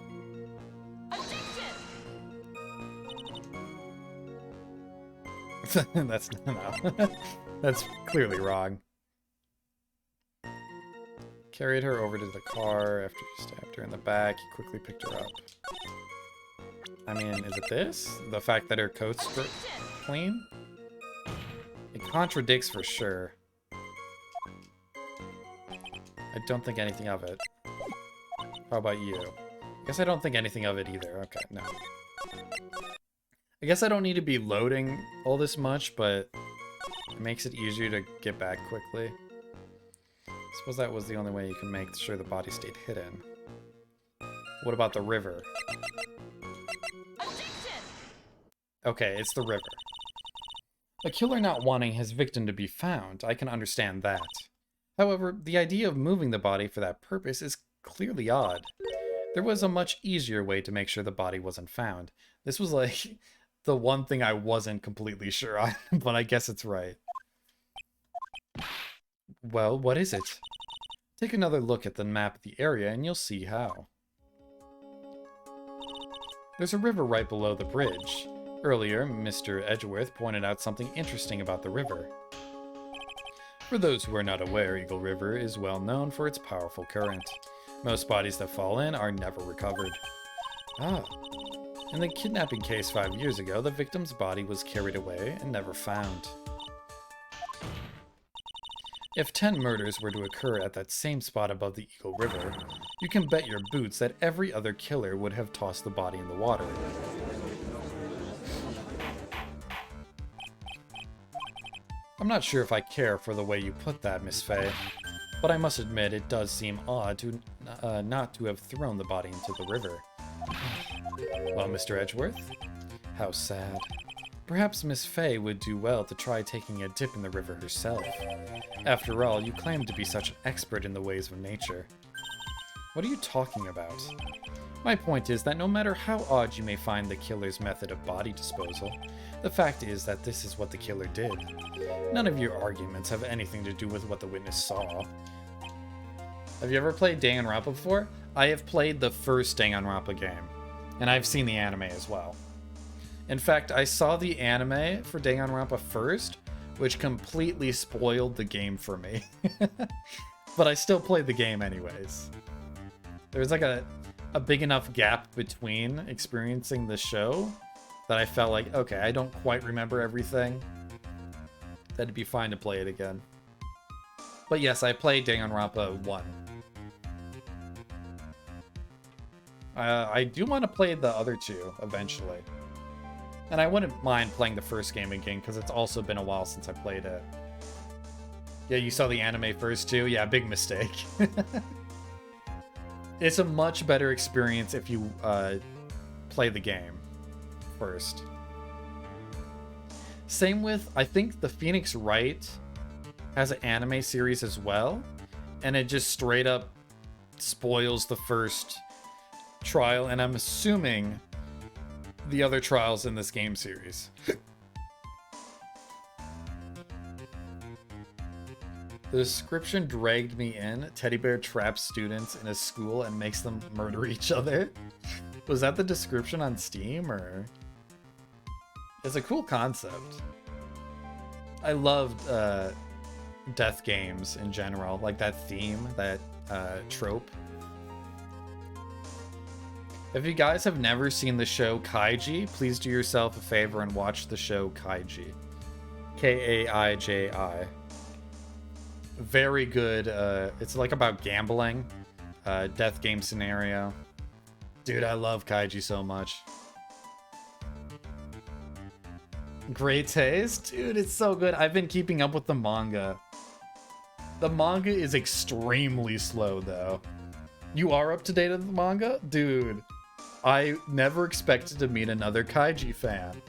That's no. That's clearly wrong. Carried her over to the car after he stabbed her in the back. He quickly picked her up. I mean, is it this? The fact that her coat's clean? It contradicts for sure. I don't think anything of it. How about you? I guess I don't think anything of it either. Okay, no. I guess I don't need to be loading all this much, but it makes it easier to get back quickly. I suppose that was the only way you can make sure the body stayed hidden. What about the river? Okay, it's the river. A killer not wanting his victim to be found, I can understand that. However, the idea of moving the body for that purpose is clearly odd. There was a much easier way to make sure the body wasn't found. This was like the one thing I wasn't completely sure on, but I guess it's right. Well, what is it? Take another look at the map of the area and you'll see how. There's a river right below the bridge. Earlier, Mr. Edgeworth pointed out something interesting about the river. For those who are not aware, Eagle River is well known for its powerful current. Most bodies that fall in are never recovered. Ah. In the kidnapping case 5 years ago, the victim's body was carried away and never found. If 10 murders were to occur at that same spot above the Eagle River, you can bet your boots that every other killer would have tossed the body in the water. I'm not sure if I care for the way you put that, Miss Fay, but I must admit it does seem odd to not to have thrown the body into the river. Well, Mr. Edgeworth, how sad. Perhaps Miss Fay would do well to try taking a dip in the river herself. After all, you claim to be such an expert in the ways of nature. What are you talking about? My point is that no matter how odd you may find the killer's method of body disposal, the fact is that this is what the killer did. None of your arguments have anything to do with what the witness saw. Have you ever played Danganronpa before? I have played the first Danganronpa game, and I've seen the anime as well. In fact, I saw the anime for Danganronpa first, which completely spoiled the game for me. But I still played the game anyways. There's like a big enough gap between experiencing the show that I felt like, okay, I don't quite remember everything. That'd be fine to play it again. But yes, I played Danganronpa 1. I do want to play the other two eventually. And I wouldn't mind playing the first game again, because it's also been a while since I played it. Yeah, you saw the anime first too? Yeah, big mistake. It's a much better experience if you play the game first. Same with, I think the Phoenix Wright has an anime series as well, and it just straight up spoils the first trial, and I'm assuming the other trials in this game series. The description dragged me in. Teddy bear traps students in a school and makes them murder each other. Was that the description on Steam, or? It's a cool concept. I loved death games in general, like that theme, that trope. If you guys have never seen the show Kaiji, please do yourself a favor and watch the show Kaiji. Kaiji. Very good. It's like about gambling, death game scenario. Dude, I love Kaiji so much. Great taste? Dude, it's so good. I've been keeping up with the manga. The manga is extremely slow, though. You are up to date on the manga? Dude, I never expected to meet another Kaiji fan.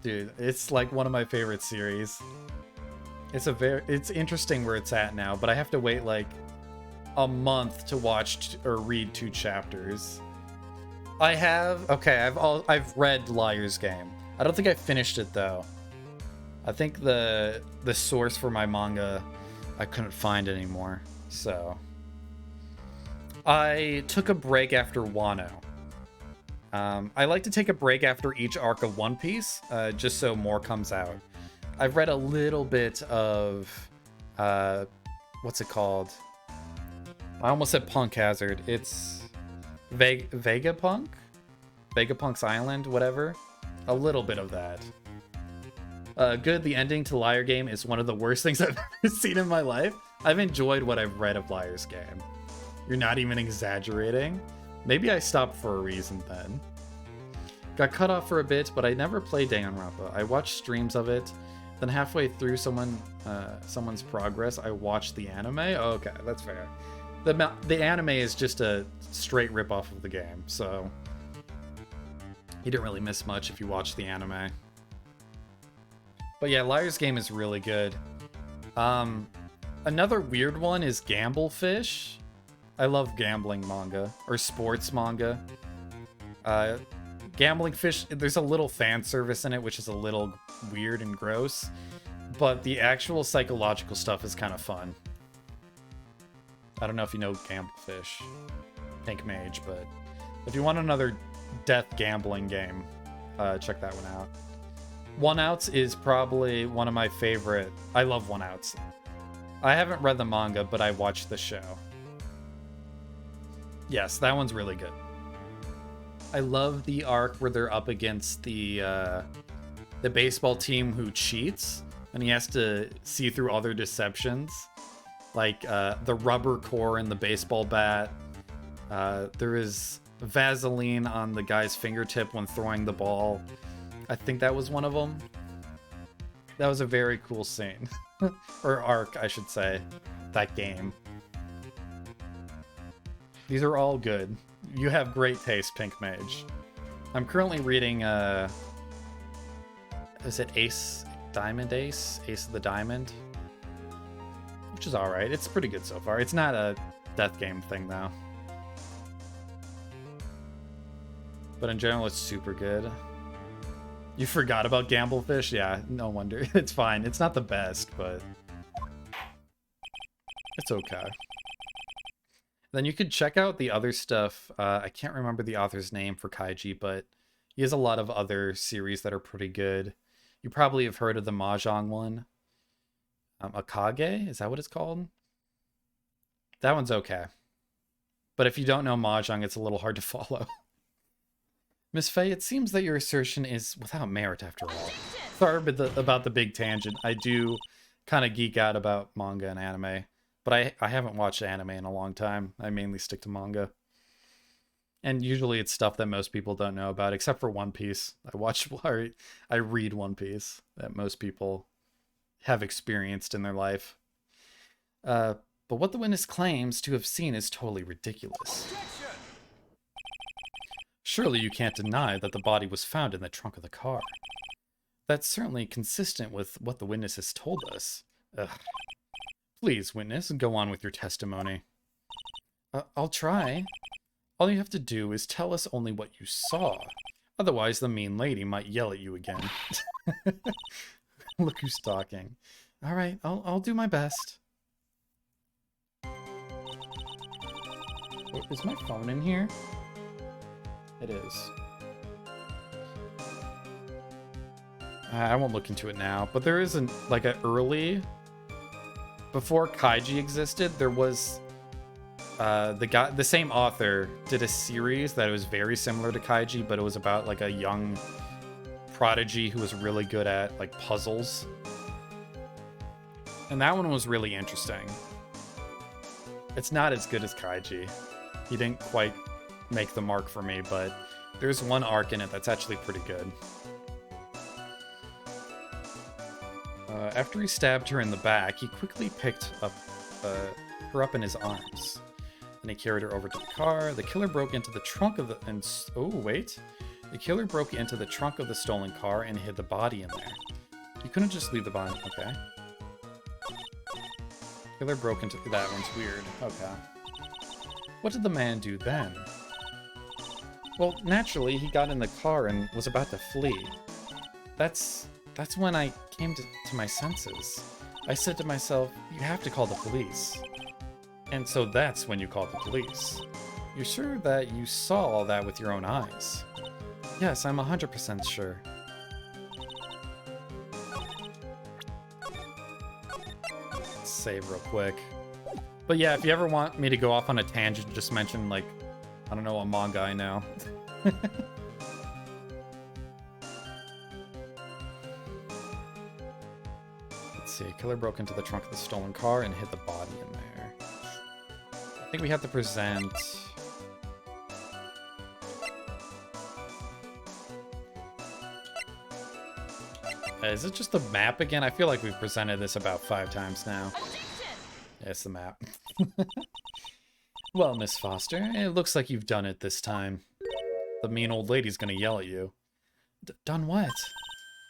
Dude, it's like one of my favorite series. It's interesting where it's at now, but I have to wait like a month to watch or read 2 chapters. I've read Liar's Game. I don't think I finished it though. I think the source for my manga I couldn't find anymore. So I took a break after Wano. I like to take a break after each arc of One Piece, just so more comes out. I've read a little bit of, what's it called? I almost said Punk Hazard. It's Vegapunk? Vegapunk's Island, whatever. A little bit of that. Good, the ending to Liar Game is one of the worst things I've ever seen in my life. I've enjoyed what I've read of Liar's Game. You're not even exaggerating. Maybe I stopped for a reason then. Got cut off for a bit, but I never played Danganronpa. I watched streams of it. Then halfway through someone's progress, I watched the anime. Oh, okay, that's fair. The anime is just a straight rip-off of the game, so you didn't really miss much if you watched the anime. But yeah, Liar's Game is really good. Another weird one is Gamblefish. I love gambling manga, or sports manga. Gambling Fish, there's a little fan service in it, which is a little weird and gross, but the actual psychological stuff is kind of fun. I don't know if you know Gamblefish, Pink Mage, but if you want another death gambling game, check that one out. One Outs is probably one of my favorite. I love One Outs. I haven't read the manga, but I watched the show. Yes, that one's really good. I love the arc where they're up against the baseball team who cheats, and he has to see through all their deceptions, like the rubber core in the baseball bat. There is Vaseline on the guy's fingertip when throwing the ball. I think that was one of them. That was a very cool scene. Or arc, I should say. That game. These are all good. You have great taste, Pink Mage. I'm currently reading, is it Ace? Diamond Ace? Ace of the Diamond? Which is alright. It's pretty good so far. It's not a death game thing, though. But in general, it's super good. You forgot about Gamblefish? Yeah, no wonder. It's fine. It's not the best, but it's okay. Then you could check out the other stuff. I can't remember the author's name for Kaiji, but he has a lot of other series that are pretty good. You probably have heard of the Mahjong one. Akage? Is that what it's called? That one's okay. But if you don't know Mahjong, it's a little hard to follow. Miss Faye, it seems that your assertion is without merit after all. Sorry about the big tangent. I do kind of geek out about manga and anime. But I haven't watched anime in a long time. I mainly stick to manga. And usually it's stuff that most people don't know about, except for One Piece. I read One Piece that most people have experienced in their life. But what the witness claims to have seen is totally ridiculous. Surely you can't deny that the body was found in the trunk of the car. That's certainly consistent with what the witness has told us. Ugh. Please, witness, go on with your testimony. I'll try. All you have to do is tell us only what you saw. Otherwise, the mean lady might yell at you again. Look who's talking. All right, I'll do my best. Is my phone in here? It is. I won't look into it now, but there isn't like an early. Before Kaiji existed, there was the same author did a series that was very similar to Kaiji, but it was about like a young prodigy who was really good at like puzzles. And that one was really interesting. It's not as good as Kaiji. He didn't quite make the mark for me, but there's one arc in it that's actually pretty good. After he stabbed her in the back, he quickly picked her up in his arms. Then he carried her over to the car. The killer broke into the trunk of the... The killer broke into the trunk of the stolen car and hid the body in there. You couldn't just leave the body... Okay. Killer broke into... That one's weird. Okay. What did the man do then? Well, naturally, he got in the car and was about to flee. That's when I came to my senses. I said to myself, you have to call the police. And so that's when you called the police. You're sure that you saw all that with your own eyes? Yes, I'm 100% sure. Let's save real quick. But yeah, if you ever want me to go off on a tangent, just mention, like, I don't know, a manga I know. see. Killer broke into the trunk of the stolen car and hid the body in there. I think we have to present... Is it just the map again? I feel like we've presented this about 5 times now. Yeah, it's the map. Well, Miss Foster, it looks like you've done it this time. The mean old lady's gonna yell at you. Done what?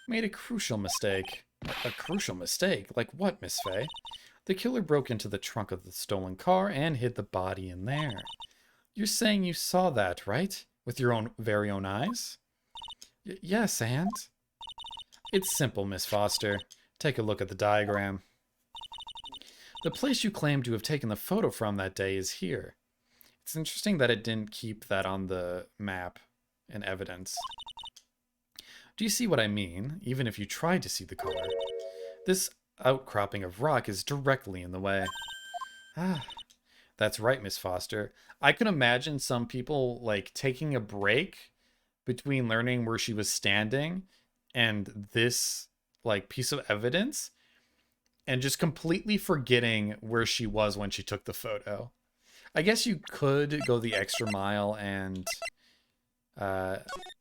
Made a crucial mistake. A crucial mistake? Like what, Miss Faye? The killer broke into the trunk of the stolen car and hid the body in there. You're saying you saw that, right? With your very own eyes? Yes, and? It's simple, Miss Foster. Take a look at the diagram. The place you claim to have taken the photo from that day is here. It's interesting that it didn't keep that on the map in evidence. Do you see what I mean? Even if you tried to see the color. This outcropping of rock is directly in the way. Ah, that's right, Miss Foster. I can imagine some people, like, taking a break between learning where she was standing and this, like, piece of evidence and just completely forgetting where she was when she took the photo. I guess you could go the extra mile and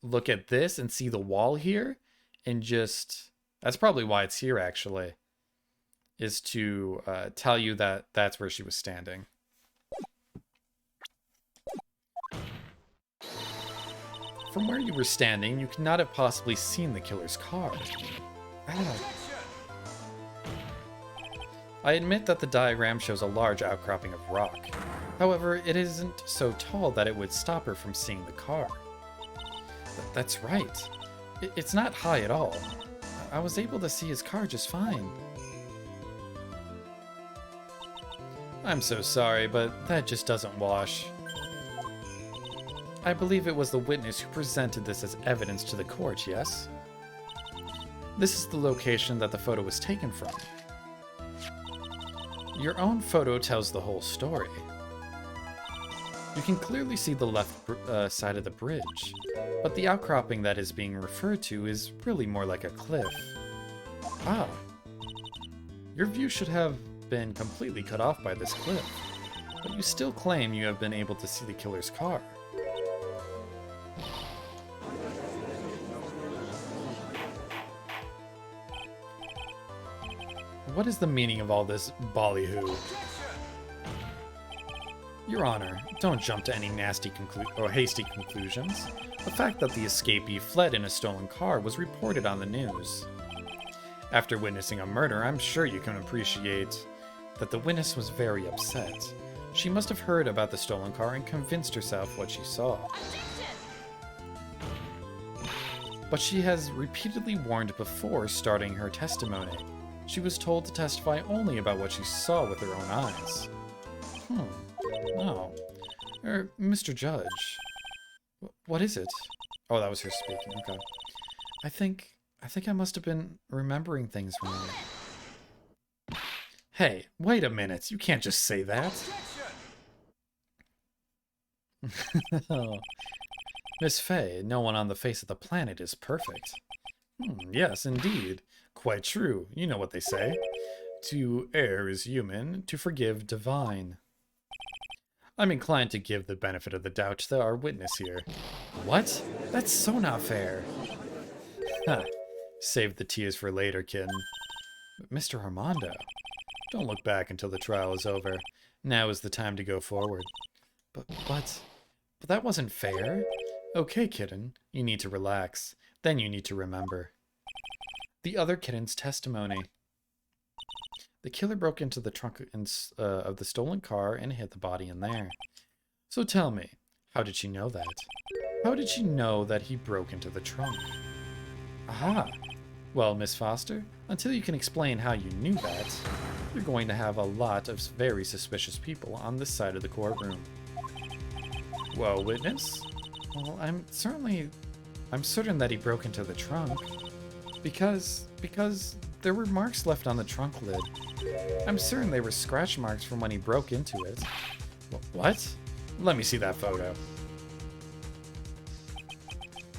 look at this and see the wall here and just... That's probably why it's here, actually, is to tell you that that's where she was standing. From where you were standing, you could not have possibly seen the killer's car. Ah. I admit that the diagram shows a large outcropping of rock. However, it isn't so tall that it would stop her from seeing the car. That's right. It's not high at all. I was able to see his car just fine. I'm so sorry, but that just doesn't wash. I believe it was the witness who presented this as evidence to the court, yes? This is the location that the photo was taken from. Your own photo tells the whole story. You can clearly see the left side of the bridge, but the outcropping that is being referred to is really more like a cliff. Ah. Your view should have been completely cut off by this cliff, but you still claim you have been able to see the killer's car. What is the meaning of all this ballyhoo? Your Honor, don't jump to any nasty or hasty conclusions. The fact that the escapee fled in a stolen car was reported on the news. After witnessing a murder, I'm sure you can appreciate that the witness was very upset. She must have heard about the stolen car and convinced herself what she saw. But she has repeatedly warned before starting her testimony. She was told to testify only about what she saw with her own eyes. No. Mr. Judge. What is it? Oh, that was her speaking. Okay. I think I must have been remembering things wrong. Hey, wait a minute. You can't just say that. Miss Faye, no one on the face of the planet is perfect. Yes, indeed. Quite true. You know what they say. To err is human, to forgive divine. I'm inclined to give the benefit of the doubt to our witness here. What? That's so not fair. Ha. Save the tears for later, kitten. But Mr. Armando, don't look back until the trial is over. Now is the time to go forward. But that wasn't fair. Okay, kitten, you need to relax. Then you need to remember. The other kitten's testimony. The killer broke into the trunk of the stolen car and hid the body in there. So tell me, how did she know that? How did she know that he broke into the trunk? Aha! Well, Miss Foster, until you can explain how you knew that, you're going to have a lot of very suspicious people on this side of the courtroom. Well, witness? Well, I'm certain that he broke into the trunk. Because there were marks left on the trunk lid. I'm certain they were scratch marks from when he broke into it. What? Let me see that photo.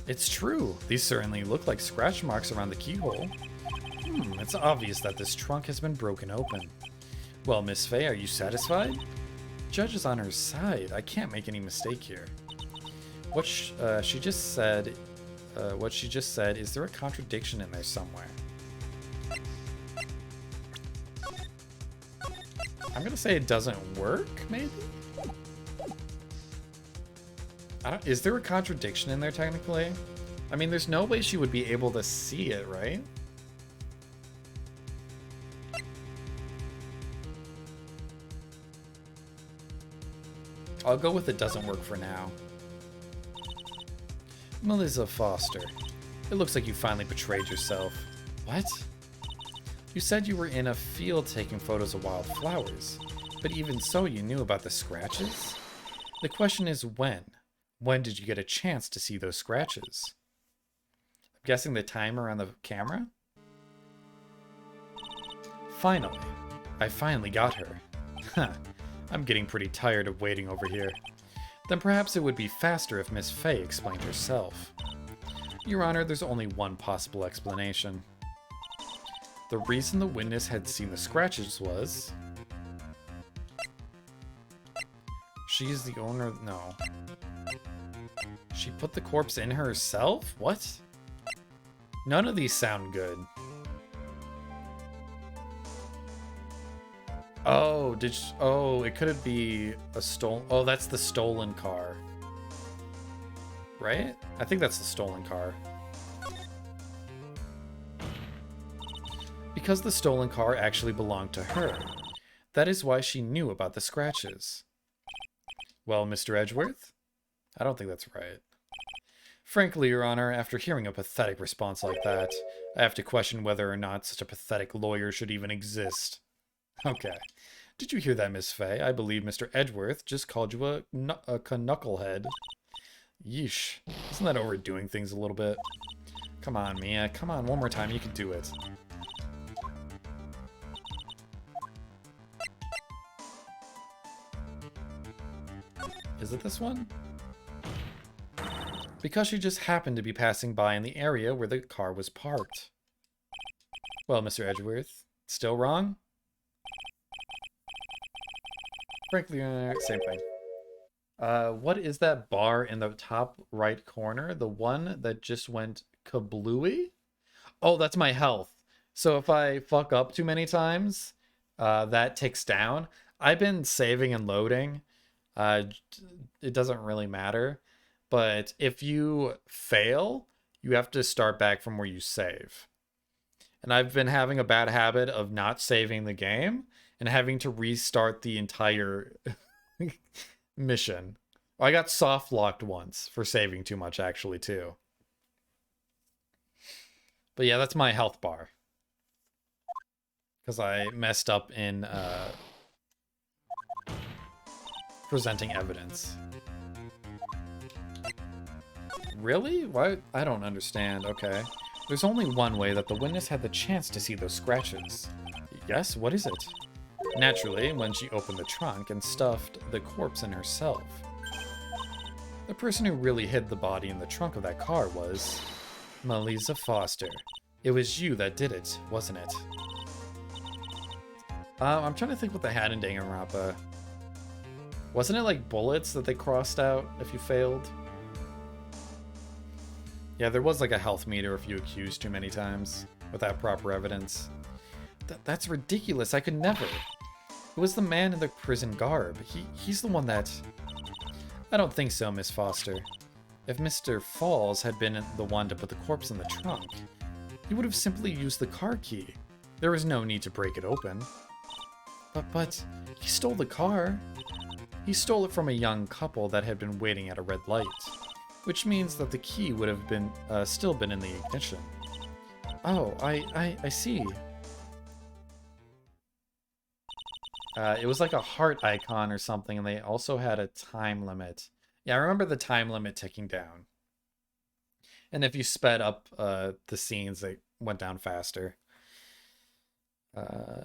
It's true. These certainly look like scratch marks around the keyhole. It's obvious that this trunk has been broken open. Well, Miss Fey, are you satisfied? Judge is on her side. I can't make any mistake here. What she just said, is there a contradiction in there somewhere? I'm gonna say it doesn't work, maybe? Is there a contradiction in there technically? I mean, there's no way she would be able to see it, right? I'll go with it doesn't work for now. Melissa Foster, it looks like you finally betrayed yourself. What? You said you were in a field taking photos of wild flowers, but even so you knew about the scratches? The question is when? When did you get a chance to see those scratches? I'm guessing the timer on the camera? Finally. I finally got her. Huh. I'm getting pretty tired of waiting over here. Then perhaps it would be faster if Miss Fey explained herself. Your Honor, there's only one possible explanation. The reason the witness had seen the scratches was... She is the owner... No. She put the corpse in herself? What? None of these sound good. Oh, oh, it could be a stolen... Oh, that's the stolen car. Right? I think that's the stolen car. Because the stolen car actually belonged to her. That is why she knew about the scratches. Well, Mr. Edgeworth? I don't think that's right. Frankly, Your Honor, after hearing a pathetic response like that, I have to question whether or not such a pathetic lawyer should even exist. Okay. Did you hear that, Miss Fey? I believe Mr. Edgeworth just called you a knucklehead. Yeesh. Isn't that overdoing things a little bit? Come on, Mia. Come on, one more time. You can do it. Is it this one? Because she just happened to be passing by in the area where the car was parked. Well, Mr. Edgeworth, still wrong? Frankly, same thing. What is that bar in the top right corner? The one that just went kablooey? Oh, that's my health. So if I fuck up too many times, that ticks down. I've been saving and loading. It doesn't really matter. But if you fail, you have to start back from where you save. And I've been having a bad habit of not saving the game and having to restart the entire mission. I got soft locked once for saving too much, actually, too. But yeah, that's my health bar. Because I messed up in presenting evidence. Really? Why? I don't understand. Okay. There's only one way that the witness had the chance to see those scratches. Yes? What is it? Naturally, when she opened the trunk and stuffed the corpse in herself. The person who really hid the body in the trunk of that car was... Melissa Foster. It was you that did it, wasn't it? I'm trying to think what they had in Danganronpa. Wasn't it like bullets that they crossed out if you failed? Yeah, there was like a health meter if you accused too many times without proper evidence. That's ridiculous. I could never. It was the man in the prison garb. He's the one that... I don't think so, Miss Foster. If Mr. Falls had been the one to put the corpse in the trunk, he would have simply used the car key. There was no need to break it open. But he stole the car. He stole it from a young couple that had been waiting at a red light, which means that the key would have been still been in the ignition. Oh, I see. It was like a heart icon or something, and they also had a time limit. Yeah, I remember the time limit ticking down. And if you sped up the scenes, they went down faster.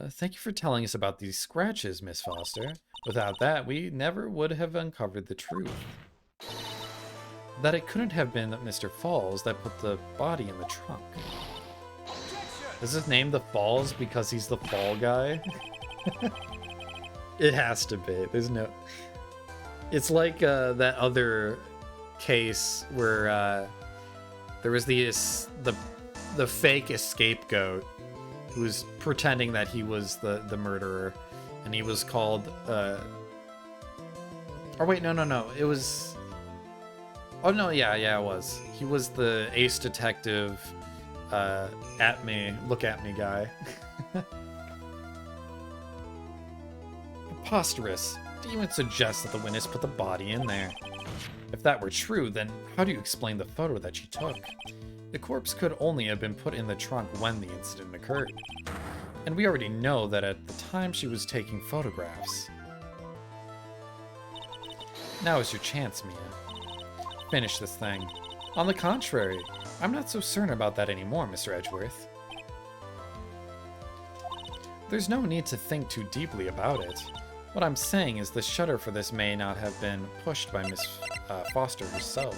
Thank you for telling us about these scratches, Miss Foster. Without that, we never would have uncovered the truth. That it couldn't have been Mr. Falls that put the body in the trunk. Objection! Is his name the Falls because he's the fall guy? It has to be. There's no... It's like that other case where there was the fake scapegoat who was pretending that he was the murderer, and he was called... Or wait, no. It was... Oh, no, yeah, it was. He was the ace detective, look at me guy. Preposterous. Do you even suggest that the witness put the body in there? If that were true, then how do you explain the photo that she took? The corpse could only have been put in the trunk when the incident occurred. And we already know that at the time she was taking photographs. Now is your chance, Mia. Finish this thing. On the contrary, I'm not so certain about that anymore, Mr. Edgeworth. There's no need to think too deeply about it. What I'm saying is the shutter for this may not have been pushed by Miss Foster herself.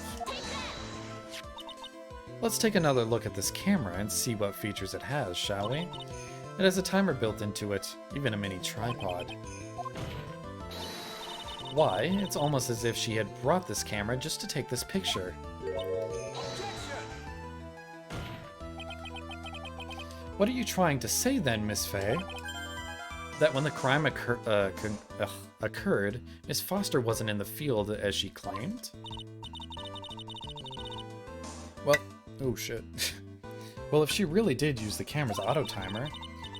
Let's take another look at this camera and see what features it has, shall we? It has a timer built into it, even a mini tripod. Why, it's almost as if she had brought this camera just to take this picture. What are you trying to say then, Miss Fay? That when the crime occurred, Miss Foster wasn't in the field as she claimed? Well, oh shit. Well, if she really did use the camera's auto timer,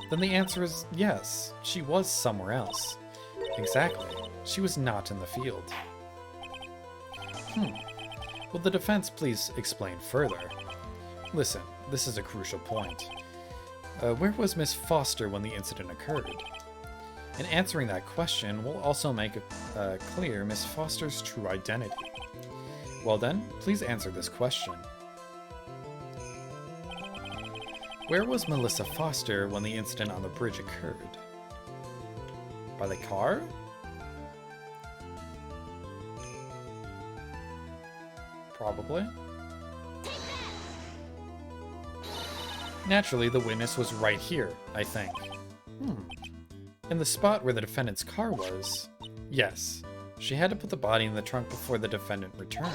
then the answer is yes, she was somewhere else. Exactly. She was not in the field. Will the defense please explain further? Listen, this is a crucial point. Where was Miss Foster when the incident occurred? In answering that question, we'll also make clear Miss Foster's true identity. Well then, please answer this question. Where was Melissa Foster when the incident on the bridge occurred? By the car? Probably. Naturally, the witness was right here, I think. In the spot where the defendant's car was? Yes. She had to put the body in the trunk before the defendant returned.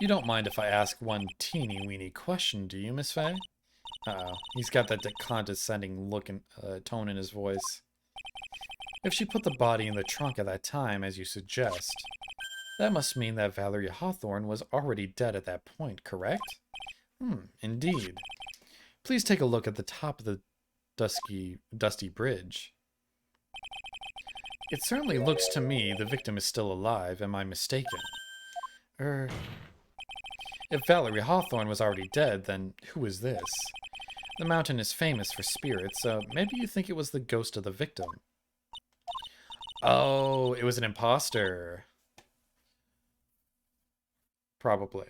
You don't mind if I ask one teeny-weeny question, do you, Miss Fay? Uh-oh. He's got that condescending look and tone in his voice. If she put the body in the trunk at that time, as you suggest, that must mean that Valerie Hawthorne was already dead at that point, correct? Indeed. Please take a look at the top of the dusty bridge. It certainly looks to me the victim is still alive. Am I mistaken? If Valerie Hawthorne was already dead, then who is this? The mountain is famous for spirits, so maybe you think it was the ghost of the victim. Oh, it was an imposter. Probably.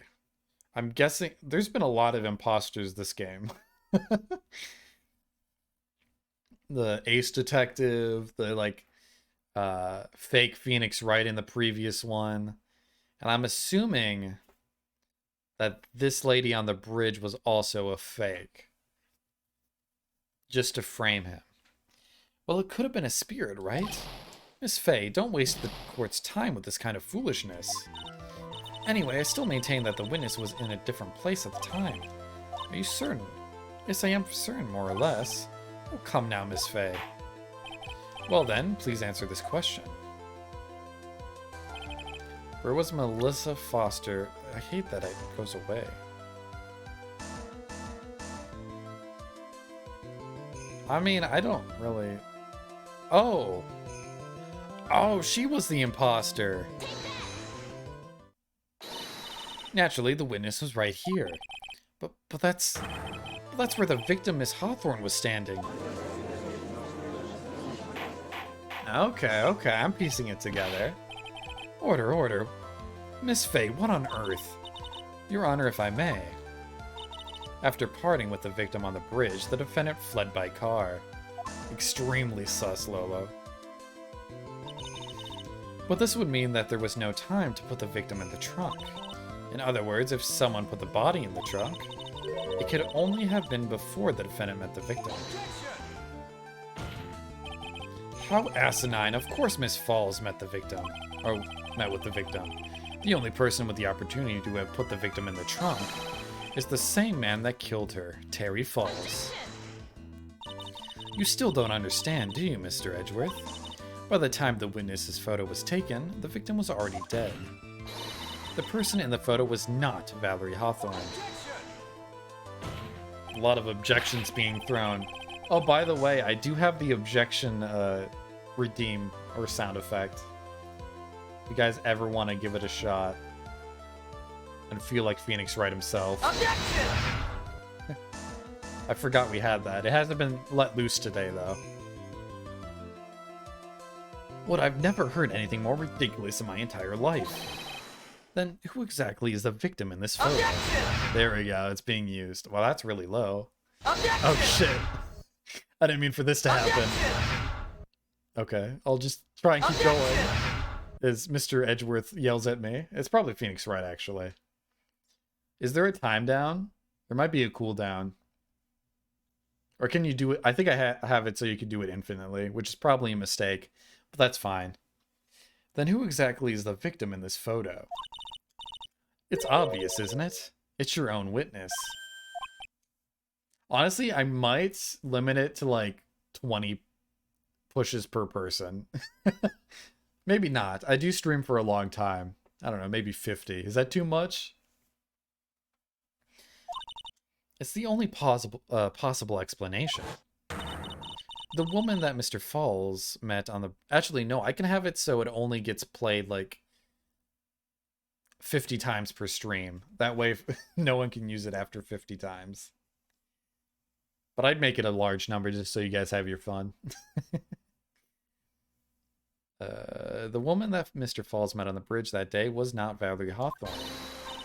I'm guessing there's been a lot of imposters this game. The ace detective, the fake Phoenix Wright in the previous one. And I'm assuming that this lady on the bridge was also a fake. Just to frame him. Well, it could have been a spirit, right? Miss Fay, don't waste the court's time with this kind of foolishness. Anyway, I still maintain that the witness was in a different place at the time. Are you certain? Yes, I am certain, more or less. Oh, come now, Miss Fay. Well then, please answer this question. Where was Melissa Foster? I hate that it goes away. I mean, I don't really... Oh! Oh, she was the imposter! Naturally, the witness was right here. But that's where the victim, Miss Hawthorne, was standing. Okay, I'm piecing it together. Order. Miss Fay, what on earth? Your Honor, if I may. After parting with the victim on the bridge, the defendant fled by car. Extremely sus, Lolo. But this would mean that there was no time to put the victim in the trunk. In other words, if someone put the body in the trunk, it could only have been before the defendant met the victim. How asinine. Of course Miss Falls met the victim. Or met with the victim. The only person with the opportunity to have put the victim in the trunk is the same man that killed her, Terry Falls. You still don't understand, do you, Mr. Edgeworth? By the time the witness's photo was taken, the victim was already dead. The person in the photo was not Valerie Hawthorne. A lot of objections being thrown. Oh, by the way, I do have the objection redeem or sound effect. If you guys ever want to give it a shot and feel like Phoenix Wright himself. Objection! I forgot we had that. It hasn't been let loose today, though. What, I've never heard anything more ridiculous in my entire life. Then who exactly is the victim in this photo? Objection! There we go, it's being used. Well, that's really low. Objection! Oh shit. I didn't mean for this to happen. Okay, I'll just try and keep going. As Mr. Edgeworth yells at me. It's probably Phoenix Wright, actually. Is there a time down? There might be a cooldown. Or can you do it? I think I have it so you can do it infinitely, which is probably a mistake, but that's fine. Then who exactly is the victim in this photo? It's obvious, isn't it? It's your own witness. Honestly, I might limit it to like 20 pushes per person. Maybe not. I do stream for a long time. I don't know, maybe 50. Is that too much? It's the only possible explanation. The woman that Mr. Falls met on the... Actually, no, I can have it so it only gets played like 50 times per stream. That way no one can use it after 50 times. But I'd make it a large number just so you guys have your fun. The woman that Mr. Falls met on the bridge that day was not Valerie Hawthorne.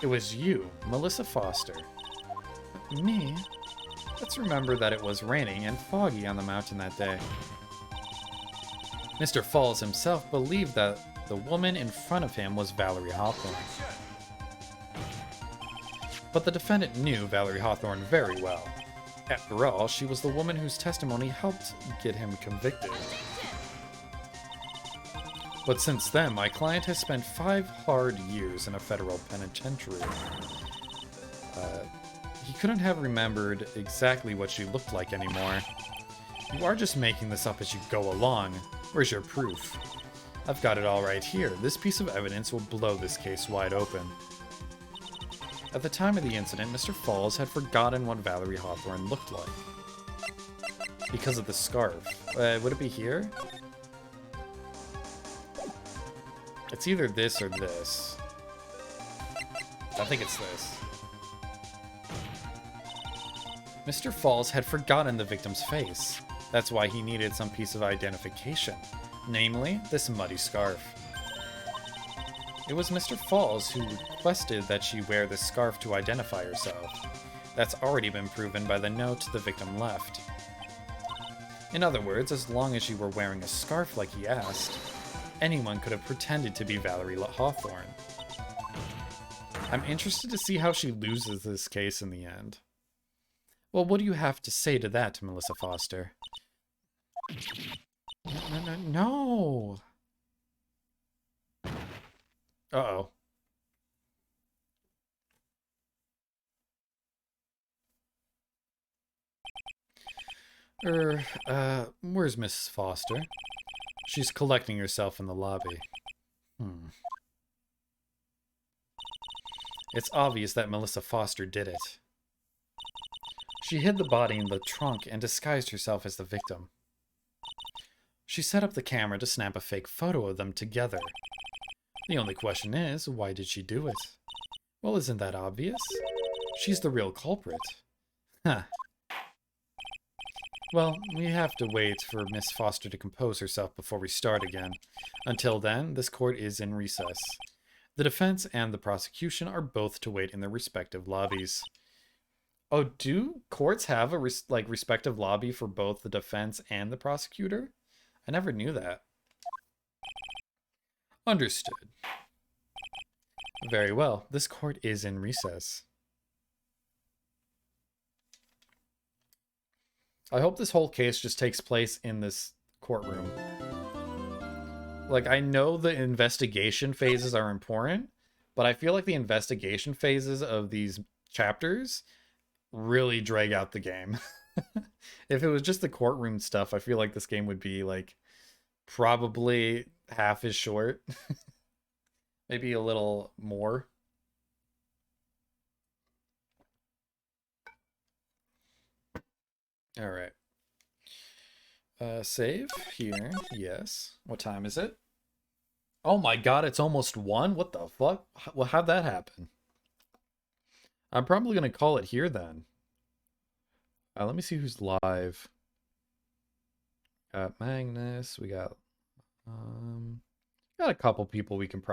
It was you, Melissa Foster. Me? Let's remember that it was raining and foggy on the mountain that day. Mr. Falls himself believed that the woman in front of him was Valerie Hawthorne. But the defendant knew Valerie Hawthorne very well. After all, she was the woman whose testimony helped get him convicted. But since then, my client has spent 5 hard years in a federal penitentiary. He couldn't have remembered exactly what she looked like anymore. You are just making this up as you go along. Where's your proof? I've got it all right here. This piece of evidence will blow this case wide open. At the time of the incident, Mr. Falls had forgotten what Valerie Hawthorne looked like. Because of the scarf. Would it be here? It's either this or this. I think it's this. Mr. Falls had forgotten the victim's face. That's why he needed some piece of identification. Namely, this muddy scarf. It was Mr. Falls who requested that she wear this scarf to identify herself. That's already been proven by the note the victim left. In other words, as long as you were wearing a scarf like he asked, anyone could have pretended to be Valerie Hawthorne. I'm interested to see how she loses this case in the end. Well, what do you have to say to that, Melissa Foster? No. Uh-oh. Where's Miss Foster? She's collecting herself in the lobby. It's obvious that Melissa Foster did it. She hid the body in the trunk and disguised herself as the victim. She set up the camera to snap a fake photo of them together. The only question is, why did she do it? Well, isn't that obvious? She's the real culprit. Huh. Well, we have to wait for Miss Foster to compose herself before we start again. Until then, this court is in recess. The defense and the prosecution are both to wait in their respective lobbies. Oh, do courts have a respective lobby for both the defense and the prosecutor? I never knew that. Understood. Very well. This court is in recess. I hope this whole case just takes place in this courtroom. Like, I know the investigation phases are important, but I feel like the investigation phases of these chapters really drag out the game. If it was just the courtroom stuff, I feel like this game would be, like, probably half as short. Maybe a little more. All right. Save here. Yes. What time is it? Oh my god, it's almost 1? What the fuck? Well, how'd that happen? I'm probably going to call it here then. Let me see who's live. Got Magnus. We got a couple people we can probably